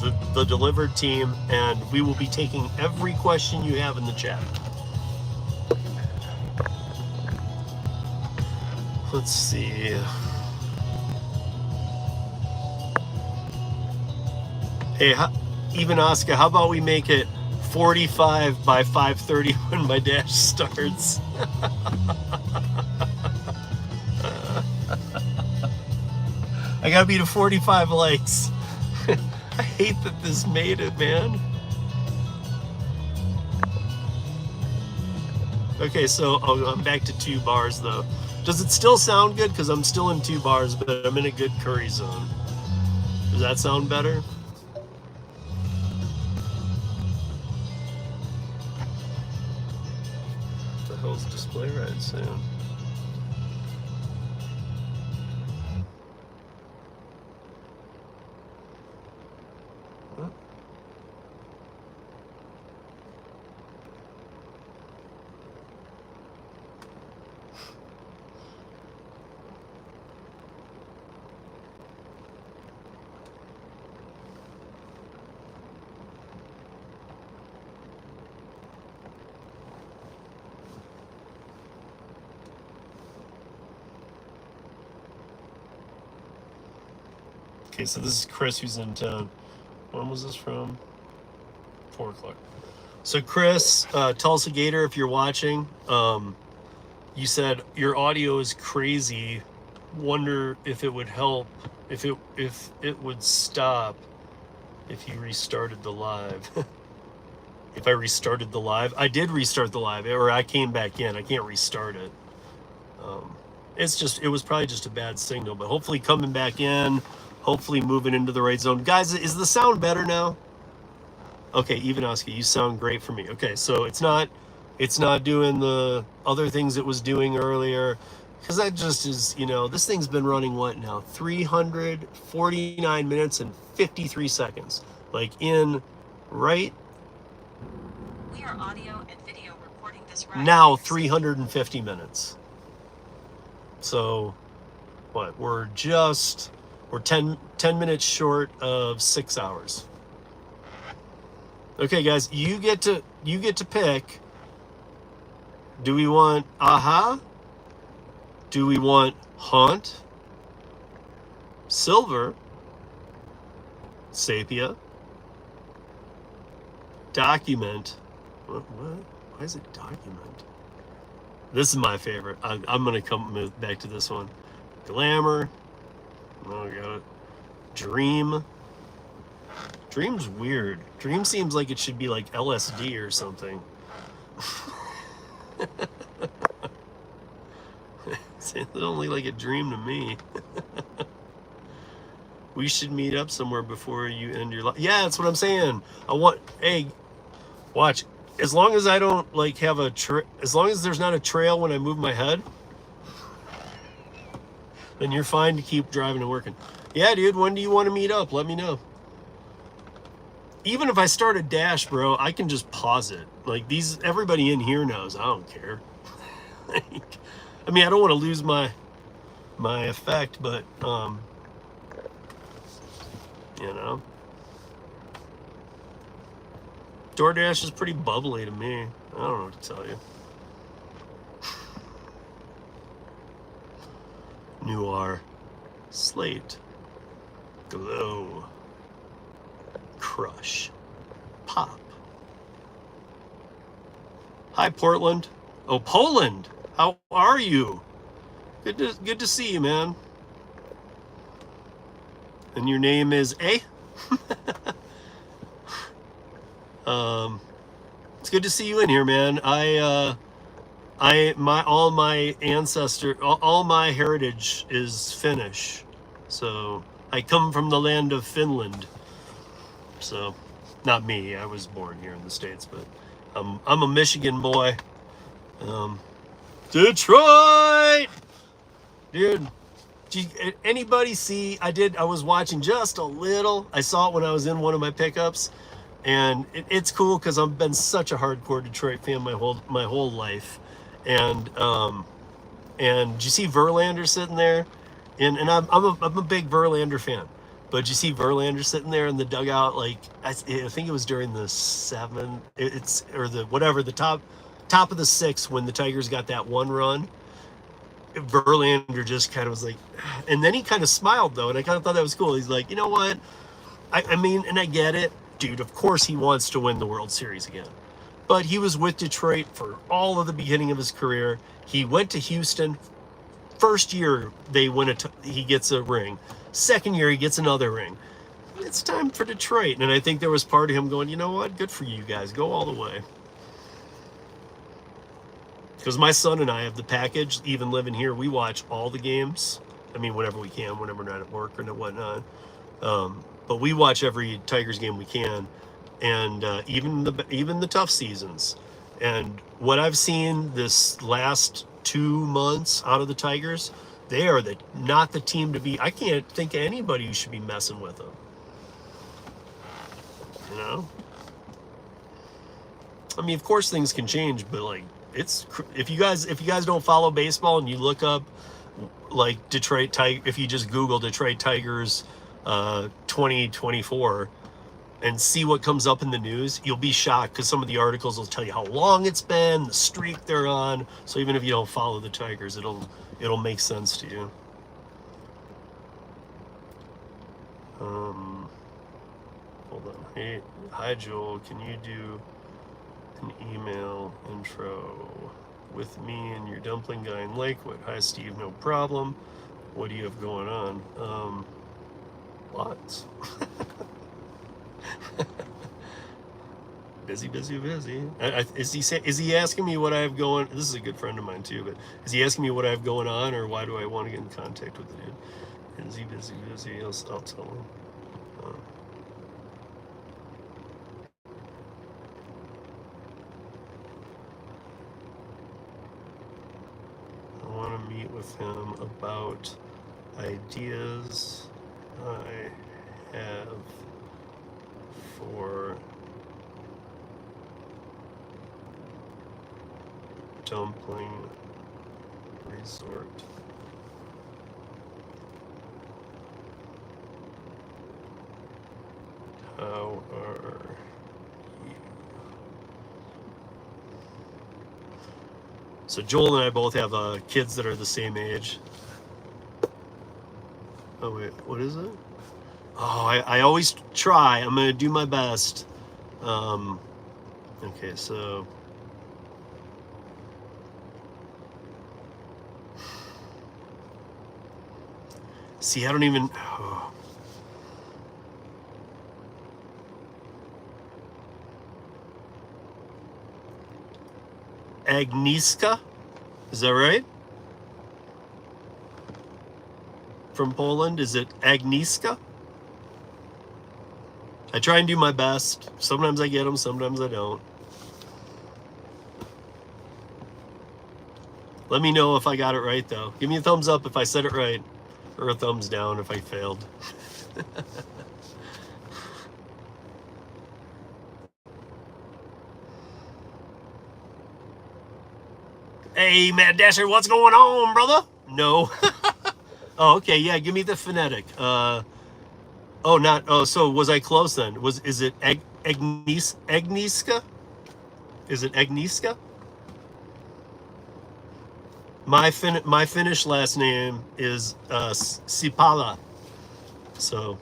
Dlivrd team, and we will be taking every question you have in the chat. Let's see. Hey, even Oscar, how about we make it 45 by 5:30 when my dash starts? I gotta be to 45 likes. I hate that this made it, man. Okay, so I'm back to 2 bars though. Does it still sound good? Because I'm still in 2 bars, but I'm in a good Curri zone. Does that sound better? What the hell's display ride sound? What? Okay, so this is Chris who's in town. When was this from? 4 o'clock. So Chris, Tulsa Gator, if you're watching, you said your audio is crazy. Wonder if it would help, if it would stop if you restarted the live. If I restarted the live, I did restart the live, or I came back in. I can't restart it. It was probably just a bad signal, but hopefully coming back in. Hopefully moving into the right zone. Guys, is the sound better now? Okay, even Oscar, you sound great for me. Okay, so it's not doing the other things it was doing earlier. because that just is, you know, this thing's been running what now? 349 minutes and 53 seconds. Like in right We are audio and video recording this ride. now 350 minutes. So what? We're 10 minutes short of 6 hours. Okay, guys, you get to pick. Do we want Aha? Do we want Haunt? Silver? Sepia? Document? What? Why is it document? This is my favorite. I'm gonna come back to this one. Glamour. Oh, I got it. Dream. Dream's weird. Dream seems like it should be like LSD or something. It's only like a dream to me. We should meet up somewhere before you end your life. Yeah, that's what I'm saying. Hey, watch. As long as I don't like have as long as there's not a trail when I move my head, then you're fine to keep driving and working. Yeah, dude, when do you want to meet up? Let me know. Even if I start a dash, bro, I can just pause it. Like everybody in here knows. I don't care. I mean, I don't want to lose my effect, but you know, Doordash is pretty bubbly to me. I don't know what to tell you. Noir, Slate, Glow, Crush, Pop. Hi, Portland. Oh, Poland. How are you? Good to see you, man. And your name is A? It's good to see you in here, man. All my heritage is Finnish. So I come from the land of Finland. So not me, I was born here in the States, but I'm a Michigan boy. Detroit! Dude, did anybody see, I was watching just a little. I saw it when I was in one of my pickups, and it's cool because I've been such a hardcore Detroit fan my whole life. And did you see Verlander sitting there? And I'm a big Verlander fan. But you see Verlander sitting there in the dugout, like I think it was during the top of the sixth when the Tigers got that one run. Verlander just kind of was like, and then he kind of smiled though, and I kind of thought that was cool. He's like, you know what? I mean, and I get it, dude. Of course he wants to win the World Series again, but he was with Detroit for all of the beginning of his career. He went to Houston. First year he gets a ring. Second year he gets another ring. It's time for Detroit, and I think there was part of him going, you know what? Good for you guys. Go all the way. Because my son and I have the package, even living here, we watch all the games. I mean, whenever we can, whenever we're not at work or whatnot. But we watch every Tigers game we can, and even the tough seasons. And what I've seen this last 2 months out of the Tigers, they are not the team to be. I can't think of anybody who should be messing with them. You know? I mean, of course things can change, but like, if you guys don't follow baseball and you look up like Detroit Tiger, if you just Google Detroit Tigers 2024 and see what comes up in the news, you'll be shocked because some of the articles will tell you how long it's been, the streak they're on. So even if you don't follow the Tigers, it'll make sense to you. Hold on. Hey, hi Joel, can you do an email intro with me and your dumpling guy in Lakewood? Hi Steve, no problem. What do you have going on? Lots. Busy. Is he asking me what I have going? This is a good friend of mine too, but is he asking me what I have going on, or why do I want to get in contact with the dude? Busy. I'll tell him. I want to meet with him about ideas I have for dumpling resort. How are you? So Joel and I both have kids that are the same age. Oh wait, what is it? Oh, I always try. I'm gonna do my best. Okay, so see, I don't even. Oh. Agnieszka, is that right? From Poland, is it Agnieszka? I try and do my best. Sometimes I get them, sometimes I don't. Let me know if I got it right, though. Give me a thumbs up if I said it right, or a thumbs down if I failed. Hey, Mad Dasher, what's going on, brother? No. Oh, okay, yeah, give me the phonetic. Oh, not, oh, so was I close then? Is it Agnieszka? Is it Agnieszka? My Finnish last name is Sipala. So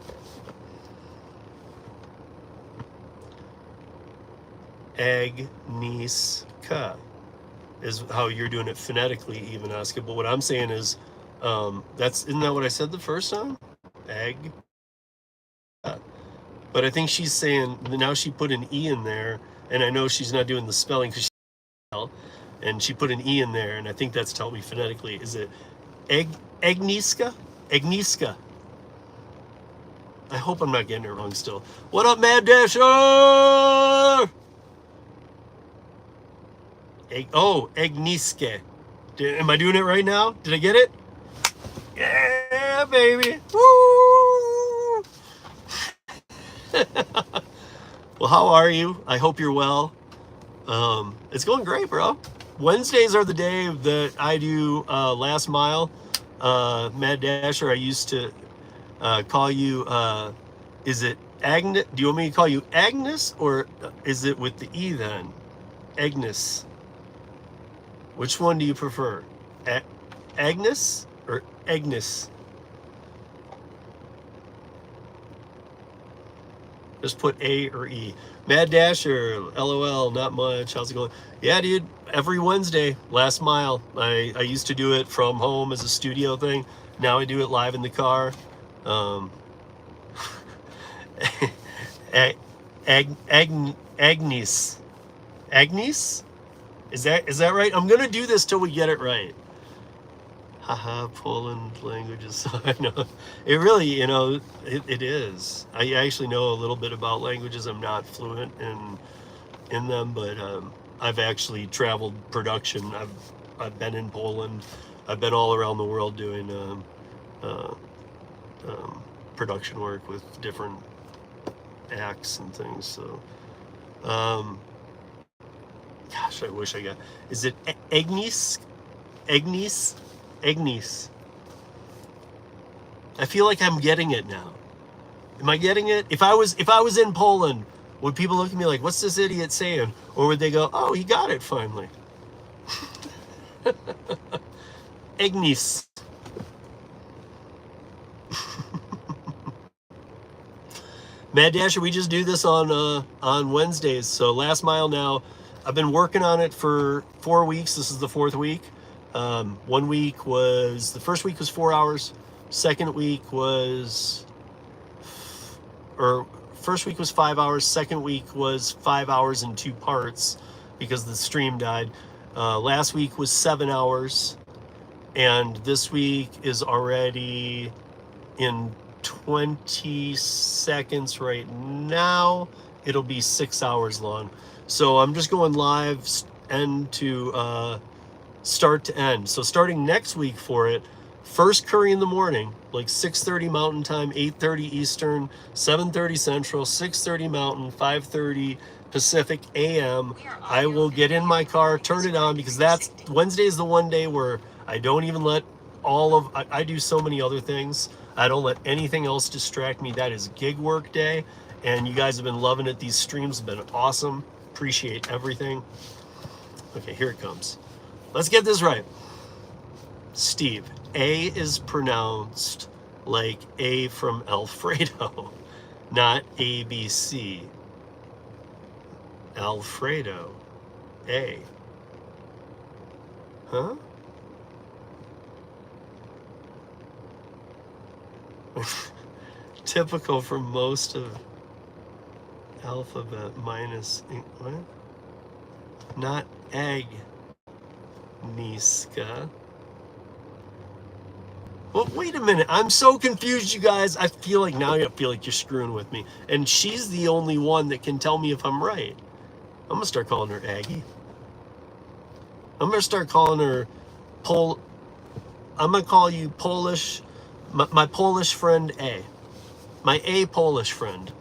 Agnieszka is how you're doing it phonetically, even, Oscar. But what I'm saying is, isn't that what I said the first time? Ag. But I think she's saying now she put an E in there, and I know she's not doing the spelling because and she put an E in there, and I think that's telling me phonetically. Is it Agnieszka? Agnieszka. I hope I'm not getting it wrong still. What up, Mad Dasher? Agnieszka. Am I doing it right now? Did I get it? Yeah, baby. Woo! Well, how are you? I hope you're well. It's going great, bro. Wednesdays are the day that I do last mile. Mad Dasher, I used to call you, is it Agnes? Do you want me to call you Agnes, or is it with the E then? Agnes. Which one do you prefer? Agnes or Agnes? Just put A or E. Mad Dasher, LOL, not much. How's it going? Yeah, dude, every Wednesday, last mile. I used to do it from home as a studio thing. Now I do it live in the car. Agnes. Agnes? Is that right? I'm gonna do this till we get it right. Haha, Poland languages. I know. It really, it is. I actually know a little bit about languages. I'm not fluent in them, but I've actually traveled production. I've been in Poland. I've been all around the world doing production work with different acts and things. So, gosh, I wish I got. Is it Agnes? Agnes? Agnes. I feel like I'm getting it now. Am I getting it? If I was in Poland, would people look at me like, "What's this idiot saying?" Or would they go, "Oh, he got it finally"? Agnes. Mad Dasher, we just do this on Wednesdays. So last mile now. I've been working on it for 4 weeks. This is the 4th week. 1 week was, the first week was 4 hours. Second week was, first week was 5 hours. Second week was 5 hours in 2 parts because the stream died. Last week was 7 hours. And this week is already in 20 seconds right now. It'll be 6 hours long. So I'm just going live end to start to end. So starting next week for it, first curry in the morning, like 6:30 Mountain Time, 8:30 Eastern, 7:30 Central, 6:30 Mountain, 5:30 Pacific AM. I will get in my car, turn it on, because that's Wednesday is the one day where I don't even let I do so many other things. I don't let anything else distract me. That is gig work day, and you guys have been loving it. These streams have been awesome. Appreciate everything. Okay, here it comes. Let's get this right. Steve, A is pronounced like A from Alfredo, not ABC. Alfredo. A. Huh? Typical for most of alphabet minus what? Not egg. Niska. Well, wait a minute. I'm so confused, you guys. I feel like you're screwing with me. And she's the only one that can tell me if I'm right. I'm gonna start calling her Aggie. I'm gonna start calling her I'm gonna call you Polish, my Polish friend A. My A Polish friend.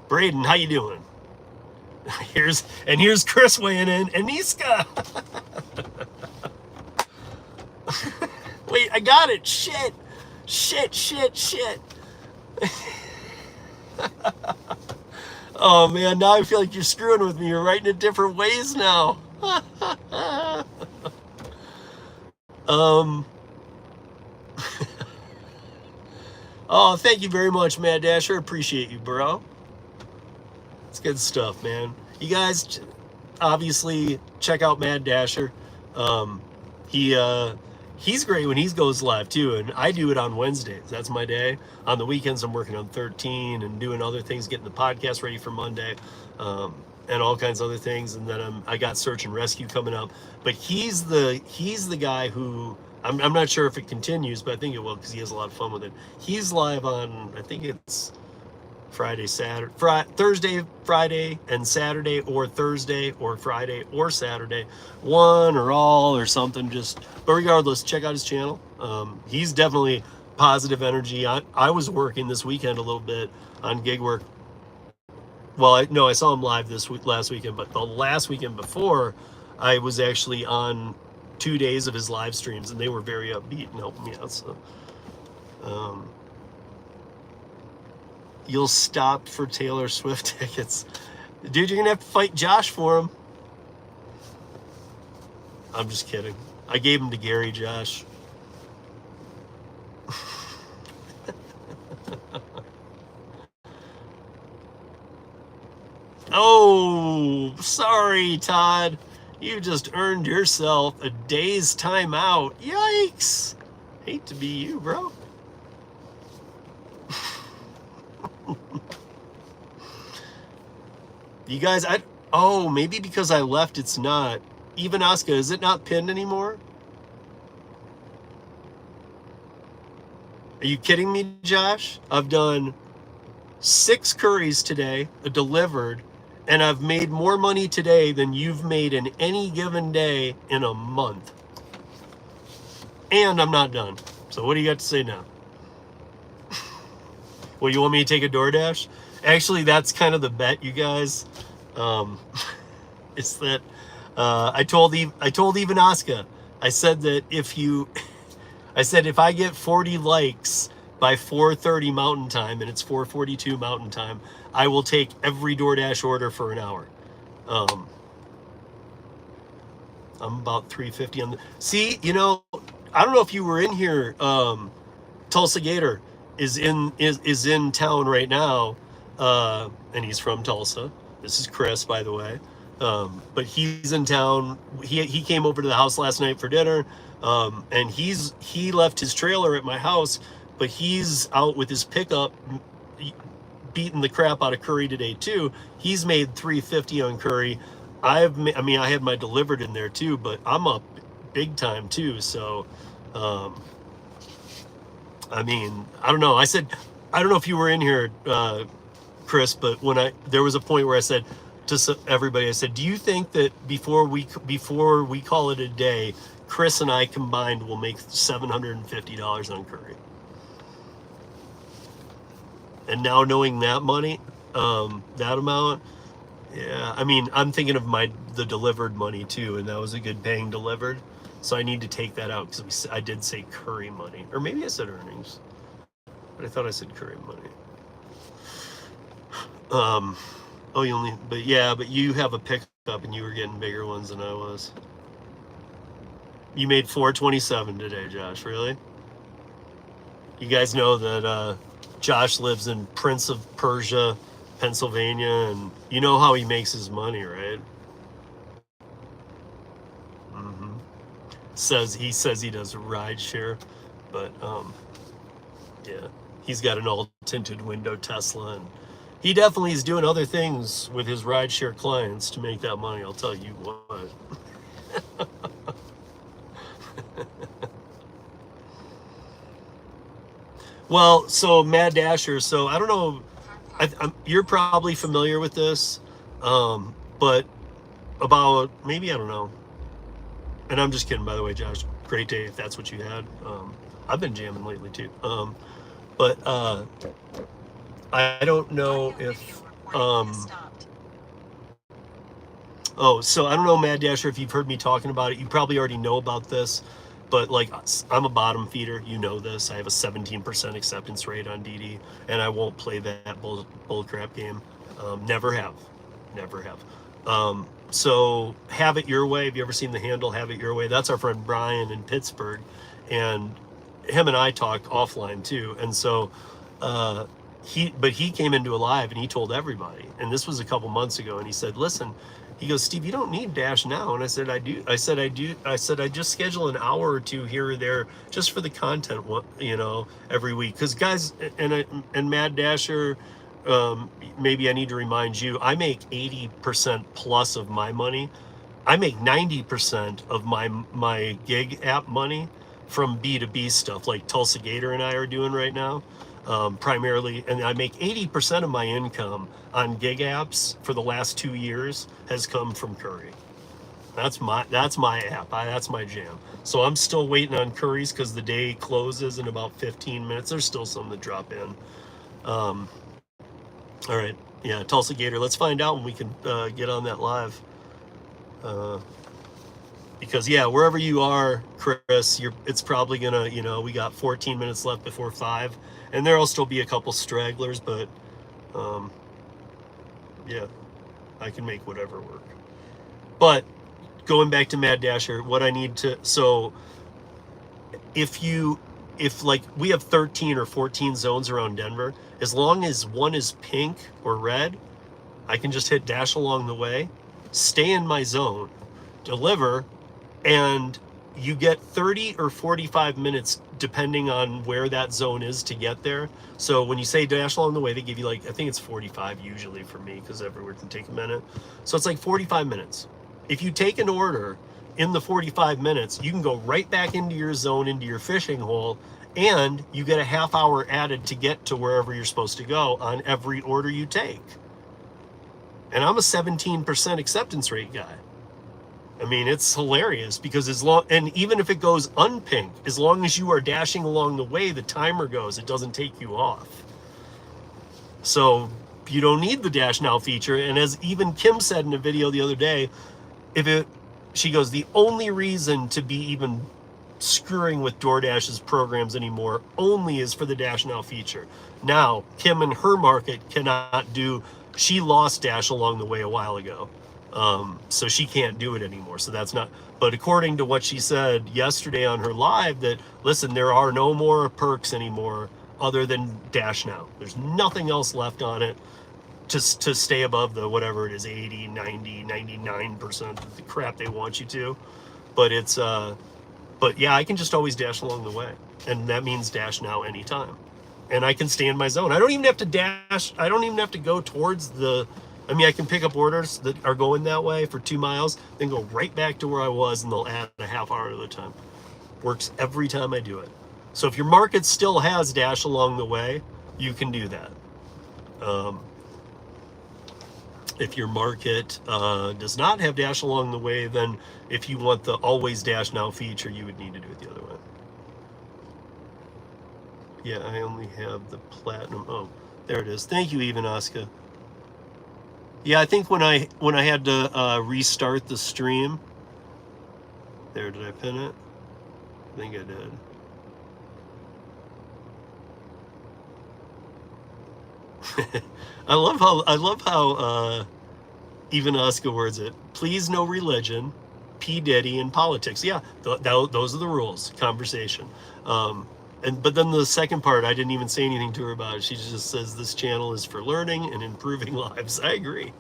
Braden, how you doing? Here's Chris weighing in, and Niska. Wait, I got it. Shit. Oh man, now I feel like you're screwing with me. You're writing it different ways now. Oh, thank you very much, Mad Dasher. Appreciate you, bro. It's good stuff, man. You guys obviously check out Mad Dasher. He's great when he goes live too, and I do it on Wednesdays. That's my day. On the weekends, I'm working on 13 and doing other things, getting the podcast ready for Monday, and all kinds of other things. And then I got search and rescue coming up. But he's the guy who I'm not sure if it continues, but I think it will because he has a lot of fun with it. He's live on, I think it's Thursday, Friday, and Saturday, or Thursday, or Friday, or Saturday, one or all or something. But regardless, check out his channel. He's definitely positive energy. I was working this weekend a little bit on gig work. Well, I saw him live last weekend, but the last weekend before, I was actually on 2 days of his live streams, and they were very upbeat and helping me out. So, you'll stop for Taylor Swift tickets. Dude, you're gonna have to fight Josh for them. I'm just kidding. I gave them to Gary, Josh. Oh, sorry, Todd. You just earned yourself a day's time out. Yikes. Hate to be you, bro. You guys, maybe because I left, it's not. Even Asuka, is it not pinned anymore? Are you kidding me, Josh? I've done 6 curries today, delivered, and I've made more money today than you've made in any given day in a month. And I'm not done. So what do you got to say now? Well, you want me to take a Doordash? Actually, that's kind of the bet, you guys. It's that I told even Asuka, I said that if I get 40 likes by 4:30 Mountain Time, and it's 4:42 Mountain Time, I will take every DoorDash order for an hour. I'm about 350 on the. See, I don't know if you were in here. Tulsa Gator is in town right now, and he's from Tulsa. This is Chris, by the way. But he's in town. He came over to the house last night for dinner, and he left his trailer at my house, but he's out with his pickup beating the crap out of Curri today too. He's made $350 on Curri. I had my Dlivrd in there too, but I'm up big time too. So, I don't know. I don't know if you were in here, Chris, but there was a point where I said, everybody, I said, do you think that before we call it a day, Chris and I combined will make $750 on Curri? And now knowing that money, that amount, yeah, I mean, I'm thinking of the Dlivrd money too, and that was a good paying Dlivrd. So I need to take that out because I did say Curri money, or maybe I said earnings, but I thought I said Curri money. Oh, but you have a pickup and you were getting bigger ones than I was. You made 427 today, Josh. Really? You guys know that Josh lives in Prince of Persia, Pennsylvania, and you know how he makes his money, right? He says he does Rideshare, but yeah, he's got an all tinted window Tesla, and he definitely is doing other things with his Rideshare clients to make that money. I'll tell you what. Well, so Mad Dasher. So I don't know. You're probably familiar with this, but about maybe, I don't know. And I'm just kidding, by the way, Josh. Great day if that's what you had. I've been jamming lately too. But I don't know if oh, so I don't know, Mad Dasher, if you've heard me talking about it. You probably already know about this, but like, I'm a bottom feeder. You know this. I have a 17% acceptance rate on DD, and I won't play that bull crap game. Never have. So Have It Your Way. Have you ever seen the handle Have It Your Way? That's our friend Brian in Pittsburgh, and him and I talk offline too. And so he came into a live and he told everybody, and this was a couple months ago, and he said, listen, he goes, Steve, you don't need Dash now. And I said, I do. I said, I just schedule an hour or two here or there just for the content, every week. Because guys, and Mad Dasher, maybe I need to remind you, I make 80% plus of my money. I make 90% of my gig app money from B2B stuff like Tulsa Gator and I are doing right now, primarily. And I make 80% of my income on gig apps for the last 2 years has come from Curri. That's my app. That's my jam. So I'm still waiting on Curri's because the day closes in about 15 minutes. There's still some that drop in. All right. Yeah, Tulsa Gator. Let's find out when we can get on that live. Because yeah, wherever you are, Chris, it's probably gonna, we got 14 minutes left before 5, and there'll still be a couple stragglers, but yeah, I can make whatever work. But going back to Mad Dasher, what I need to, so if like we have 13 or 14 zones around Denver, as long as one is pink or red, I can just hit dash along the way, stay in my zone, deliver, and you get 30 or 45 minutes depending on where that zone is to get there. So when you say dash along the way, they give you like, I think it's 45 usually for me because everywhere can take a minute. So it's like 45 minutes. If you take an order in the 45 minutes, you can go right back into your zone, into your fishing hole, and you get a half hour added to get to wherever you're supposed to go on every order you take. And I'm a 17% acceptance rate guy. I mean, it's hilarious because and even if it goes unpink, as long as you are dashing along the way, the timer goes, it doesn't take you off. So you don't need the dash now feature. And as even Kim said in a video the other day, she goes, the only reason to be even screwing with DoorDash's programs anymore only is for the dash now feature. Now, Kim in her market cannot she lost dash along the way a while ago. So she can't do it anymore. So that's not, but according to what she said yesterday on her live, that listen, there are no more perks anymore other than dash now. There's nothing else left on it to stay above the, whatever it is, 80, 90, 99% of the crap they want you to. But it's, but yeah, I can just always dash along the way. And that means dash now anytime. And I can stay in my zone. I don't even have to dash. I don't even have to go towards I can pick up orders that are going that way for 2 miles, then go right back to where I was, and they'll add a half hour at a time. Works every time I do it. So if your market still has dash along the way, you can do that. If your market does not have Dash along the way, then if you want the always Dash now feature, you would need to do it the other way. Yeah, I only have the platinum. Oh, there it is. Thank you, Even Oscar. Yeah, I think when I had to restart the stream, there, did I pin it? I think I did. I love how Even Oscar words it. Please no religion, P Diddy and politics. Yeah, those are the rules. Conversation. But then the second part, I didn't even say anything to her about it. She just says this channel is for learning and improving lives. I agree.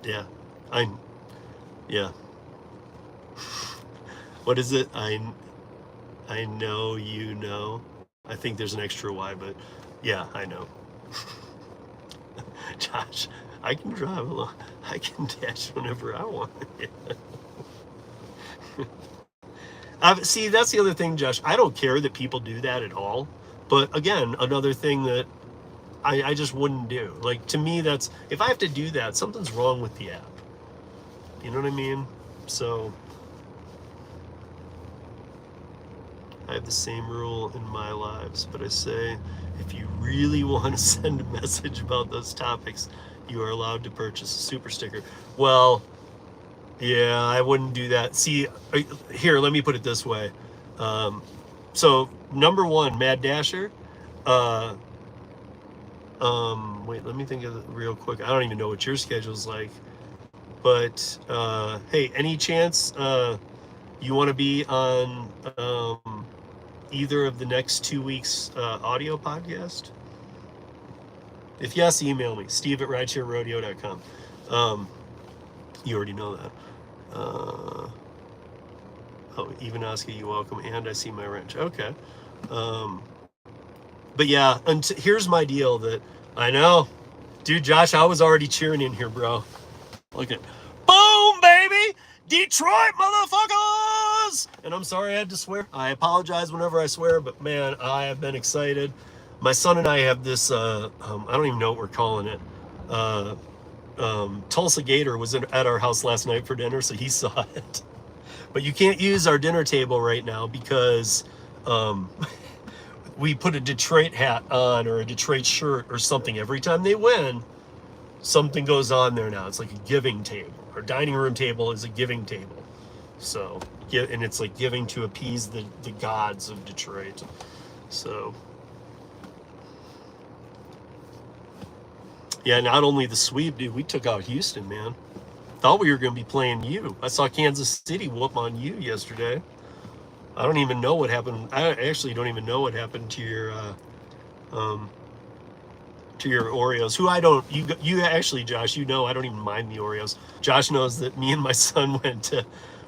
Yeah, yeah. What is it? I know you know. I think there's an extra Y, but yeah, I know. Josh, I can drive along. I can dash whenever I want. See, that's the other thing, Josh. I don't care that people do that at all. But again, another thing that I just wouldn't do. Like, to me, that's, if I have to do that, something's wrong with the app. You know what I mean? So I have the same rule in my lives, but I say, if you really want to send a message about those topics, you are allowed to purchase a super sticker. Well, yeah, I wouldn't do that. See, here, let me put it this way. So, number one, Mad Dasher. Wait, let me think of it real quick. I don't even know what your schedule's like. But, hey, any chance you want to be on either of the next 2 weeks audio podcast? If yes, email me, steve@ridesharerodeo.com. You already know that. Oh, even Oscar, you welcome, and I see my wrench. Okay. But yeah, here's my deal that I know. Dude, Josh, I was already cheering in here, bro. Look at, boom, baby! Detroit, motherfuckers! And I'm sorry I had to swear. I apologize whenever I swear, but man, I have been excited. My son and I have this, I don't even know what we're calling it. Tulsa Gator was at our house last night for dinner, so he saw it. But you can't use our dinner table right now because we put a Detroit hat on or a Detroit shirt or something. Every time they win, something goes on there now. It's like a giving table. Our dining room table is a giving table. So, and it's like giving to appease the gods of Detroit. So, yeah, not only the sweep, dude, we took out Houston, man. Thought we were going to be playing you. I saw Kansas City whoop on you yesterday. I don't even know what happened. I actually don't even know what happened to your Oreos. Who I don't, you actually, Josh, you know I don't even mind the Oreos. Josh knows that me and my son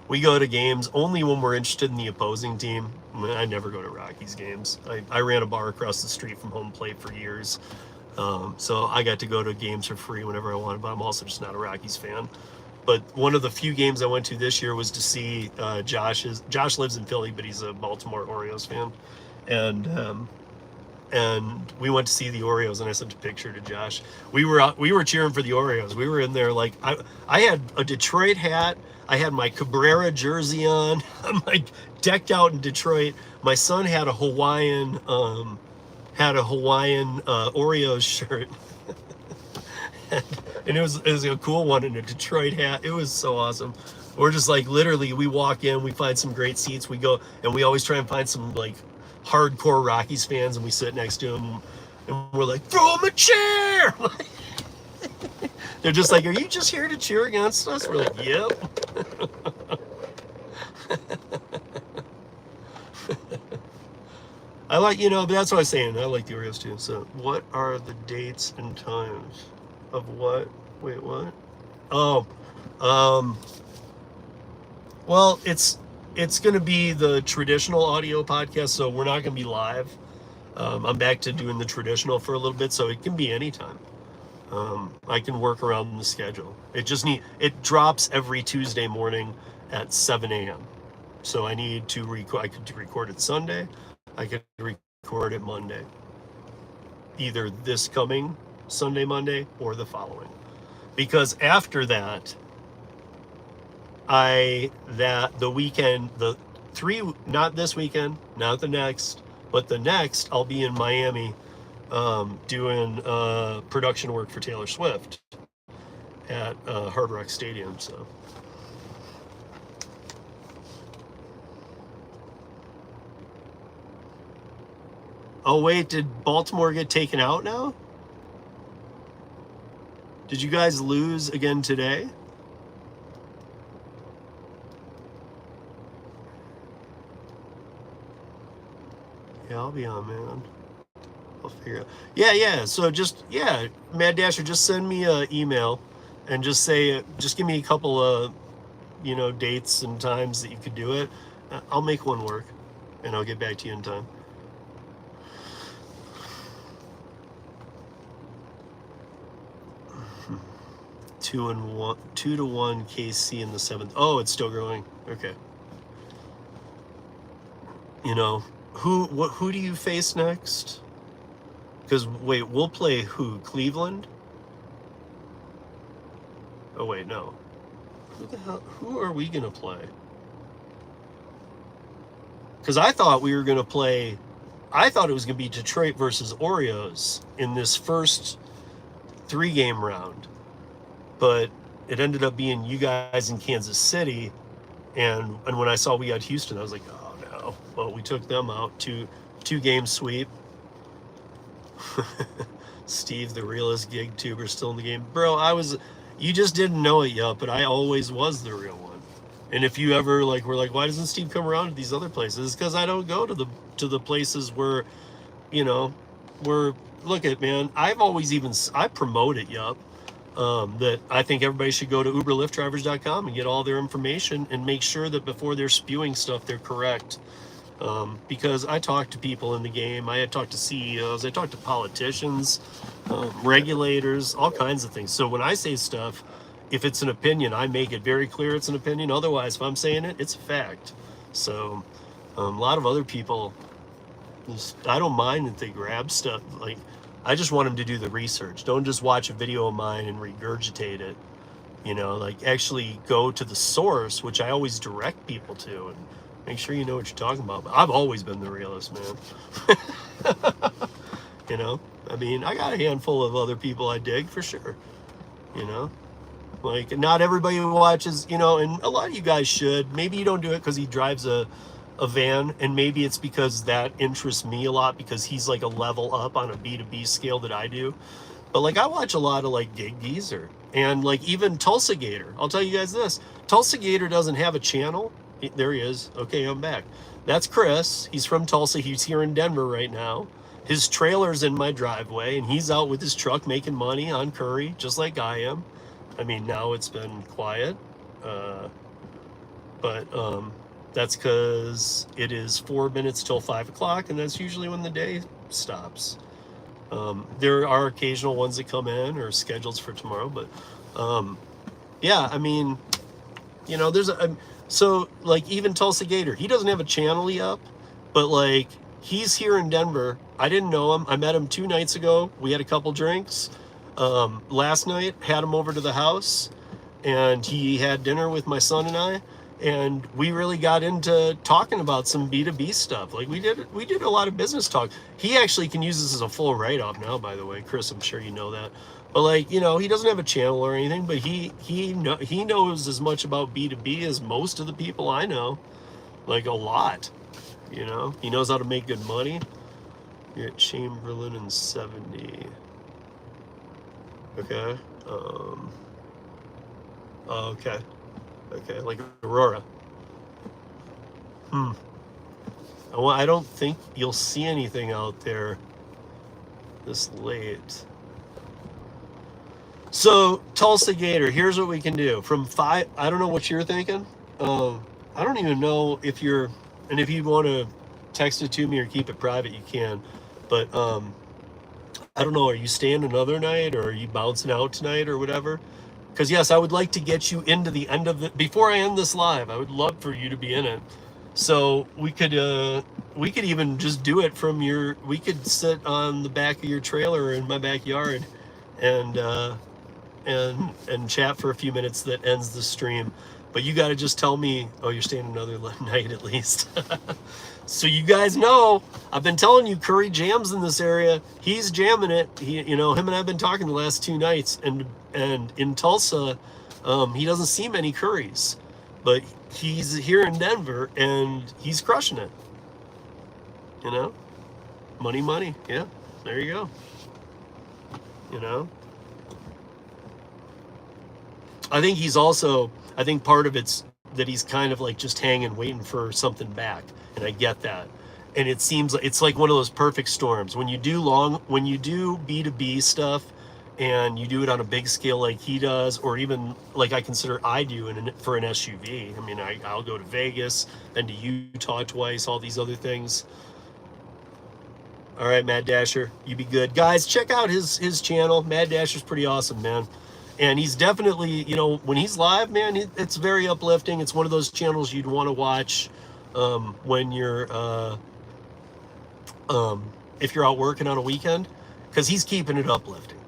we go to games only when we're interested in the opposing team. I never go to Rockies games. I ran a bar across the street from home plate for years. So I got to go to games for free whenever I wanted, but I'm also just not a Rockies fan. But one of the few games I went to this year was to see Josh lives in Philly, but he's a Baltimore Orioles fan. And we went to see the Oreos, and I sent a picture to Josh. We were cheering for the Oreos. We were in there like, I had a Detroit hat. I had my Cabrera jersey on. I'm like decked out in Detroit. My son had a Hawaiian Oreos shirt. And it was a cool one in a Detroit hat. It was so awesome. We're just like, literally, we walk in, we find some great seats, we go, and we always try and find some like hardcore Rockies fans, and we sit next to them, and we're like, throw them a chair! They're just like, are you just here to cheer against us? We're like, yep. I like, but that's what I was saying. I like the Oreos too. So what are the dates and times of what? Wait, what? Oh, well, it's going to be the traditional audio podcast, so we're not going to be live. I'm back to doing the traditional for a little bit, so it can be anytime. I can work around the schedule. It drops every Tuesday morning at 7 a.m. So I need to record. I could record it Sunday. I could record it Monday. either this coming Sunday, Monday, or the following. Because after that, the weekend, not this weekend, not the next, but the next, I'll be in Miami doing production work for Taylor Swift at Hard Rock Stadium. So oh wait, did Baltimore get taken out now? Did you guys lose again today? Yeah, I'll be on, man. I'll figure out. Yeah. So just, Mad Dasher, just send me an email and just give me a couple of, dates and times that you could do it. I'll make one work and I'll get back to you in time. Two to one KC in the 7th. Oh, it's still growing. Okay. Who do you face next? Because wait, we'll play who? Cleveland? Oh wait, no. Who are we gonna play? Because I thought it was gonna be Detroit versus Oreos in this first 3-game round. But it ended up being you guys in Kansas City, and when I saw we got Houston, I was like, oh no. Well, we took them out, two-game sweep. Steve, the realest gig tuber, still in the game. Bro, you just didn't know it yet, but I always was the real one. And if you ever were like, why doesn't Steve come around to these other places? It's because I don't go to the places where, look at, man, I promote it, yup. That I think everybody should go to uberlyftdrivers.com and get all their information and make sure that before they're spewing stuff, they're correct. Because I talk to people in the game, I talk to CEOs, I talk to politicians, regulators, all kinds of things. So when I say stuff, if it's an opinion, I make it very clear it's an opinion. Otherwise, if I'm saying it, it's a fact. So a lot of other people, I don't mind that they grab stuff. I just want them to do the research. Don't just watch a video of mine and regurgitate it. Actually go to the source, which I always direct people to, and make sure you know what you're talking about. But I've always been the realist, man. I got a handful of other people I dig for sure. Not everybody watches, and a lot of you guys should. Maybe you don't do it because he drives a van, and maybe it's because that interests me a lot because he's a level up on a B2B scale that I do. But I watch a lot of Gig Geezer and even Tulsa Gator. I'll tell you guys this, Tulsa Gator doesn't have a channel. There he is. Okay, I'm back. That's Chris. He's from Tulsa. He's here in Denver right now. His trailer's in my driveway and he's out with his truck making money on Curri, just like I am. Now it's been quiet. But that's because it is 4 minutes till 5 o'clock, and that's usually when the day stops. There are occasional ones that come in or schedules for tomorrow, but there's even Tulsa Gator, he doesn't have a channel yet, but he's here in Denver. I didn't know him. I met him 2 nights ago. We had a couple drinks. Last night, had him over to the house, and he had dinner with my son and I. And we really got into talking about some B2B stuff. We did a lot of business talk. He actually can use this as a full write-off now, by the way, Chris. I'm sure you know that. But he doesn't have a channel or anything. But he knows as much about B2B as most of the people I know, a lot. He knows how to make good money. You're at Chamberlain in 70. Okay. Okay. Okay, Aurora. I don't think you'll see anything out there this late. So, Tulsa Gator, here's what we can do. From 5, I don't know what you're thinking. I don't even know if you want to text it to me or keep it private, you can. But, I don't know, are you staying another night or are you bouncing out tonight or whatever? Because yes, I would like to get you into the end of it. Before I end this live, I would love for you to be in it. So we could we could even just do it from your, we could sit on the back of your trailer in my backyard and and chat for a few minutes that ends the stream. But you got to just tell me, oh, you're staying another night at least. So you guys know, I've been telling you Curri jams in this area. He's jamming it. He, you know, him and I've been talking the last 2 nights, and in Tulsa, he doesn't see many Curries, but he's here in Denver and he's crushing it. You know, money. Yeah, there you go. You know, I think he's also, I think part of it's that he's kind of like just hanging, waiting for something back. And I get that. And it seems like it's like one of those perfect storms. When you do B2B stuff and you do it on a big scale like he does, or even like I consider I do for an SUV. I mean, I'll go to Vegas and to Utah twice, all these other things. All right, Mad Dasher, you be good. Guys, check out his channel. Mad Dasher's pretty awesome, man. And he's definitely, you know, when he's live, man, it's very uplifting. It's one of those channels you'd want to watch when you're, if you're out working on a weekend, because he's keeping it uplifting.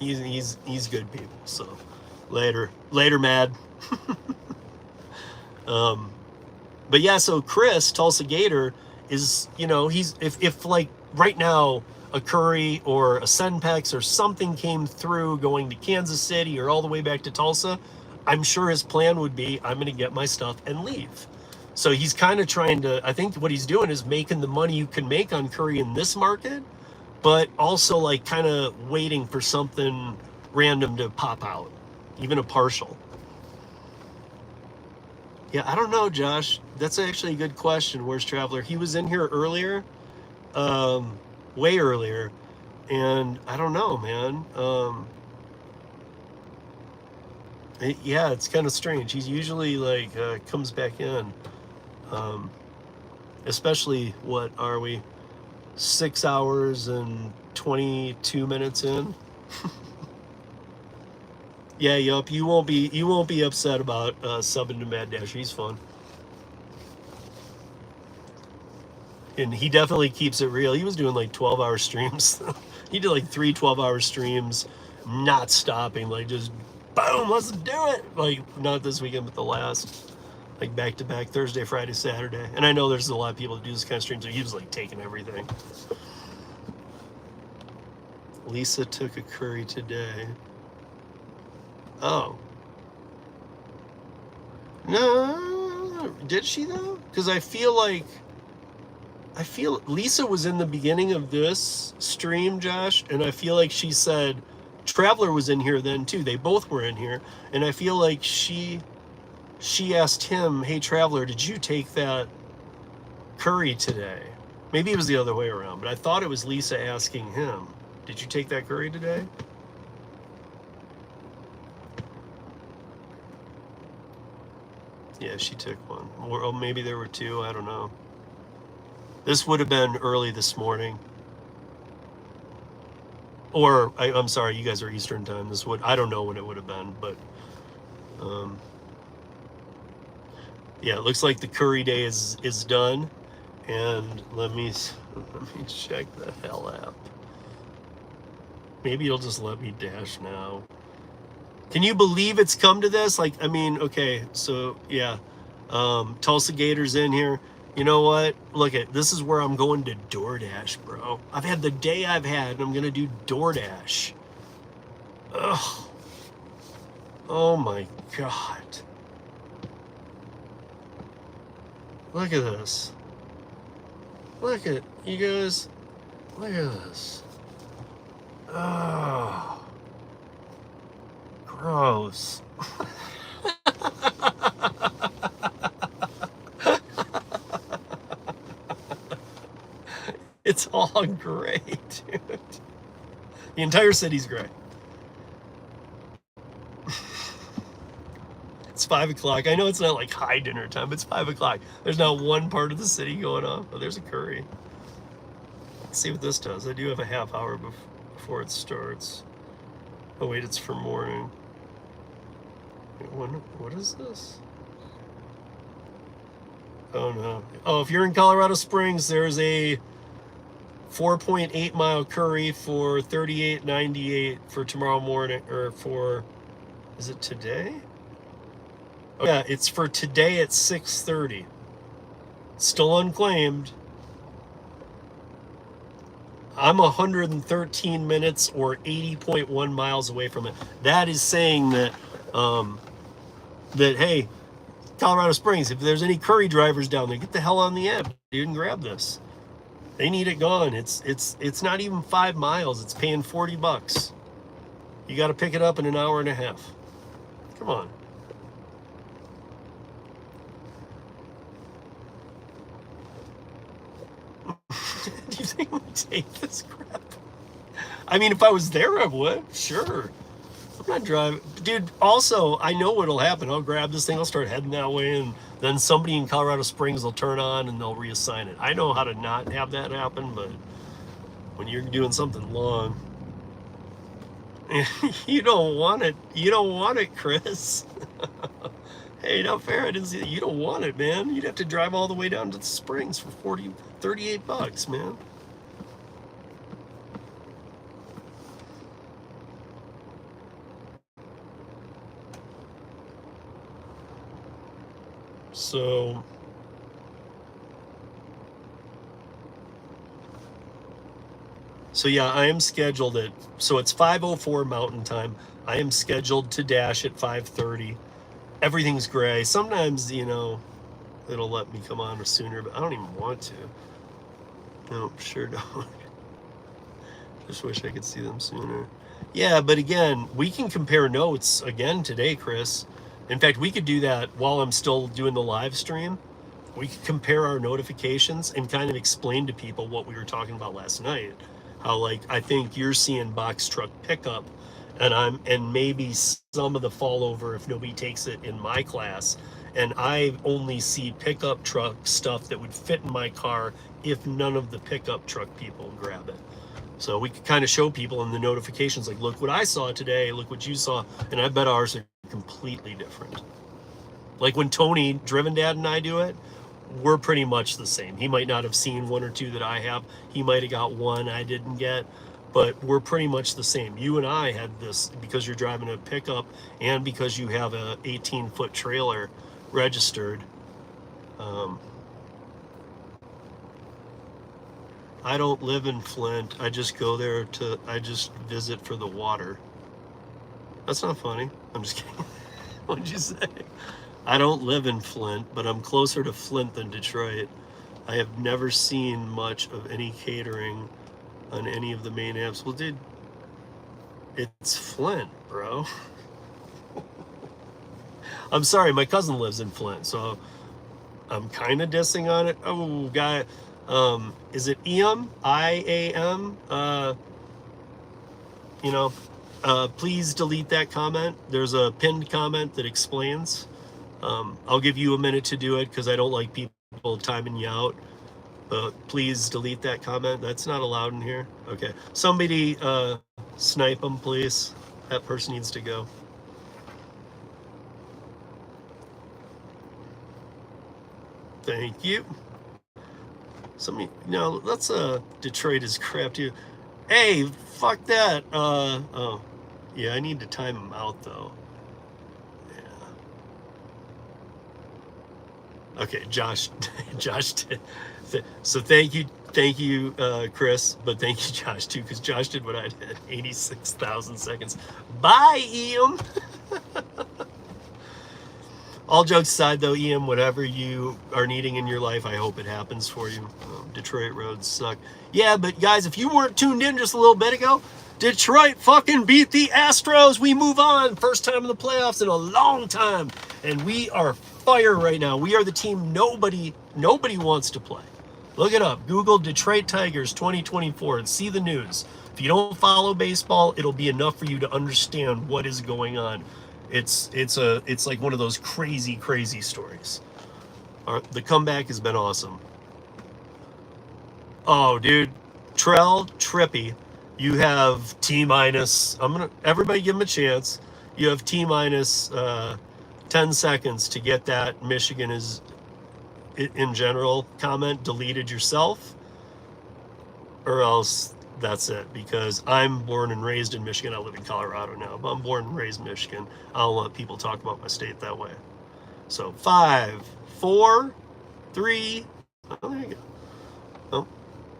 He's good people. So later, Mad. But yeah, so Chris, Tulsa Gator, is, you know, he's, if like right now, a Curri or a Senpex or something came through going to Kansas City or all the way back to Tulsa, I'm sure his plan would be, I'm going to get my stuff and leave. So he's kind of trying to, I think what he's doing is making the money you can make on Curri in this market, but also like kind of waiting for something random to pop out, even a partial. Yeah, I don't know, Josh. That's actually a good question. Where's Traveler? He was in here earlier, way earlier, and I don't know, man. Yeah, it's kind of strange. He's usually like comes back in, especially, what are we, 6 hours and 22 minutes in? Yeah, yup. You won't be upset about subbing to Mad Dash. He's fun. And he definitely keeps it real. He was doing like 12-hour streams. He did like 3 12-hour streams, not stopping, like just boom, let's do it. Like not this weekend, but the last, like back to back, Thursday, Friday, Saturday. And I know there's a lot of people that do this kind of stream, so he was like taking everything. Lisa took a Curri today. Oh. No, did she though? Because I feel Lisa was in the beginning of this stream, Josh, and I feel like she said Traveler was in here then too. They both were in here, and I feel like she asked him, "Hey, Traveler, did you take that Curri today?" Maybe it was the other way around, but I thought it was Lisa asking him, "Did you take that Curri today?" Yeah, she took one. Or maybe there were 2. I don't know. This would have been early this morning. Or, I'm sorry, you guys are Eastern time. This would, I don't know when it would have been, but yeah, it looks like the Curri day is done. And let me check the hell app. Maybe it'll just let me dash now. Can you believe it's come to this? Like, I mean, okay, so yeah, Tulsa Gator's in here. You know what? Look at, this is where I'm going to Doordash, bro. I've had the day I've had, and I'm gonna do Doordash. Ugh. Oh my God. Look at this. Look at, you guys, look at this. Oh. Gross. It's all gray, dude. The entire city's gray. It's 5 o'clock. I know it's not like high dinner time, but it's 5 o'clock. There's not one part of the city going on. Oh, there's a Curri. Let's see what this does. I do have a half hour before it starts. Oh wait, it's for morning. What is this? Oh no. Oh, if you're in Colorado Springs, there's a 4.8 mile Curri for $38.98 for tomorrow morning, or for, is it today? Oh, yeah, it's for today at 6:30. Still unclaimed. I'm 113 minutes or 80.1 miles away from it. That is saying that, hey, Colorado Springs, if there's any Curri drivers down there, get the hell on the app, dude, and grab this. They need it gone. It's not even 5 miles. It's paying $40. You got to pick it up in an hour and a half. Come on. Do you think we take this crap? I mean, if I was there, I would. Sure. I'm not driving. Dude, also, I know what'll happen. I'll grab this thing, I'll start heading that way, and then somebody in Colorado Springs will turn on and they'll reassign it. I know how to not have that happen, but when you're doing something long, you don't want it. You don't want it, Chris. Hey, not fair. I didn't see that. You don't want it, man. You'd have to drive all the way down to the Springs for $38, man. So yeah, I am scheduled at, so it's 5:04 Mountain Time. I am scheduled to dash at 5:30. Everything's gray. Sometimes, you know, it'll let me come on sooner, but I don't even want to. No, sure don't. Just wish I could see them sooner. Yeah, but again, we can compare notes again today, Chris. In fact, we could do that while I'm still doing the live stream. We could compare our notifications and kind of explain to people what we were talking about last night. How, like, I think you're seeing box truck pickup, and maybe some of the fall over if nobody takes it in my class, and I only see pickup truck stuff that would fit in my car if none of the pickup truck people grab it. So we could kind of show people in the notifications, like, look what I saw today, look what you saw, and I bet ours are completely different. Like when Tony, Driven Dad, and I do it, we're pretty much the same. He might not have seen one or two that I have. He might have got one I didn't get, but we're pretty much the same. You and I had this because you're driving a pickup and because you have a 18-foot trailer registered. I don't live in Flint. I just go there I just visit for the water. That's not funny. I'm just kidding. What'd you say? I don't live in Flint, but I'm closer to Flint than Detroit. I have never seen much of any catering on any of the main apps. Well, dude, it's Flint, bro. I'm sorry, my cousin lives in Flint, so I'm kind of dissing on it. Oh, guy, is it IAM? I-A-M? Please delete that comment. There's a pinned comment that explains. I'll give you a minute to do it because I don't like people timing you out. But please delete that comment. That's not allowed in here. Okay. Somebody snipe them, please. That person needs to go. Thank you. Somebody, no, let's Detroit is crap too. Hey, fuck that. Oh, yeah, I need to time them out though. Yeah. Okay, Josh did. So thank you, Chris, but thank you, Josh, too, because Josh did what I did. 86,000 seconds. Bye, Ian. All jokes aside, though, Ian, whatever you are needing in your life, I hope it happens for you. Detroit roads suck. Yeah, but guys, if you weren't tuned in just a little bit ago, Detroit fucking beat the Astros. We move on. First time in the playoffs in a long time. And we are fire right now. We are the team nobody wants to play. Look it up. Google Detroit Tigers 2024 and see the news. If you don't follow baseball, it'll be enough for you to understand what is going on. It's like one of those crazy stories. The comeback has been awesome. Oh, dude, Trippy, you have T-minus. Everybody give him a chance. You have T-minus 10 seconds to get that. Michigan is in general comment deleted yourself, or else that's it, because I'm born and raised in Michigan. I live in Colorado now, but I'm born and raised in Michigan. I don't let people talk about my state that way. So 5, 4, 3. Oh, there you go. Oh,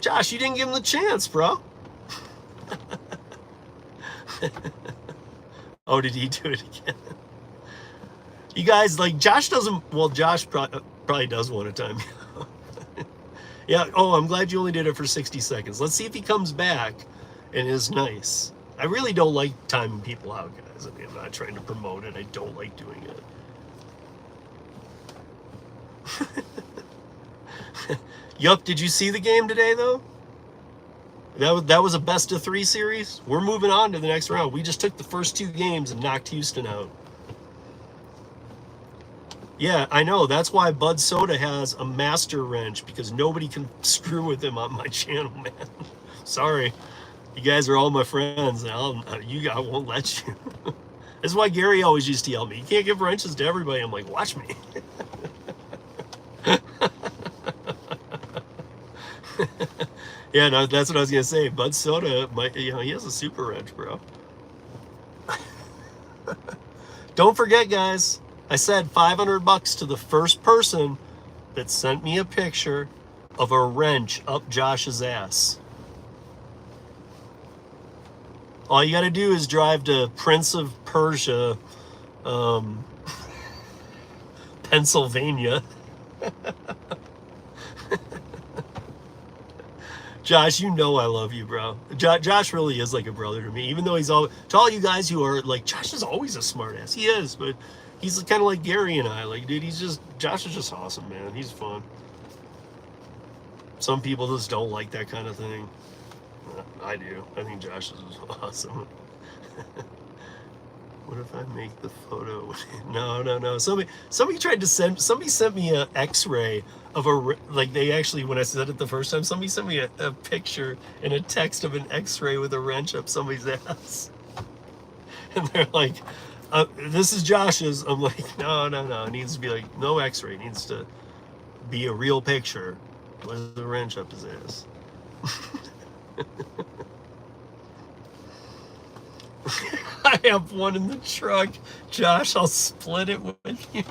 Josh, you didn't give him the chance, bro. Oh, did he do it again? You guys, like, Josh doesn't, well, Josh probably does one at a time. Yeah, oh, I'm glad you only did it for 60 seconds. Let's see if he comes back and is nice. I really don't like timing people out, guys. I mean, I'm not trying to promote it. I don't like doing it. Yup, did you see the game today, though? That was a best of 3 series. We're moving on to the next round. We just took the first 2 games and knocked Houston out. Yeah, I know. That's why Bud Soda has a master wrench, because nobody can screw with him on my channel, man. Sorry. You guys are all my friends. I won't let you. This is why Gary always used to yell at me, you can't give wrenches to everybody. I'm like, watch me. Yeah, no, that's what I was going to say. Bud Soda, he has a super wrench, bro. Don't forget, guys. I said $500 to the first person that sent me a picture of a wrench up Josh's ass. All you got to do is drive to Prince of Persia, Pennsylvania. Josh, you know I love you, bro. Josh really is like a brother to me, even though he's always, to all you guys who are like, Josh is always a smart ass. He is, but he's kind of like Gary and I. Like, dude, Josh is just awesome, man. He's fun. Some people just don't like that kind of thing. I do. I think Josh is awesome. What if I make the photo? No. Somebody tried to somebody sent me an X-ray of like, they actually, when I said it the first time, somebody sent me a picture and a text of an X-ray with a wrench up somebody's ass. And they're like, this is Josh's. I'm like, no. It needs to be like, no X-ray. It needs to be a real picture with a wrench up his ass. I have one in the truck. Josh, I'll split it with you.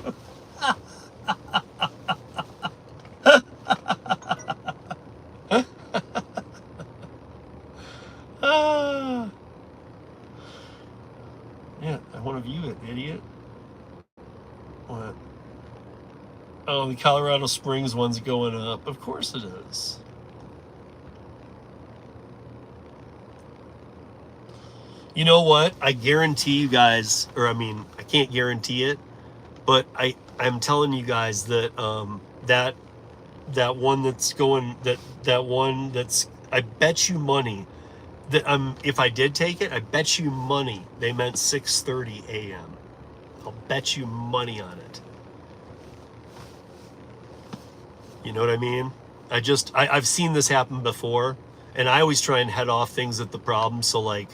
Yeah, I want to view it, idiot. What? Oh, the Colorado Springs one's going up. Of course it is. You know what? I guarantee you guys, or I mean, I can't guarantee it, but I'm telling you guys that that one that's going, that one that's, I bet you money that if I did take it, I bet you money they meant 6:30 a.m. I'll bet you money on it. You know what I mean? I've seen this happen before, and I always try and head off things at the problem. So like,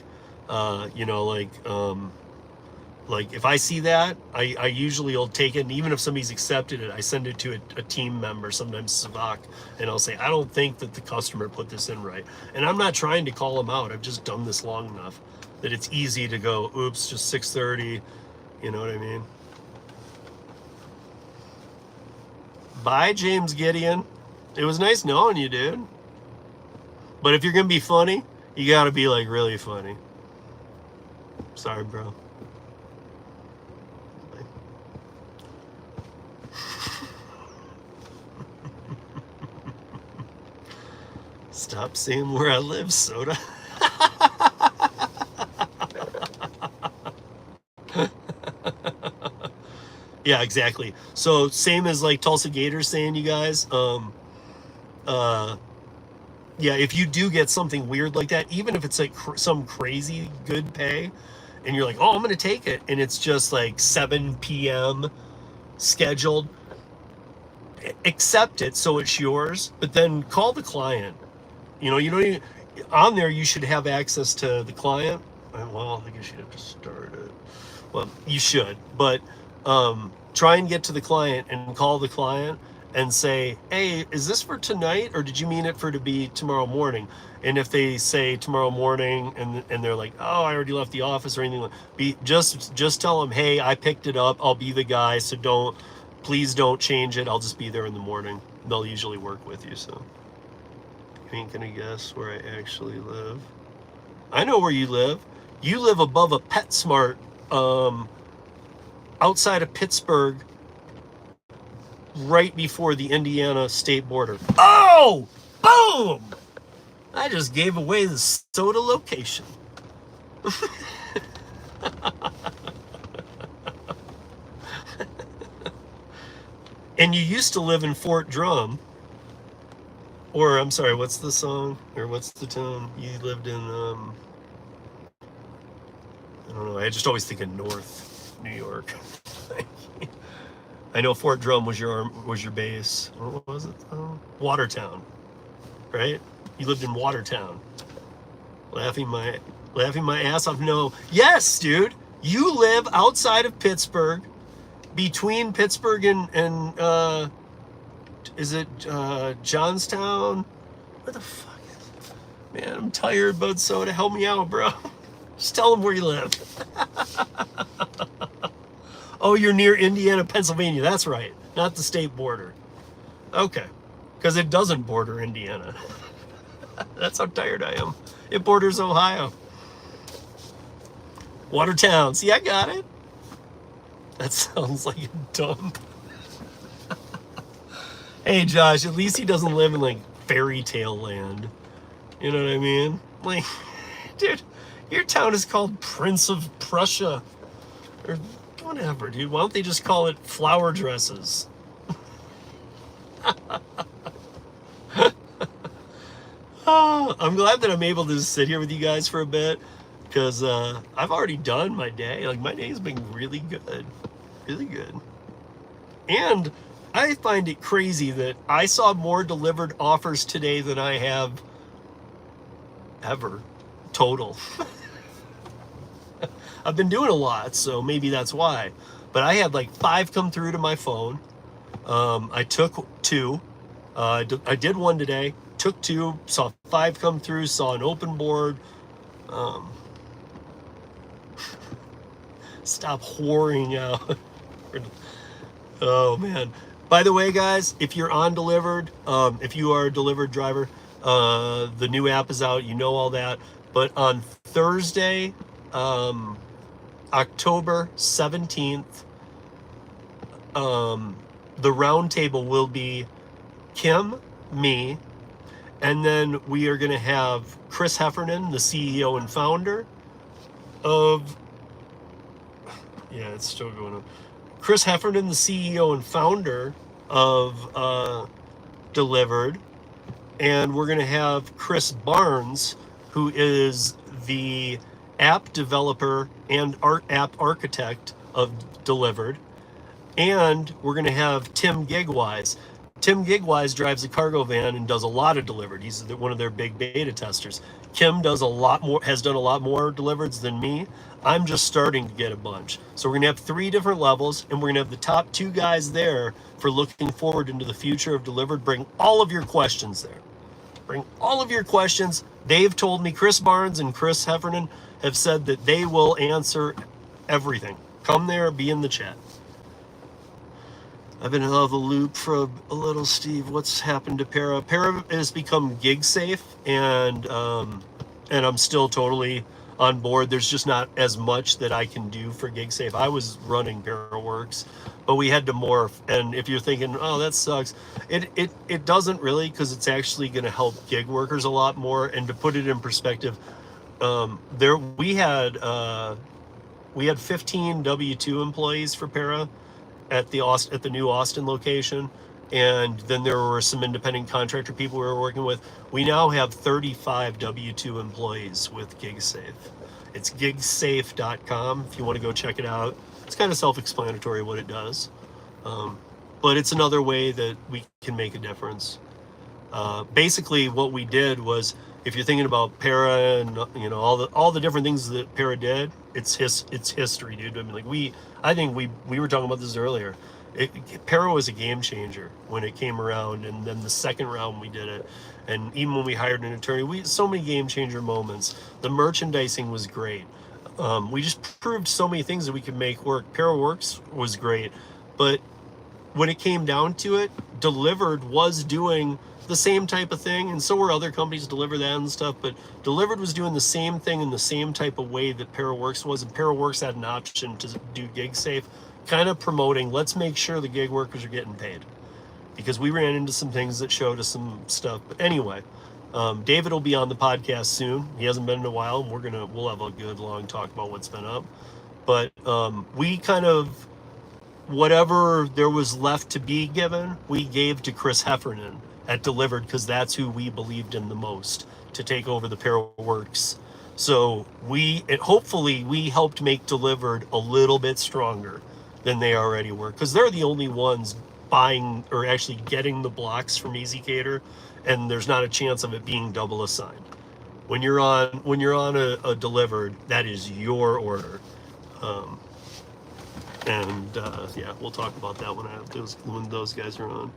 like if I see that, I usually will take it, and even if somebody's accepted it, I send it to a team member, sometimes Savak, and I'll say, I don't think that the customer put this in right. And I'm not trying to call them out. I've just done this long enough that it's easy to go, oops, just 6:30. You know what I mean? Bye, James Gideon. It was nice knowing you, dude. But if you're gonna be funny, you gotta be like really funny. Sorry, bro. Stop saying where I live, Soda. Yeah, exactly. So same as like Tulsa Gators saying, you guys, yeah, if you do get something weird like that, even if it's like some crazy good pay, and you're like, oh, I'm gonna take it, and it's just like 7 p.m. scheduled, accept it so it's yours, but then call the client. You know, you don't even, on there you should have access to the client. Well, I guess you'd have to start it. Well, you should, but try and get to the client and call the client and say, hey, is this for tonight or did you mean it for to be tomorrow morning? And if they say tomorrow morning and they're like, oh, I already left the office or anything, just tell them, hey, I picked it up. I'll be the guy. So please don't change it. I'll just be there in the morning. They'll usually work with you. So you ain't gonna guess where I actually live. I know where you live. You live above a PetSmart, outside of Pittsburgh, right before the Indiana state border. Oh, boom! I just gave away the soda location. And you used to live in Fort Drum. Or, I'm sorry, what's the song? Or what's the town? You lived in, I don't know, I just always think of North New York. I know Fort Drum was your base. What was it? Watertown, right? You lived in Watertown. Laughing my ass off. No, yes, dude. You live outside of Pittsburgh, between Pittsburgh and is it Johnstown? Where the fuck is it? Man, I'm tired, Bud Soda. Help me out, bro. Just tell them where you live. Oh, you're near Indiana, Pennsylvania. That's right. Not the state border. Okay. Because it doesn't border Indiana. That's how tired I am. It borders Ohio. Watertown. See, I got it. That sounds like a dump. Hey, Josh, at least he doesn't live in, like, fairy tale land. You know what I mean? Like, dude, your town is called Prince of Prussia. Or whatever, dude. Why don't they just call it Flower Dresses? Oh, I'm glad that I'm able to just sit here with you guys for a bit. Because I've already done my day. Like, my day's been really good. Really good. And I find it crazy that I saw more delivered offers today than I have ever total. I've been doing a lot, so maybe that's why. But I had like 5 come through to my phone. I took 2. I did one today, took 2, saw 5 come through, saw an open board. Stop whoring out. Oh, man. By the way, guys, if you're on Dlivrd, if you are a Dlivrd driver, the new app is out. You know all that. But on Thursday, October 17th, the roundtable will be Kim, me, and then we are going to have Chris Heffernan, the CEO and founder of... Yeah, it's still going on. Chris Heffernan, the CEO and founder of Dlivrd, and we're going to have Chris Barnes, who is the app developer and app architect of Dlivrd, and we're going to have Tim Gigwise. Tim Gigwise drives a cargo van and does a lot of Dlivrd. He's one of their big beta testers. Kim does a lot more, has done a lot more Dlivrds than me. I'm just starting to get a bunch. So we're gonna have 3 different levels, and we're gonna have the top 2 guys there for looking forward into the future of Dlivrd. Bring all of your questions there. Bring all of your questions. They've told me, Chris Barnes and Chris Heffernan have said that they will answer everything. Come there, be in the chat. I've been out of the loop for a little, Steve. What's happened to Para? Para has become gig safe, and I'm still totally on board. There's just not as much that I can do for gig safe. I was running ParaWorks, but we had to morph. And if you're thinking, oh, that sucks, it doesn't really, because it's actually going to help gig workers a lot more. And to put it in perspective, we had 15 W-2 employees for Para at the new Austin location, and then there were some independent contractor people we were working with. We now have 35 W-2 employees with GigSafe. It's gigsafe.com if you want to go check it out. It's kind of self-explanatory what it does, but it's another way that we can make a difference. Basically, what we did was, if you're thinking about Para and all the different things that Para did, it's history, dude. I mean, I think we were talking about this earlier. Para was a game changer when it came around, and then the second round we did it, and even when we hired an attorney, we so many game changer moments. The merchandising was great. We just proved so many things that we could make work. Para Works was great, but when it came down to it, Dlivrd was doing the same type of thing, and so were other companies, Deliver that and stuff, but Dlivrd was doing the same thing in the same type of way that Para Works was, and Para Works had an option to do gig safe, kind of promoting, let's make sure the gig workers are getting paid, because we ran into some things that showed us some stuff. But anyway, David will be on the podcast soon. He hasn't been in a while, and we'll have a good long talk about what's been up. But we kind of, whatever there was left to be given, we gave to Chris Heffernan at Dlivrd, because that's who we believed in the most to take over the Para Works. So hopefully we helped make Dlivrd a little bit stronger than they already were, because they're the only ones buying or actually getting the blocks from Easy Cater, and there's not a chance of it being double assigned. When you're on a Dlivrd, that is your order. Yeah, we'll talk about that when those guys are on.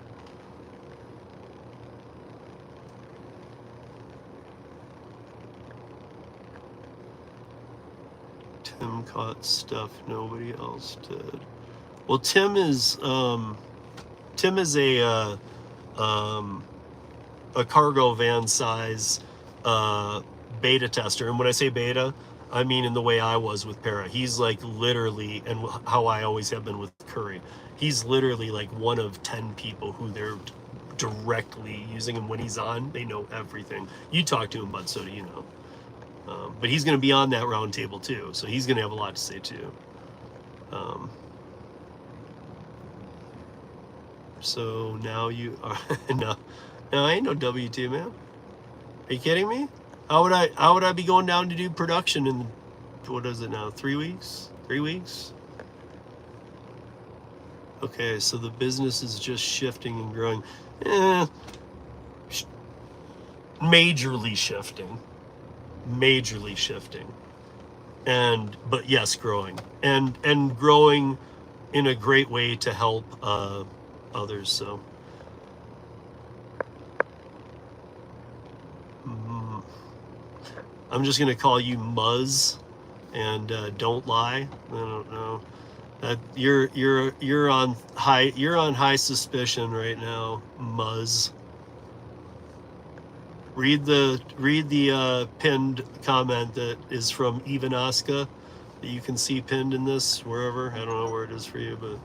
Tim caught stuff nobody else did. Well, Tim is a cargo van size beta tester, and when I say beta, I mean in the way I was with Para. He's like literally, and how I always have been with Curri, he's literally like one of 10 people who they're directly using him. When he's on, they know everything. You talk to him, bud, so do you know. But he's going to be on that round table too, so he's going to have a lot to say too. So now you are no, I ain't no W2, man. Are you kidding me? How would I be going down to do production in, what is it now, 3 weeks? 3 weeks? Okay, so the business is just shifting and growing. Majorly shifting. But yes, growing. And growing in a great way to help others, so. I'm just gonna call you Muzz, and don't lie. I don't know. You're on high suspicion right now, Muzz. Read the pinned comment that is from Ivanaska that you can see pinned in this wherever. I don't know where it is for you, but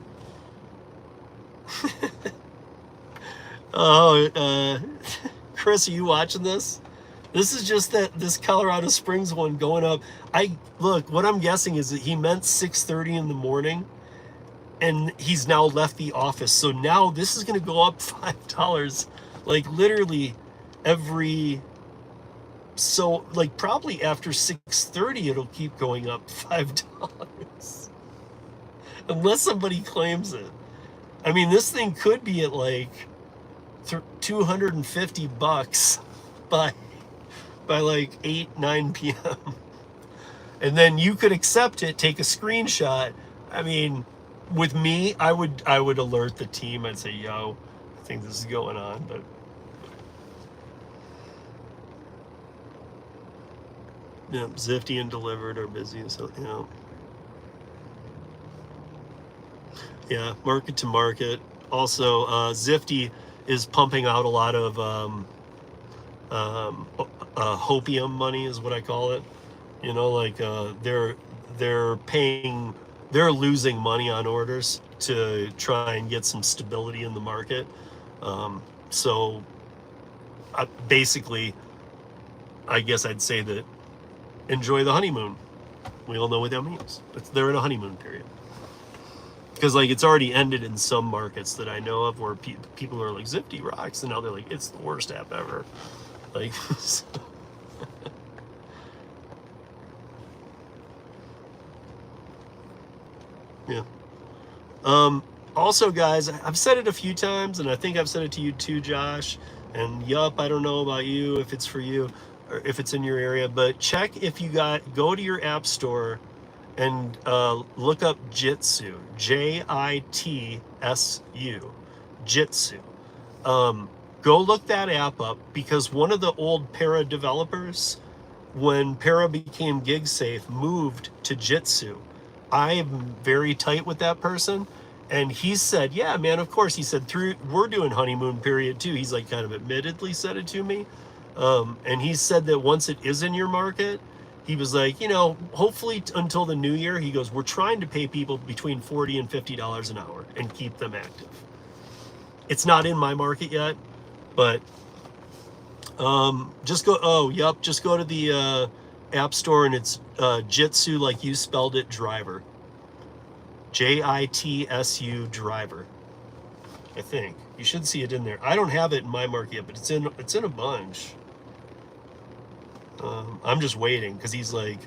Chris, are you watching this? This is just this Colorado Springs one going up. Look, what I'm guessing is that he meant 6:30 in the morning, and he's now left the office. So now this is going to go up $5, like literally probably after 6:30 it'll keep going up $5, unless somebody claims it. I mean, this thing could be at like $250 by like 8-9 p.m. and then you could accept it, take a screenshot. I mean, with me, I would alert the team. I'd say, yo, I think this is going on. But yeah, Zifty and Dlivrd are busy, so yeah, market to market. Also, Zifty is pumping out a lot of hopium money, is what I call it. Like they're losing money on orders to try and get some stability in the market. So basically, I guess I'd say that enjoy the honeymoon. We all know what that means. They're in a honeymoon period. Because like it's already ended in some markets that I know of where people are like, Zifty rocks, and now they're like, it's the worst app ever. Like, so. Yeah. Also, guys, I've said it a few times, and I think I've said it to you too, Josh. And yup, I don't know about you, if it's for you or if it's in your area, but check if you go to your app store and look up Jitsu, Jitsu, Jitsu. Go look that app up, because one of the old Para developers, when Para became gig safe, moved to Jitsu. I'm very tight with that person, and he said, yeah, man, of course. He said, we're doing honeymoon period too. He's like kind of admittedly said it to me. And he said that once it is in your market, he was like, you know, hopefully until the new year, he goes, we're trying to pay people between $40 and $50 an hour and keep them active. It's not in my market yet, but just go, just go to the app store, and it's Jitsu, like you spelled it, driver. Jitsu driver. I think you should see it in there. I don't have it in my market yet, but it's in a bunch. I'm just waiting, because he's like,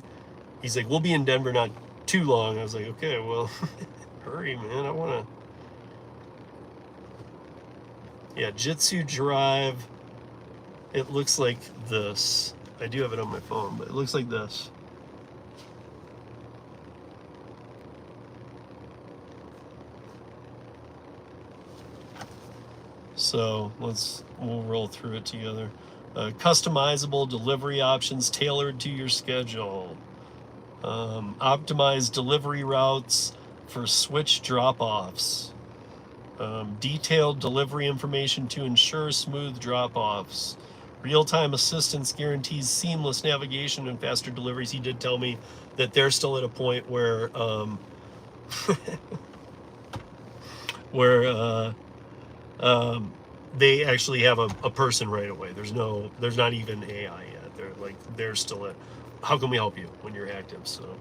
we'll be in Denver not too long. I was like, okay, well, hurry, man. I want to. Yeah, Jitsu Drive. It looks like this. I do have it on my phone, but it looks like this. So we'll roll through it together. Customizable delivery options tailored to your schedule. Optimized delivery routes for switch drop-offs. Detailed delivery information to ensure smooth drop-offs. Real-time assistance guarantees seamless navigation and faster deliveries. He did tell me that they're still at a point where they actually have a person right away. There's not even AI yet. They're still at, how can we help you when you're active? So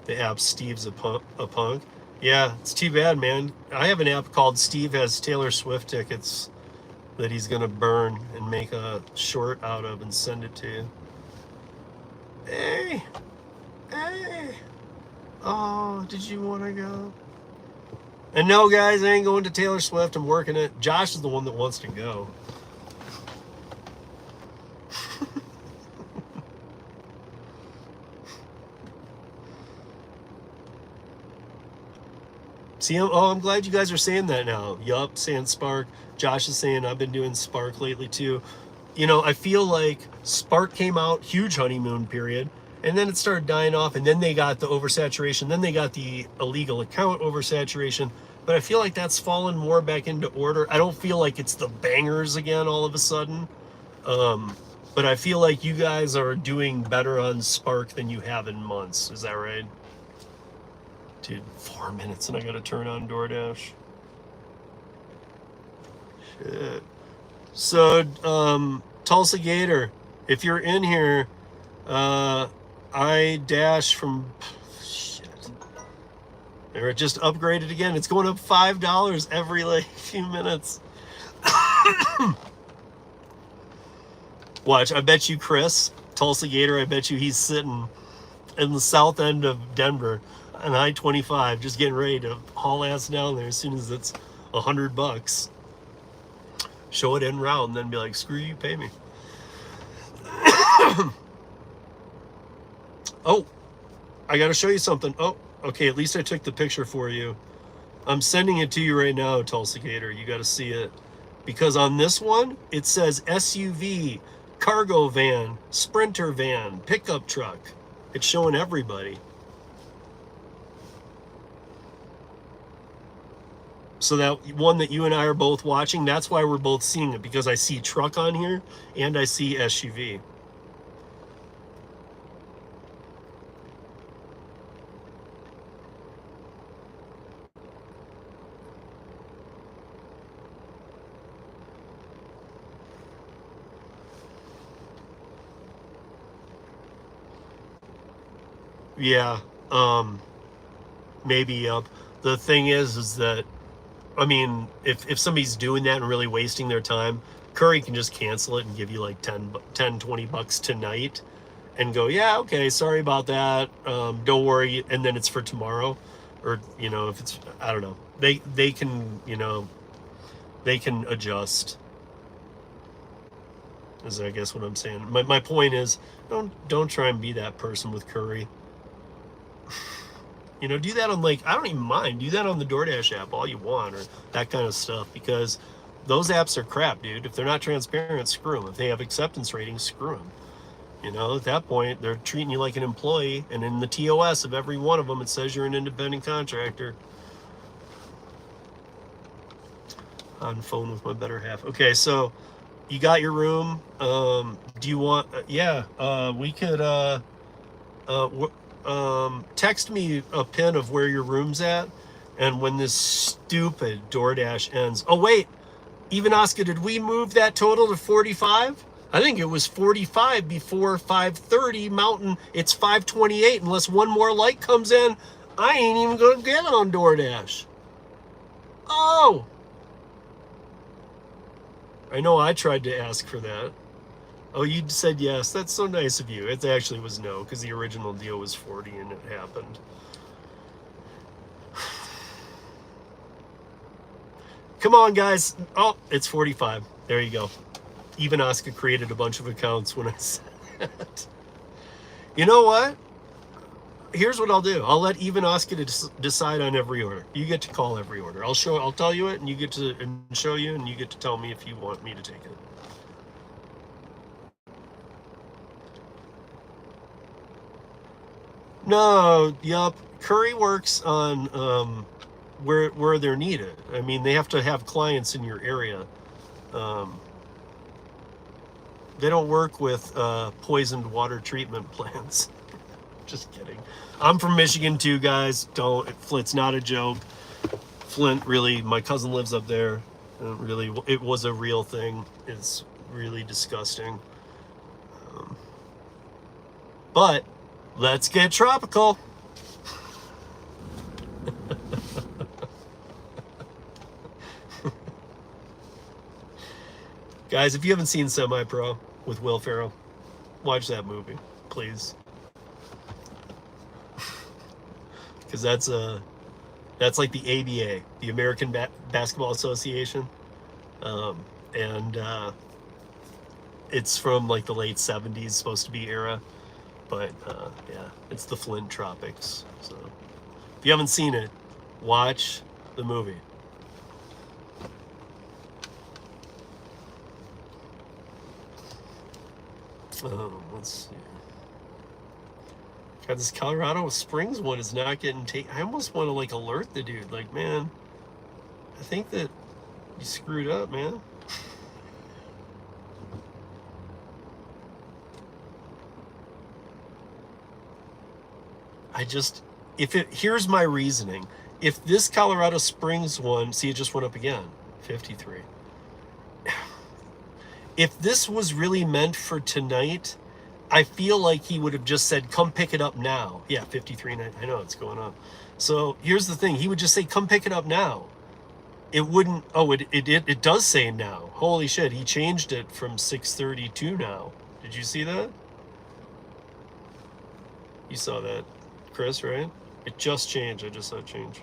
the app Steve's a punk. Yeah, it's too bad, man. I have an app called Steve Has Taylor Swift Tickets that he's gonna burn and make a short out of and send it to you. Hey, oh, did you want to go? And no, guys, I ain't going to Taylor Swift. I'm working it. Josh is the one that wants to go. See, I'm glad you guys are saying that now. Yup, saying Spark. Josh is saying I've been doing Spark lately too. You know, I feel like Spark came out, huge honeymoon period, and then it started dying off, and then they got the oversaturation, then they got the illegal account oversaturation, but I feel like that's fallen more back into order. I don't feel like it's the bangers again all of a sudden, but I feel like you guys are doing better on Spark than you have in months. Is that right? Dude, 4 minutes and I gotta turn on Doordash. Shit. So, Tulsa Gator, if you're in here, I dash from, shit. Or it just upgraded again. It's going up $5 every like few minutes. Watch, I bet you Chris, Tulsa Gator, I bet you he's sitting in the south end of Denver on I-25, just getting ready to haul ass down there as soon as it's $100. Show it en route and then be like, screw you, pay me. Oh, I gotta show you something. Oh, okay, at least I took the picture for you. I'm sending it to you right now, Tulsa Gator. You gotta see it. Because on this one, it says SUV, cargo van, sprinter van, pickup truck. It's showing everybody. So that one that you and I are both watching, that's why we're both seeing it, because I see truck on here and I see SUV. Yeah, maybe up. The thing is that, I mean, if somebody's doing that and really wasting their time, Curri can just cancel it and give you like 10, 20 bucks tonight and go, yeah, okay, sorry about that. Don't worry. And then it's for tomorrow. Or, you know, if it's, I don't know. They can, you know, they can adjust. is I guess what I'm saying. My point is, don't try and be that person with Curri. You know, do that on, like, I don't even mind. Do that on the Doordash app all you want, or that kind of stuff, because those apps are crap, dude. If they're not transparent, screw them. If they have acceptance ratings, screw them. You know, at that point, they're treating you like an employee, and in the TOS of every one of them, it says you're an independent contractor. On phone with my better half. Okay, so you got your room. Do you want? We could. Text me a pin of where your room's at, and when this stupid DoorDash ends. Oh wait, even Oscar, did we move that total to 45? I think it was 45 before 5:30 Mountain. It's 5:28. Unless one more light comes in, I ain't even gonna get on DoorDash. Oh, I know I tried to ask for that. Oh, you said yes. That's so nice of you. It actually was no, because the original deal was 40 and it happened. Come on, guys. Oh, it's 45. There you go. Even Oscar created a bunch of accounts when I said that. You know what? Here's what I'll do. I'll let even Oscar decide on every order. You get to call every order. I'll tell you it, and you get to show you, and you get to tell me if you want me to take it. No, yup. Curri works on where they're needed. I mean, they have to have clients in your area. They don't work with poisoned water treatment plants. Just kidding. I'm from Michigan too, guys. Flint's not a joke. Flint, really, my cousin lives up there. Really, it was a real thing. It's really disgusting. But let's get tropical. Guys, if you haven't seen Semi-Pro with Will Ferrell, watch that movie, please. Because that's like the ABA, the American Basketball Association, and it's from like the late 70s, supposed to be era, but yeah, it's the Flint Tropics. So if you haven't seen it, watch the movie. Let's see. God, this Colorado Springs one is not getting taken. I almost want to like alert the dude. Like, man, I think that you screwed up, man. Here's my reasoning. If this Colorado Springs one, see, it just went up again, 53. If this was really meant for tonight, I feel like he would have just said, come pick it up now. Yeah, 53. I know it's going up. So here's the thing. He would just say, come pick it up now. It wouldn't. Oh, it does say now. Holy shit. He changed it from 6:30 to now. Did you see that? You saw that, Chris, right? It just changed. I just saw it change.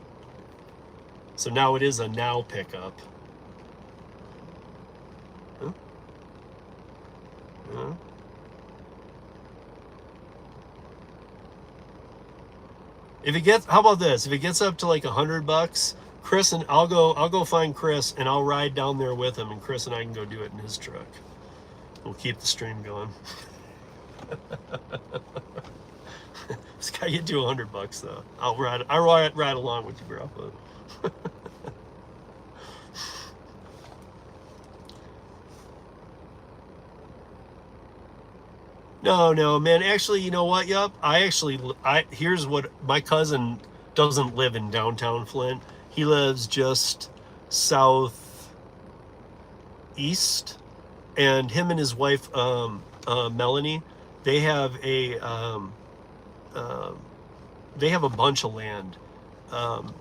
So now it is a now pickup. Huh? Huh? If it gets, how about this? If it gets up to like $100, Chris and I'll go find Chris and I'll ride down there with him, and Chris and I can go do it in his truck. We'll keep the stream going. This guy get to $100 though. I'll ride along with you, bro. No, man. Actually, you know what? Yup. Here's what, my cousin doesn't live in downtown Flint. He lives just southeast, and him and his wife, Melanie, they have a bunch of land.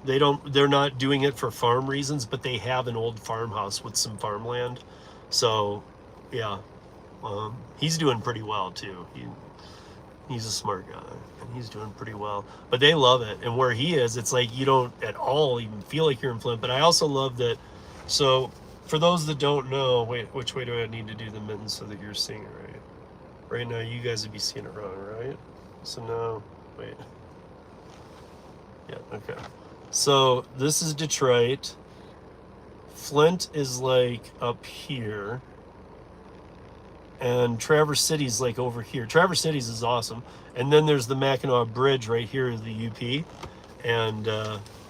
They're not doing it for farm reasons, but they have an old farmhouse with some farmland. So, yeah. He's doing pretty well too. He's a smart guy, and he's doing pretty well. But they love it, and where he is, it's like you don't at all even feel like you're in Flint. But I also love that. So For those that don't know, wait, which way do I need to do the mittens so that you're seeing it right? Right now, you guys would be seeing it wrong, right? So now, wait. Yeah, okay. So this is Detroit. Flint is like up here. And Traverse City's like over here. Traverse City's is awesome. And then there's the Mackinac Bridge right here is the UP. And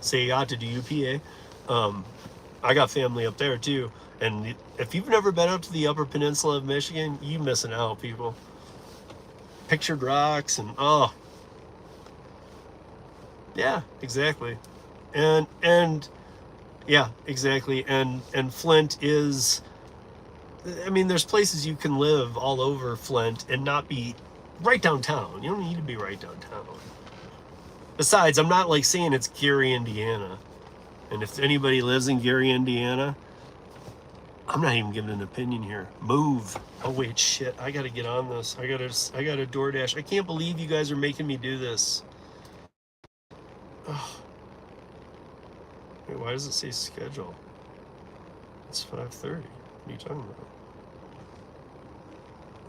say yacht to UPA. I got family up there too. And if you've never been up to the Upper Peninsula of Michigan, you missing out, people. Pictured rocks and oh. Yeah, exactly. And yeah, exactly. And Flint is, I mean, there's places you can live all over Flint and not be right downtown. You don't need to be right downtown. Besides, I'm not like saying it's Gary, Indiana. And if anybody lives in Gary, Indiana, I'm not even giving an opinion here. Move. Oh wait, shit. I gotta get on this. I gotta Doordash. I can't believe you guys are making me do this. Ugh. Wait, why does it say schedule? It's 5:30. What are you talking about?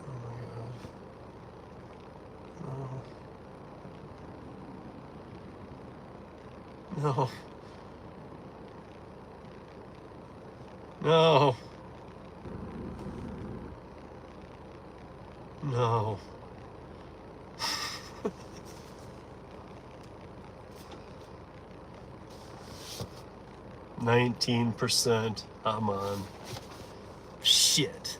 Oh my god. No. No. No. 19%. I'm on. Shit.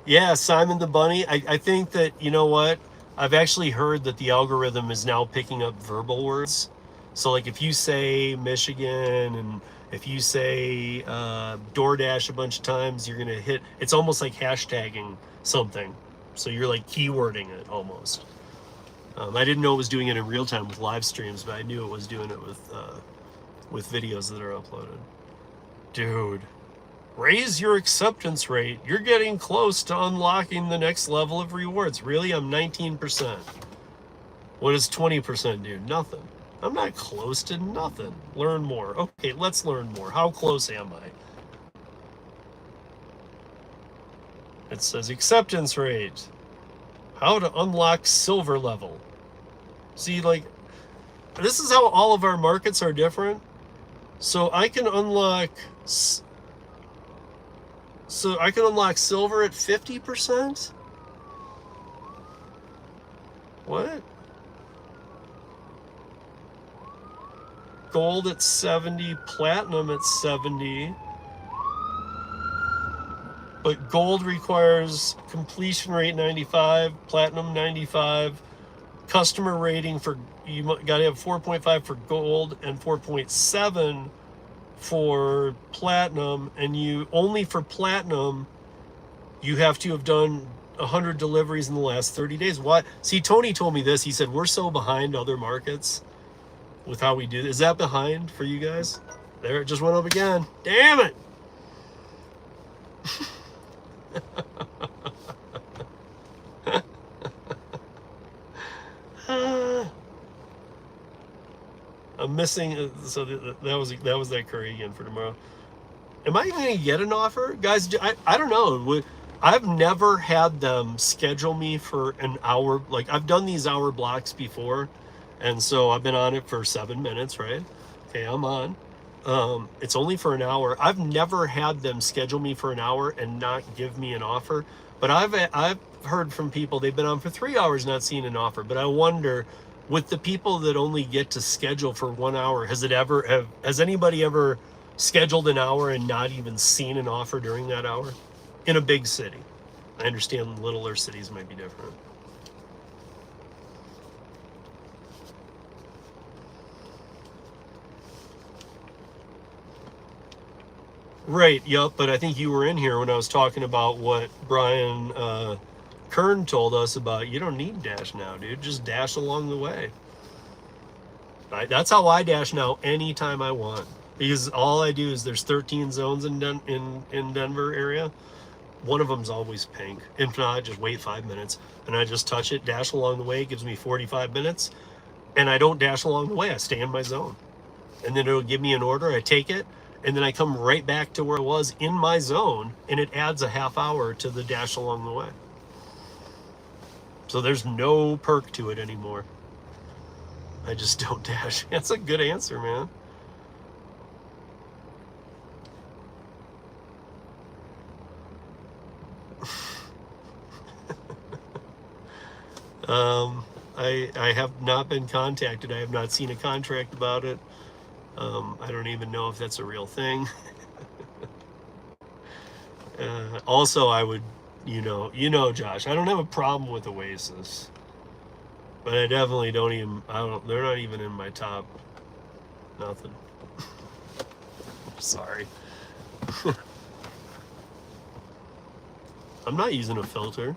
Yeah, Simon the Bunny. I think that, you know what? I've actually heard that the algorithm is now picking up verbal words. So like if you say Michigan and if you say Doordash a bunch of times, you're going to hit, it's almost like hashtagging something. So you're like keywording it almost. I didn't know it was doing it in real time with live streams, but I knew it was doing it with videos that are uploaded. Dude, raise your acceptance rate. You're getting close to unlocking the next level of rewards. Really? I'm 19%. What does 20% do? Nothing. I'm not close to nothing. Learn more. Okay, let's learn more. How close am I? It says acceptance rate. How to unlock silver level. See, like, this is how all of our markets are different. So I can unlock silver at 50%? What? Gold at 70, platinum at 70. But gold requires completion rate 95, platinum 95, customer rating for, you got to have 4.5 for gold and 4.7 for platinum, and you only for platinum you have to have done 100 deliveries in the last 30 days. Why? See, Tony told me this. He said we're so behind other markets with how we do this. Is that behind for you guys? There, it just went up again. Damn it. I'm missing, so that was that Curri again for tomorrow. Am I even gonna get an offer, guys? I don't know. I've never had them schedule me for an hour. Like, I've done these hour blocks before, and so I've been on it for 7 minutes, right? Okay, I'm on. It's only for an hour. I've never had them schedule me for an hour and not give me an offer. But I've heard from people, they've been on for 3 hours not seeing an offer. But I wonder, with the people that only get to schedule for 1 hour, has anybody ever scheduled an hour and not even seen an offer during that hour? In a big city. I understand littler cities might be different. Right, yep, but I think you were in here when I was talking about what Brian Kern told us about. You don't need Dash now, dude. Just dash along the way. That's how I dash now anytime I want. Because all I do is there's 13 zones in Denver area. One of them's always pink. If not, just wait 5 minutes. And I just touch it, dash along the way. It gives me 45 minutes. and I don't dash along the way. I stay in my zone. And then it'll give me an order, I take it, and then I come right back to where I was in my zone, and it adds a half hour to the dash along the way. So there's no perk to it anymore. I just don't dash. That's a good answer, man. I have not been contacted. I have not seen a contract about it. I don't even know if that's a real thing. Also, I would, you know, Josh, I don't have a problem with Oasis, but I definitely don't even, they're not even in my top, nothing. Sorry. I'm not using a filter.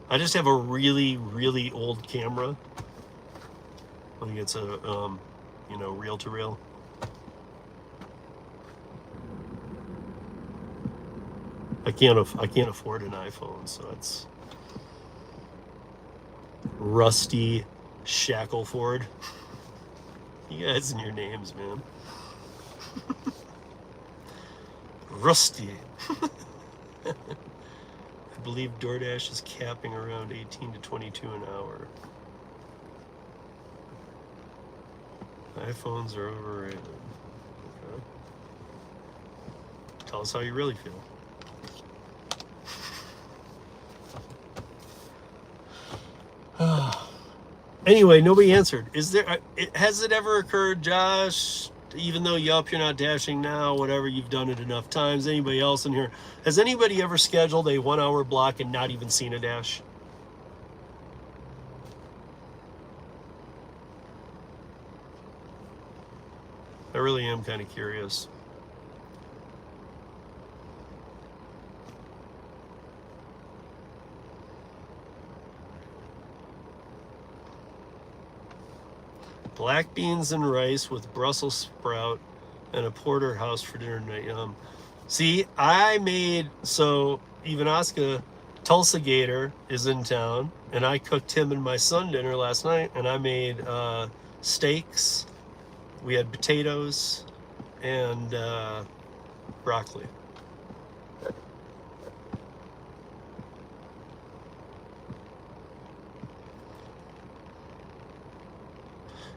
I just have a really, really old camera. I think it's a, you know, reel to reel. I can't afford an iPhone, so it's Rusty Shackleford. You guys and your names, man. Rusty. I believe Doordash is capping around 18 to 22 an hour. iPhones are overrated. Okay. Tell us how you really feel. Anyway, nobody answered. Has it ever occurred, Josh, even though you're not dashing now, whatever, you've done it enough times, anybody else in here, has anybody ever scheduled a 1 hour block and not even seen a dash? I really am kind of curious. Black beans and rice with Brussels sprout and a porterhouse for dinner tonight. See, I made, so Ivanaska, Tulsa Gator is in town, and I cooked him and my son dinner last night, and I made steaks. We had potatoes and broccoli.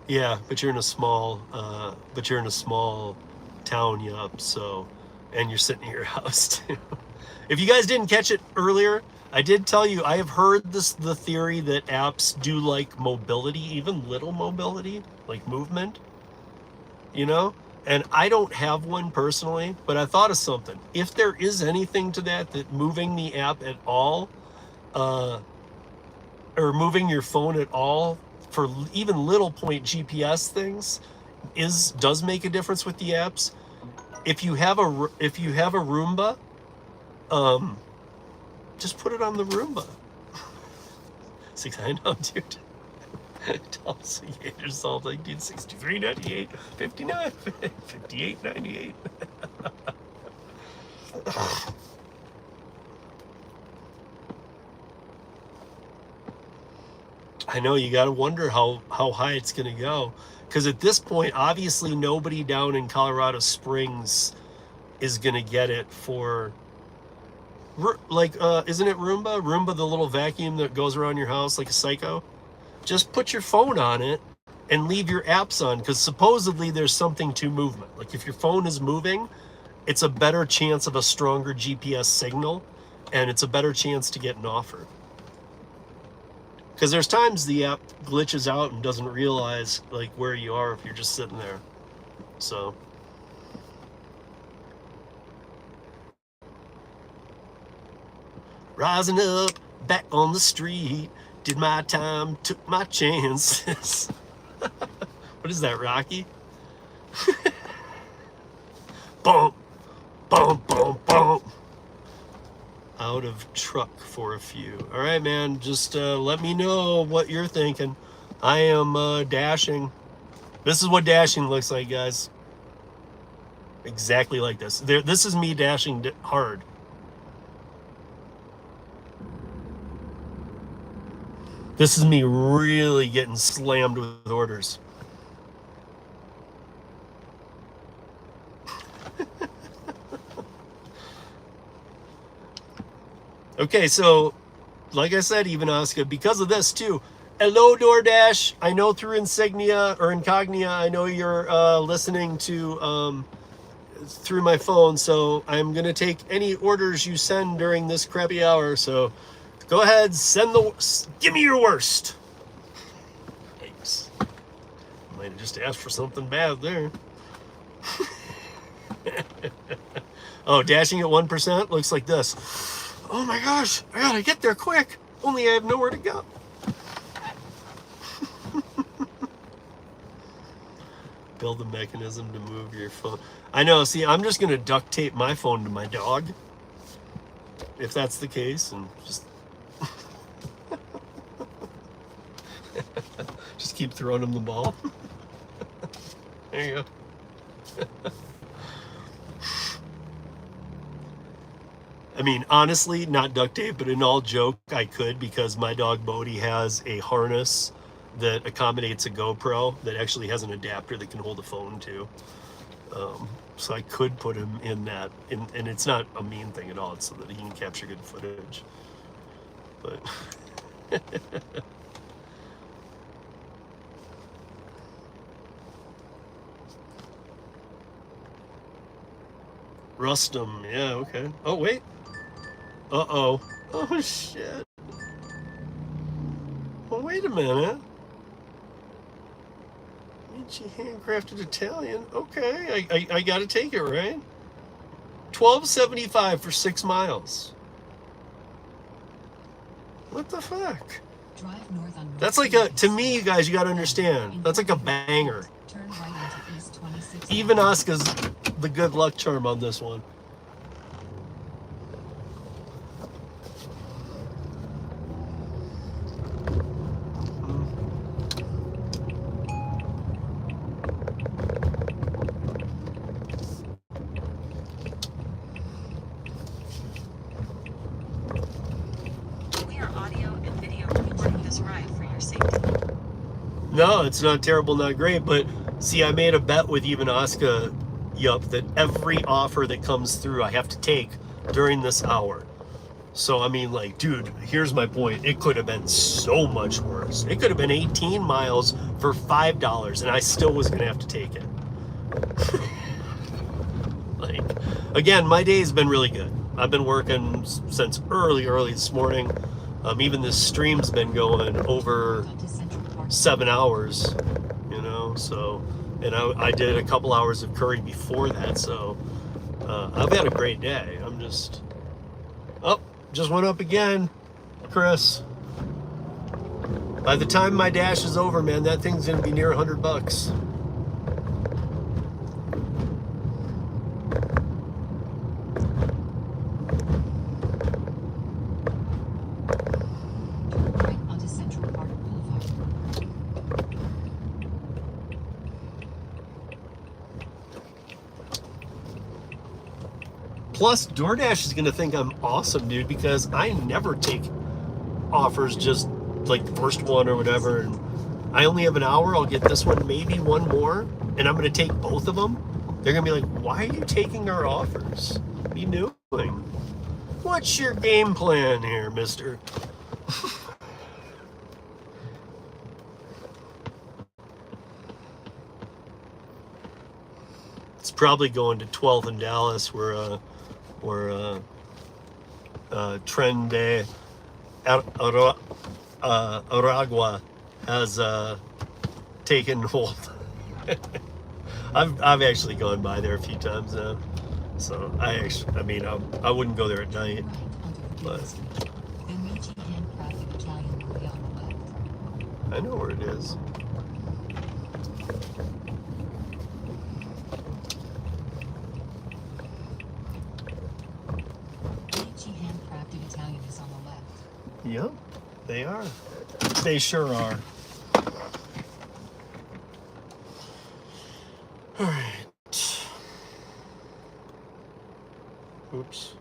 Yeah, but you're in a small town, yup. So, and you're sitting at your house too. If you guys didn't catch it earlier, I did tell you I have heard the theory that apps do like mobility, even little mobility, like movement. You know, and I don't have one personally, but I thought of something. If there is anything to that moving the app at all, or moving your phone at all, for even little point GPS things does make a difference with the apps. If you have a Roomba, just put it on the Roomba. I know, dude. Tulsa Gator Salt 1963, 98, 59, 58, 98. I know, you got to wonder how high it's going to go, because at this point, obviously nobody down in Colorado Springs is going to get it for, like, isn't it Roomba? Roomba, the little vacuum that goes around your house like a psycho? Just put your phone on it and leave your apps on, because supposedly there's something to movement. Like if your phone is moving, it's a better chance of a stronger GPS signal, and it's a better chance to get an offer. Because there's times the app glitches out and doesn't realize like where you are if you're just sitting there. So rising up, back on the street, did my time, took my chances. What is that, Rocky? Bump, bump, bump, bump. Out of truck for a few. All right, man, just let me know what you're thinking. I am dashing. This is what dashing looks like, guys. Exactly like this. This is me dashing hard. This is me really getting slammed with orders. Okay, so like I said, even Oscar, because of this too. Hello, Doordash. I know through Insignia or Incognia, I know you're listening to through my phone, so I'm gonna take any orders you send during this crappy hour. So go ahead, give me your worst. Thanks. Might have just asked for something bad there. Oh, dashing at 1% looks like this. Oh my gosh, I gotta get there quick. Only I have nowhere to go. Build a mechanism to move your phone. I know, see, I'm just gonna duct tape my phone to my dog. If that's the case, and just just keep throwing him the ball. There you go. I mean, honestly, not duct tape, but in all joke, I could, because my dog Bodhi has a harness that accommodates a GoPro that actually has an adapter that can hold a phone too. So I could put him in that, and it's not a mean thing at all. It's so that he can capture good footage. But Rustum, yeah, okay. Oh wait. Uh-oh. Oh shit. Well, wait a minute. Michi handcrafted Italian. Okay, I gotta take it, right? $12.75 for 6 miles. What the fuck? Drive north on That's like a, to me, you guys, you gotta understand, that's like a banger. Turn right into East 26. Even Oscar's the good luck charm on this one. We are audio and video recording this ride for your safety. No, it's not terrible, not great, but see, I made a bet with even Oscar, that every offer that comes through I have to take during this hour. So, I mean, like, dude, here's my point. It could have been so much worse. It could have been 18 miles for $5, and I still was going to have to take it. Like, again, my day's been really good. I've been working since early this morning. Even this stream's been going over 7 hours, you know, so, and I did a couple hours of Curri before that, so I've had a great day. I'm just, oh, just went up again, Chris. By the time my dash is over, man, that thing's gonna be near $100. Right onto Central Park Boulevard. Plus, Doordash is gonna think I'm awesome, dude, because I never take offers just like the first one or whatever, and I only have an hour. I'll get this one, maybe one more, and I'm gonna take both of them. They're gonna be like, why are you taking our offers? What are you doing? What's your game plan here, mister? It's probably going to 12th and Dallas, where Trend de Aragua has taken hold. I've actually gone by there a few times now, so I wouldn't go there at night, but Then Michi handcrafted Italian will be on the left. I know where it is. Michi handcrafted Italian is on the left. Yep, they are. They sure are. All right. Oops.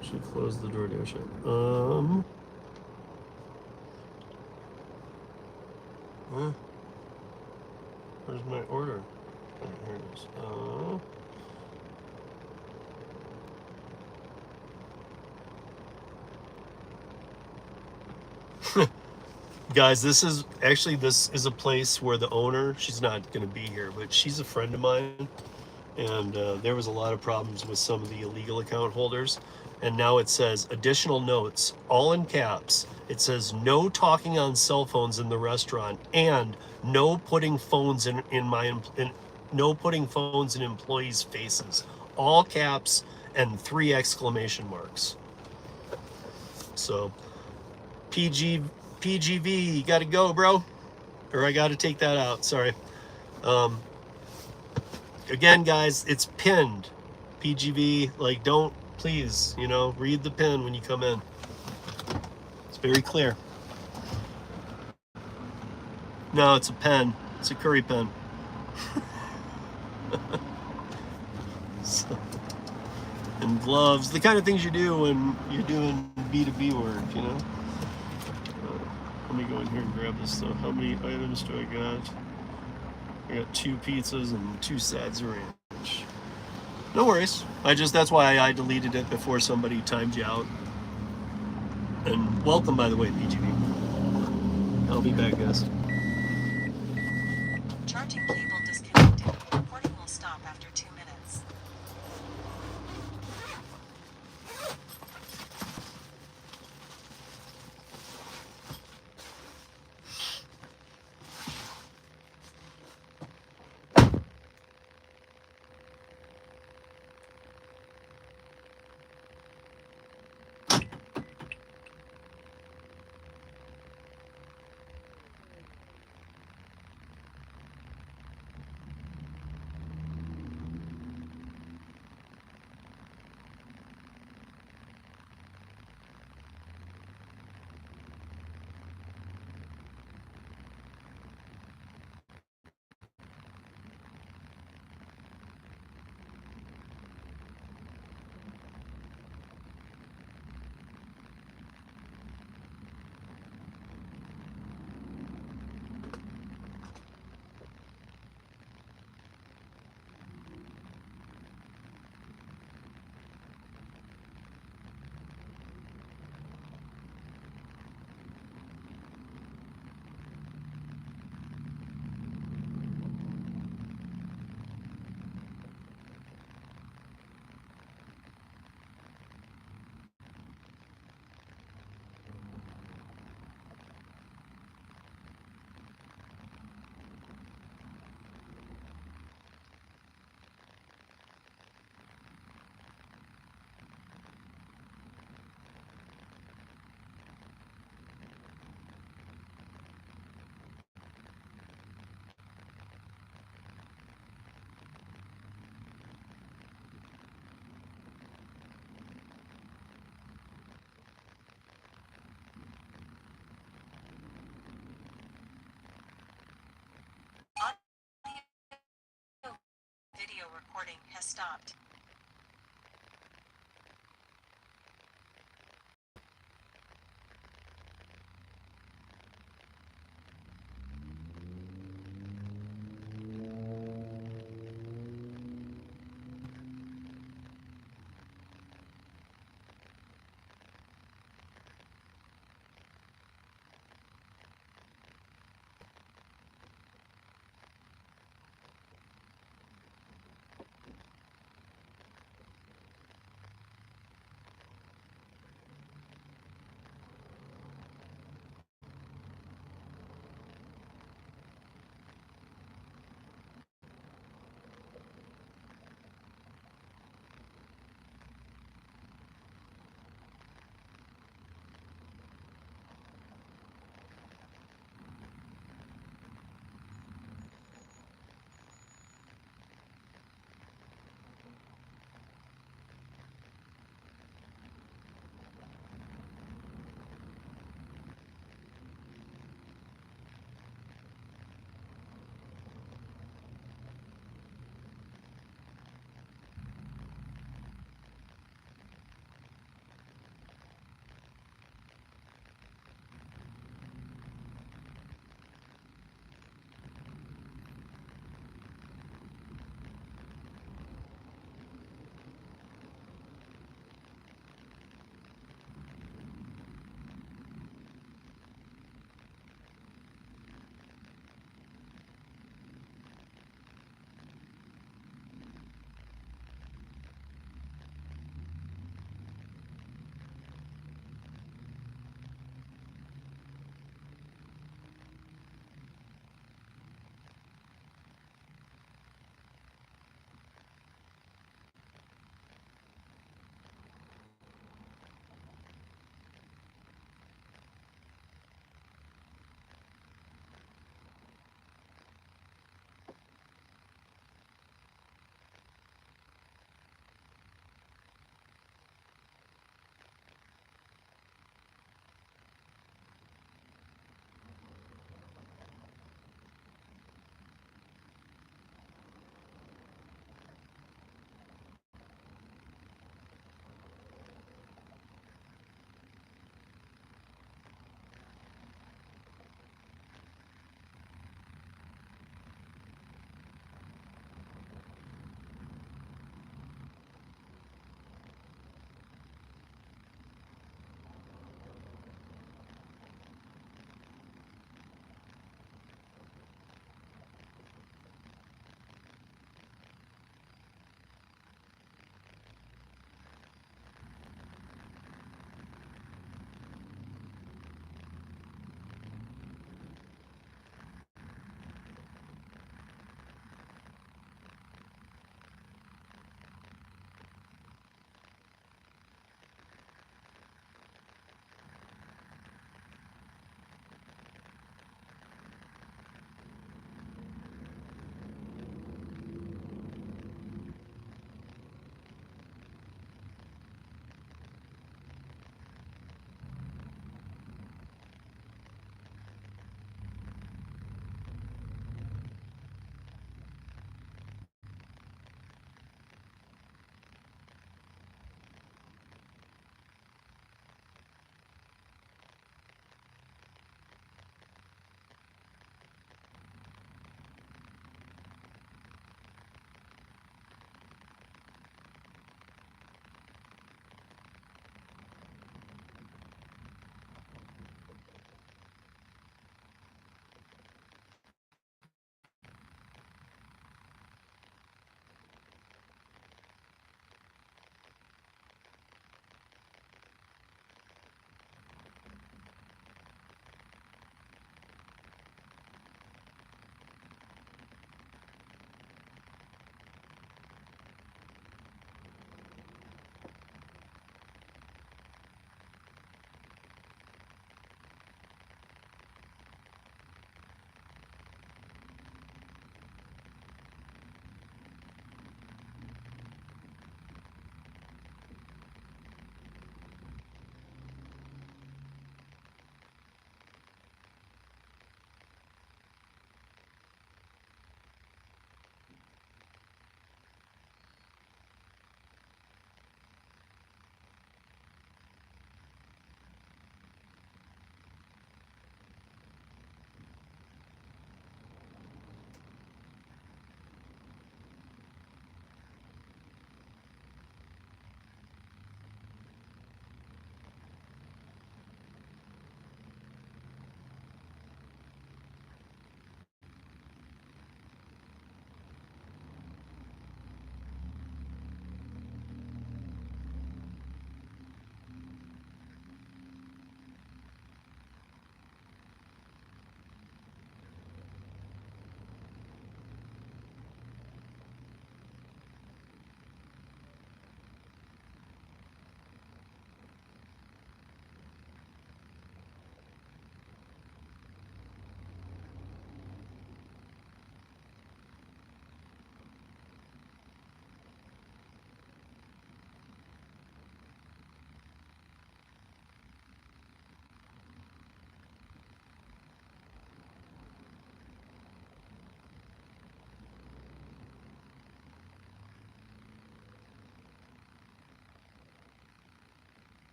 Should close the door, don't you? Huh? Where's my order? Oh, here it is. Guys, this is a place where the owner, she's not going to be here, but she's a friend of mine, and there was a lot of problems with some of the illegal account holders, and now it says additional notes, all in caps. It says no talking on cell phones in the restaurant, and no putting phones in no putting phones in employees' faces, all caps and 3 exclamation marks. So PGV, you gotta go, bro. Or I gotta take that out, sorry. Again, guys, it's pinned. PGV, like, don't, please, you know, read the pin when you come in. It's very clear. No, it's a pen. It's a Curri pen. So, and gloves, the kind of things you do when you're doing B2B work, you know? Let me go in here and grab this stuff. How many items do I got? I got 2 pizzas and 2 sides of ranch. No worries. That's why I deleted it before somebody timed you out. And welcome, by the way, BGB. I'll be back, guys. Charging cable disconnected. Recording will stop after 2 minutes. Audio video recording has stopped.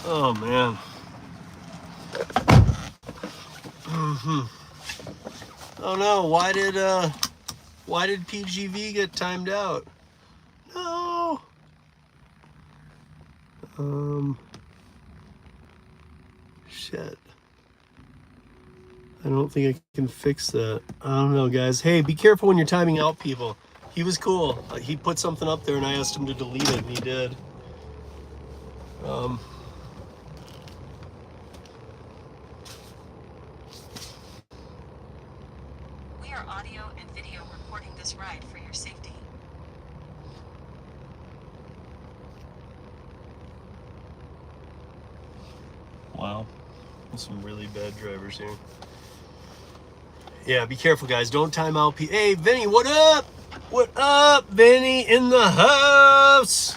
Oh man. Oh no, why did PGV get timed out? No. Shit. I don't think I can fix that. I don't know, guys. Hey, be careful when you're timing out people. He was cool. He put something up there and I asked him to delete it and he did. We are audio and video recording this ride for your safety. Wow. There's some really bad drivers here. Yeah, be careful, guys. Don't time out. Hey, Vinny, what up? What up, Vinny in the house?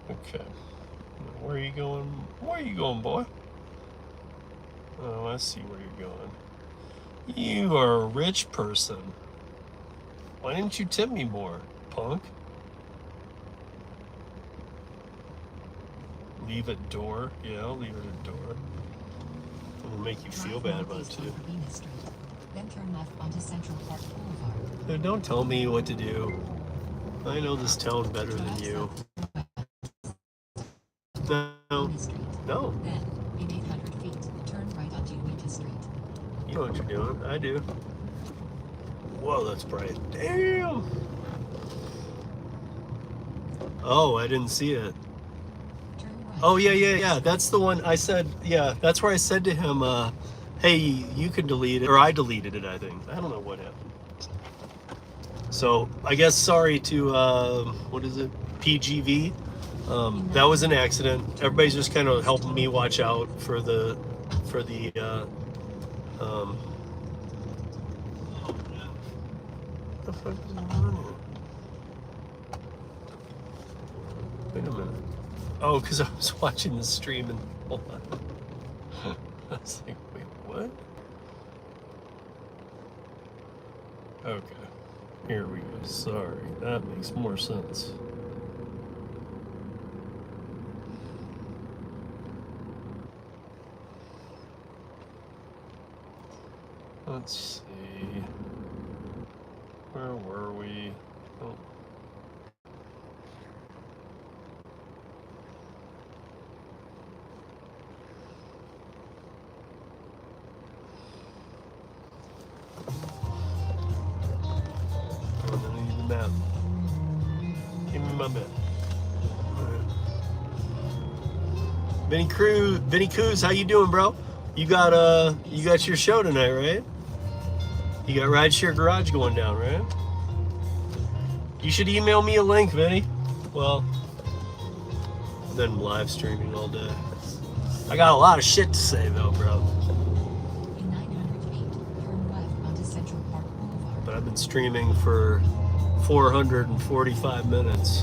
Okay. Where are you going? Where are you going, boy? Oh, I see where you're going. You are a rich person. Why didn't you tip me more, punk? Leave at door? Yeah, I'll leave it at door. It'll make you feel bad about it too. Then turn left onto Central Park Boulevard. Dude, don't tell me what to do. I know this town better than you. No. No. Then, in 800 feet, turn right onto Winter Street. You know what you're doing. I do. Whoa, that's bright. Damn! Oh, I didn't see it. Oh, yeah. That's the one I said, yeah, that's where I said to him, hey, you can delete it. Or I deleted it, I think. I don't know what happened. So, I guess sorry to, what is it? PGV. That was an accident. Everybody's just kind of helping me watch out for the what the fuck is going on here? Wait a minute. Oh, because I was watching the stream and hold on. I was like, wait, what? Okay. Here we go. Sorry. That makes more sense. Let's see. Where were we? Oh. I need the map. Give me my map. Vinny Coos, how you doing, bro? You got your show tonight, right? You got Rideshare Garage going down, right? You should email me a link, Vinny. Well, then live streaming all day. I got a lot of shit to say though, bro. In 900 feet, turn left onto Central Park Boulevard. But I've been streaming for 445 minutes.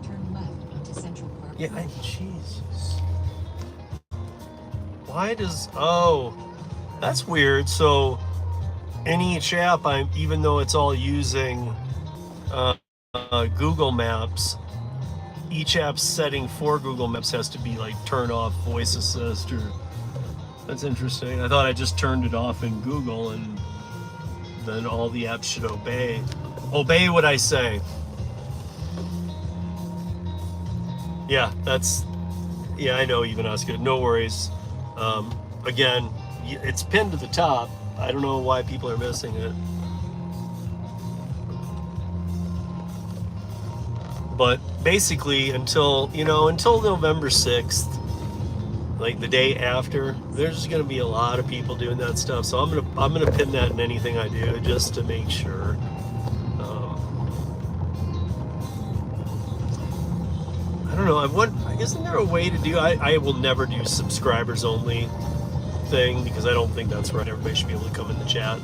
Turn left onto Central Park Yeah, Boulevard. Jesus. Why does, oh, that's weird. So in each app, even though it's all using Google Maps, each app's setting for Google Maps has to be like turn off voice assist or, that's interesting. I thought I just turned it off in Google and then all the apps should obey what I say. Yeah, I know, even Oscar, no worries. Again, it's pinned to the top. I don't know why people are missing it. But basically, until November 6th, like the day after, there's gonna be a lot of people doing that stuff. So I'm gonna pin that in anything I do just to make sure. I don't know. Isn't there a way to do? I will never do subscribers only thing because I don't think that's right. Everybody should be able to come in the chat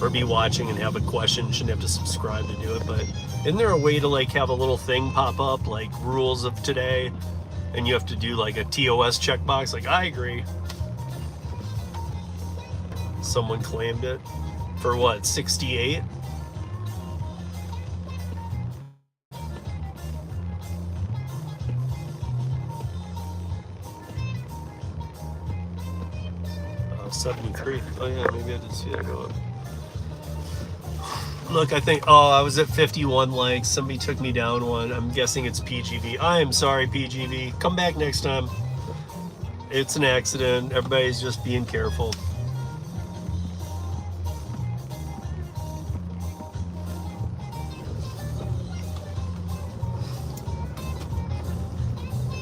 or be watching and have a question. Shouldn't have to subscribe to do it. But isn't there a way to like have a little thing pop up like rules of today, and you have to do like a TOS checkbox? Like I agree. Someone claimed it for what, 68? Oh, 73. Oh yeah, maybe I did see that go up. Look, I think, oh, I was at 51 likes. Somebody took me down one. I'm guessing it's PGV. I am sorry, PGV. Come back next time. It's an accident. Everybody's just being careful.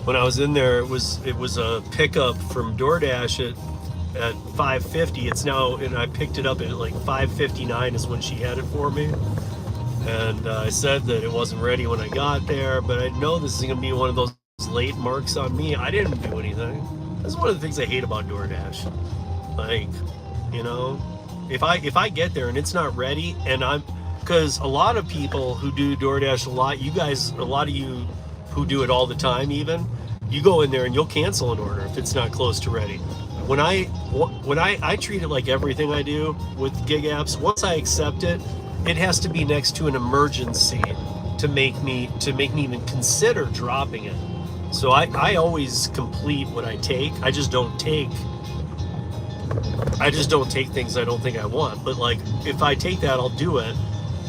When I was in there, it was a pickup from Doordash at 5:50. It's now, and I picked it up at like 5:59 is when she had it for me. And I said that it wasn't ready when I got there, but I know this is gonna be one of those late marks on me. I didn't do anything. That's one of the things I hate about Doordash. Like, you know, if I get there and it's not ready, and because a lot of people who do Doordash a lot, a lot of you who do it all the time, even, you go in there and you'll cancel an order if it's not close to ready. When I treat it like everything I do with gig apps, once I accept it, it has to be next to an emergency to make me even consider dropping it. So I always complete what I take. I just don't take things I don't think I want. But like, if I take that, I'll do it.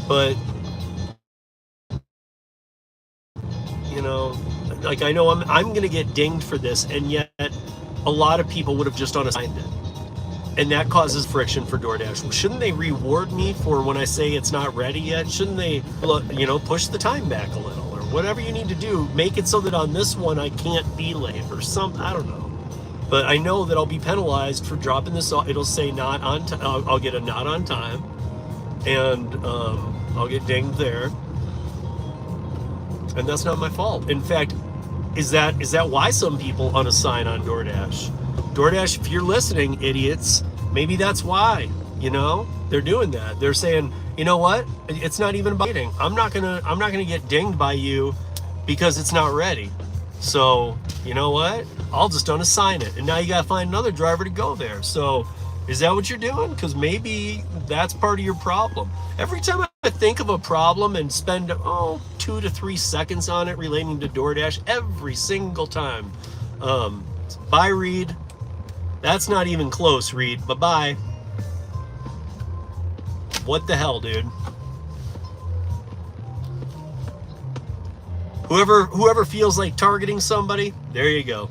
But you know, like, I know I'm gonna get dinged for this, and yet a lot of people would have just unassigned it, and that causes friction for DoorDash. Well, shouldn't they reward me for when I say it's not ready yet? Shouldn't they, you know, push the time back a little, or whatever you need to do? Make it so that on this one I can't be late, or something. I don't know, but I know that I'll be penalized for dropping this off. It'll say not on time. I'll get a not on time, and I'll get dinged there. And that's not my fault. In fact, is that why some people unassign on DoorDash? DoorDash, if you're listening, idiots, maybe that's why, you know, they're doing that. They're saying, you know what? It's not even about waiting. I'm not gonna get dinged by you because it's not ready. So, you know what? I'll just unassign it. And now you gotta find another driver to go there. So, is that what you're doing? Because maybe that's part of your problem. Every time I think of a problem and spend 2 to 3 seconds on it relating to DoorDash, every single time. Bye, Reed. That's not even close, Reed. Bye-bye. What the hell, dude? Whoever feels like targeting somebody, there you go.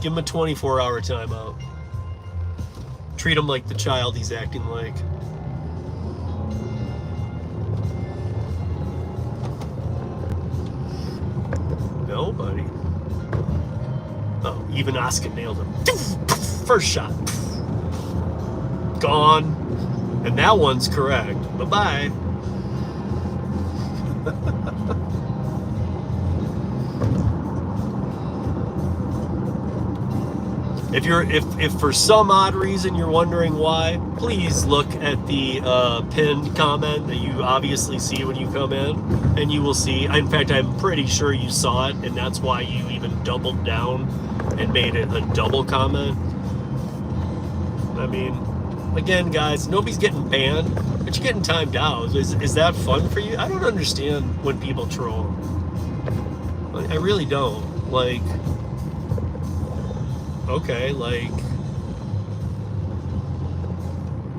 Give him a 24-hour timeout. Treat him like the child he's acting like. Nobody. Oh, even Oscar nailed him. First shot. Gone. And that one's correct. Bye-bye. If for some odd reason you're wondering why, please look at the pinned comment that you obviously see when you come in, and you will see. In fact, I'm pretty sure you saw it, and that's why you even doubled down and made it a double comment. I mean, again, guys, nobody's getting banned, but you're getting timed out. Is that fun for you? I don't understand when people troll. I really don't. Like, okay, like,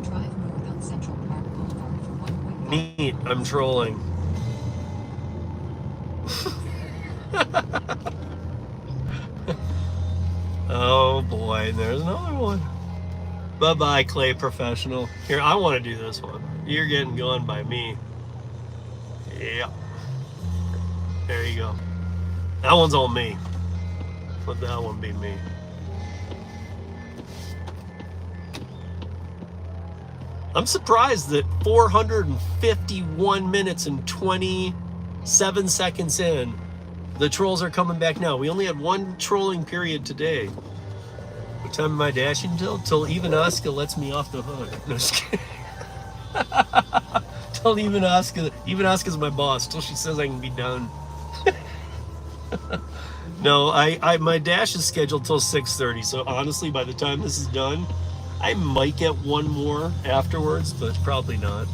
Drive north on Central Park Boulevard for 1.5. neat, I'm trolling. Oh boy, there's another one. Bye-bye, Clay Professional. Here, I want to do this one. You're getting going by me. Yeah. There you go. That one's on me. Let that one be me. I'm surprised that 451 minutes and 27 seconds in, the trolls are coming back now. We only had one trolling period today. What time am I dashing till? Till even Oscar lets me off the hook. No, just kidding. Till even Oscar's my boss, till she says I can be done. No, my dash is scheduled till 6:30, so honestly, by the time this is done, I might get one more afterwards, but probably not.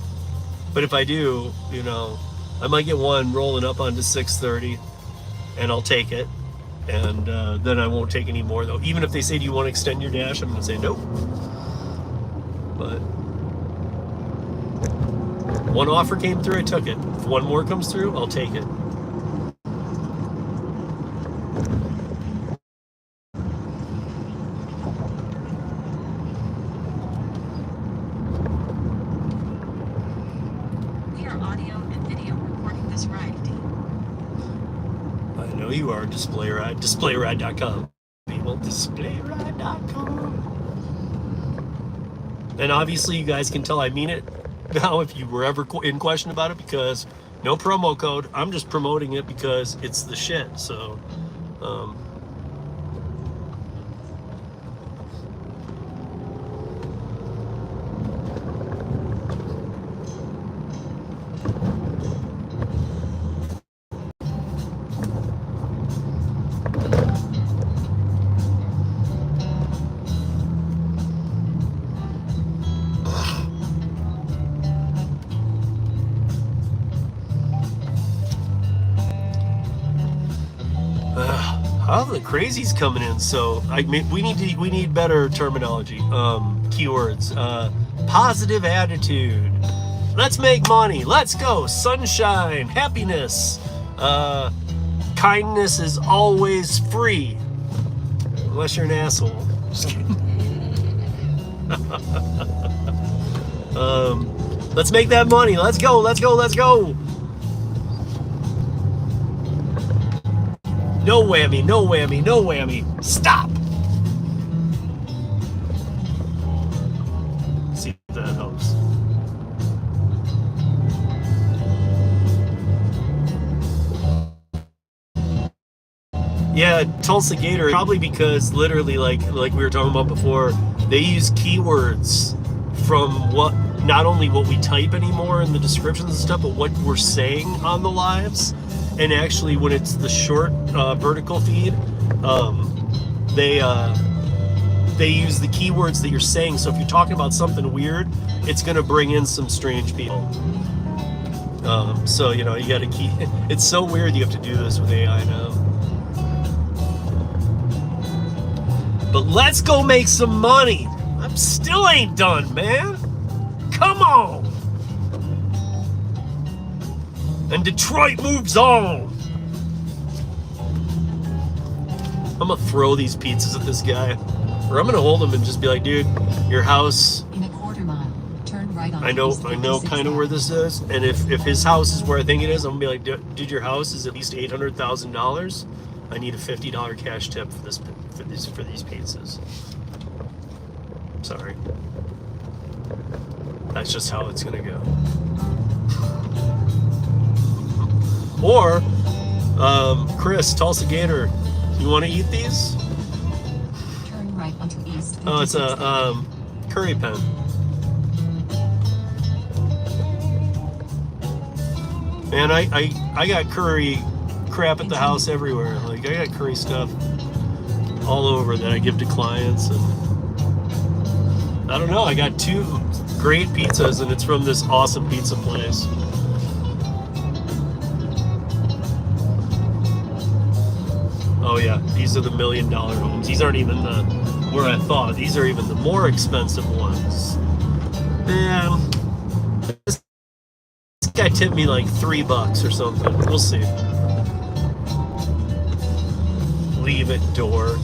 But if I do, you know, I might get one rolling up onto 6:30, and I'll take it. And then I won't take any more, though. Even if they say, do you want to extend your dash? I'm going to say nope. But one offer came through, I took it. If one more comes through, I'll take it. We are audio and video recording this ride, Dean. I know you are. DisplayRide.com. People, DisplayRide.com. And obviously, you guys can tell I mean it now if you were ever in question about it, because no promo code. I'm just promoting it because it's the shit. So, how the crazy's coming in. So we need better terminology. Keywords. Positive attitude. Let's make money. Let's go. Sunshine. Happiness. Kindness is always free. Unless you're an asshole. Just kidding. Let's make that money. Let's go. Let's go. Let's go. No whammy, no whammy, no whammy. Stop. See if that helps. Yeah, Tulsa Gator, probably because literally like we were talking about before, they use keywords from not only what we type anymore in the descriptions and stuff, but what we're saying on the lives. And actually, when it's the short vertical feed, they use the keywords that you're saying. So if you're talking about something weird, it's going to bring in some strange people. So, you know, you got to keep... It's so weird you have to do this with AI now. But let's go make some money. I'm still ain't done, man. Come on. And Detroit moves on. I'm gonna throw these pizzas at this guy, or I'm gonna hold him and just be like, dude, your house. In a quarter mile, turn right on. I know kind of where this is, and if his house is where I think it is, I'm gonna be like, dude, your house is at least $800,000. I need a $50 cash tip for these pizzas. Sorry, that's just how it's gonna go. Or, Chris, Tulsa Gator, you want to eat these? Turn right onto East. Oh, it's a curry pen. Man, I got curry crap at the house everywhere. Like, I got curry stuff all over that I give to clients, and I don't know, I got 2 great pizzas, and it's from this awesome pizza place. Oh yeah, these are the $1 million homes. These aren't even the where I thought. These are even the more expensive ones. Man, this guy tipped me like $3 or something. We'll see. Leave it door.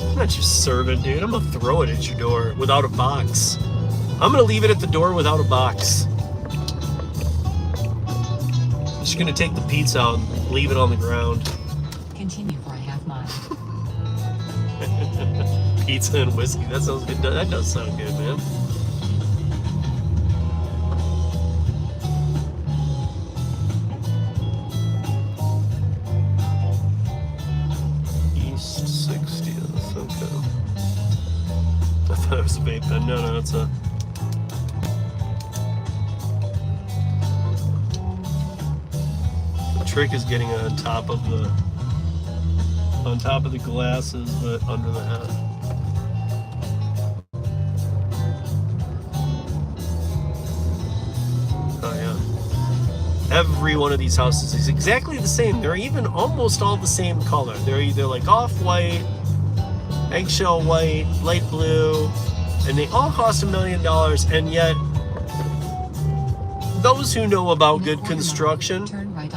I'm not your servant, dude. I'm gonna throw it at your door without a box. I'm gonna leave it at the door without a box. I'm just gonna take the pizza out and leave it on the ground. Continue for a half mile. Pizza and whiskey. That sounds good. That does sound good, man. East 60th. Okay. I thought it was a vape pen. No, it's a... The trick is getting on top of the glasses, but under the hat. Every one of these houses is exactly the same. They're even almost all the same color. They're either like off-white, eggshell white, light blue, and they all cost $1 million. And yet, those who know about good construction,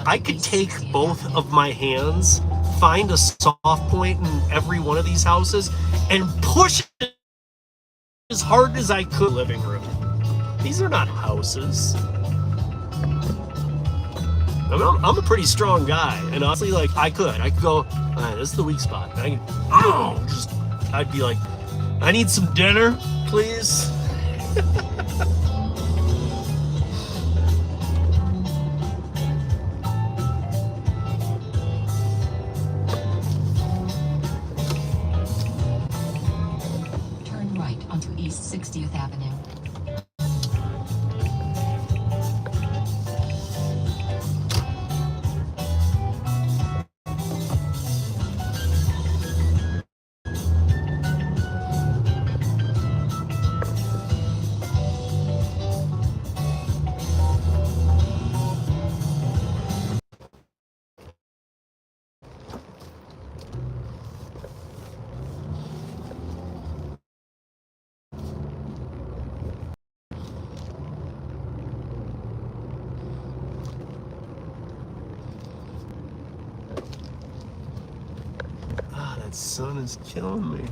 I could take both of my hands, find a soft point in every one of these houses, and push it as hard as I could. Living room. These are not houses. I'm a pretty strong guy, and honestly, like I could go. This is the weak spot. And I'd be like, I need some dinner, please. Turn right onto East 60th Avenue. That sun is killing me.